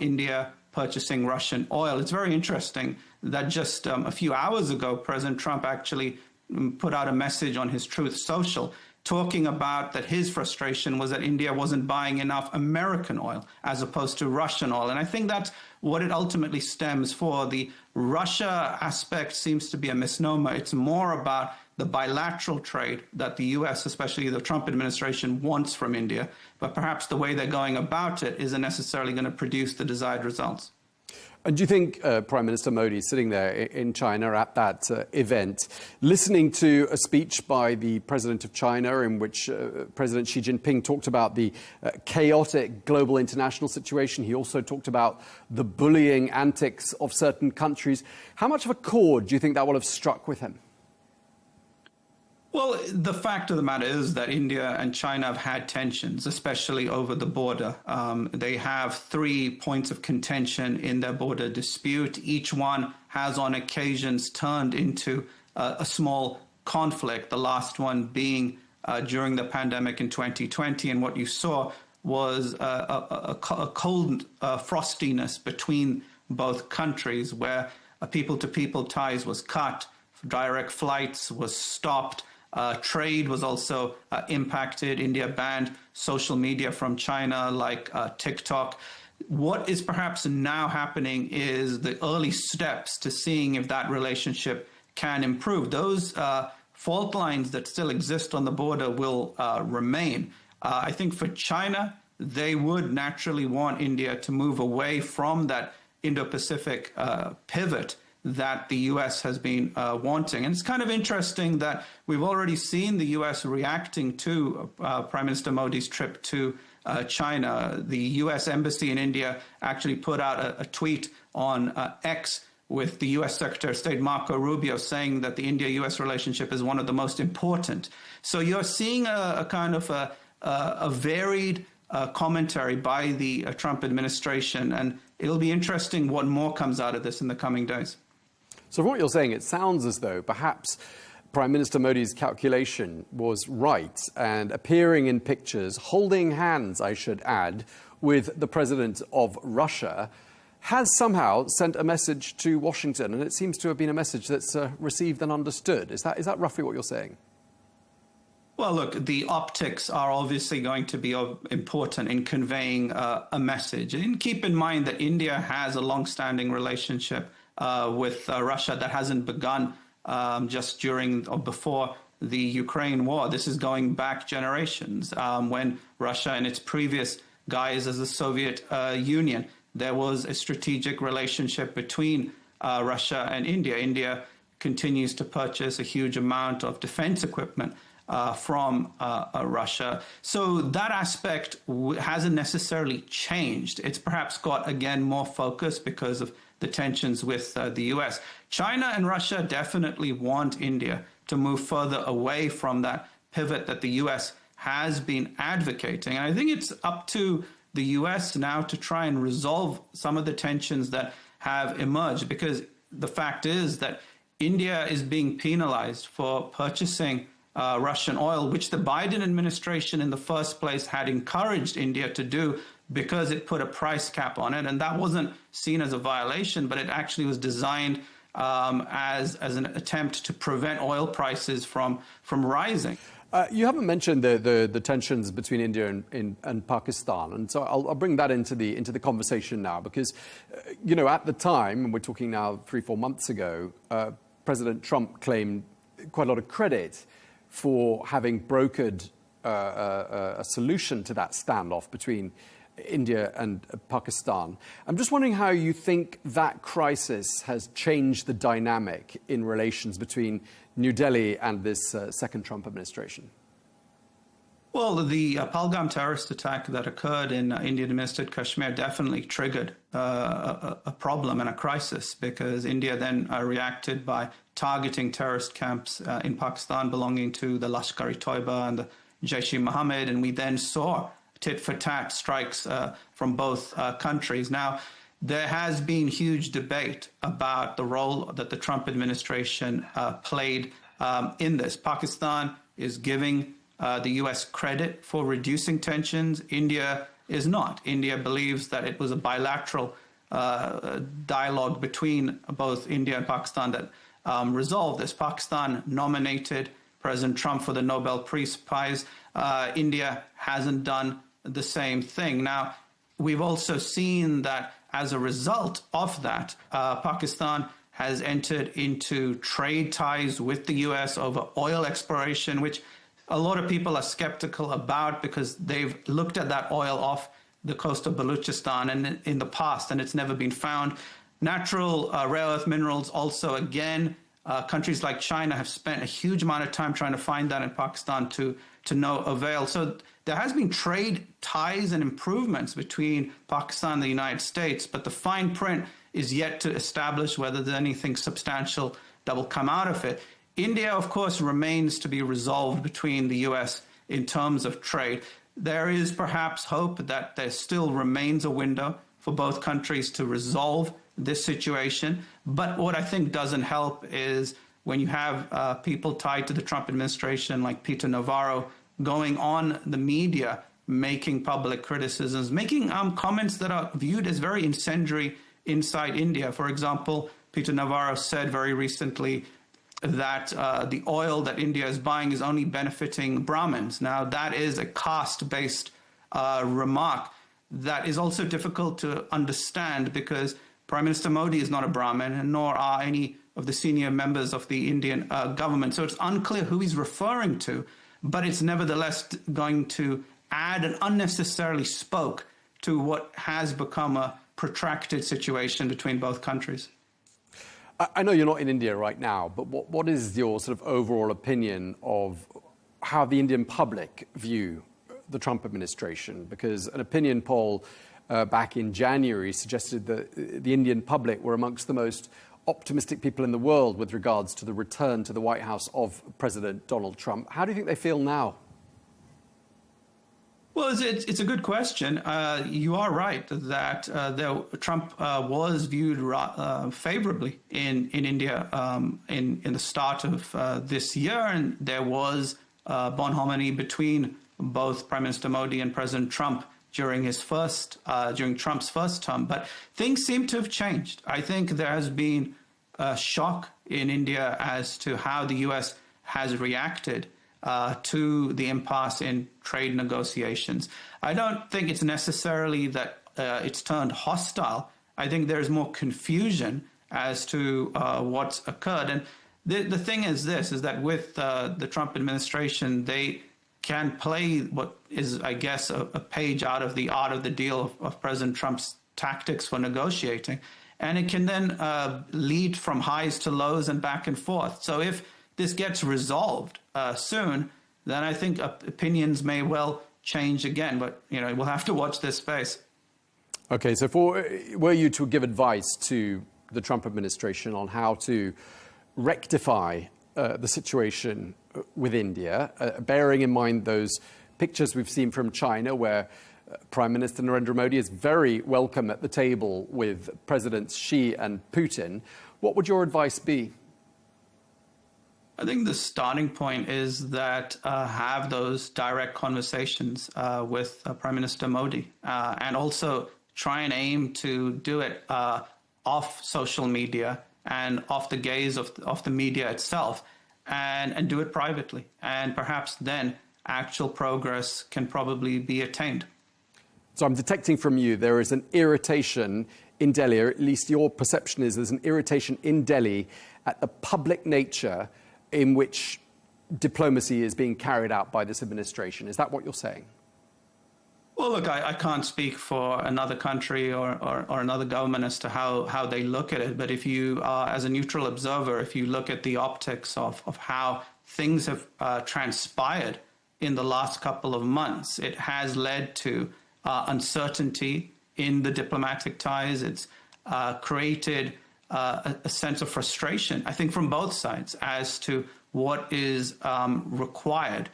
S1: India purchasing Russian oil. It's very interesting that just a few hours ago, President Trump actually put out a message on his Truth Social talking about that his frustration was that India wasn't buying enough American oil as opposed to Russian oil. And I think that's what it ultimately stems for. The Russia aspect seems to be a misnomer. It's more about the bilateral trade that the U.S., especially the Trump administration, wants from India. But perhaps the way they're going about it isn't necessarily going to produce the desired results.
S17: And do you think Prime Minister Modi, sitting there in China at that event, listening to a speech by the President of China in which President Xi Jinping talked about the chaotic global international situation, he also talked about the bullying antics of certain countries, how much of a chord do you think that will have struck with him?
S1: Well, the fact of the matter is that India and China have had tensions, especially over the border. They have 3 points of contention in their border dispute. Each one has on occasions turned into a small conflict, the last one being during the pandemic in 2020. And what you saw was a cold frostiness between both countries where people-to-people ties was cut, direct flights was stopped. Trade was also impacted. India banned social media from China like TikTok. What is perhaps now happening is the early steps to seeing if that relationship can improve. Those fault lines that still exist on the border will remain. I think for China, they would naturally want India to move away from that Indo-Pacific pivot that the U.S. has been wanting. And it's kind of interesting that we've already seen the U.S. reacting to Prime Minister Modi's trip to China. The U.S. Embassy in India actually put out a tweet on X with the U.S. Secretary of State Marco Rubio saying that the India-U.S. relationship is one of the most important. So you're seeing a kind of a varied commentary by the Trump administration, and it'll be interesting what more comes out of this in the coming days.
S17: So from what you're saying, it sounds as though perhaps Prime Minister Modi's calculation was right, and appearing in pictures, holding hands, I should add, with the president of Russia, has somehow sent a message to Washington, and it seems to have been a message that's received and understood. Is that roughly what you're saying?
S1: Well, look, the optics are obviously going to be important in conveying a message. And keep in mind that India has a long-standing relationship with Russia that hasn't begun just during or before the Ukraine war. This is going back generations. When Russia in its previous guise as the Soviet Union, there was a strategic relationship between Russia and India. India continues to purchase a huge amount of defense equipment from Russia. So that aspect hasn't necessarily changed. It's perhaps got, again, more focus because of the tensions with the U.S. China and Russia definitely want India to move further away from that pivot that the U.S. has been advocating. And I think it's up to the U.S. now to try and resolve some of the tensions that have emerged, because the fact is that India is being penalized for purchasing Russian oil, which the Biden administration in the first place had encouraged India to do because it put a price cap on it. And that wasn't seen as a violation, but it actually was designed as an attempt to prevent oil prices from rising.
S17: You haven't mentioned the tensions between India and Pakistan, and so I'll bring that into the conversation now, because at the time, and we're talking now 3-4 months ago, President Trump claimed quite a lot of credit for having brokered a solution to that standoff between India and Pakistan. I'm just wondering how you think that crisis has changed the dynamic in relations between New Delhi and this second Trump administration.
S1: Well, the Pahalgam terrorist attack that occurred in Indian-administered Kashmir definitely triggered a problem and a crisis, because India then reacted by targeting terrorist camps in Pakistan belonging to the Lashkar-e-Toiba and the Jaish-e-Mohammed, and we then saw tit-for-tat strikes from both countries. Now, there has been huge debate about the role that the Trump administration played in this. Pakistan is giving the U.S. credit for reducing tensions. India is not. India believes that it was a bilateral dialogue between both India and Pakistan that resolve this. Pakistan nominated President Trump for the Nobel Peace Prize. India hasn't done the same thing. Now, we've also seen that as a result of that, Pakistan has entered into trade ties with the U.S. over oil exploration, which a lot of people are skeptical about because they've looked at that oil off the coast of Balochistan and in the past, and it's never been found. Natural rare earth minerals also, again, countries like China have spent a huge amount of time trying to find that in Pakistan to no avail. So there has been trade ties and improvements between Pakistan and the United States, but the fine print is yet to establish whether there's anything substantial that will come out of it. India, of course, remains to be resolved between the U.S. in terms of trade. There is perhaps hope that there still remains a window for both countries to resolve this situation. But what I think doesn't help is when you have people tied to the Trump administration like Peter Navarro going on the media, making public criticisms, making comments that are viewed as very incendiary inside India. For example, Peter Navarro said very recently that the oil that India is buying is only benefiting Brahmins. Now, that is a caste-based remark that is also difficult to understand because Prime Minister Modi is not a Brahmin, and nor are any of the senior members of the Indian government. So it's unclear who he's referring to, but it's nevertheless going to add and unnecessarily spoke to what has become a protracted situation between both countries.
S17: I know you're not in India right now, but what is your sort of overall opinion of how the Indian public view the Trump administration? Because an opinion poll back in January suggested that the Indian public were amongst the most optimistic people in the world with regards to the return to the White House of President Donald Trump. How do you think they feel now?
S1: Well, it's a good question. You are right that Trump was viewed favorably in India in the start of this year, and there was bonhominy between both Prime Minister Modi and President Trump during Trump's first term. But things seem to have changed. I think there has been a shock in India as to how the U.S. has reacted to the impasse in trade negotiations. I don't think it's necessarily that it's turned hostile. I think there's more confusion as to what's occurred. And the thing is that with the Trump administration, they can play what is, I guess, a page out of the art of the deal of President Trump's tactics for negotiating. And it can then lead from highs to lows and back and forth. So if this gets resolved soon, then I think opinions may well change again. But, we'll have to watch this space.
S17: Okay, so were you to give advice to the Trump administration on how to rectify the situation with India, bearing in mind those pictures we've seen from China where Prime Minister Narendra Modi is very welcome at the table with Presidents Xi and Putin, what would your advice be?
S1: I think the starting point is that have those direct conversations with Prime Minister Modi and also try and aim to do it off social media and off the gaze of the media itself and do it privately. And perhaps then actual progress can probably be attained.
S17: So I'm detecting from you there is an irritation in Delhi, or at least your perception is there's an irritation in Delhi at the public nature in which diplomacy is being carried out by this administration. Is that what you're saying?
S1: Well, look, I can't speak for another country or another government as to how they look at it. But if you, as a neutral observer, if you look at the optics of how things have transpired in the last couple of months, it has led to uncertainty in the diplomatic ties. It's created a sense of frustration, I think, from both sides as to what is required.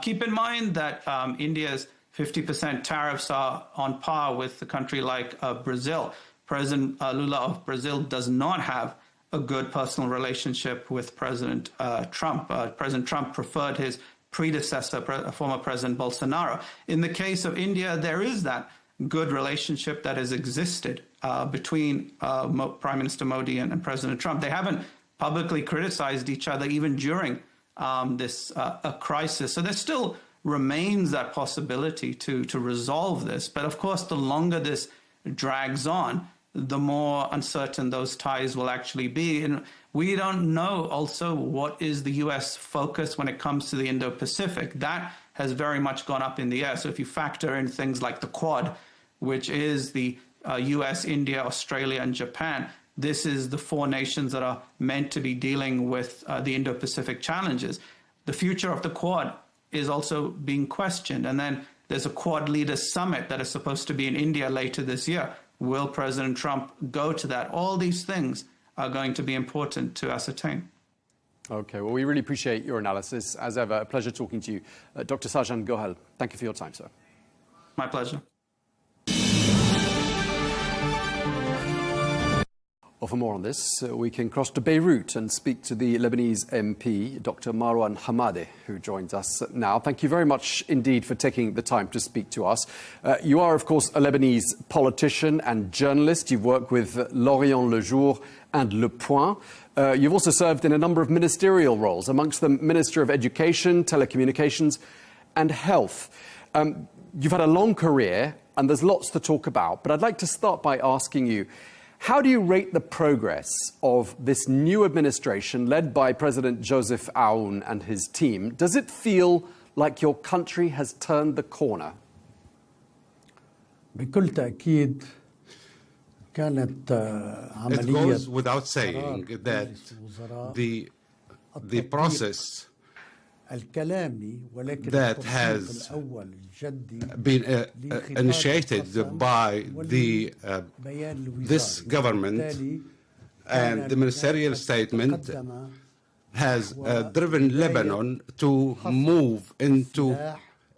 S1: Keep in mind that India's 50% tariffs are on par with a country like Brazil. President Lula of Brazil does not have a good personal relationship with President Trump. President Trump preferred his predecessor, former President Bolsonaro. In the case of India, there is that good relationship that has existed between Prime Minister Modi and President Trump. They haven't publicly criticized each other even during this crisis. So there still remains that possibility to resolve this. But of course, the longer this drags on, the more uncertain those ties will actually be. And we don't know also what is the U.S. focus when it comes to the Indo-Pacific. That has very much gone up in the air. So if you factor in things like the Quad, which is the U.S., India, Australia, and Japan, this is the four nations that are meant to be dealing with the Indo-Pacific challenges. The future of the Quad is also being questioned. And then there's a Quad Leaders Summit that is supposed to be in India later this year. Will President Trump go to that? All these things are going to be important to ascertain.
S17: Okay, well, we really appreciate your analysis. As ever, a pleasure talking to you. Dr. Sarjan Gohel, thank you for your time, sir.
S1: My pleasure.
S17: Well, for more on this, we can cross to Beirut and speak to the Lebanese MP, Dr. Marwan Hamadeh, who joins us now. Thank you very much indeed for taking the time to speak to us. You are, of course, a Lebanese politician and journalist. You've worked with L'Orient Le Jour and Le Point. You've also served in a number of ministerial roles, amongst them Minister of Education, Telecommunications and Health. You've had a long career and there's lots to talk about, but I'd like to start by asking you, how do you rate the progress of this new administration led by President Joseph Aoun and his team? Does it feel like your country has turned the corner?
S5: بكل تأكيد كانت
S9: It goes without saying that the process that has been initiated by this government and the ministerial statement has driven Lebanon to move into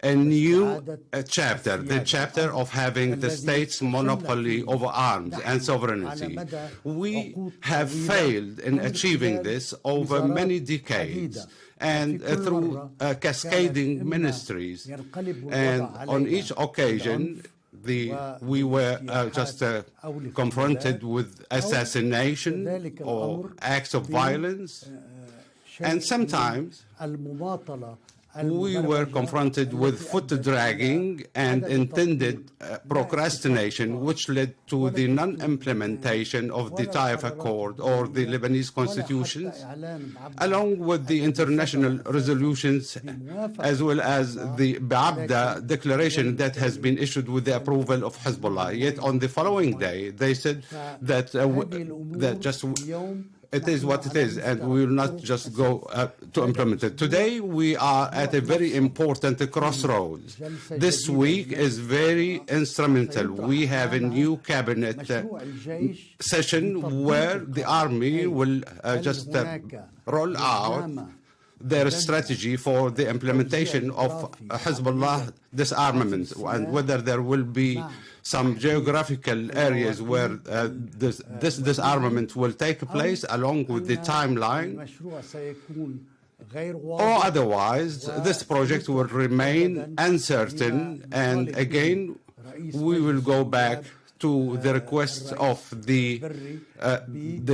S9: a new chapter, the chapter of having the state's monopoly over arms and sovereignty. We have failed in achieving this over many decades and through cascading ministries. And on each occasion, we were just confronted with assassination or acts of violence. And sometimes we were confronted with foot-dragging and intended procrastination, which led to the non-implementation of the Taif Accord or the Lebanese constitutions, along with the international resolutions, as well as the Ba'abda declaration that has been issued with the approval of Hezbollah. Yet on the following day, they said that it is what it is, and we will not just go to implement it. Today, we are at a very important crossroads. This week is very instrumental. We have a new cabinet session where the army will just roll out their strategy for the implementation of Hezbollah disarmament, and whether there will be some geographical areas where this disarmament will take place, along with the timeline, or otherwise this project will remain uncertain. And again, we will go back to the request of the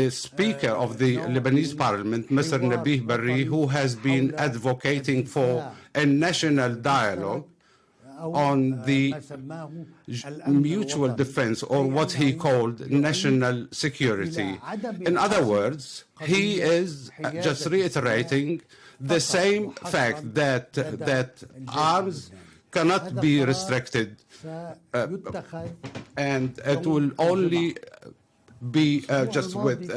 S9: Speaker of the Lebanese Parliament, Mr. Nabih Berri, who has been advocating for a national dialogue on the mutual defense, or what he called national security. In other words, he is just reiterating the same fact that arms cannot be restricted, and it will only be just with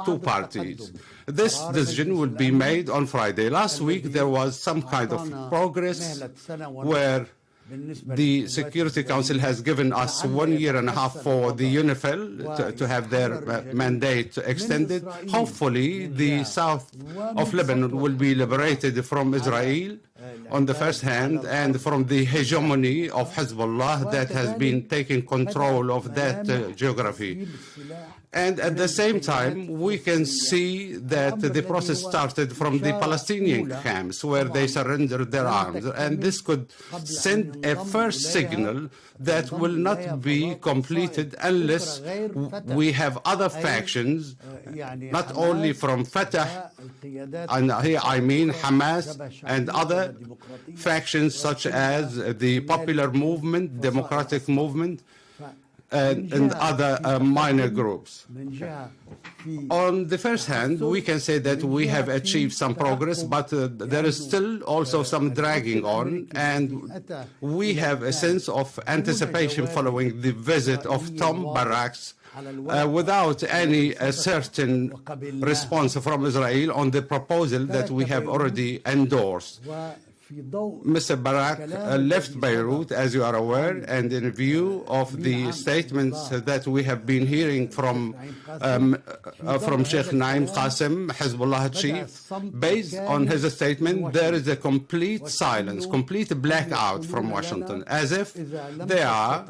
S9: two parties. This decision will be made on Friday. Last week there was some kind of progress where the Security Council has given us 1.5 years for the UNIFIL to have their mandate extended. Hopefully, the south of Lebanon will be liberated from Israel, on the first hand, and from the hegemony of Hezbollah that has been taking control of that geography. And at the same time, we can see that the process started from the Palestinian camps where they surrendered their arms. And this could send a first signal that will not be completed unless we have other factions, not only from Fatah, and here I mean Hamas, and other factions such as the Popular Movement, Democratic Movement, and other minor groups. On the first hand, we can say that we have achieved some progress, but there is still also some dragging on, and we have a sense of anticipation following the visit of Tom Burges without any certain response from Israel on the proposal that we have already endorsed. Mr. Burges left Beirut, as you are aware, and in view of the statements that we have been hearing from Sheikh Naim Qasim, Hezbollah chief, based on his statement, there is a complete silence, complete blackout from Washington, as if they are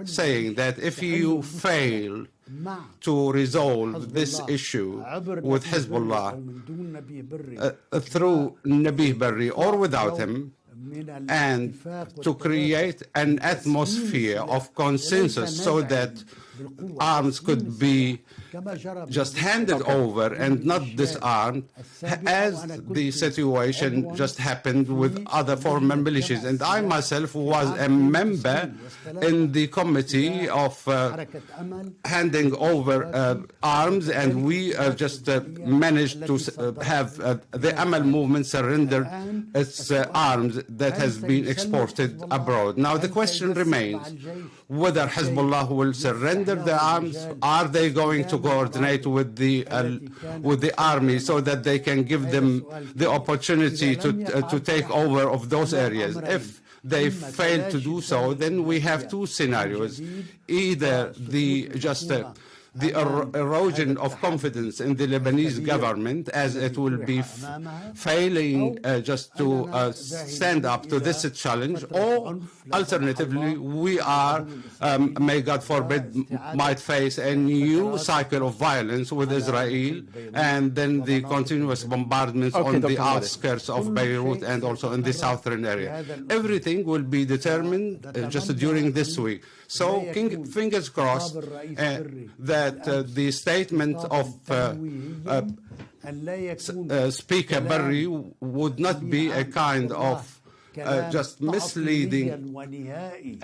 S9: saying that if you fail to resolve this issue with Hezbollah through Nabih Berri or without him, and to create an atmosphere of consensus so that arms could be just handed over and not disarmed, as the situation just happened with other former militias. And I myself was a member in the committee of handing over arms, and we just managed to have the Amal movement surrender its arms that has been exported abroad. Now the question remains whether Hezbollah will surrender the arms. Are they going to coordinate with the army so that they can give them the opportunity to take over of those areas? If they fail to do so, then we have two scenarios: either the erosion of confidence in the Lebanese government, as it will be failing just to stand up to this challenge, or alternatively, we are, may God forbid, might face a new cycle of violence with Israel, and then the continuous bombardments on the outskirts of Beirut and also in the southern area. Everything will be determined just during this week. So fingers crossed that the statement of Speaker Berri would not be a kind of just misleading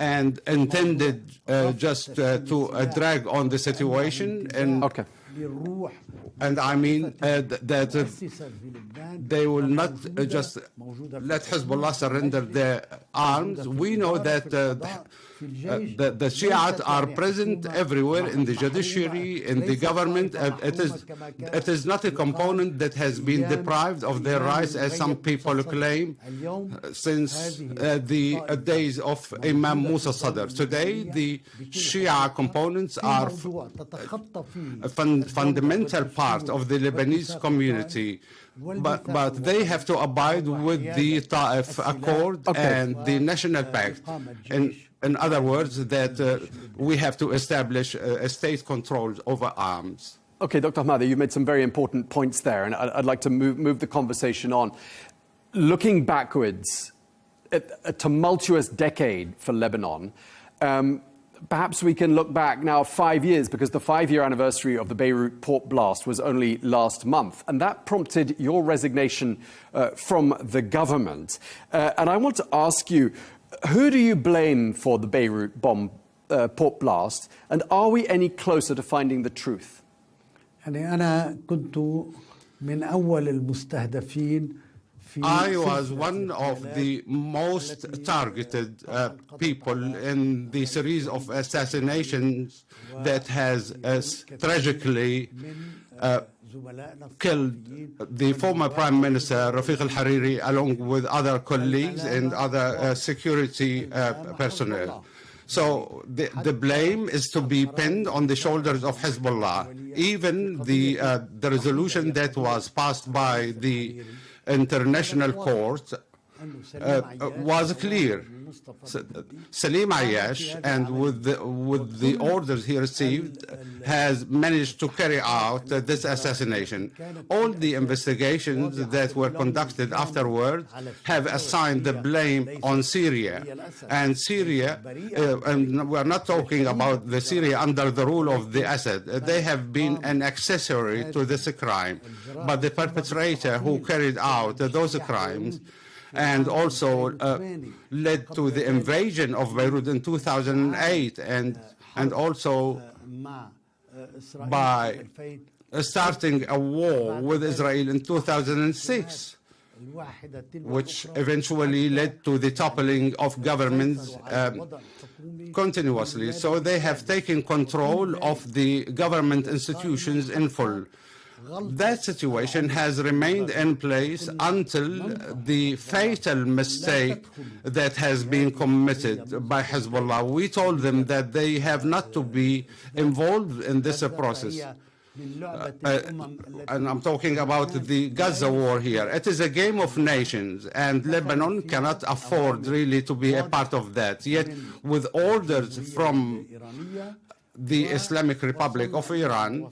S9: and intended just to drag on the situation. And I mean that they will not just let Hezbollah surrender their arms. We know that the Shiites are present everywhere in the judiciary, in the government. It is not a component that has been deprived of their rights, as some people claim, since the days of Imam Musa Sadr. Today, the Shia components are a fundamental part of the Lebanese community. But they have to abide with the Ta'if Accord and the National Pact. In other words, that we have to establish a state controls over arms.
S17: Okay, Dr. Ahmadi, you made some very important points there, and I'd like to move the conversation on. Looking backwards, a tumultuous decade for Lebanon, perhaps we can look back now 5 years, because the 5-year anniversary of the Beirut port blast was only last month, and that prompted your resignation from the government. And I want to ask you, who do you blame for the Beirut port blast, and are we any closer to finding the truth?
S9: I was one of the most targeted people in the series of assassinations that has tragically killed the former Prime Minister Rafiq al-Hariri, along with other colleagues and other security personnel. So the blame is to be pinned on the shoulders of Hezbollah. Even the resolution that was passed by the International Court was clear. Salim Ayyash, and with the orders he received, has managed to carry out this assassination. All the investigations that were conducted afterwards have assigned the blame on Syria. And Syria, and we're not talking about the Syria under the rule of the Assad. They have been an accessory to this crime. But the perpetrator who carried out those crimes and also led to the invasion of Beirut in 2008 and also by starting a war with Israel in 2006, which eventually led to the toppling of governments continuously. So they have taken control of the government institutions in full. That situation has remained in place until the fatal mistake that has been committed by Hezbollah. We told them that they have not to be involved in this process. And I'm talking about the Gaza war here. It is a game of nations, and Lebanon cannot afford really to be a part of that. Yet, with orders from the Islamic Republic of Iran,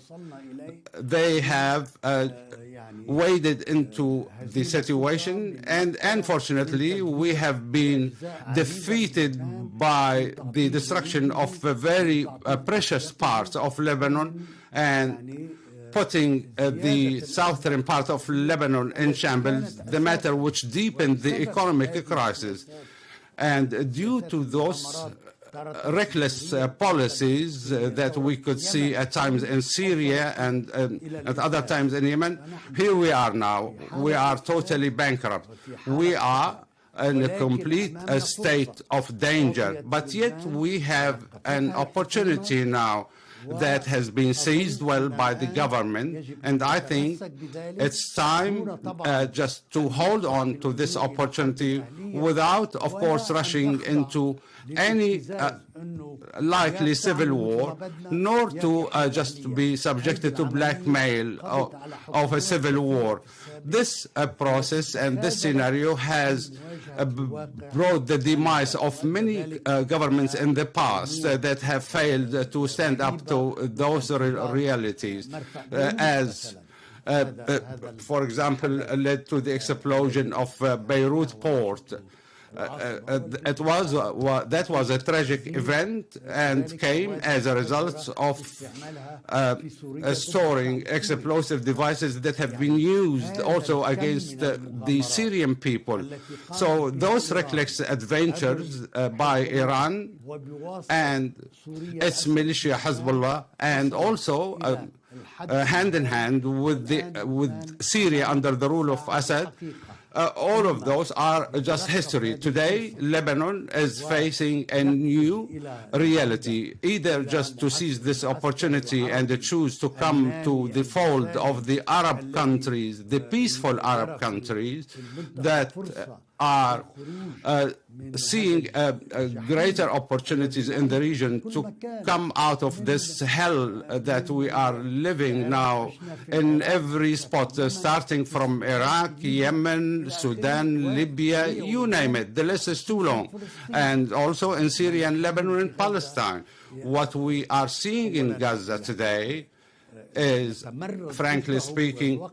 S9: they have waded into the situation, and unfortunately we have been defeated by the destruction of a very precious part of Lebanon and putting the southern part of Lebanon in shambles, the matter which deepened the economic crisis. And due to those reckless policies that we could see at times in Syria and at other times in Yemen, here we are now. We are totally bankrupt. We are in a complete state of danger, but yet we have an opportunity now that has been seized well by the government, and I think it's time just to hold on to this opportunity without, of course, rushing into any likely civil war, nor to just be subjected to blackmail of a civil war. This process and this scenario has brought the demise of many governments in the past that have failed to stand up to those realities, as for example, led to the explosion of Beirut port. That was a tragic event and came as a result of storing explosive devices that have been used also against the Syrian people. So those reckless adventures by Iran and its militia Hezbollah, and also hand in hand with Syria under the rule of Assad, all of those are just history. Today, Lebanon is facing a new reality, either just to seize this opportunity and choose to come to the fold of the Arab countries, the peaceful Arab countries that are seeing greater opportunities in the region to come out of this hell that we are living now in every spot, starting from Iraq, Yemen, Sudan, Libya, you name it. The list is too long. And also in Syria and Lebanon and Palestine. What we are seeing in Gaza today is, frankly speaking,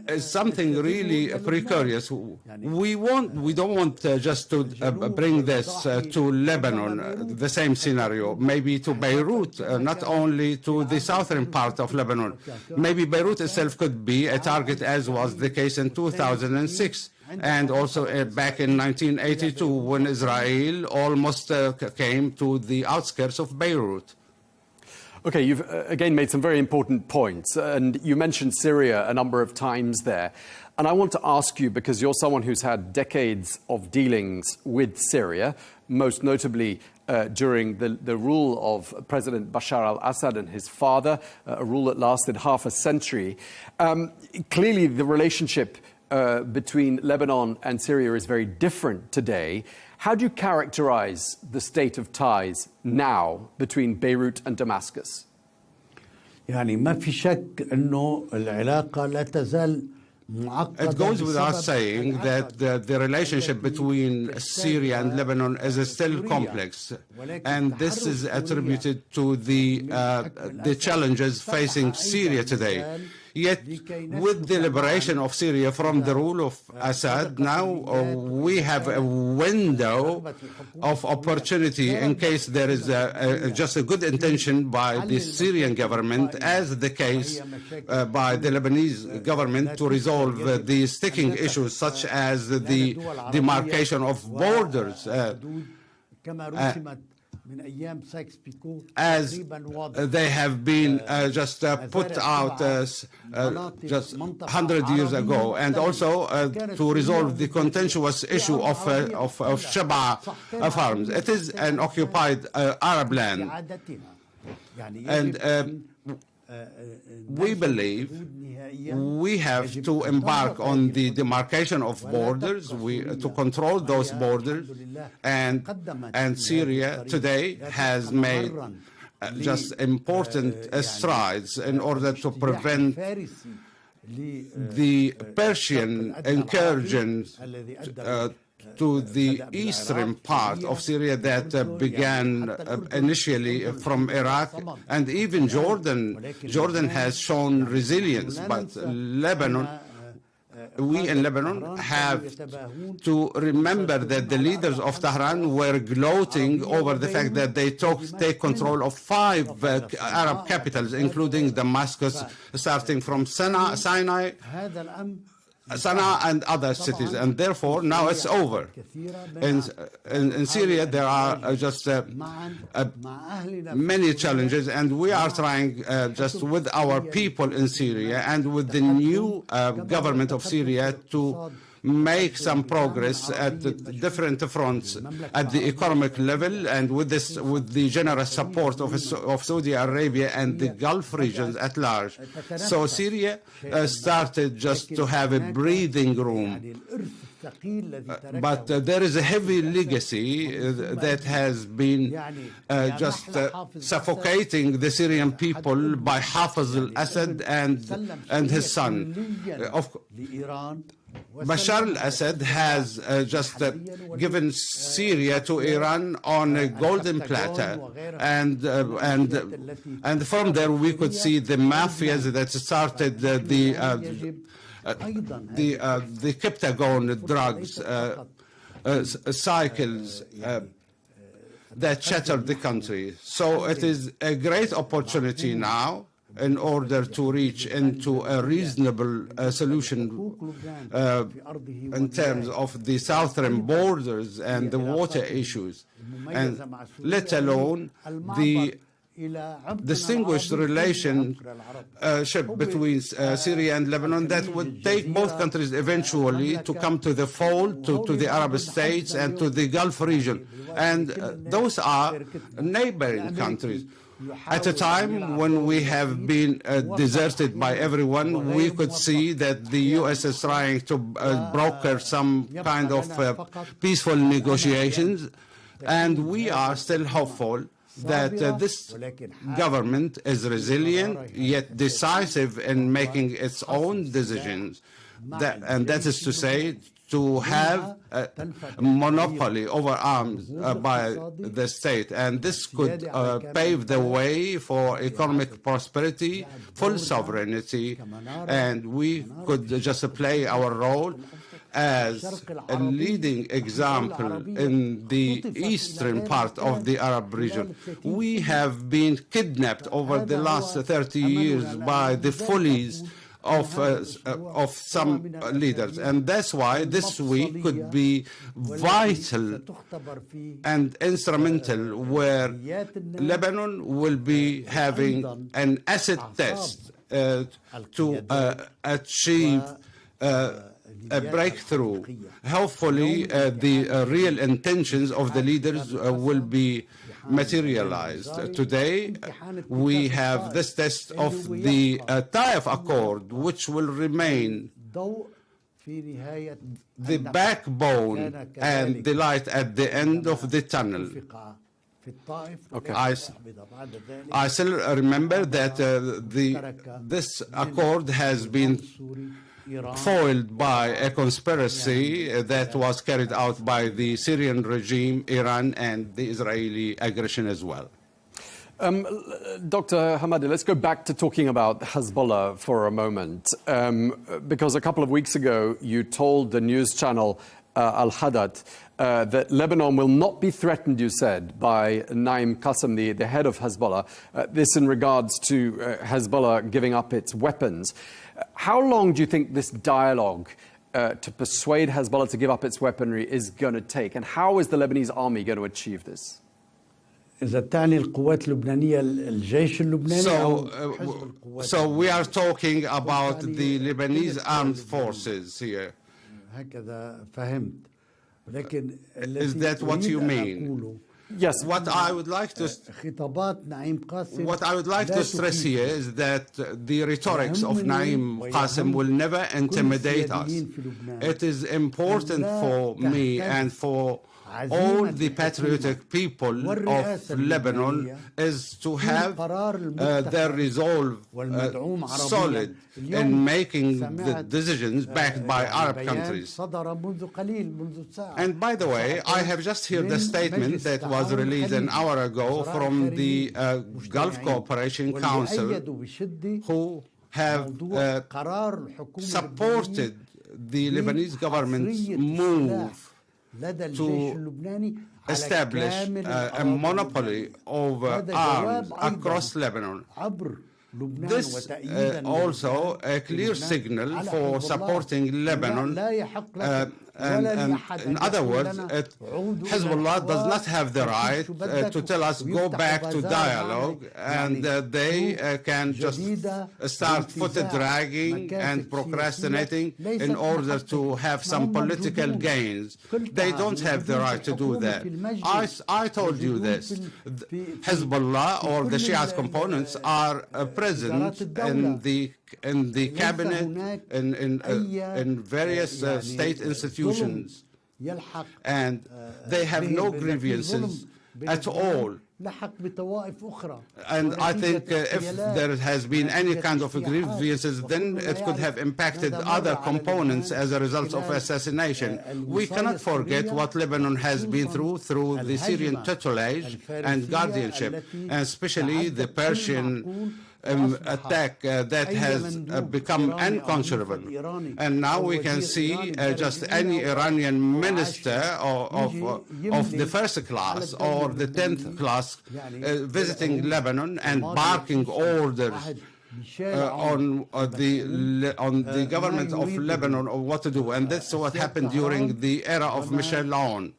S9: is something really precarious. We don't want just to bring this to Lebanon, the same scenario, maybe to Beirut, not only to the southern part of Lebanon. Maybe Beirut itself could be a target, as was the case in 2006. And also back in 1982, when Israel almost came to the outskirts of Beirut.
S17: Okay, you've again made some very important points, and you mentioned Syria a number of times there. And I want to ask you, because you're someone who's had decades of dealings with Syria, most notably during the rule of President Bashar al-Assad and his father, a rule that lasted half a century. Clearly, the relationship between Lebanon and Syria is very different today. How do you characterize the state of ties now between Beirut and Damascus?
S5: يعني ما في شك أنه العلاقة لا تزال
S9: It goes without saying that the relationship between Syria and Lebanon is still complex, and this is attributed to the challenges facing Syria today. Yet, with the liberation of Syria from the rule of Assad, now we have a window of opportunity in case there is just a good intention by the Syrian government, as the case by the Lebanese government, to resolve the sticking issues such as the demarcation of borders. As they have been just put out just 100 years ago, and also to resolve the contentious issue of Shaba farms. It is an occupied Arab land, and we believe we have to embark on the demarcation of borders, to control those borders, and Syria today has made just important strides in order to prevent the Persian incursions to the eastern part of Syria that began initially from Iraq, and even Jordan. Jordan has shown resilience, but Lebanon, we in Lebanon have to remember that the leaders of Tehran were gloating over the fact that they take control of 5 Arab capitals, including Damascus, starting from Sana'a and other cities, and therefore now it's over. In Syria there are just many challenges, and we are trying just with our people in Syria and with the new government of Syria to make some progress at the different fronts at the economic level, and with the generous support of Saudi Arabia and the Gulf regions at large. So Syria started just to have a breathing room. But there is a heavy legacy that has been just suffocating the Syrian people by Hafiz al-Assad and his son. Bashar al-Assad has just given Syria to Iran on a golden platter, and from there we could see the mafias that started the Captagon drugs cycles that shattered the country. So it is a great opportunity now in order to reach into a reasonable solution in terms of the southern borders and the water issues, and let alone the distinguished relationship between Syria and Lebanon that would take both countries eventually to come to the fold, to the Arab states and to the Gulf region. And those are neighboring countries. At a time when we have been deserted by everyone, we could see that the U.S. is trying to broker some kind of peaceful negotiations, and we are still hopeful that this government is resilient yet decisive in making its own decisions, and that is to say, to have a monopoly over arms by the state. And this could pave the way for economic prosperity, full sovereignty, and we could just play our role as a leading example in the eastern part of the Arab region. We have been kidnapped over the last 30 years by the follies of some leaders, and that's why this week could be vital and instrumental, where Lebanon will be having an acid test to achieve a breakthrough. Hopefully the real intentions of the leaders will be materialized. Today we have this test of the Taif Accord, which will remain the backbone and the light at the end of the tunnel. Okay. I still remember that this accord has been foiled by a conspiracy that was carried out by the Syrian regime, Iran, and the Israeli aggression as well.
S17: Dr. Hamadi, let's go back to talking about Hezbollah for a moment, because a couple of weeks ago you told the news channel Al-Hadat that Lebanon will not be threatened, you said, by Naim Qassem, the head of Hezbollah, this in regards to Hezbollah giving up its weapons. How long do you think this dialogue to persuade Hezbollah to give up its weaponry is going to take? And how is the Lebanese army going to achieve this?
S5: إذا تعني القوات اللبنانية الجيش اللبناني أو
S9: So we are talking about the Lebanese armed forces here.
S5: هكذا فهمت. ولكن
S9: Is that what you mean?
S17: Yes.
S9: What I would like to stress here is that the rhetorics of Naim Qassem will never intimidate us. It is important for me and for all the patriotic people of Lebanon is to have their resolve solid in making the decisions backed by Arab countries. And by the way, I have just heard the statement that was released an hour ago from the Gulf Cooperation Council, who have supported the Lebanese government's move to establish a monopoly over arms across Lebanon. This also a clear signal for supporting Lebanon. And in other words, Hezbollah does not have the right to tell us go back to dialogue, and they can just start foot dragging and procrastinating in order to have some political gains. They don't have the right to do that. I told you this. Hezbollah or the Shiite components are present in the cabinet, in various state institutions, and they have no grievances at all. And I think if there has been any kind of grievances, then it could have impacted other components as a result of assassination. We cannot forget what Lebanon has been through the Syrian tutelage and guardianship, and especially the Persian attack that has become unconscionable. And now we can see just any Iranian minister of the first class or the 10th class visiting Lebanon and barking orders on the government of Lebanon of what to do. And that's what happened during the era of Michel Aoun.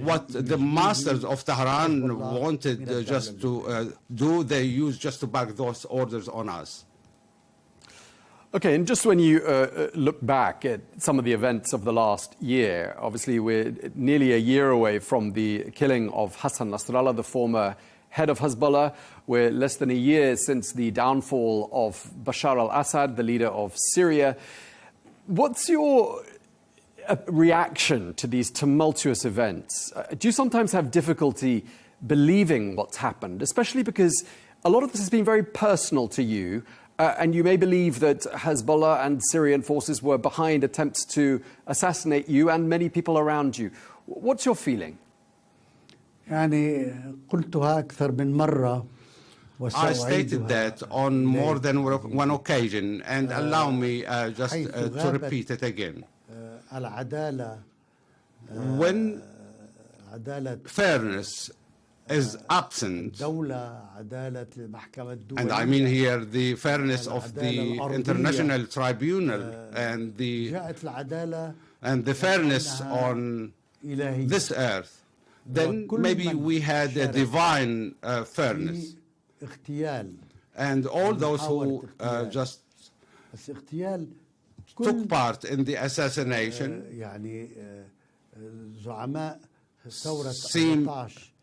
S9: What the masters of Tehran wanted just to do, they used just to back those orders on us.
S17: Okay, and just when you look back at some of the events of the last year, obviously we're nearly a year away from the killing of Hassan Nasrallah, the former head of Hezbollah. We're less than a year since the downfall of Bashar al-Assad, the leader of Syria. What's your reaction to these tumultuous events? Do you sometimes have difficulty believing what's happened, especially because a lot of this has been very personal to you, and you may believe that Hezbollah and Syrian forces were behind attempts to assassinate you and many people around you? What's your feeling?
S9: I stated that on more than one occasion, and allow me just to repeat it again. When fairness is absent, and I mean here the fairness of the international tribunal and the fairness on this earth, then maybe we had a divine fairness. And all those who just took part in the assassination seem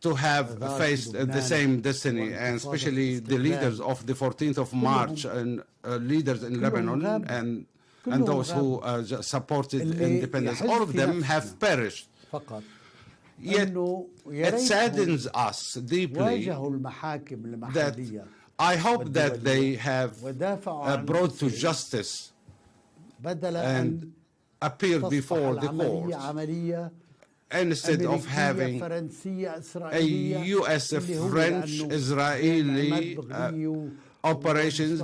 S9: to have faced the same destiny, and especially the leaders of the 14th of March and leaders in Lebanon and those who supported independence. All of them have perished. Yet it saddens us deeply that I hope that they have brought to justice and appear before the court instead of having a U.S., French, Israeli operations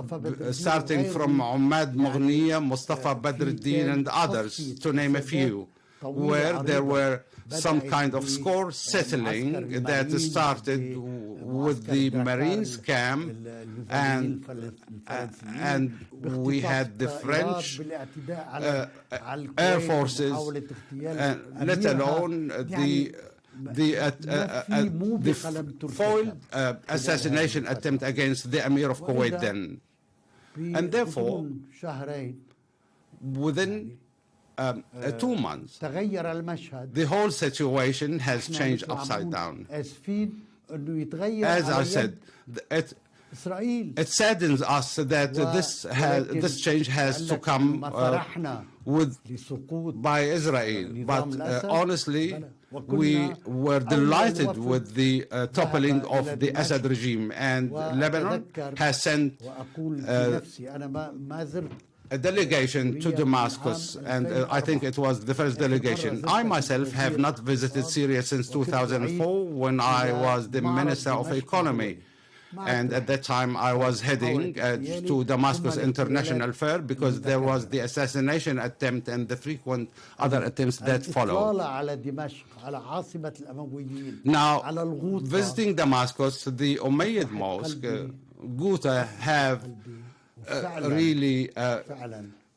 S9: starting from Ahmad Mughniya, Mustafa Badruddin, and others, to name a few, where there were some kind of score settling that started with the Marines camp, and we had the French air forces, let alone the foiled assassination attempt against the Emir of Kuwait then. And therefore, within 2 months, the whole situation has changed upside down. As I said, it saddens us that this change has to come by Israel. But honestly, we were delighted with the toppling of the Assad regime, and Lebanon has sent a delegation to Damascus, and I think it was the first delegation. I myself have not visited Syria since 2004 when I was the Minister of Economy. And at that time, I was heading to Damascus International Fair because there was the assassination attempt and the frequent other attempts that followed. Now, visiting Damascus, the Umayyad Mosque, Ghouta, have really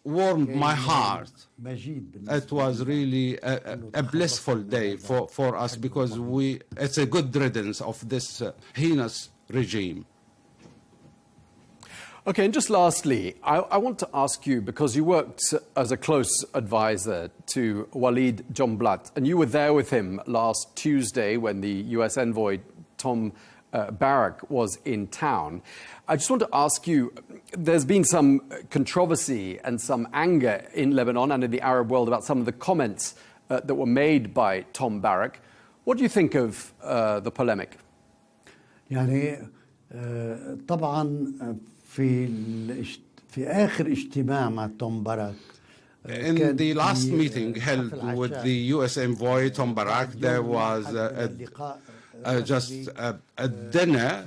S9: warmed my heart. It was really a blissful day for us because it's a good riddance of this heinous regime.
S17: Okay, and just lastly, I want to ask you, because you worked as a close advisor to Walid Jumblat, and you were there with him last Tuesday when the US envoy Tom Barak was in town. I just want to ask you, there's been some controversy and some anger in Lebanon and in the Arab world about some of the comments that were made by Tom Barak. What do you think of the polemic?
S5: يعني طبعا في آخر اجتماع مع توم باراك.
S9: In the last meeting held with the U.S. envoy Tom Barak, there was just a dinner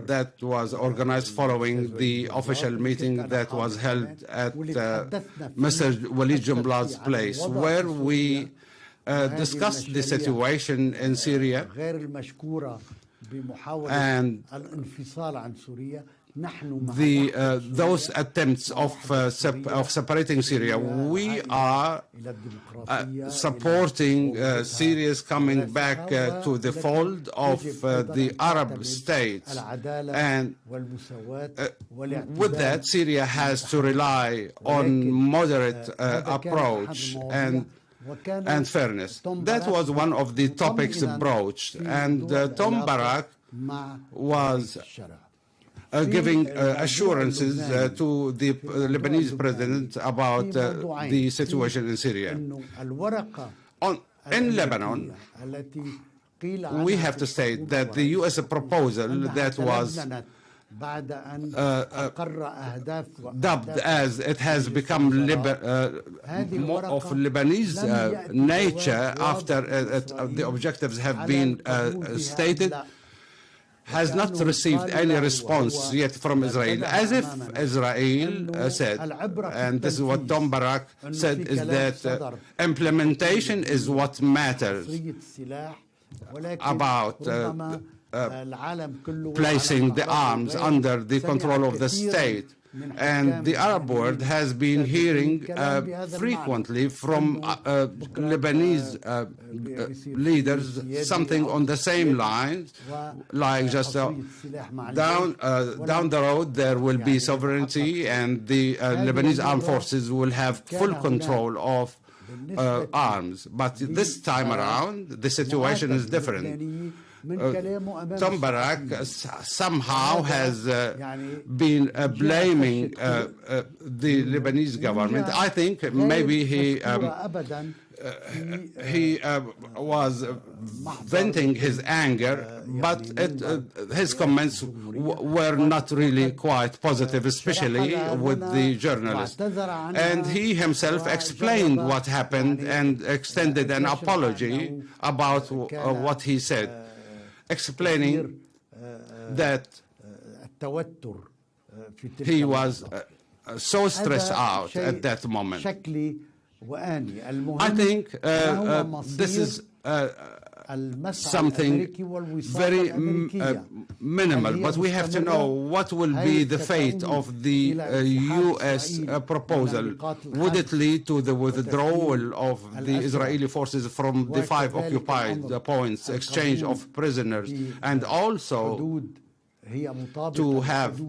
S9: that was organized following the official meeting that was held at Mr. Walid Jumblat's place, where we discussed the situation in Syria and those attempts of separating Syria. We are supporting Syria's coming back to the fold of the Arab states, and with that, Syria has to rely on moderate approach and fairness. That was one of the topics broached, and Tom Barak was giving assurances to the Lebanese president about the situation in Syria. In Lebanon, we have to state that the U.S. proposal that was dubbed as it has become more of Lebanese nature after the objectives have been stated, has not received any response yet from Israel. As if Israel said, and this is what Tom Barak said, is that implementation is what matters about placing the arms under the control of the state. And the Arab world has been hearing frequently from Lebanese leaders something on the same lines, like just down the road there will be sovereignty and the Lebanese armed forces will have full control of arms. But this time around, the situation is different. Tom Burges somehow has been blaming the Lebanese government. I think maybe he was venting his anger, but his comments were not really quite positive, especially with the journalist. And he himself explained what happened and extended an apology about what he said, explaining that he was so stressed out at that moment. I think this is something very minimal, but we have to know what will be the fate of the U.S. proposal. Would it lead to the withdrawal of the Israeli forces from the 5 occupied points, exchange of prisoners, and also to have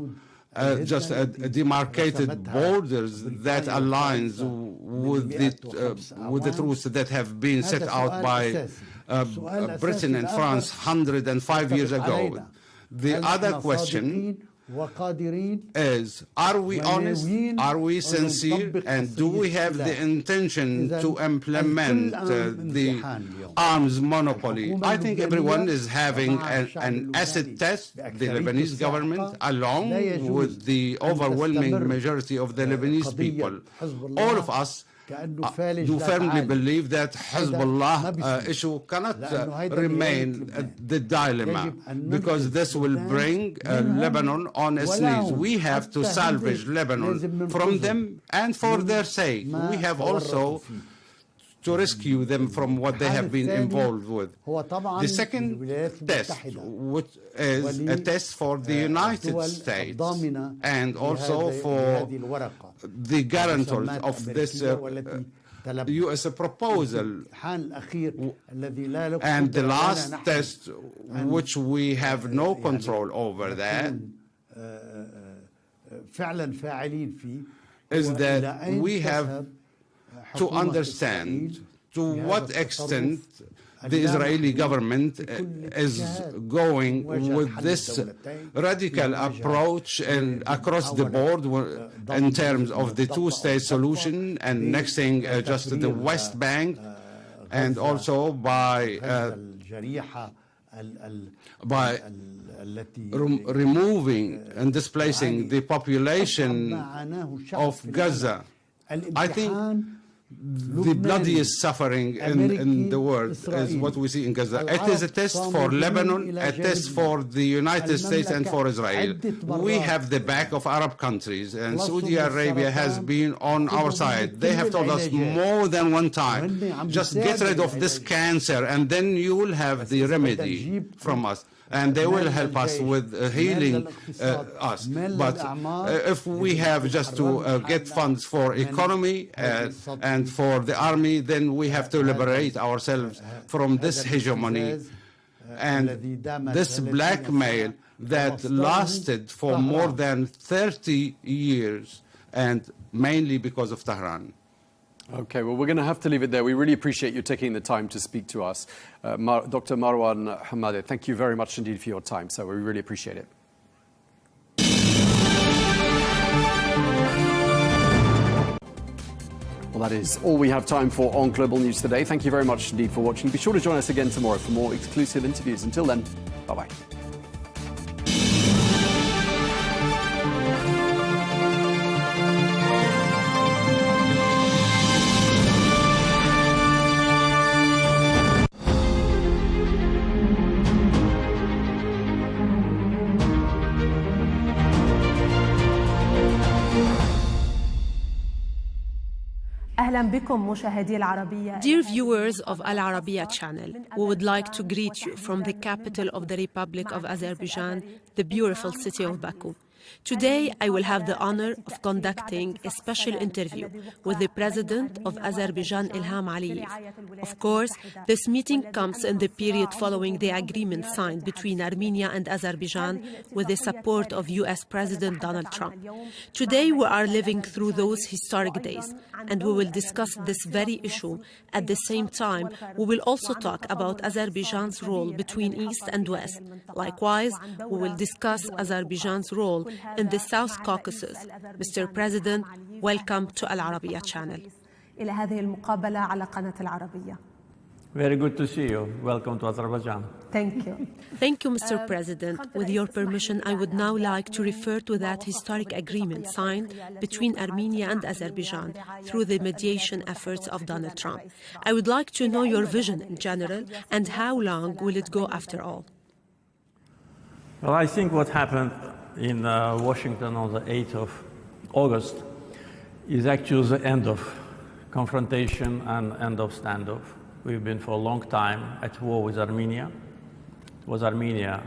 S9: just demarcated borders that aligns with the truths that have been set out by Britain and France 105 years ago? The other question is, are we honest, are we sincere, and do we have the intention to implement the arms monopoly? I think everyone is having an acid test, the Lebanese government, along with the overwhelming majority of the Lebanese people. All of us do firmly believe that Hezbollah issue cannot remain the dilemma, because this will bring Lebanon on its knees. We have to salvage Lebanon from them and for their sake. We have also to rescue them from what they have been involved with. The second test, which is a test for the United States and also for the guarantors of this U.S. proposal. And the last test, which we have no control over that, is that we have to understand to what extent the Israeli government is going with this radical approach and across the board in terms of the two-state solution, and next thing just the West Bank, and also by removing and displacing the population of Gaza. I think the bloodiest suffering in the world is what we see in Gaza. It is a test for Lebanon, a test for the United States and for Israel. We have the back of Arab countries, and Saudi Arabia has been on our side. They have told us more than one time, just get rid of this cancer and then you will have the remedy from us. And they will help us with healing us. But if we have just to get funds for economy and for the army, then we have to liberate ourselves from this hegemony and this blackmail that lasted for more than 30 years, and mainly because of Tehran.
S17: Okay, well, we're going to have to leave it there. We really appreciate you taking the time to speak to us. Dr. Marwan Hamadeh, thank you very much indeed for your time, so we really appreciate it. Well, that is all we have time for on Global News today. Thank you very much indeed for watching. Be sure to join us again tomorrow for more exclusive interviews. Until then, bye-bye.
S2: Dear viewers of Al Arabiya channel, we would like to greet you from the capital of the Republic of Azerbaijan, the beautiful city of Baku. Today, I will have the honor of conducting a special interview with the President of Azerbaijan, Ilham Aliyev. Of course, this meeting comes in the period following the agreement signed between Armenia and Azerbaijan with the support of US President Donald Trump. Today, we are living through those historic days, and we will discuss this very issue. At the same time, we will also talk about Azerbaijan's role between East and West. Likewise, we will discuss Azerbaijan's role in the South Caucasus. Mr. President, welcome to Al-Arabiya channel.
S5: Very good to see you. Welcome to Azerbaijan.
S2: Thank you. Thank you, Mr. President. With your permission, I would now like to refer to that historic agreement signed between Armenia and Azerbaijan through the mediation efforts of Donald Trump. I would like to know your vision in general and how long will it go after all?
S5: Well, I think what happened in Washington on the 8th of August is actually the end of confrontation and end of standoff. We've been for a long time at war with Armenia. It was Armenia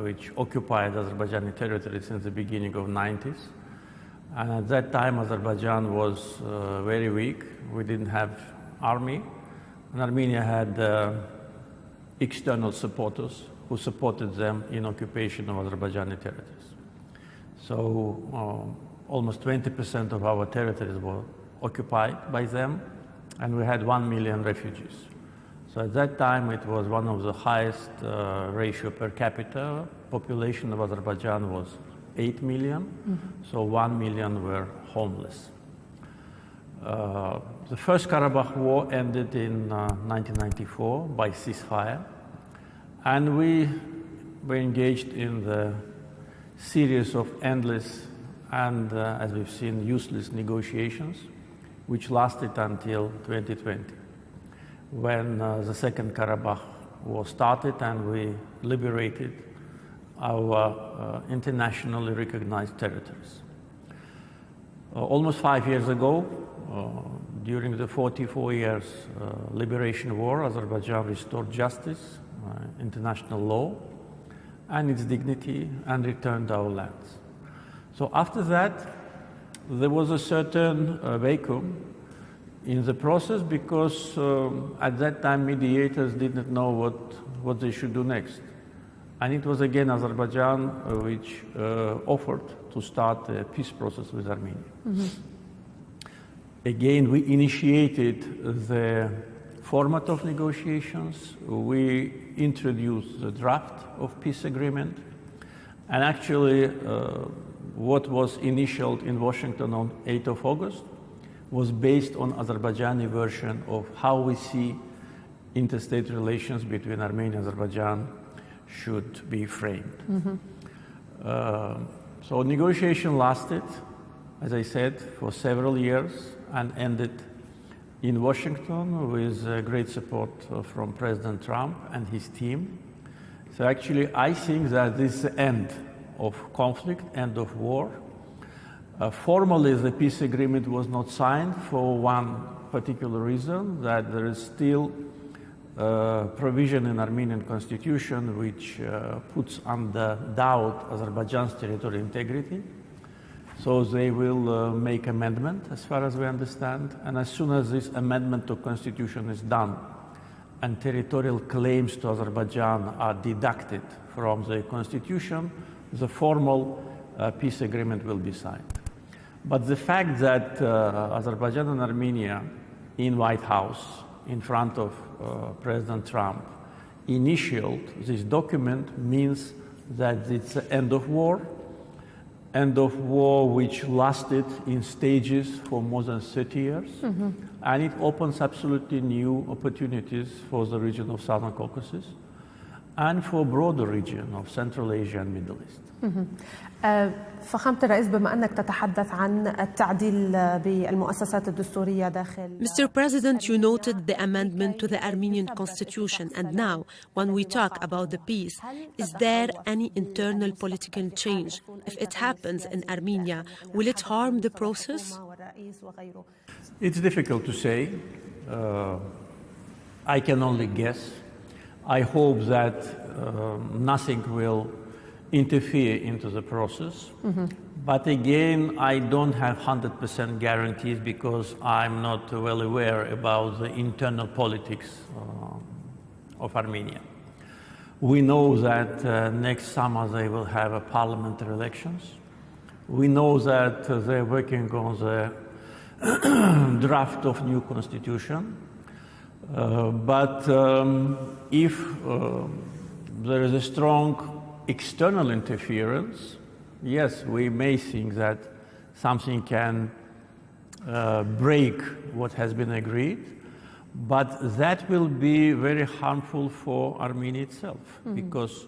S5: which occupied Azerbaijani territory since the beginning of the 90s. And at that time, Azerbaijan was very weak. We didn't have army. And Armenia had external supporters who supported them in occupation of Azerbaijani territories. So almost 20% of our territories were occupied by them, and we had 1 million refugees. So at that time, it was one of the highest ratio per capita. Population of Azerbaijan was 8 million, so 1 million were homeless. The First Karabakh War ended in 1994 by ceasefire, and we were engaged in the series of endless and, as we've seen, useless negotiations, which lasted until 2020, when the Second Karabakh War started and we liberated our internationally recognized territories. Almost 5 years ago, during the 44 years liberation war, Azerbaijan restored justice, international law, and its dignity, and returned our lands. So after that, there was a certain vacuum in the process because at that time mediators didn't know what they should do next. And it was again Azerbaijan which offered to start a peace process with Armenia. Again, we initiated the format of negotiations. We introduced the draft of peace agreement. And actually, what was initialed in Washington on 8th of August was based on Azerbaijani version of how we see interstate relations between Armenia and Azerbaijan should be framed. So negotiation lasted, as I said, for several years and ended in Washington with great support from President Trump and his team. So actually, I think that this is the end of conflict, end of war. Formally, the peace agreement was not signed for one particular reason, that there is still provision in Armenian constitution which puts under doubt Azerbaijan's territorial integrity. So they will make amendment, as far as we understand, and as soon as this amendment to constitution is done and territorial claims to Azerbaijan are deducted from the constitution, the formal peace agreement will be signed. But the fact that Azerbaijan and Armenia in White House, in front of President Trump, initialed this document means that it's the end of war which lasted in stages for more than 30 years. And it opens absolutely new opportunities for the region of Southern Caucasus and for a broader region of Central Asia and Middle East.
S7: فخامة الرئيس بما أنك تتحدث عن التعديل بالمؤسسات الدستورية داخل
S2: Mr. President, you noted the amendment to the Armenian constitution, and now, when we talk about the peace, is there any internal political change? If it happens in Armenia, will it harm the process?
S5: It's difficult to say. I can only guess. I hope that nothing will interfere into the process. But again, I don't have 100% guarantees because I'm not well aware about the internal politics of Armenia. We know that next summer they will have a parliamentary elections. We know that they're working on the draft of new constitution. But if there is a strong external interference, yes, we may think that something can break what has been agreed, but that will be very harmful for Armenia itself, because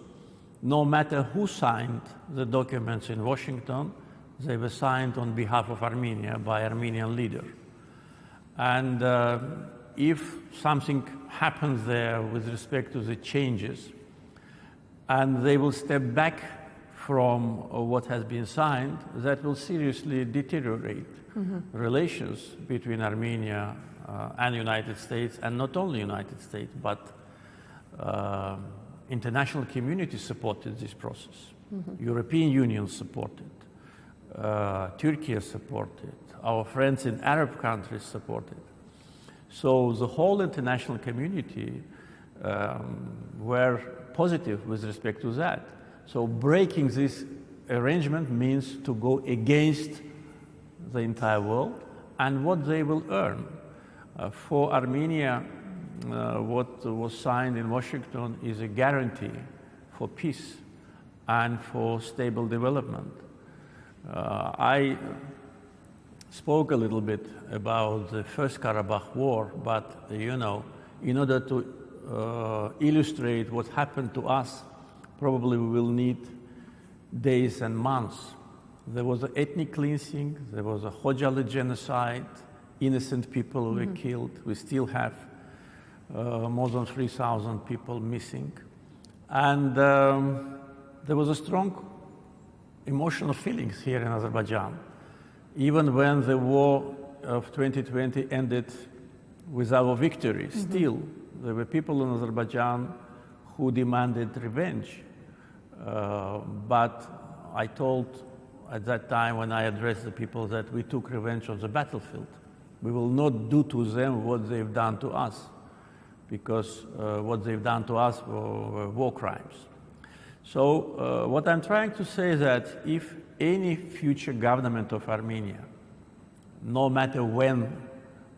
S5: no matter who signed the documents in Washington, they were signed on behalf of Armenia by Armenian leader. And if something happens there with respect to the changes, and they will step back from what has been signed, that will seriously deteriorate relations between Armenia and United States, and not only United States, but international community supported this process. European Union supported, Turkey supported, our friends in Arab countries supported. So the whole international community were positive with respect to that. So breaking this arrangement means to go against the entire world and what they will earn. For Armenia, what was signed in Washington is a guarantee for peace and for stable development. I spoke a little bit about the First Karabakh War, but you know, in order to illustrate what happened to us, probably we will need days and months. There was an ethnic cleansing, there was a Khojaly genocide, innocent people were killed. We still have more than 3,000 people missing. And there was a strong emotional feelings here in Azerbaijan. Even when the war of 2020 ended with our victory, still there were people in Azerbaijan who demanded revenge. But I told at that time when I addressed the people that we took revenge on the battlefield. We will not do to them what they've done to us, because what they've done to us were war crimes. So what I'm trying to say is that if any future government of Armenia, no matter when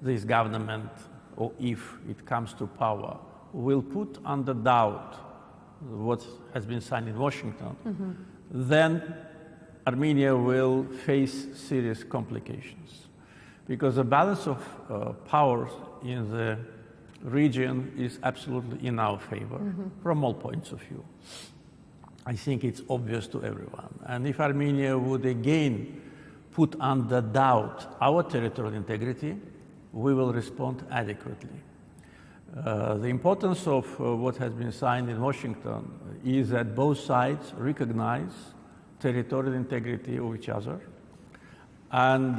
S5: this government or if it comes to power, will put under doubt what has been signed in Washington, then Armenia will face serious complications. Because the balance of powers in the region is absolutely in our favor from all points of view. I think it's obvious to everyone. And if Armenia would again put under doubt our territorial integrity, we will respond adequately. The importance of what has been signed in Washington is that both sides recognize territorial integrity of each other and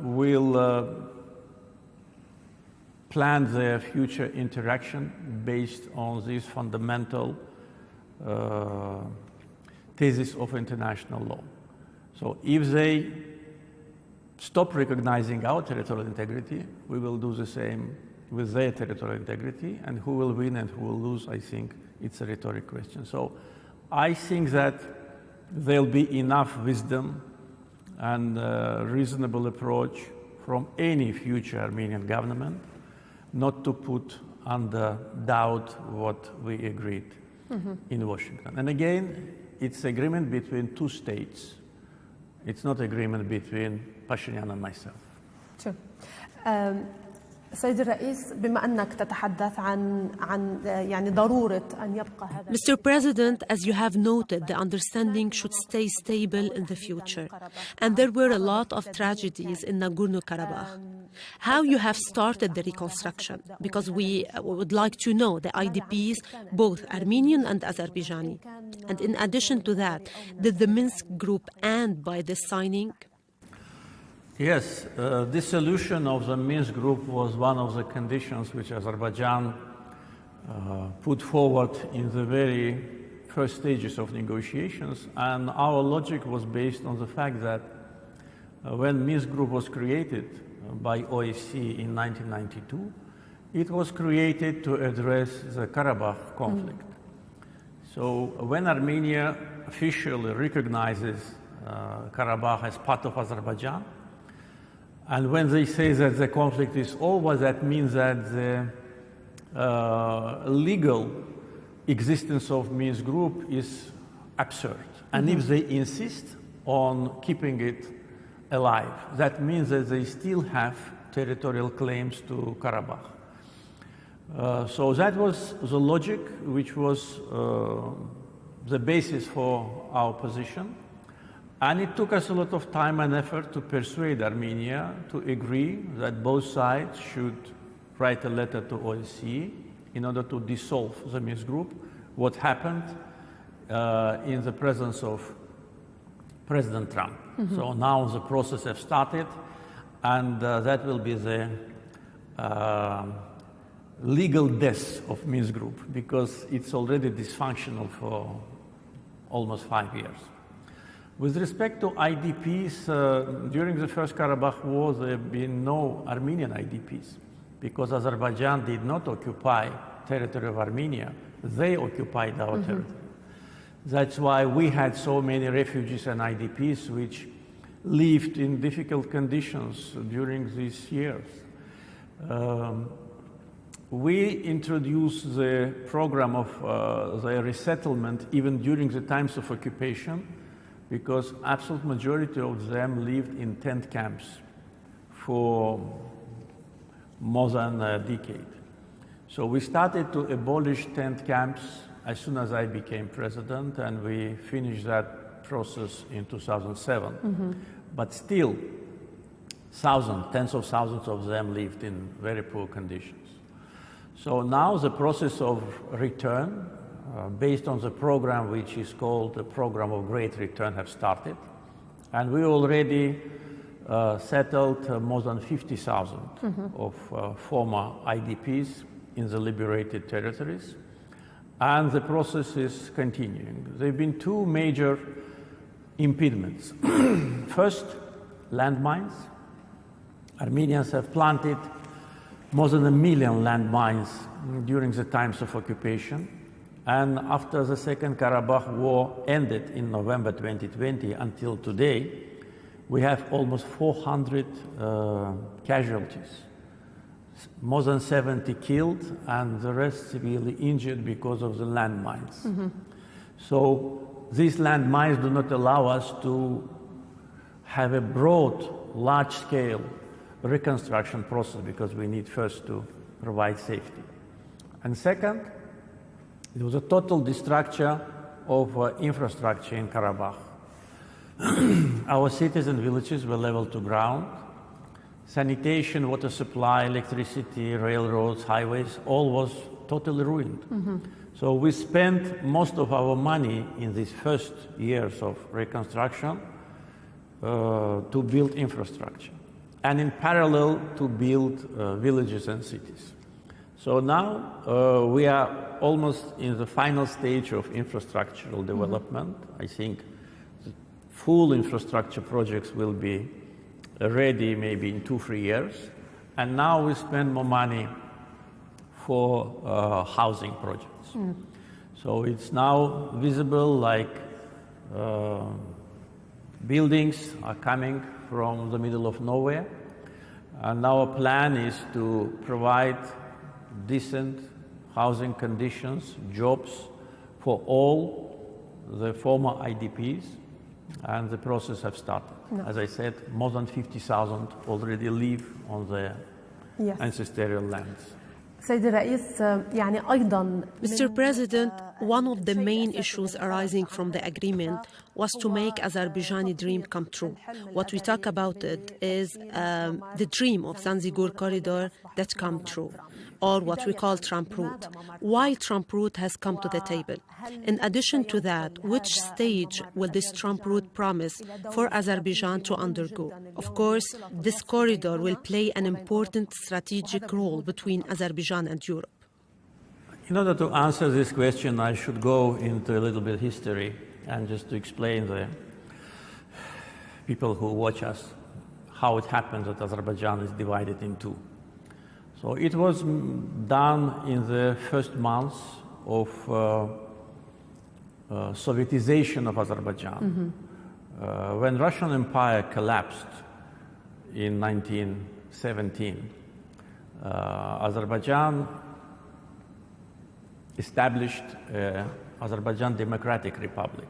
S5: will plan their future interaction based on these fundamental thesis of international law. So if they stop recognizing our territorial integrity, we will do the same with their territorial integrity, and who will win and who will lose, I think it's a rhetoric question. So I think that there'll be enough wisdom and reasonable approach from any future Armenian government not to put under doubt what we agreed in Washington. And again, it's agreement between two states. It's not agreement between Pashinyan and myself.
S7: Sure. سيد الرئيس بما أنك تتحدث عن يعني ضرورة أن يبقى هذا.
S2: Mr. President, as you have noted, the understanding should stay stable in the future. And there were a lot of tragedies in Nagorno-Karabakh. How you have started the reconstruction? Because we would like to know the IDPs, both Armenian and Azerbaijani. And in addition to that, did the Minsk group end by this signing?
S5: Yes, the solution of the Minsk group was one of the conditions which Azerbaijan put forward in the very first stages of negotiations, and our logic was based on the fact that when Minsk Group was created by OSCE in 1992, it was created to address the Karabakh conflict. So when Armenia officially recognizes Karabakh as part of Azerbaijan, and when they say that the conflict is over, that means that the legal existence of Minsk Group is absurd. And if they insist on keeping it alive, that means that they still have territorial claims to Karabakh. So that was the logic which was the basis for our position. And it took us a lot of time and effort to persuade Armenia to agree that both sides should write a letter to OSCE in order to dissolve the Minsk Group, what happened in the presence of President Trump. So now the process has started, and that will be the legal death of Minsk Group, because it's already dysfunctional for almost 5 years. With respect to IDPs, during the First Karabakh War, there have been no Armenian IDPs, because Azerbaijan did not occupy territory of Armenia. They occupied our territory. That's why we had so many refugees and IDPs which lived in difficult conditions during these years. We introduced the program of the resettlement even during the times of occupation, because absolute majority of them lived in tent camps for more than a decade. So we started to abolish tent camps as soon as I became president, and we finished that process in 2007. But still, tens of thousands of them lived in very poor conditions. So now the process of return, based on the program which is called the Program of Great Return, have started. And we already settled more than 50,000 of former IDPs in the liberated territories. And the process is continuing. There have been two major impediments. First, landmines. Armenians have planted more than 1 million landmines during the times of occupation. And after the Second Karabakh War ended in November 2020 until today, we have almost 400 casualties. More than 70 killed, and the rest severely injured because of the landmines. So these landmines do not allow us to have a broad, large-scale reconstruction process, because we need first to provide safety. And second, there was a total destruction of infrastructure in Karabakh. Our cities and villages were leveled to ground. Sanitation, water supply, electricity, railroads, highways, all was totally ruined. So we spent most of our money in these first years of reconstruction to build infrastructure, and in parallel to build villages and cities. So now we are almost in the final stage of infrastructural development. I think the full infrastructure projects will be ready maybe in 2-3 years. And now we spend more money for housing projects. So it's now visible, like buildings are coming from the middle of nowhere. And our plan is to provide decent housing conditions, jobs for all the former IDPs, and the process has started. As I said, more than 50,000 already live on their ancestral lands.
S2: Mr. President, one of the main issues arising from the agreement was to make Azerbaijani dream come true. What we talk about it is the dream of Zangazur corridor that come true, or what we call Trump route. Why Trump route has come to the table? In addition to that, which stage will this Trump route promise for Azerbaijan to undergo? Of course, this corridor will play an important strategic role between Azerbaijan and Europe.
S5: In order to answer this question, I should go into a little bit of history and just to explain the people who watch us how it happened that Azerbaijan is divided in two. So it was done in the first months of Sovietization of Azerbaijan. When Russian Empire collapsed in 1917, Azerbaijan established Azerbaijan Democratic Republic.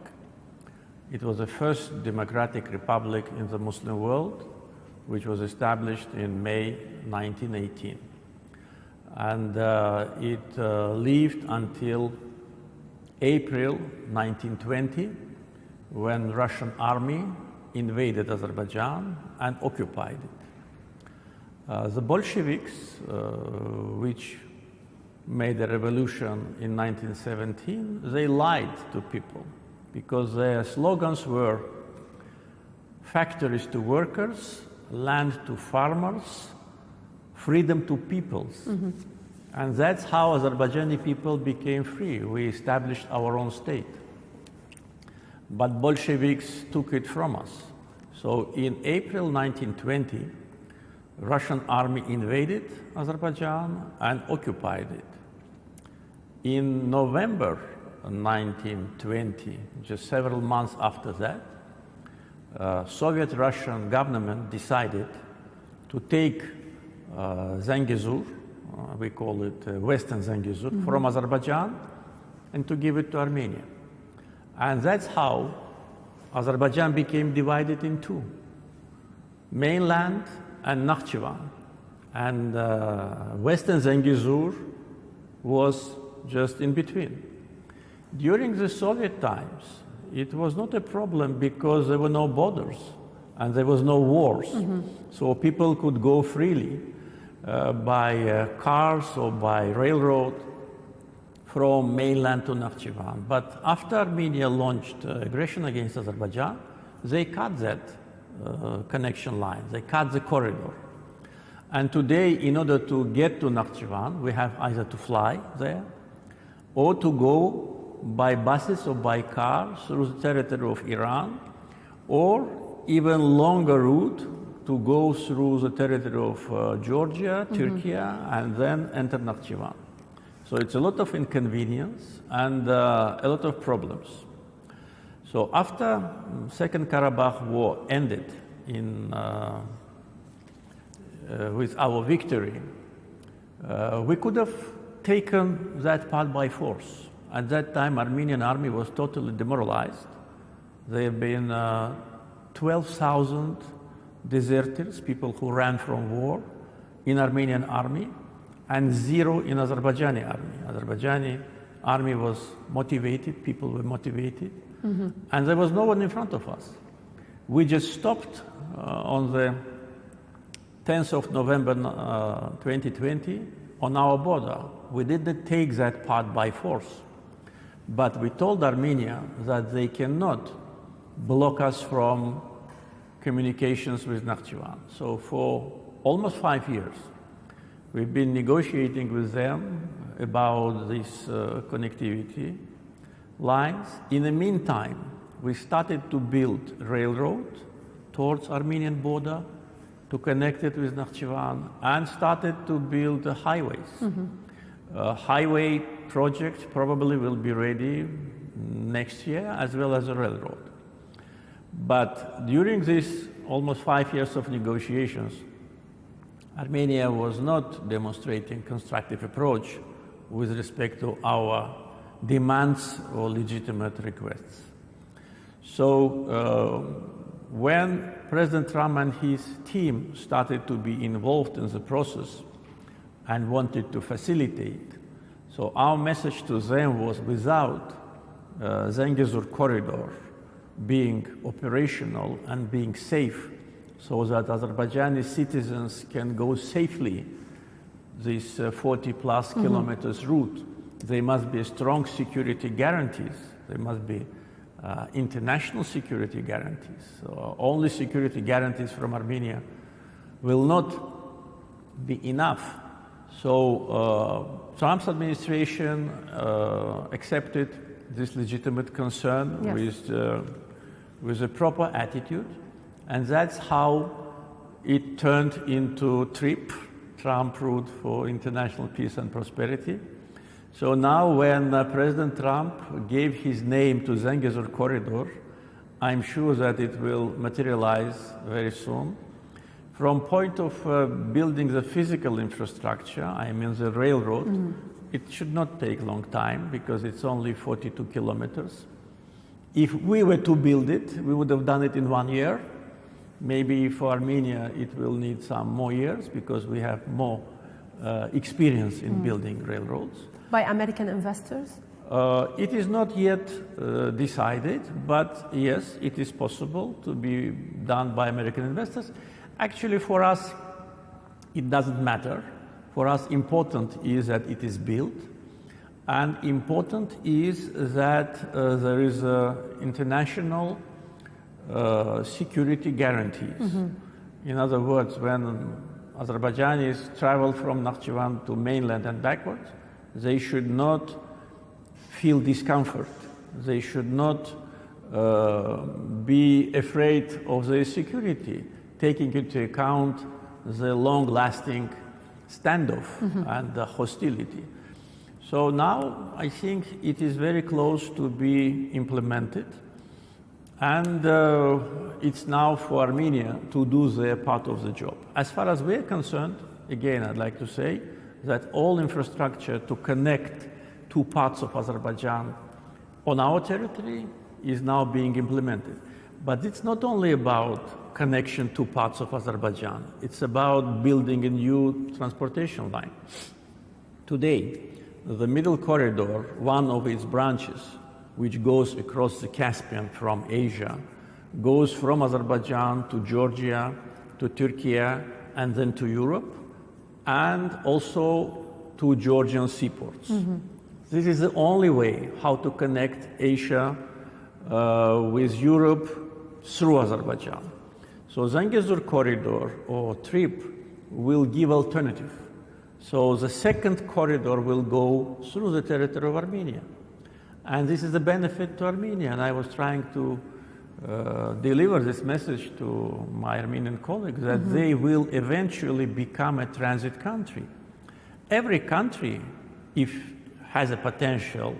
S5: It was the first democratic republic in the Muslim world, which was established in May 1918. And it lived until April 1920, when Russian army invaded Azerbaijan and occupied it. The Bolsheviks, which made a revolution in 1917, they lied to people because their slogans were factories to workers, land to farmers, freedom to peoples. And that's how Azerbaijani people became free. We established our own state. But Bolsheviks took it from us. So in April 1920, Russian army invaded Azerbaijan and occupied it. In November 1920, just several months after that, Soviet Russian government decided to take Zangazur, we call it Western Zangazur, from Azerbaijan and to give it to Armenia. And that's how Azerbaijan became divided in two, mainland and Nakhchivan. And Western Zangazur was just in between. During the Soviet times, it was not a problem because there were no borders and there was no wars. So people could go freely by cars or by railroad from mainland to Nakhchivan. But after Armenia launched aggression against Azerbaijan, they cut that connection line, they cut the corridor. And today, in order to get to Nakhchivan, we have either to fly there or to go by buses or by cars through the territory of Iran, or even longer route to go through the territory of Georgia, Turkey, and then enter Nakhchivan. So it's a lot of inconvenience and a lot of problems. So after Second Karabakh War ended with our victory, we could have taken that part by force. At that time, Armenian army was totally demoralized. There have been 12,000 deserters, people who ran from war, in Armenian army, and 0 in Azerbaijani army. Azerbaijani army was motivated, people were motivated, and there was no one in front of us. We just stopped on the 10th of November 2020 on our border. We didn't take that part by force, but we told Armenia that they cannot block us from communications with Nakhchivan. So for almost 5 years, we've been negotiating with them about these connectivity lines. In the meantime, we started to build railroad towards Armenian border to connect it with Nakhchivan, and started to build highways. Highway project probably will be ready next year, as well as a railroad. But during this almost 5 years of negotiations, Armenia was not demonstrating constructive approach with respect to our demands or legitimate requests. So when President Trump and his team started to be involved in the process and wanted to facilitate, so our message to them was, without Zangazur corridor being operational and being safe, so that Azerbaijani citizens can go safely this 40+ kilometers route, there must be strong security guarantees. There must be international security guarantees. So only security guarantees from Armenia will not be enough So Trump's administration accepted this legitimate concern with a proper attitude, and that's how it turned into TRIP, Trump Route for International Peace and Prosperity. So now when President Trump gave his name to Zangazur corridor, I'm sure that it will materialize very soon. From point of building the physical infrastructure, I mean the railroad, it should not take a long time because it's only 42 kilometers. If we were to build it, we would have done it in 1 year. Maybe for Armenia, it will need some more years because we have more experience in building railroads.
S7: By American investors?
S5: It is not yet decided, but yes, it is possible to be done by American investors. Actually, for us, it doesn't matter. For us, important is that it is built, and important is that there is international security guarantees. In other words, when Azerbaijanis travel from Nakhchivan to mainland and backwards, they should not feel discomfort. They should not be afraid of their security, taking into account the long-lasting standoff and the hostility. So now I think it is very close to be implemented, and it's now for Armenia to do their part of the job. As far as we're concerned, again, I'd like to say that all infrastructure to connect two parts of Azerbaijan on our territory is now being implemented. But it's not only about connection to parts of Azerbaijan, it's about building a new transportation line. Today, the Middle Corridor, one of its branches, which goes across the Caspian from Asia, goes from Azerbaijan to Georgia, to Turkey, and then to Europe, and also to Georgian seaports. This is the only way how to connect Asia with Europe through Azerbaijan. So Zangazur corridor or TRIP will give alternative. So the second corridor will go through the territory of Armenia. And this is a benefit to Armenia. And I was trying to deliver this message to my Armenian colleagues that they will eventually become a transit country. Every country, if has a potential,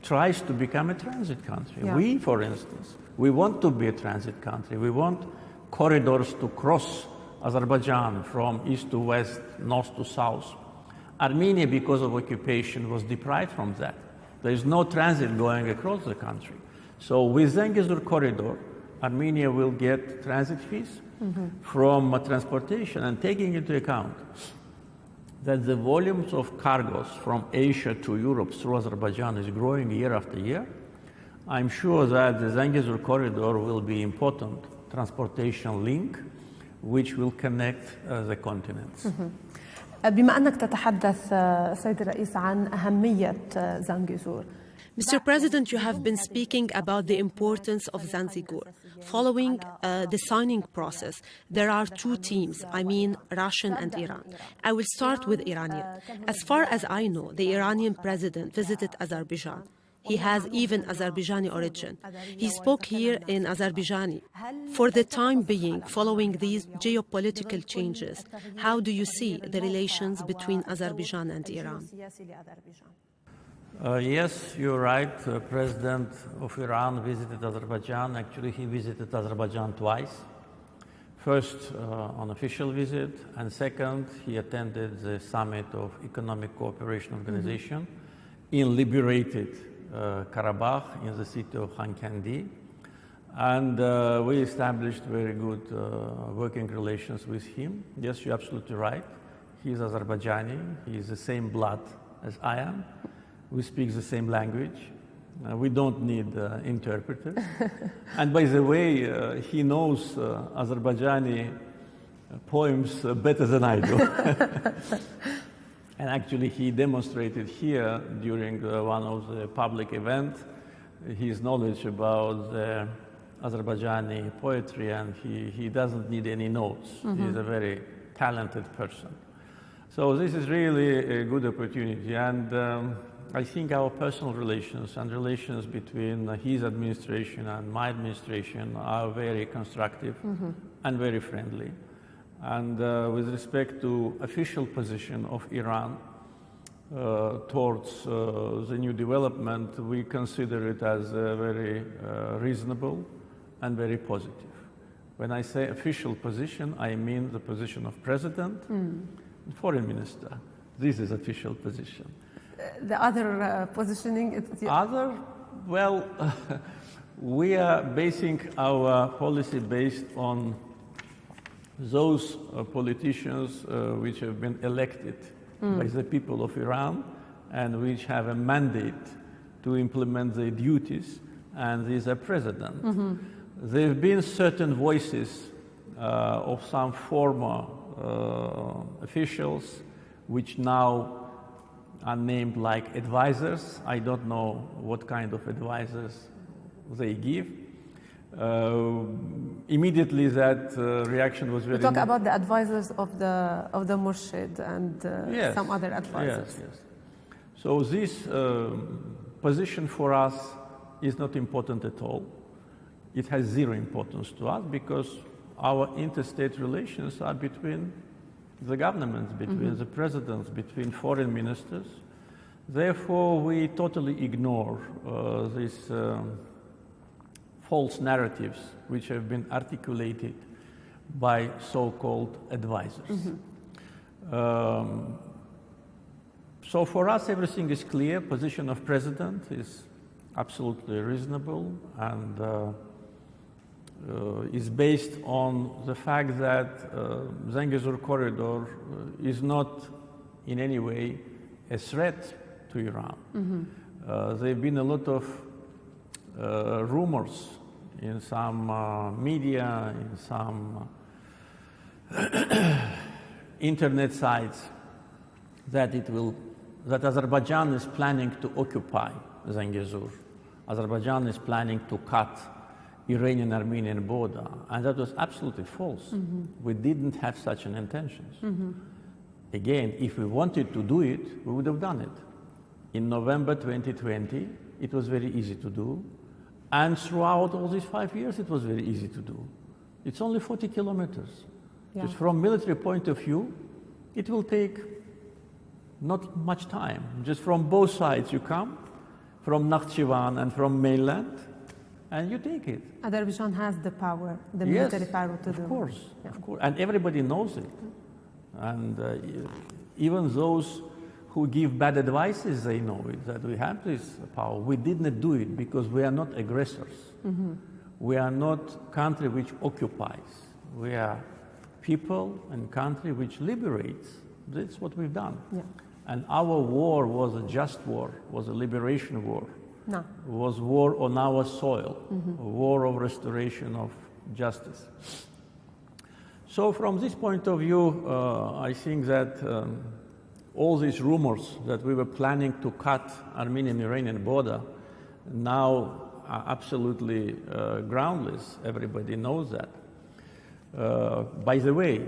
S5: tries to become a transit country. We, for instance, we want to be a transit country. We want corridors to cross Azerbaijan from east to west, north to south. Armenia, because of occupation, was deprived from that. There is no transit going across the country. So with Zangazur corridor, Armenia will get transit fees from transportation, and taking into account that the volumes of cargoes from Asia to Europe through Azerbaijan is growing year after year, I'm sure that the Zangazur corridor will be important transportation link which will connect the continents.
S7: بما أنك تتحدث سيد الرئيس عن أهمية زنجزور.
S2: Mr. President, you have been speaking about the importance of Zangazur. Following the signing process, there are two teams, I mean Russian and Iran. I will start with Iranian. As far as I know, the Iranian president visited Azerbaijan. He has even Azerbaijani origin. He spoke here in Azerbaijani. For the time being, following these geopolitical changes, how do you see the relations between Azerbaijan and Iran?
S5: Yes, you're right. The President of Iran visited Azerbaijan. Actually, he visited Azerbaijan twice. First, on official visit, and second, he attended the summit of Economic Cooperation Organization in liberated Karabakh in the city of Khankandi. And we established very good working relations with him. Yes, you're absolutely right. He's Azerbaijani. He's the same blood as I am. We speak the same language. We don't need interpreters. And by the way, he knows Azerbaijani poems better than I do. And actually, he demonstrated here during one of the public events his knowledge about the Azerbaijani poetry, and he doesn't need any notes. He's a very talented person. So this is really a good opportunity, and I think our personal relations and relations between his administration and my administration are very constructive and very friendly. And with respect to official position of Iran towards the new development, we consider it as very reasonable and very positive. When I say official position, I mean the position of president, foreign minister. This is official position.
S7: The other positioning?
S5: Other? Well, we are basing our policy based on those politicians which have been elected by the people of Iran and which have a mandate to implement their duties, and these are president. There have been certain voices of some former officials which now are named like advisors. I don't know what kind of advisors they give. Immediately that reaction was very...
S7: You talk about the advisors of the Murshid and
S5: yes,
S7: some other advisors.
S5: Yes, yes. So this position for us is not important at all. It has zero importance to us because our interstate relations are between the governments, between the presidents, between foreign ministers. Therefore, we totally ignore these false narratives which have been articulated by so-called advisors. So for us, everything is clear. Position of president is absolutely reasonable and is based on the fact that Zangazur corridor is not in any way a threat to Iran. There have been a lot of rumors in some media, in some internet sites that Azerbaijan is planning to occupy Zangazur. Azerbaijan is planning to cut Iranian-Armenian border, and that was absolutely false. We didn't have such an intention. Again, if we wanted to do it, we would have done it. In November 2020, it was very easy to do, and throughout all these 5 years, it was very easy to do. It's only 40 kilometers. Just from military point of view, it will take not much time. Just from both sides you come, from Nakhchivan and from mainland, and you take it.
S7: Azerbaijan has the power, the military power to do it.
S5: Of course, and everybody knows it. And even those who give bad advices, they know it, that we have this power. We didn't do it because we are not aggressors. We are not country which occupies. We are people and country which liberates. That's what we've done. And our war was a just war, was a liberation war.
S7: No.
S5: Was war on our soil, a war of restoration of justice. So from this point of view, I think that all these rumors that we were planning to cut Armenian-Iranian border now are absolutely groundless. Everybody knows that. By the way,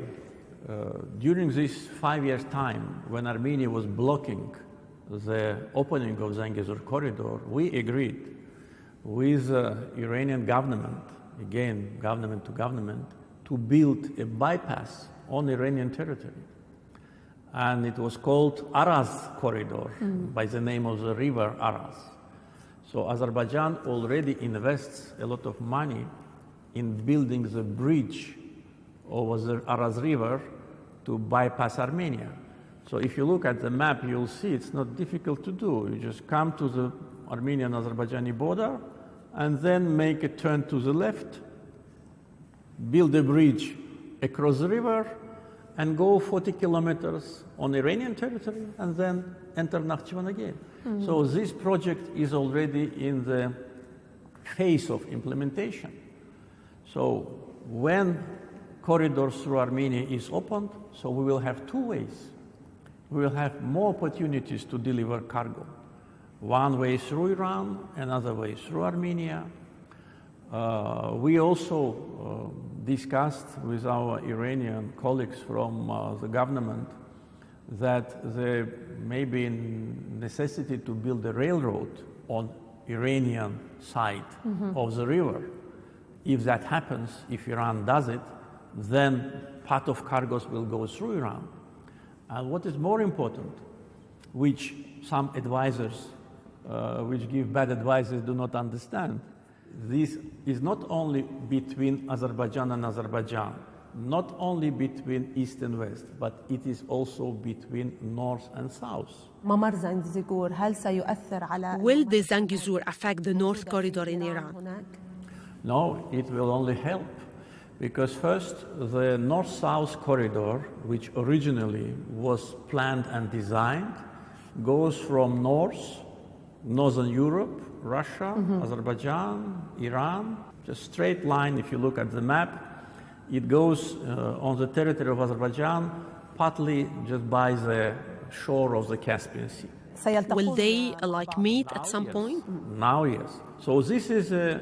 S5: during this 5 years' time, when Armenia was blocking the opening of Zangazur corridor, we agreed with the Iranian government, again, government to government, to build a bypass on Iranian territory. And it was called Araz corridor by the name of the river Araz. So Azerbaijan already invests a lot of money in building the bridge over the Araz river to bypass Armenia. So if you look at the map, you'll see it's not difficult to do. You just come to the Armenian-Azerbaijani border and then make a turn to the left, build a bridge across the river, and go 40 kilometers on Iranian territory and then enter Nakhchivan again. So this project is already in the phase of implementation. So when corridors through Armenia is opened, so we will have two ways. We will have more opportunities to deliver cargo. One way through Iran, another way through Armenia. We also discussed with our Iranian colleagues from the government that there may be necessity to build a railroad on Iranian side of the river. If that happens, if Iran does it, then part of cargoes will go through Iran. And what is more important, which some advisors which give bad advices do not understand, this is not only between Azerbaijan and Azerbaijan, not only between East and West, but it is also between North and South.
S7: ممر زنجزور هل سيؤثر على
S2: Will the Zangazur affect the North Corridor in Iran?
S5: No, it will only help. Because first, the North-South corridor, which originally was planned and designed, goes from Northern Europe, Russia, Azerbaijan, Iran, just straight line. If you look at the map, it goes on the territory of Azerbaijan, partly just by the shore of the Caspian Sea.
S2: Will they meet at some point?
S5: Now, yes. So this is an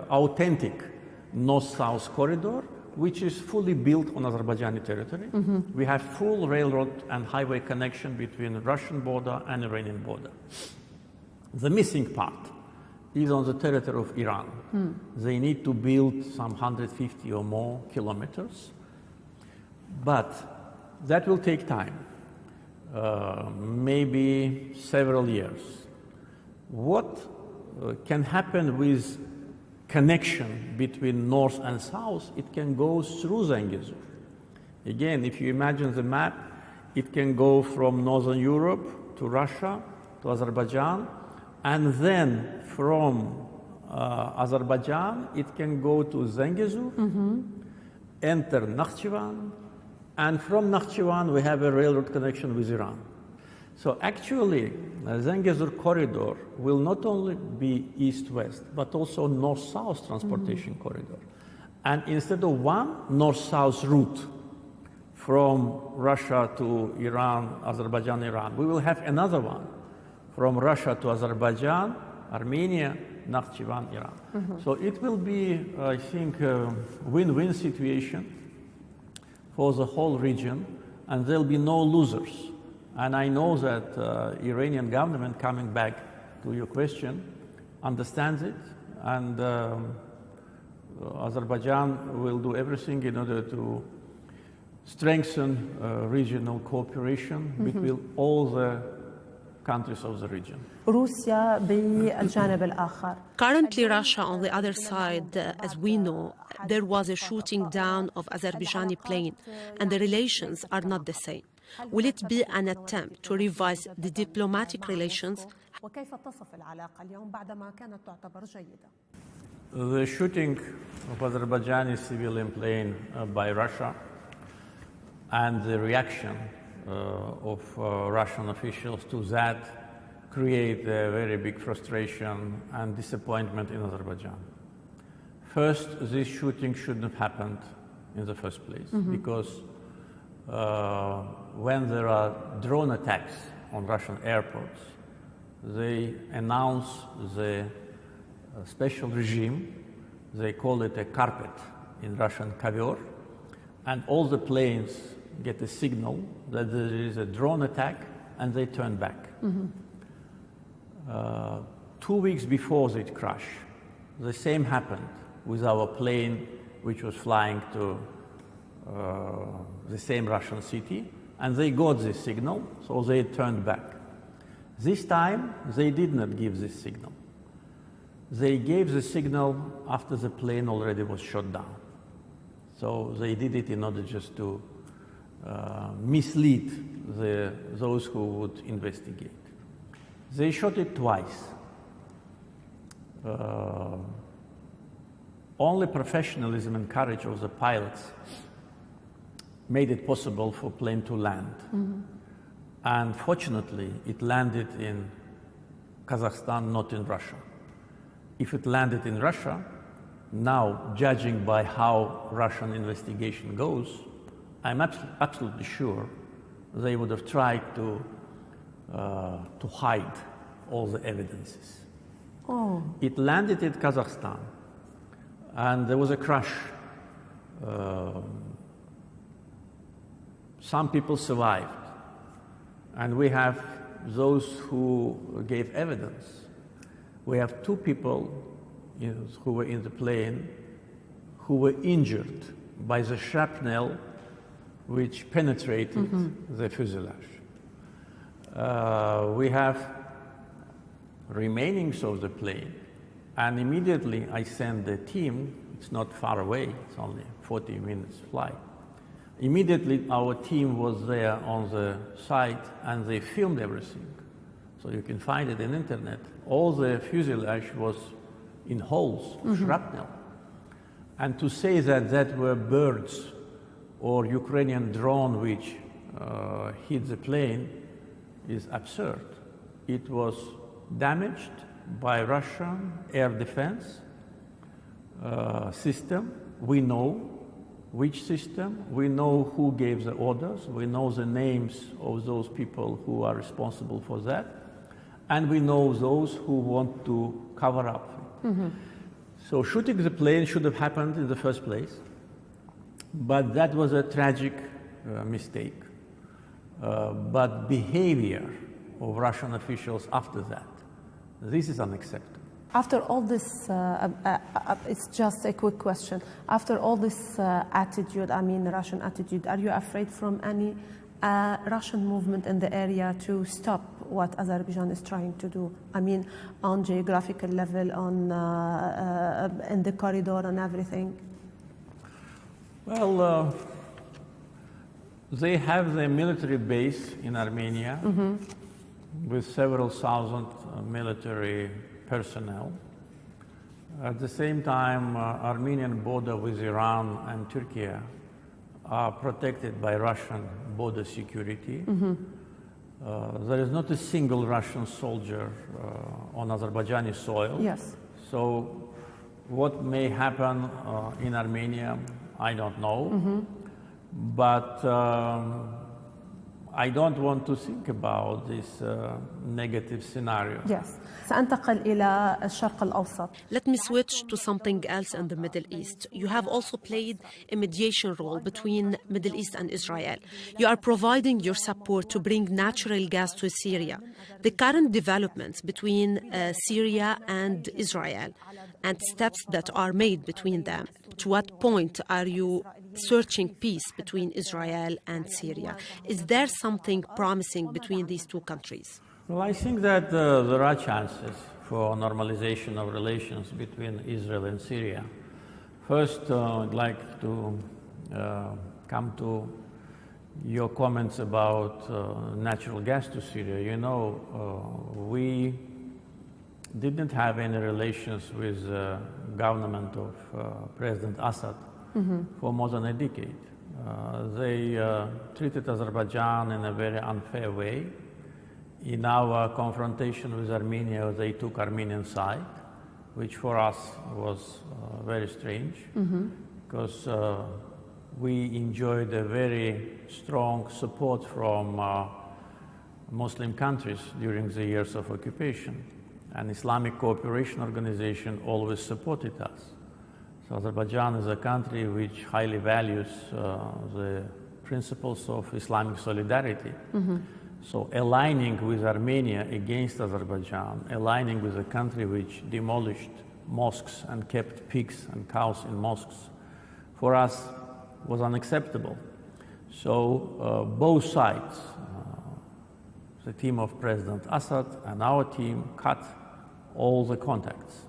S5: authentic North-South corridor, which is fully built on Azerbaijani territory. We have full railroad and highway connection between the Russian border and Iranian border. The missing part is on the territory of Iran. They need to build some 150 or more kilometers, but that will take time, maybe several years. What can happen with connection between North and South? It can go through Zangazur. Again, if you imagine the map, it can go from Northern Europe to Russia, to Azerbaijan, and then from Azerbaijan, it can go to Zangazur, enter Nakhchivan, and from Nakhchivan, we have a railroad connection with Iran. So actually, the Zangazur corridor will not only be east-west, but also north-south transportation corridor. And instead of one north-south route from Russia to Iran, Azerbaijan, Iran, we will have another one from Russia to Azerbaijan, Armenia, Nakhchivan, Iran. So it will be, I think, a win-win situation for the whole region, and there'll be no losers. And I know that Iranian government, coming back to your question, understands it, and Azerbaijan will do everything in order to strengthen regional cooperation between all the countries of the region.
S2: Currently, Russia on the other side, as we know, there was a shooting down of Azerbaijani plane, and the relations are not the same. Will it be an attempt to revise the diplomatic relations?
S5: The shooting of Azerbaijani civilian plane by Russia and the reaction of Russian officials to that create a very big frustration and disappointment in Azerbaijan. First, this shooting shouldn't have happened in the first place, because when there are drone attacks on Russian airports, they announce the special regime. They call it a carpet, in Russian kovер, and all the planes get a signal that there is a drone attack, and they turn back. 2 weeks before it crashed, the same happened with our plane, which was flying to the same Russian city, and they got this signal, so they turned back. This time, they did not give this signal. They gave the signal after the plane already was shot down. So they did it in order just to mislead those who would investigate. They shot it twice. Only professionalism and courage of the pilots made it possible for plane to land. And fortunately, it landed in Kazakhstan, not in Russia. If it landed in Russia, now, judging by how Russian investigation goes, I'm absolutely sure they would have tried to hide all the evidences. It landed in Kazakhstan, and there was a crash. Some people survived. And we have those who gave evidence. We have 2 people who were in the plane who were injured by the shrapnel which penetrated the fuselage. We have remainings of the plane, and immediately I sent the team. It's not far away, it's only 40 minutes flight. Immediately our team was there on the site and they filmed everything. So you can find it on the internet. All the fuselage was in holes, shrapnel. And to say that that were birds or Ukrainian drone which hit the plane is absurd. It was damaged by Russian air defense system. We know which system, we know who gave the orders, we know the names of those people who are responsible for that, and we know those who want to cover up. So shooting the plane should have happened in the first place, but that was a tragic mistake. But behavior of Russian officials after that, this is unacceptable.
S7: After all this, it's just a quick question. After all this attitude, I mean Russian attitude, are you afraid from any Russian movement in the area to stop what Azerbaijan is trying to do? I mean, on geographical level, on in the corridor and everything.
S5: Well, they have their military base in Armenia with several thousand military personnel. At the same time, Armenian border with Iran and Turkey are protected by Russian border security. There is not a single Russian soldier on Azerbaijani soil.
S7: Yes.
S5: So what may happen in Armenia, I don't know. But I don't want to think about this negative scenario.
S7: Yes. سأنتقل إلى الشرق الأوسط.
S2: Let me switch to something else in the Middle East. You have also played a mediation role between Middle East and Israel. You are providing your support to bring natural gas to Syria. The current developments between Syria and Israel and steps that are made between them, to what point are you searching peace between Israel and Syria? Is there something promising between these 2 countries?
S5: Well, I think that there are chances for normalization of relations between Israel and Syria. First, I'd like to come to your comments about natural gas to Syria. You know, we didn't have any relations with the government of President Assad for more than a decade. They treated Azerbaijan in a very unfair way. In our confrontation with Armenia, they took Armenian side, which for us was very strange, because we enjoyed a very strong support from Muslim countries during the years of occupation. And Islamic Cooperation Organization always supported us. So Azerbaijan is a country which highly values the principles of Islamic solidarity. So aligning with Armenia against Azerbaijan, aligning with a country which demolished mosques and kept pigs and cows in mosques, for us was unacceptable. So both sides, the team of President Assad and our team, cut all the contacts.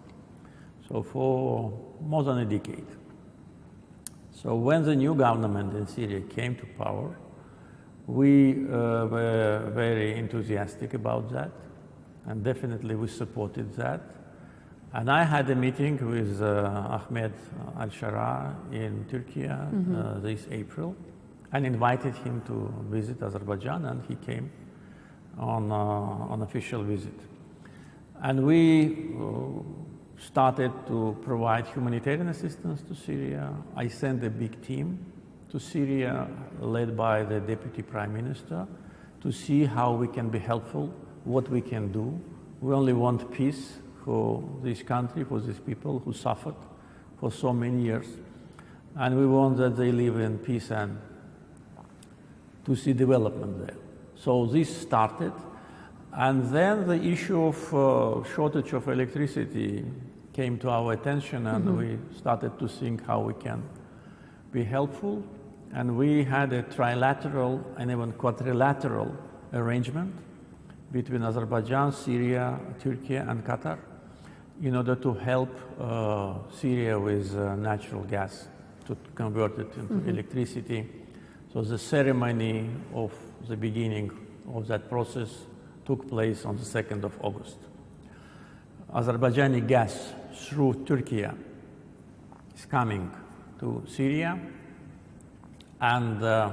S5: So for more than a decade. So when the new government in Syria came to power, we were very enthusiastic about that, and definitely we supported that. And I had a meeting with Ahmed al-Shara in Turkey this April, and invited him to visit Azerbaijan, and he came on official visit. And we started to provide humanitarian assistance to Syria. I sent a big team to Syria, led by the Deputy Prime Minister, to see how we can be helpful, what we can do. We only want peace for this country, for these people who suffered for so many years. And we want that they live in peace and to see development there. So this started. And then the issue of shortage of electricity came to our attention, and we started to think how we can be helpful. And we had a trilateral and even quadrilateral arrangement between Azerbaijan, Syria, Turkey, and Qatar in order to help Syria with natural gas, to convert it into electricity. So the ceremony of the beginning of that process took place on the 2nd of August. Azerbaijani gas through Turkey is coming to Syria, and the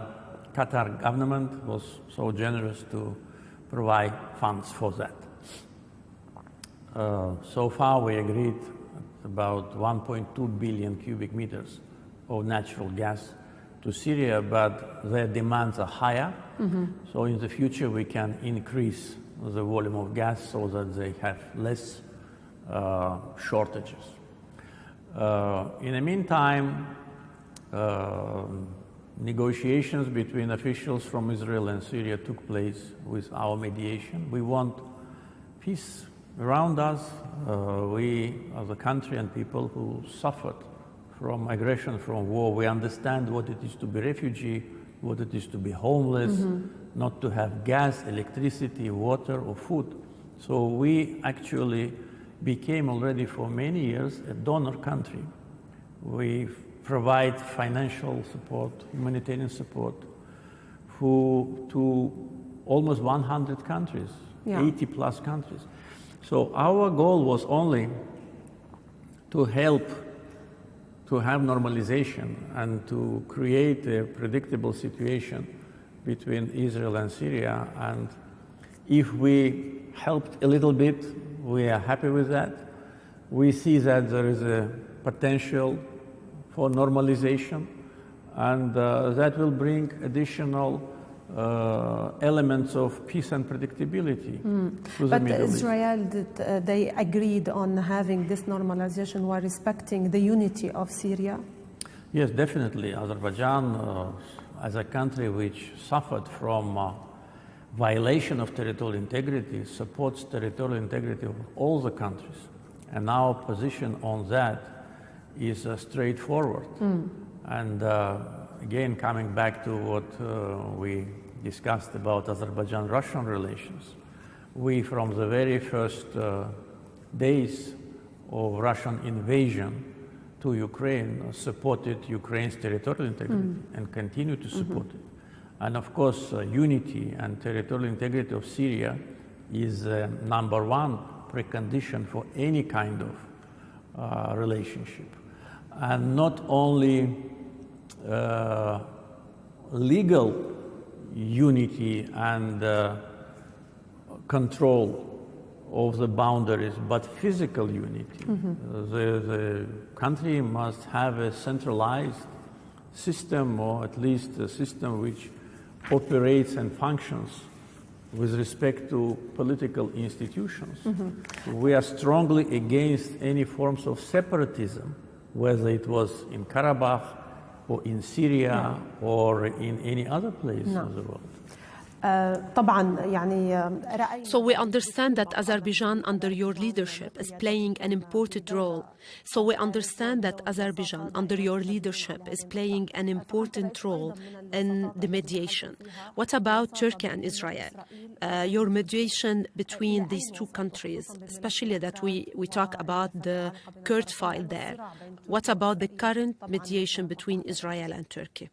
S5: Qatar government was so generous to provide funds for that. So far we agreed about 1.2 billion cubic meters of natural gas to Syria, but their demands are higher. So in the future we can increase the volume of gas so that they have less shortages. In the meantime, negotiations between officials from Israel and Syria took place with our mediation. We want peace around us. We, as a country and people who suffered from aggression, from war, we understand what it is to be refugee, what it is to be homeless, not to have gas, electricity, water, or food. So we actually became already for many years a donor country. We provide financial support, humanitarian support to almost 100 countries, 80 plus countries. So our goal was only to help to have normalization and to create a predictable situation between Israel and Syria. And if we helped a little bit, we are happy with that. We see that there is a potential for normalization, and that will bring additional elements of peace and predictability to the Middle East.
S7: Israel, they agreed on having this normalization while respecting the unity of Syria?
S5: Yes, definitely. Azerbaijan, as a country which suffered from violation of territorial integrity, supports territorial integrity of all the countries. And our position on that is straightforward. And again, coming back to what we discussed about Azerbaijan-Russian relations, we, from the very first days of Russian invasion to Ukraine, supported Ukraine's territorial integrity and continue to support it. And of course, unity and territorial integrity of Syria is number one precondition for any kind of relationship. And not only legal unity and control of the boundaries, but physical unity. The country must have a centralized system, or at least a system which operates and functions with respect to political institutions. We are strongly against any forms of separatism, whether it was in Karabakh or in Syria or in any other place of the world.
S2: So we understand that Azerbaijan under your leadership is playing an important role. So we understand that Azerbaijan under your leadership is playing an important role in the mediation. What about Turkey and Israel? Your mediation between these two countries, especially that we talk about the Kurd file there. What about the current mediation between Israel and Turkey?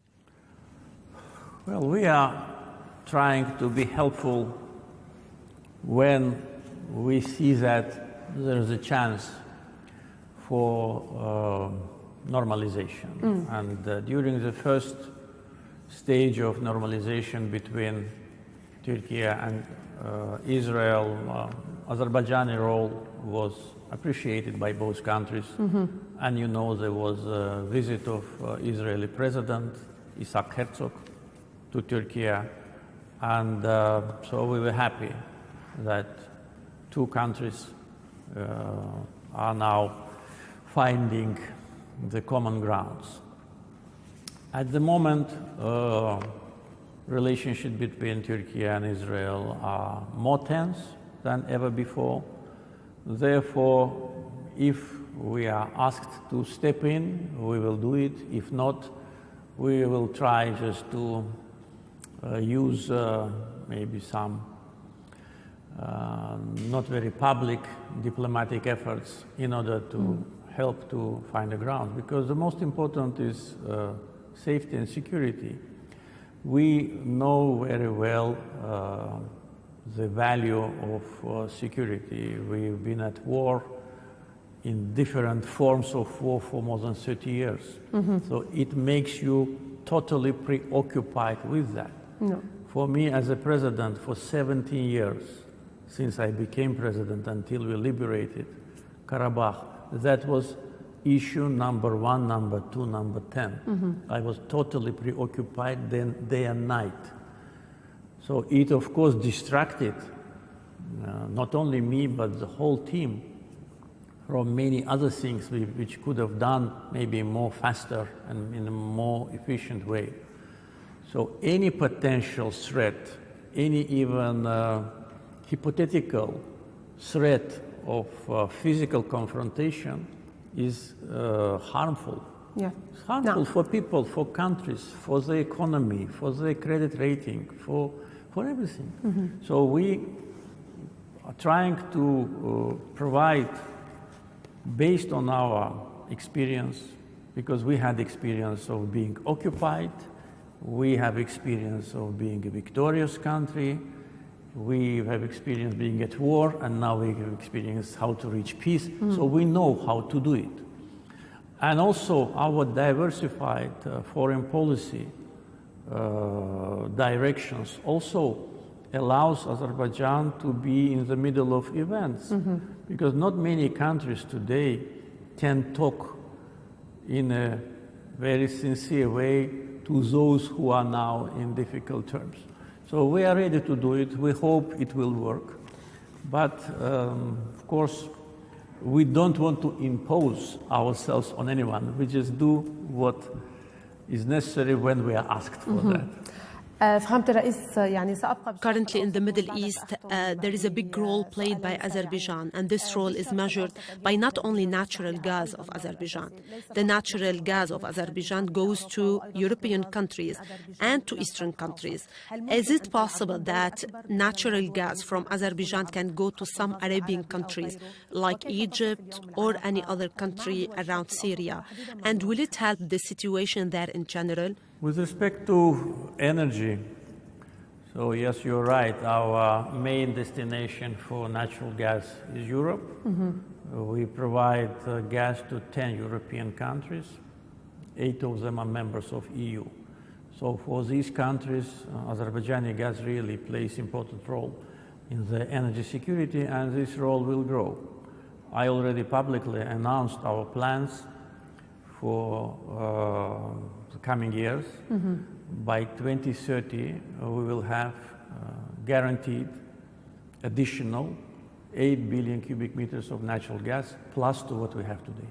S5: Well, we are trying to be helpful when we see that there is a chance for normalization. And during the first stage of normalization between Turkey and Israel, Azerbaijani role was appreciated by both countries. And you know, there was a visit of Israeli President Isaac Herzog to Turkey. And so we were happy that two countries are now finding the common grounds. At the moment, relationship between Turkey and Israel are more tense than ever before. Therefore, if we are asked to step in, we will do it. If not, we will try just to use maybe some not very public diplomatic efforts in order to help to find a ground, because the most important is safety and security. We know very well the value of security. We've been at war in different forms of war for more than 30 years. So it makes you totally preoccupied with that.
S7: No.
S5: For me as a president for 17 years, since I became president until we liberated Karabakh, that was issue number 1, number 2, number 10. I was totally preoccupied then day and night. So it of course distracted not only me but the whole team from many other things which could have done maybe more faster and in a more efficient way. So any potential threat, any even hypothetical threat of physical confrontation is harmful.
S7: Yeah.
S5: It's harmful for people, for countries, for the economy, for the credit rating, for everything. So we are trying to provide, based on our experience, because we had experience of being occupied, we have experience of being a victorious country, we have experience being at war, and now we have experience how to reach peace. So we know how to do it. And also our diversified foreign policy directions also allows Azerbaijan to be in the middle of events, because not many countries today can talk in a very sincere way to those who are now in difficult terms. So we are ready to do it. We hope it will work. But of course, we don't want to impose ourselves on anyone. We just do what is necessary when we are asked for that.
S2: Currently in the Middle East, there is a big role played by Azerbaijan, and this role is measured by not only natural gas of Azerbaijan. The natural gas of Azerbaijan goes to European countries and to Eastern countries. Is it possible that natural gas from Azerbaijan can go to some Arabian countries like Egypt or any other country around Syria? And will it help the situation there in general?
S5: With respect to energy, so yes, you're right. Our main destination for natural gas is Europe. We provide gas to 10 European countries. 8 of them are members of EU. So for these countries, Azerbaijani gas really plays an important role in the energy security, and this role will grow. I already publicly announced our plans for the coming years. By 2030, we will have guaranteed additional 8 billion cubic meters of natural gas, plus to what we have today.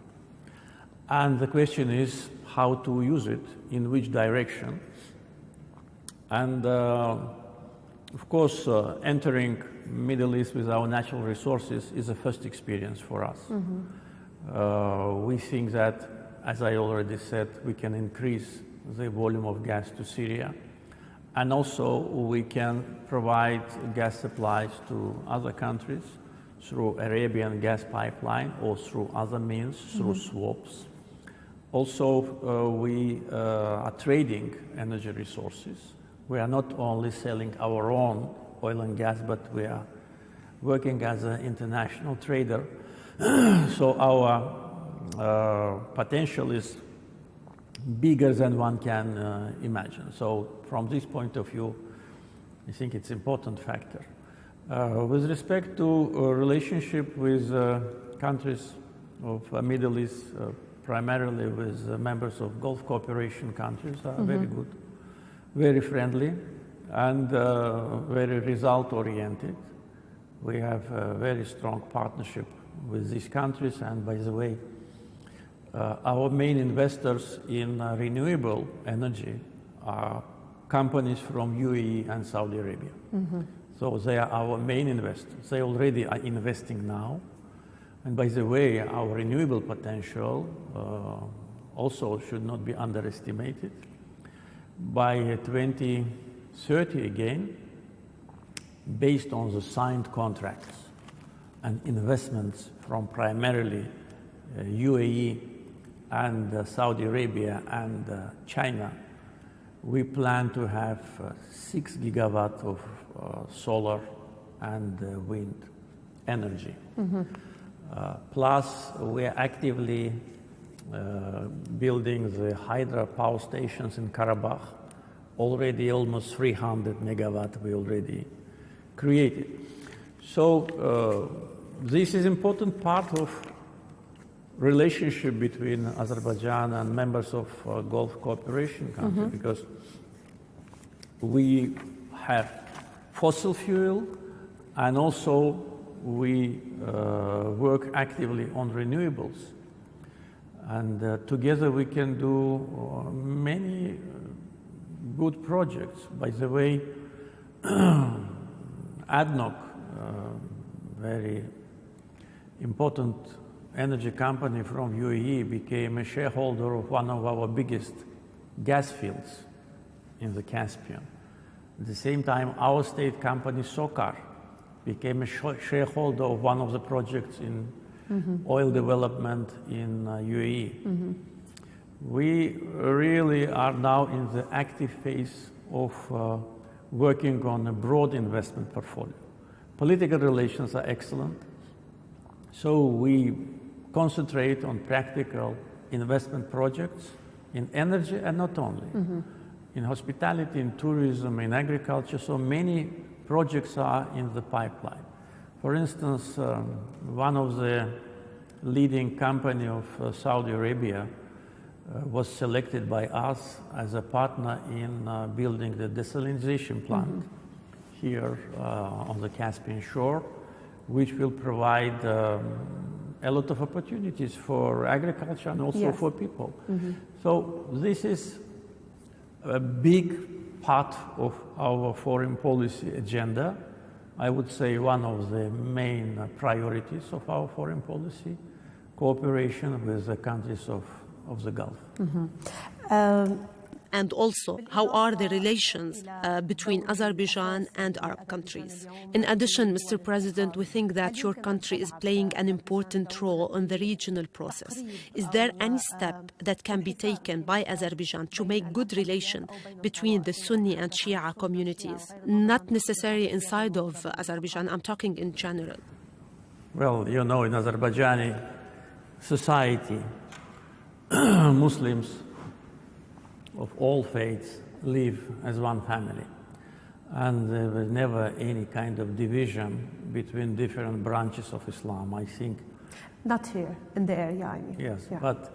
S5: And the question is how to use it, in which direction. And of course, entering Middle East with our natural resources is a first experience for us. We think that, as I already said, we can increase the volume of gas to Syria. And also we can provide gas supplies to other countries through Arabian gas pipeline or through other means, through swaps. Also, we are trading energy resources. We are not only selling our own oil and gas, but we are working as an international trader. So our potential is bigger than one can imagine. So from this point of view, I think it's an important factor. With respect to relationship with countries of Middle East, primarily with members of Gulf cooperation countries, are very good, very friendly, and very result-oriented. We have a very strong partnership with these countries, and by the way, our main investors in renewable energy are companies from UAE and Saudi Arabia. So they are our main investors. They already are investing now. And by the way, our renewable potential also should not be underestimated. By 2030 again, based on the signed contracts and investments from primarily UAE and Saudi Arabia and China, we plan to have 6 gigawatts of solar and wind energy. Plus, we are actively building the hydropower stations in Karabakh. Already almost 300 megawatt we already created. So this is important part of relationship between Azerbaijan and members of Gulf Cooperation Council, because we have fossil fuel and also we work actively on renewables. And together we can do many good projects. By the way, ADNOC, very important energy company from UAE, became a shareholder of one of our biggest gas fields in the Caspian. At the same time, our state company, SOCAR, became a shareholder of one of the projects in oil development in UAE. We really are now in the active phase of working on a broad investment portfolio. Political relations are excellent, so we concentrate on practical investment projects in energy and not only. In hospitality, in tourism, in agriculture, so many projects are in the pipeline. For instance, one of the leading company of Saudi Arabia was selected by us as a partner in building the desalination plant here on the Caspian shore, which will provide a lot of opportunities for agriculture and also for people. So this is a big part of our foreign policy agenda. I would say one of the main priorities of our foreign policy, cooperation with the countries of the Gulf.
S2: And also, how are the relations between Azerbaijan and Arab countries? In addition, Mr. President, we think that your country is playing an important role in the regional process. Is there any step that can be taken by Azerbaijan to make good relations between the Sunni and Shia communities? Not necessarily inside of Azerbaijan, I'm talking in general.
S5: Well, you know, in Azerbaijani society, Muslims of all faiths live as one family. And there was never any kind of division between different branches of Islam, I think.
S7: Not here, in the area, I mean.
S5: Yes, but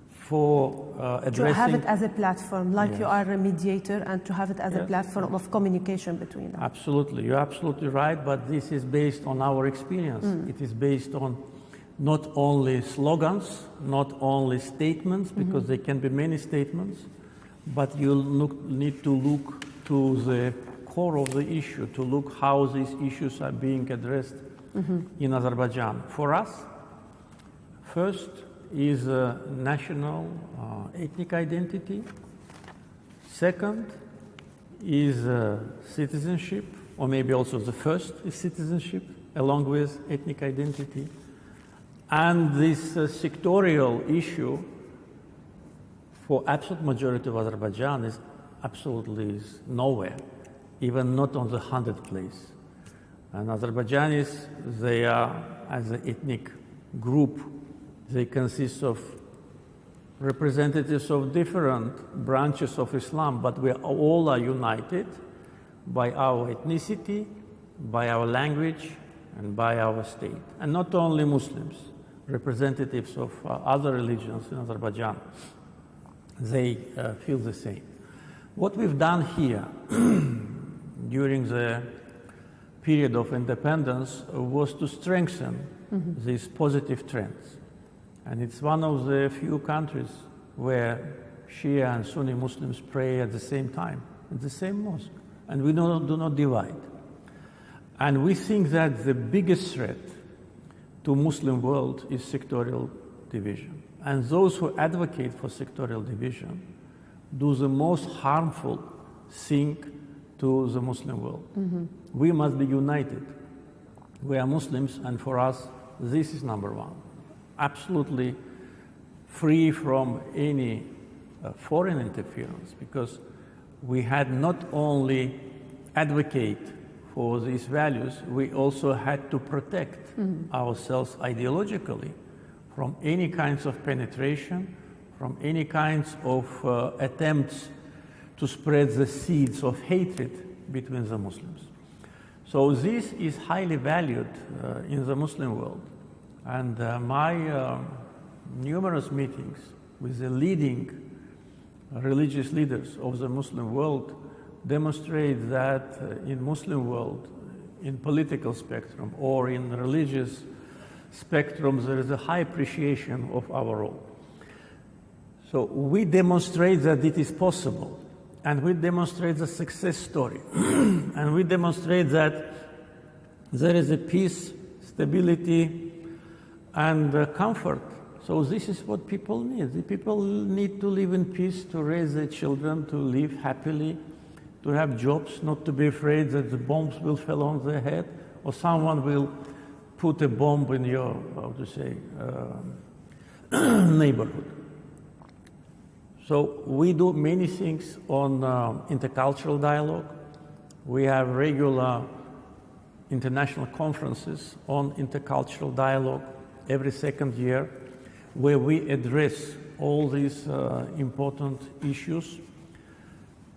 S5: for addressing...
S7: To have it as a platform, like you are a mediator, and to have it as a platform of communication between them.
S5: Absolutely, you're absolutely right, but this is based on our experience. It is based on not only slogans, not only statements, because there can be many statements, but you need to look to the core of the issue, to look how these issues are being addressed in Azerbaijan. For us, first is national ethnic identity. Second is citizenship, or maybe also the first is citizenship, along with ethnic identity. And this sectorial issue for absolute majority of Azerbaijan is absolutely nowhere, even not on the 100th place. And Azerbaijanis, they are, as an ethnic group, they consist of representatives of different branches of Islam, but we all are united by our ethnicity, by our language, and by our state. And not only Muslims, representatives of other religions in Azerbaijan, they feel the same. What we've done here during the period of independence was to strengthen these positive trends. And it's one of the few countries where Shia and Sunni Muslims pray at the same time in the same mosque, and we do not divide. And we think that the biggest threat to Muslim world is sectorial division. And those who advocate for sectorial division do the most harmful thing to the Muslim world. We must be united. We are Muslims, and for us, this is number one. Absolutely free from any foreign interference, because we had not only advocate for these values, we also had to protect ourselves ideologically from any kinds of penetration, from any kinds of attempts to spread the seeds of hatred between the Muslims. So this is highly valued in the Muslim world. And my numerous meetings with the leading religious leaders of the Muslim world demonstrate that in Muslim world, in political spectrum or in religious spectrum, there is a high appreciation of our role. So we demonstrate that it is possible, and we demonstrate the success story, and we demonstrate that there is a peace, stability, and comfort. So this is what people need. The people need to live in peace, to raise their children, to live happily, to have jobs, not to be afraid that the bombs will fall on their head, or someone will put a bomb in your, neighborhood. So we do many things on intercultural dialogue. We have regular international conferences on intercultural dialogue every second year, where we address all these important issues,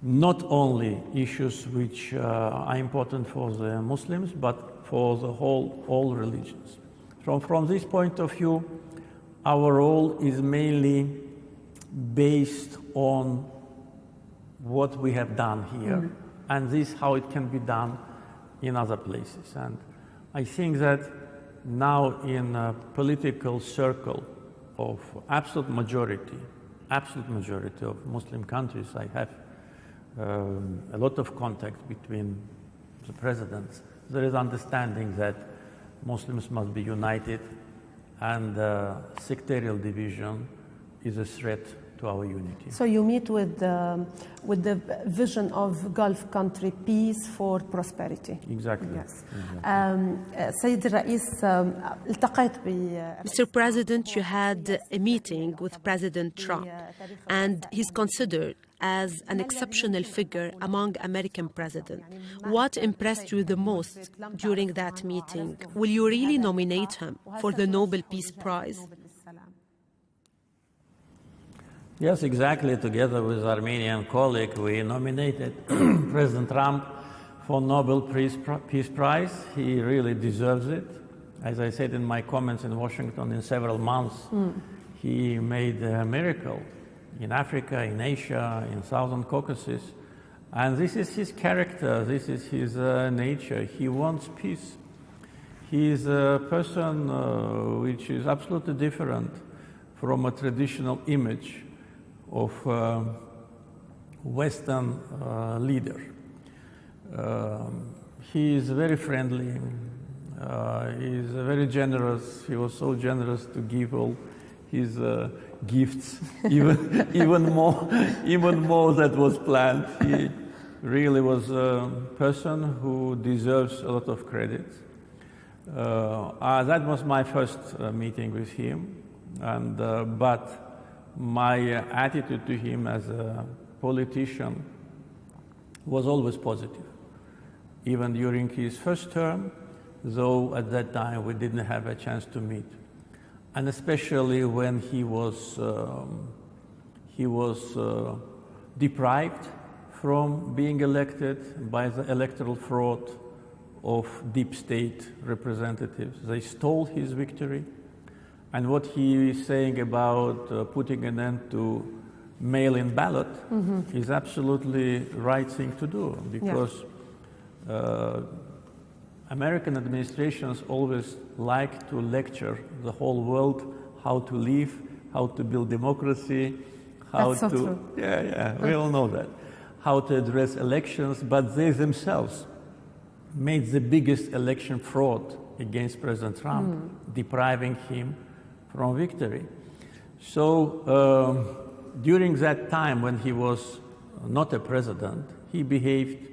S5: not only issues which are important for the Muslims, but for the all religions. From this point of view, our role is mainly based on what we have done here, and this how it can be done in other places. And I think that now in a political circle of absolute majority of Muslim countries, I have a lot of contact between the presidents. There is understanding that Muslims must be united, and sectarial division is a threat to our unity.
S7: So you meet with the vision of Gulf country peace for prosperity.
S5: Exactly.
S7: Yes. سيد الرئيس التقيت
S2: Mr. President, you had a meeting with President Trump, and he's considered as an exceptional figure among American presidents. What impressed you the most during that meeting? Will you really nominate him for the Nobel Peace Prize?
S5: Yes, exactly. Together with Armenian colleague, we nominated President Trump for Nobel Peace Prize. He really deserves it. As I said in my comments in Washington, in several months, he made a miracle in Africa, in Asia, in Southern Caucasus. And this is his character, this is his nature. He wants peace. He is a person which is absolutely different from a traditional image of Western leader. He is very friendly. He is very generous. He was so generous to give all his gifts, even more that was planned. He really was a person who deserves a lot of credit. That was my first meeting with him, and but my attitude to him as a politician was always positive. Even during his first term, though at that time we didn't have a chance to meet. And especially when he was deprived from being elected by the electoral fraud of deep state representatives. They stole his victory. And what he is saying about putting an end to mail-in ballot is absolutely right thing to do, because American administrations always like to lecture the whole world how to live, how to build democracy, how
S7: That's so
S5: to
S7: true.
S5: we all know that, how to address elections, but they themselves made the biggest election fraud against President Trump, depriving him from victory. So during that time when he was not a president, he behaved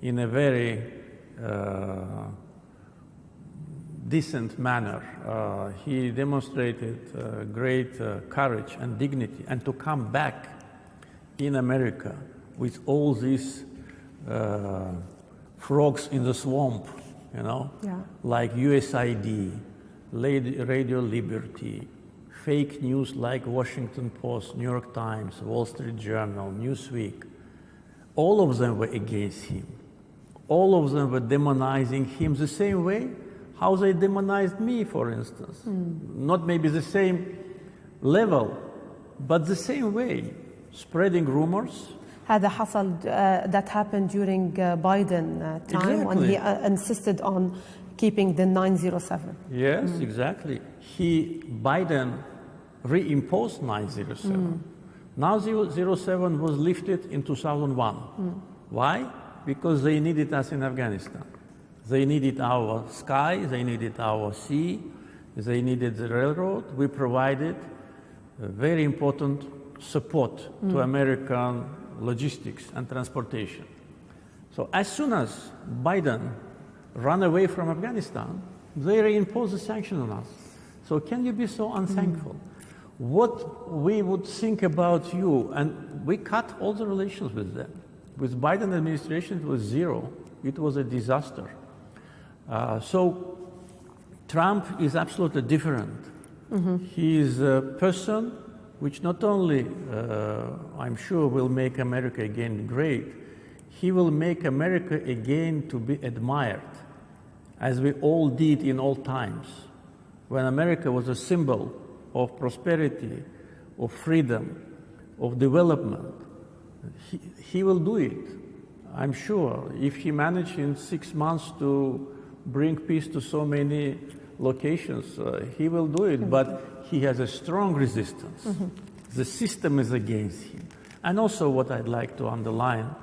S5: in a very decent manner. He demonstrated great courage and dignity, and to come back in America with all these frogs in the swamp, you know, like USID, Radio Liberty, fake news like Washington Post, New York Times, Wall Street Journal, Newsweek, all of them were against him. All of them were demonizing him the same way how they demonized me, for instance. Not maybe the same level, but the same way, spreading rumors.
S7: هذا حصل that happened during Biden time when he insisted on keeping the 907.
S5: Yes, exactly. Biden reimposed 907. Now 07 was lifted in 2001. Why? Because they needed us in Afghanistan. They needed our sky, they needed our sea, they needed the railroad. We provided very important support to American logistics and transportation. So as soon as Biden ran away from Afghanistan, they reimposed the sanction on us. So can you be so unthankful? What we would think about you, and we cut all the relations with them. With Biden administration, it was zero. It was a disaster. So Trump is absolutely different. He is a person which not only, I'm sure, will make America again great, he will make America again to be admired, as we all did in all times, when America was a symbol of prosperity, of freedom, of development. He will do it, I'm sure. If he managed in 6 months to bring peace to so many locations, he will do it, but he has a strong resistance. The system is against him. And also what I'd like to underline,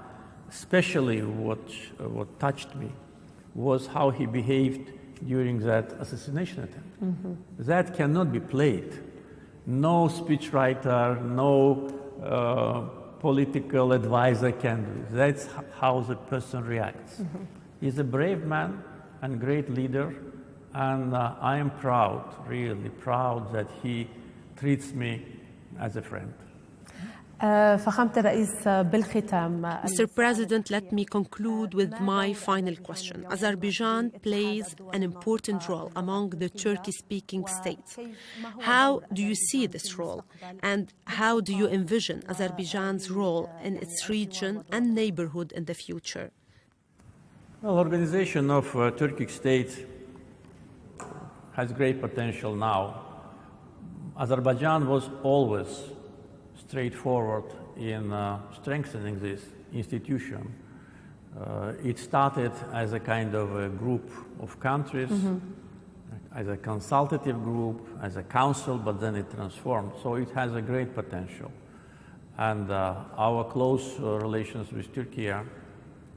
S5: especially what touched me, was how he behaved during that assassination attempt. That cannot be played. No speechwriter, no political advisor can do it. That's how the person reacts. He's a brave man and great leader, and I am proud, really proud, that he treats me as a friend.
S2: Mr. President, let me conclude with my final question. Azerbaijan plays an important role among the Turkish-speaking states. How do you see this role, and how do you envision Azerbaijan's role in its region and neighborhood in the future?
S5: Well, organization of Turkic states has great potential now. Azerbaijan was always straightforward in strengthening this institution. It started as a kind of a group of countries, as a consultative group, as a council, but then it transformed. So it has a great potential. And our close relations with Turkey,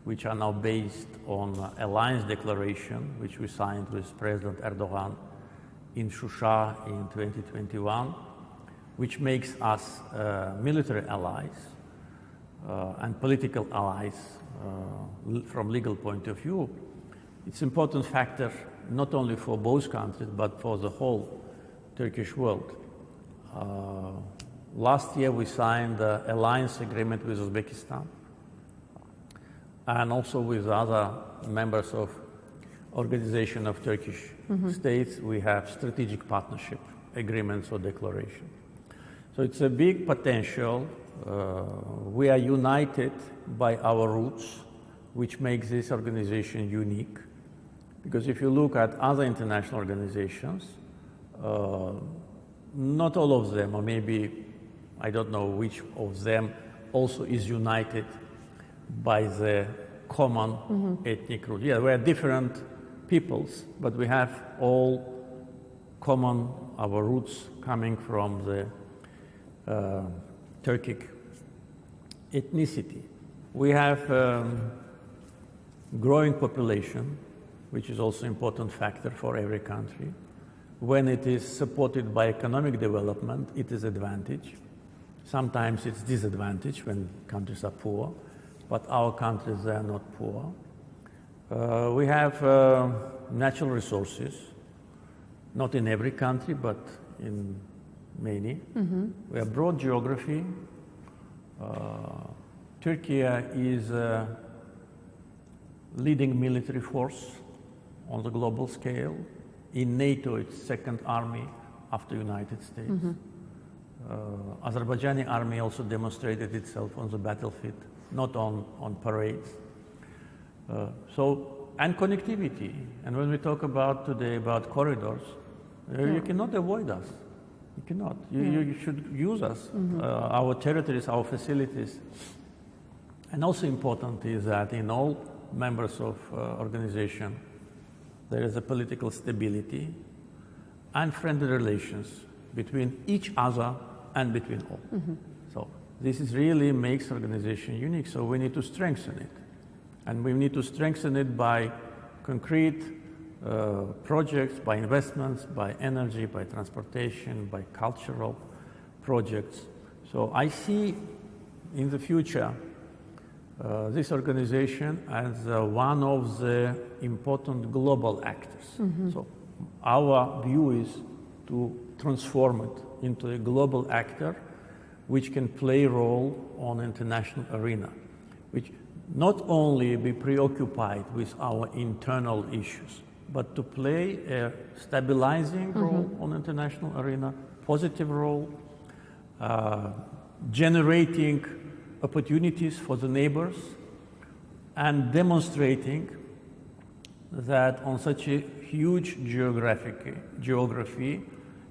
S5: which are now based on alliance declaration, which we signed with President Erdogan in Shusha in 2021, which makes us military allies and political allies from legal point of view. It's an important factor not only for both countries, but for the whole Turkish world. Last year we signed an alliance agreement with Uzbekistan and also with other members of Organization of Turkish States. We have strategic partnership agreements or declaration. So it's a big potential. We are united by our roots, which makes this organization unique. Because if you look at other international organizations, not all of them, or maybe I don't know which of them also is united by the common ethnic root. Yeah, we are different peoples, but we have all common, our roots coming from the Turkic ethnicity. We have growing population, which is also an important factor for every country. When it is supported by economic development, it is advantage. Sometimes it's disadvantage when countries are poor, but our countries are not poor. We have natural resources, not in every country, but in many. We have broad geography. Turkey is a leading military force on the global scale. In NATO, it's second army after United States. Azerbaijani army also demonstrated itself on the battlefield, not on parades. And connectivity. And when we talk about today about corridors, you cannot avoid us. You cannot. You should use us, our territories, our facilities. And also important is that in all members of organization, there is a political stability and friendly relations between each other and between all. So this is really makes organization unique. So we need to strengthen it. And we need to strengthen it by concrete projects, by investments, by energy, by transportation, by cultural projects. So I see in the future this organization as one of the important global actors. So our view is to transform it into a global actor which can play a role on international arena, which not only be preoccupied with our internal issues, but to play a stabilizing role on international arena, positive role, generating opportunities for the neighbors, and demonstrating that on such a huge geography,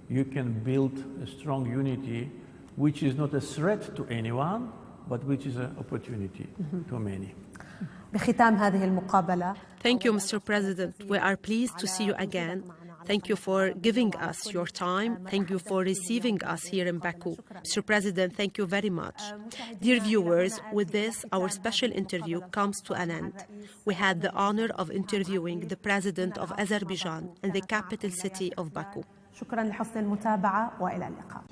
S5: you can build a strong unity, which is not a threat to anyone, but which is an opportunity to many.
S2: Thank you, Mr. President. We are pleased to see you again. Thank you for giving us your time. Thank you for receiving us here in Baku. Mr. President, thank you very much. Dear viewers, with this, our special interview comes to an end. We had the honor of interviewing the President of Azerbaijan in the capital city of Baku.
S7: شكرا لحسن المتابعة وإلى اللقاء.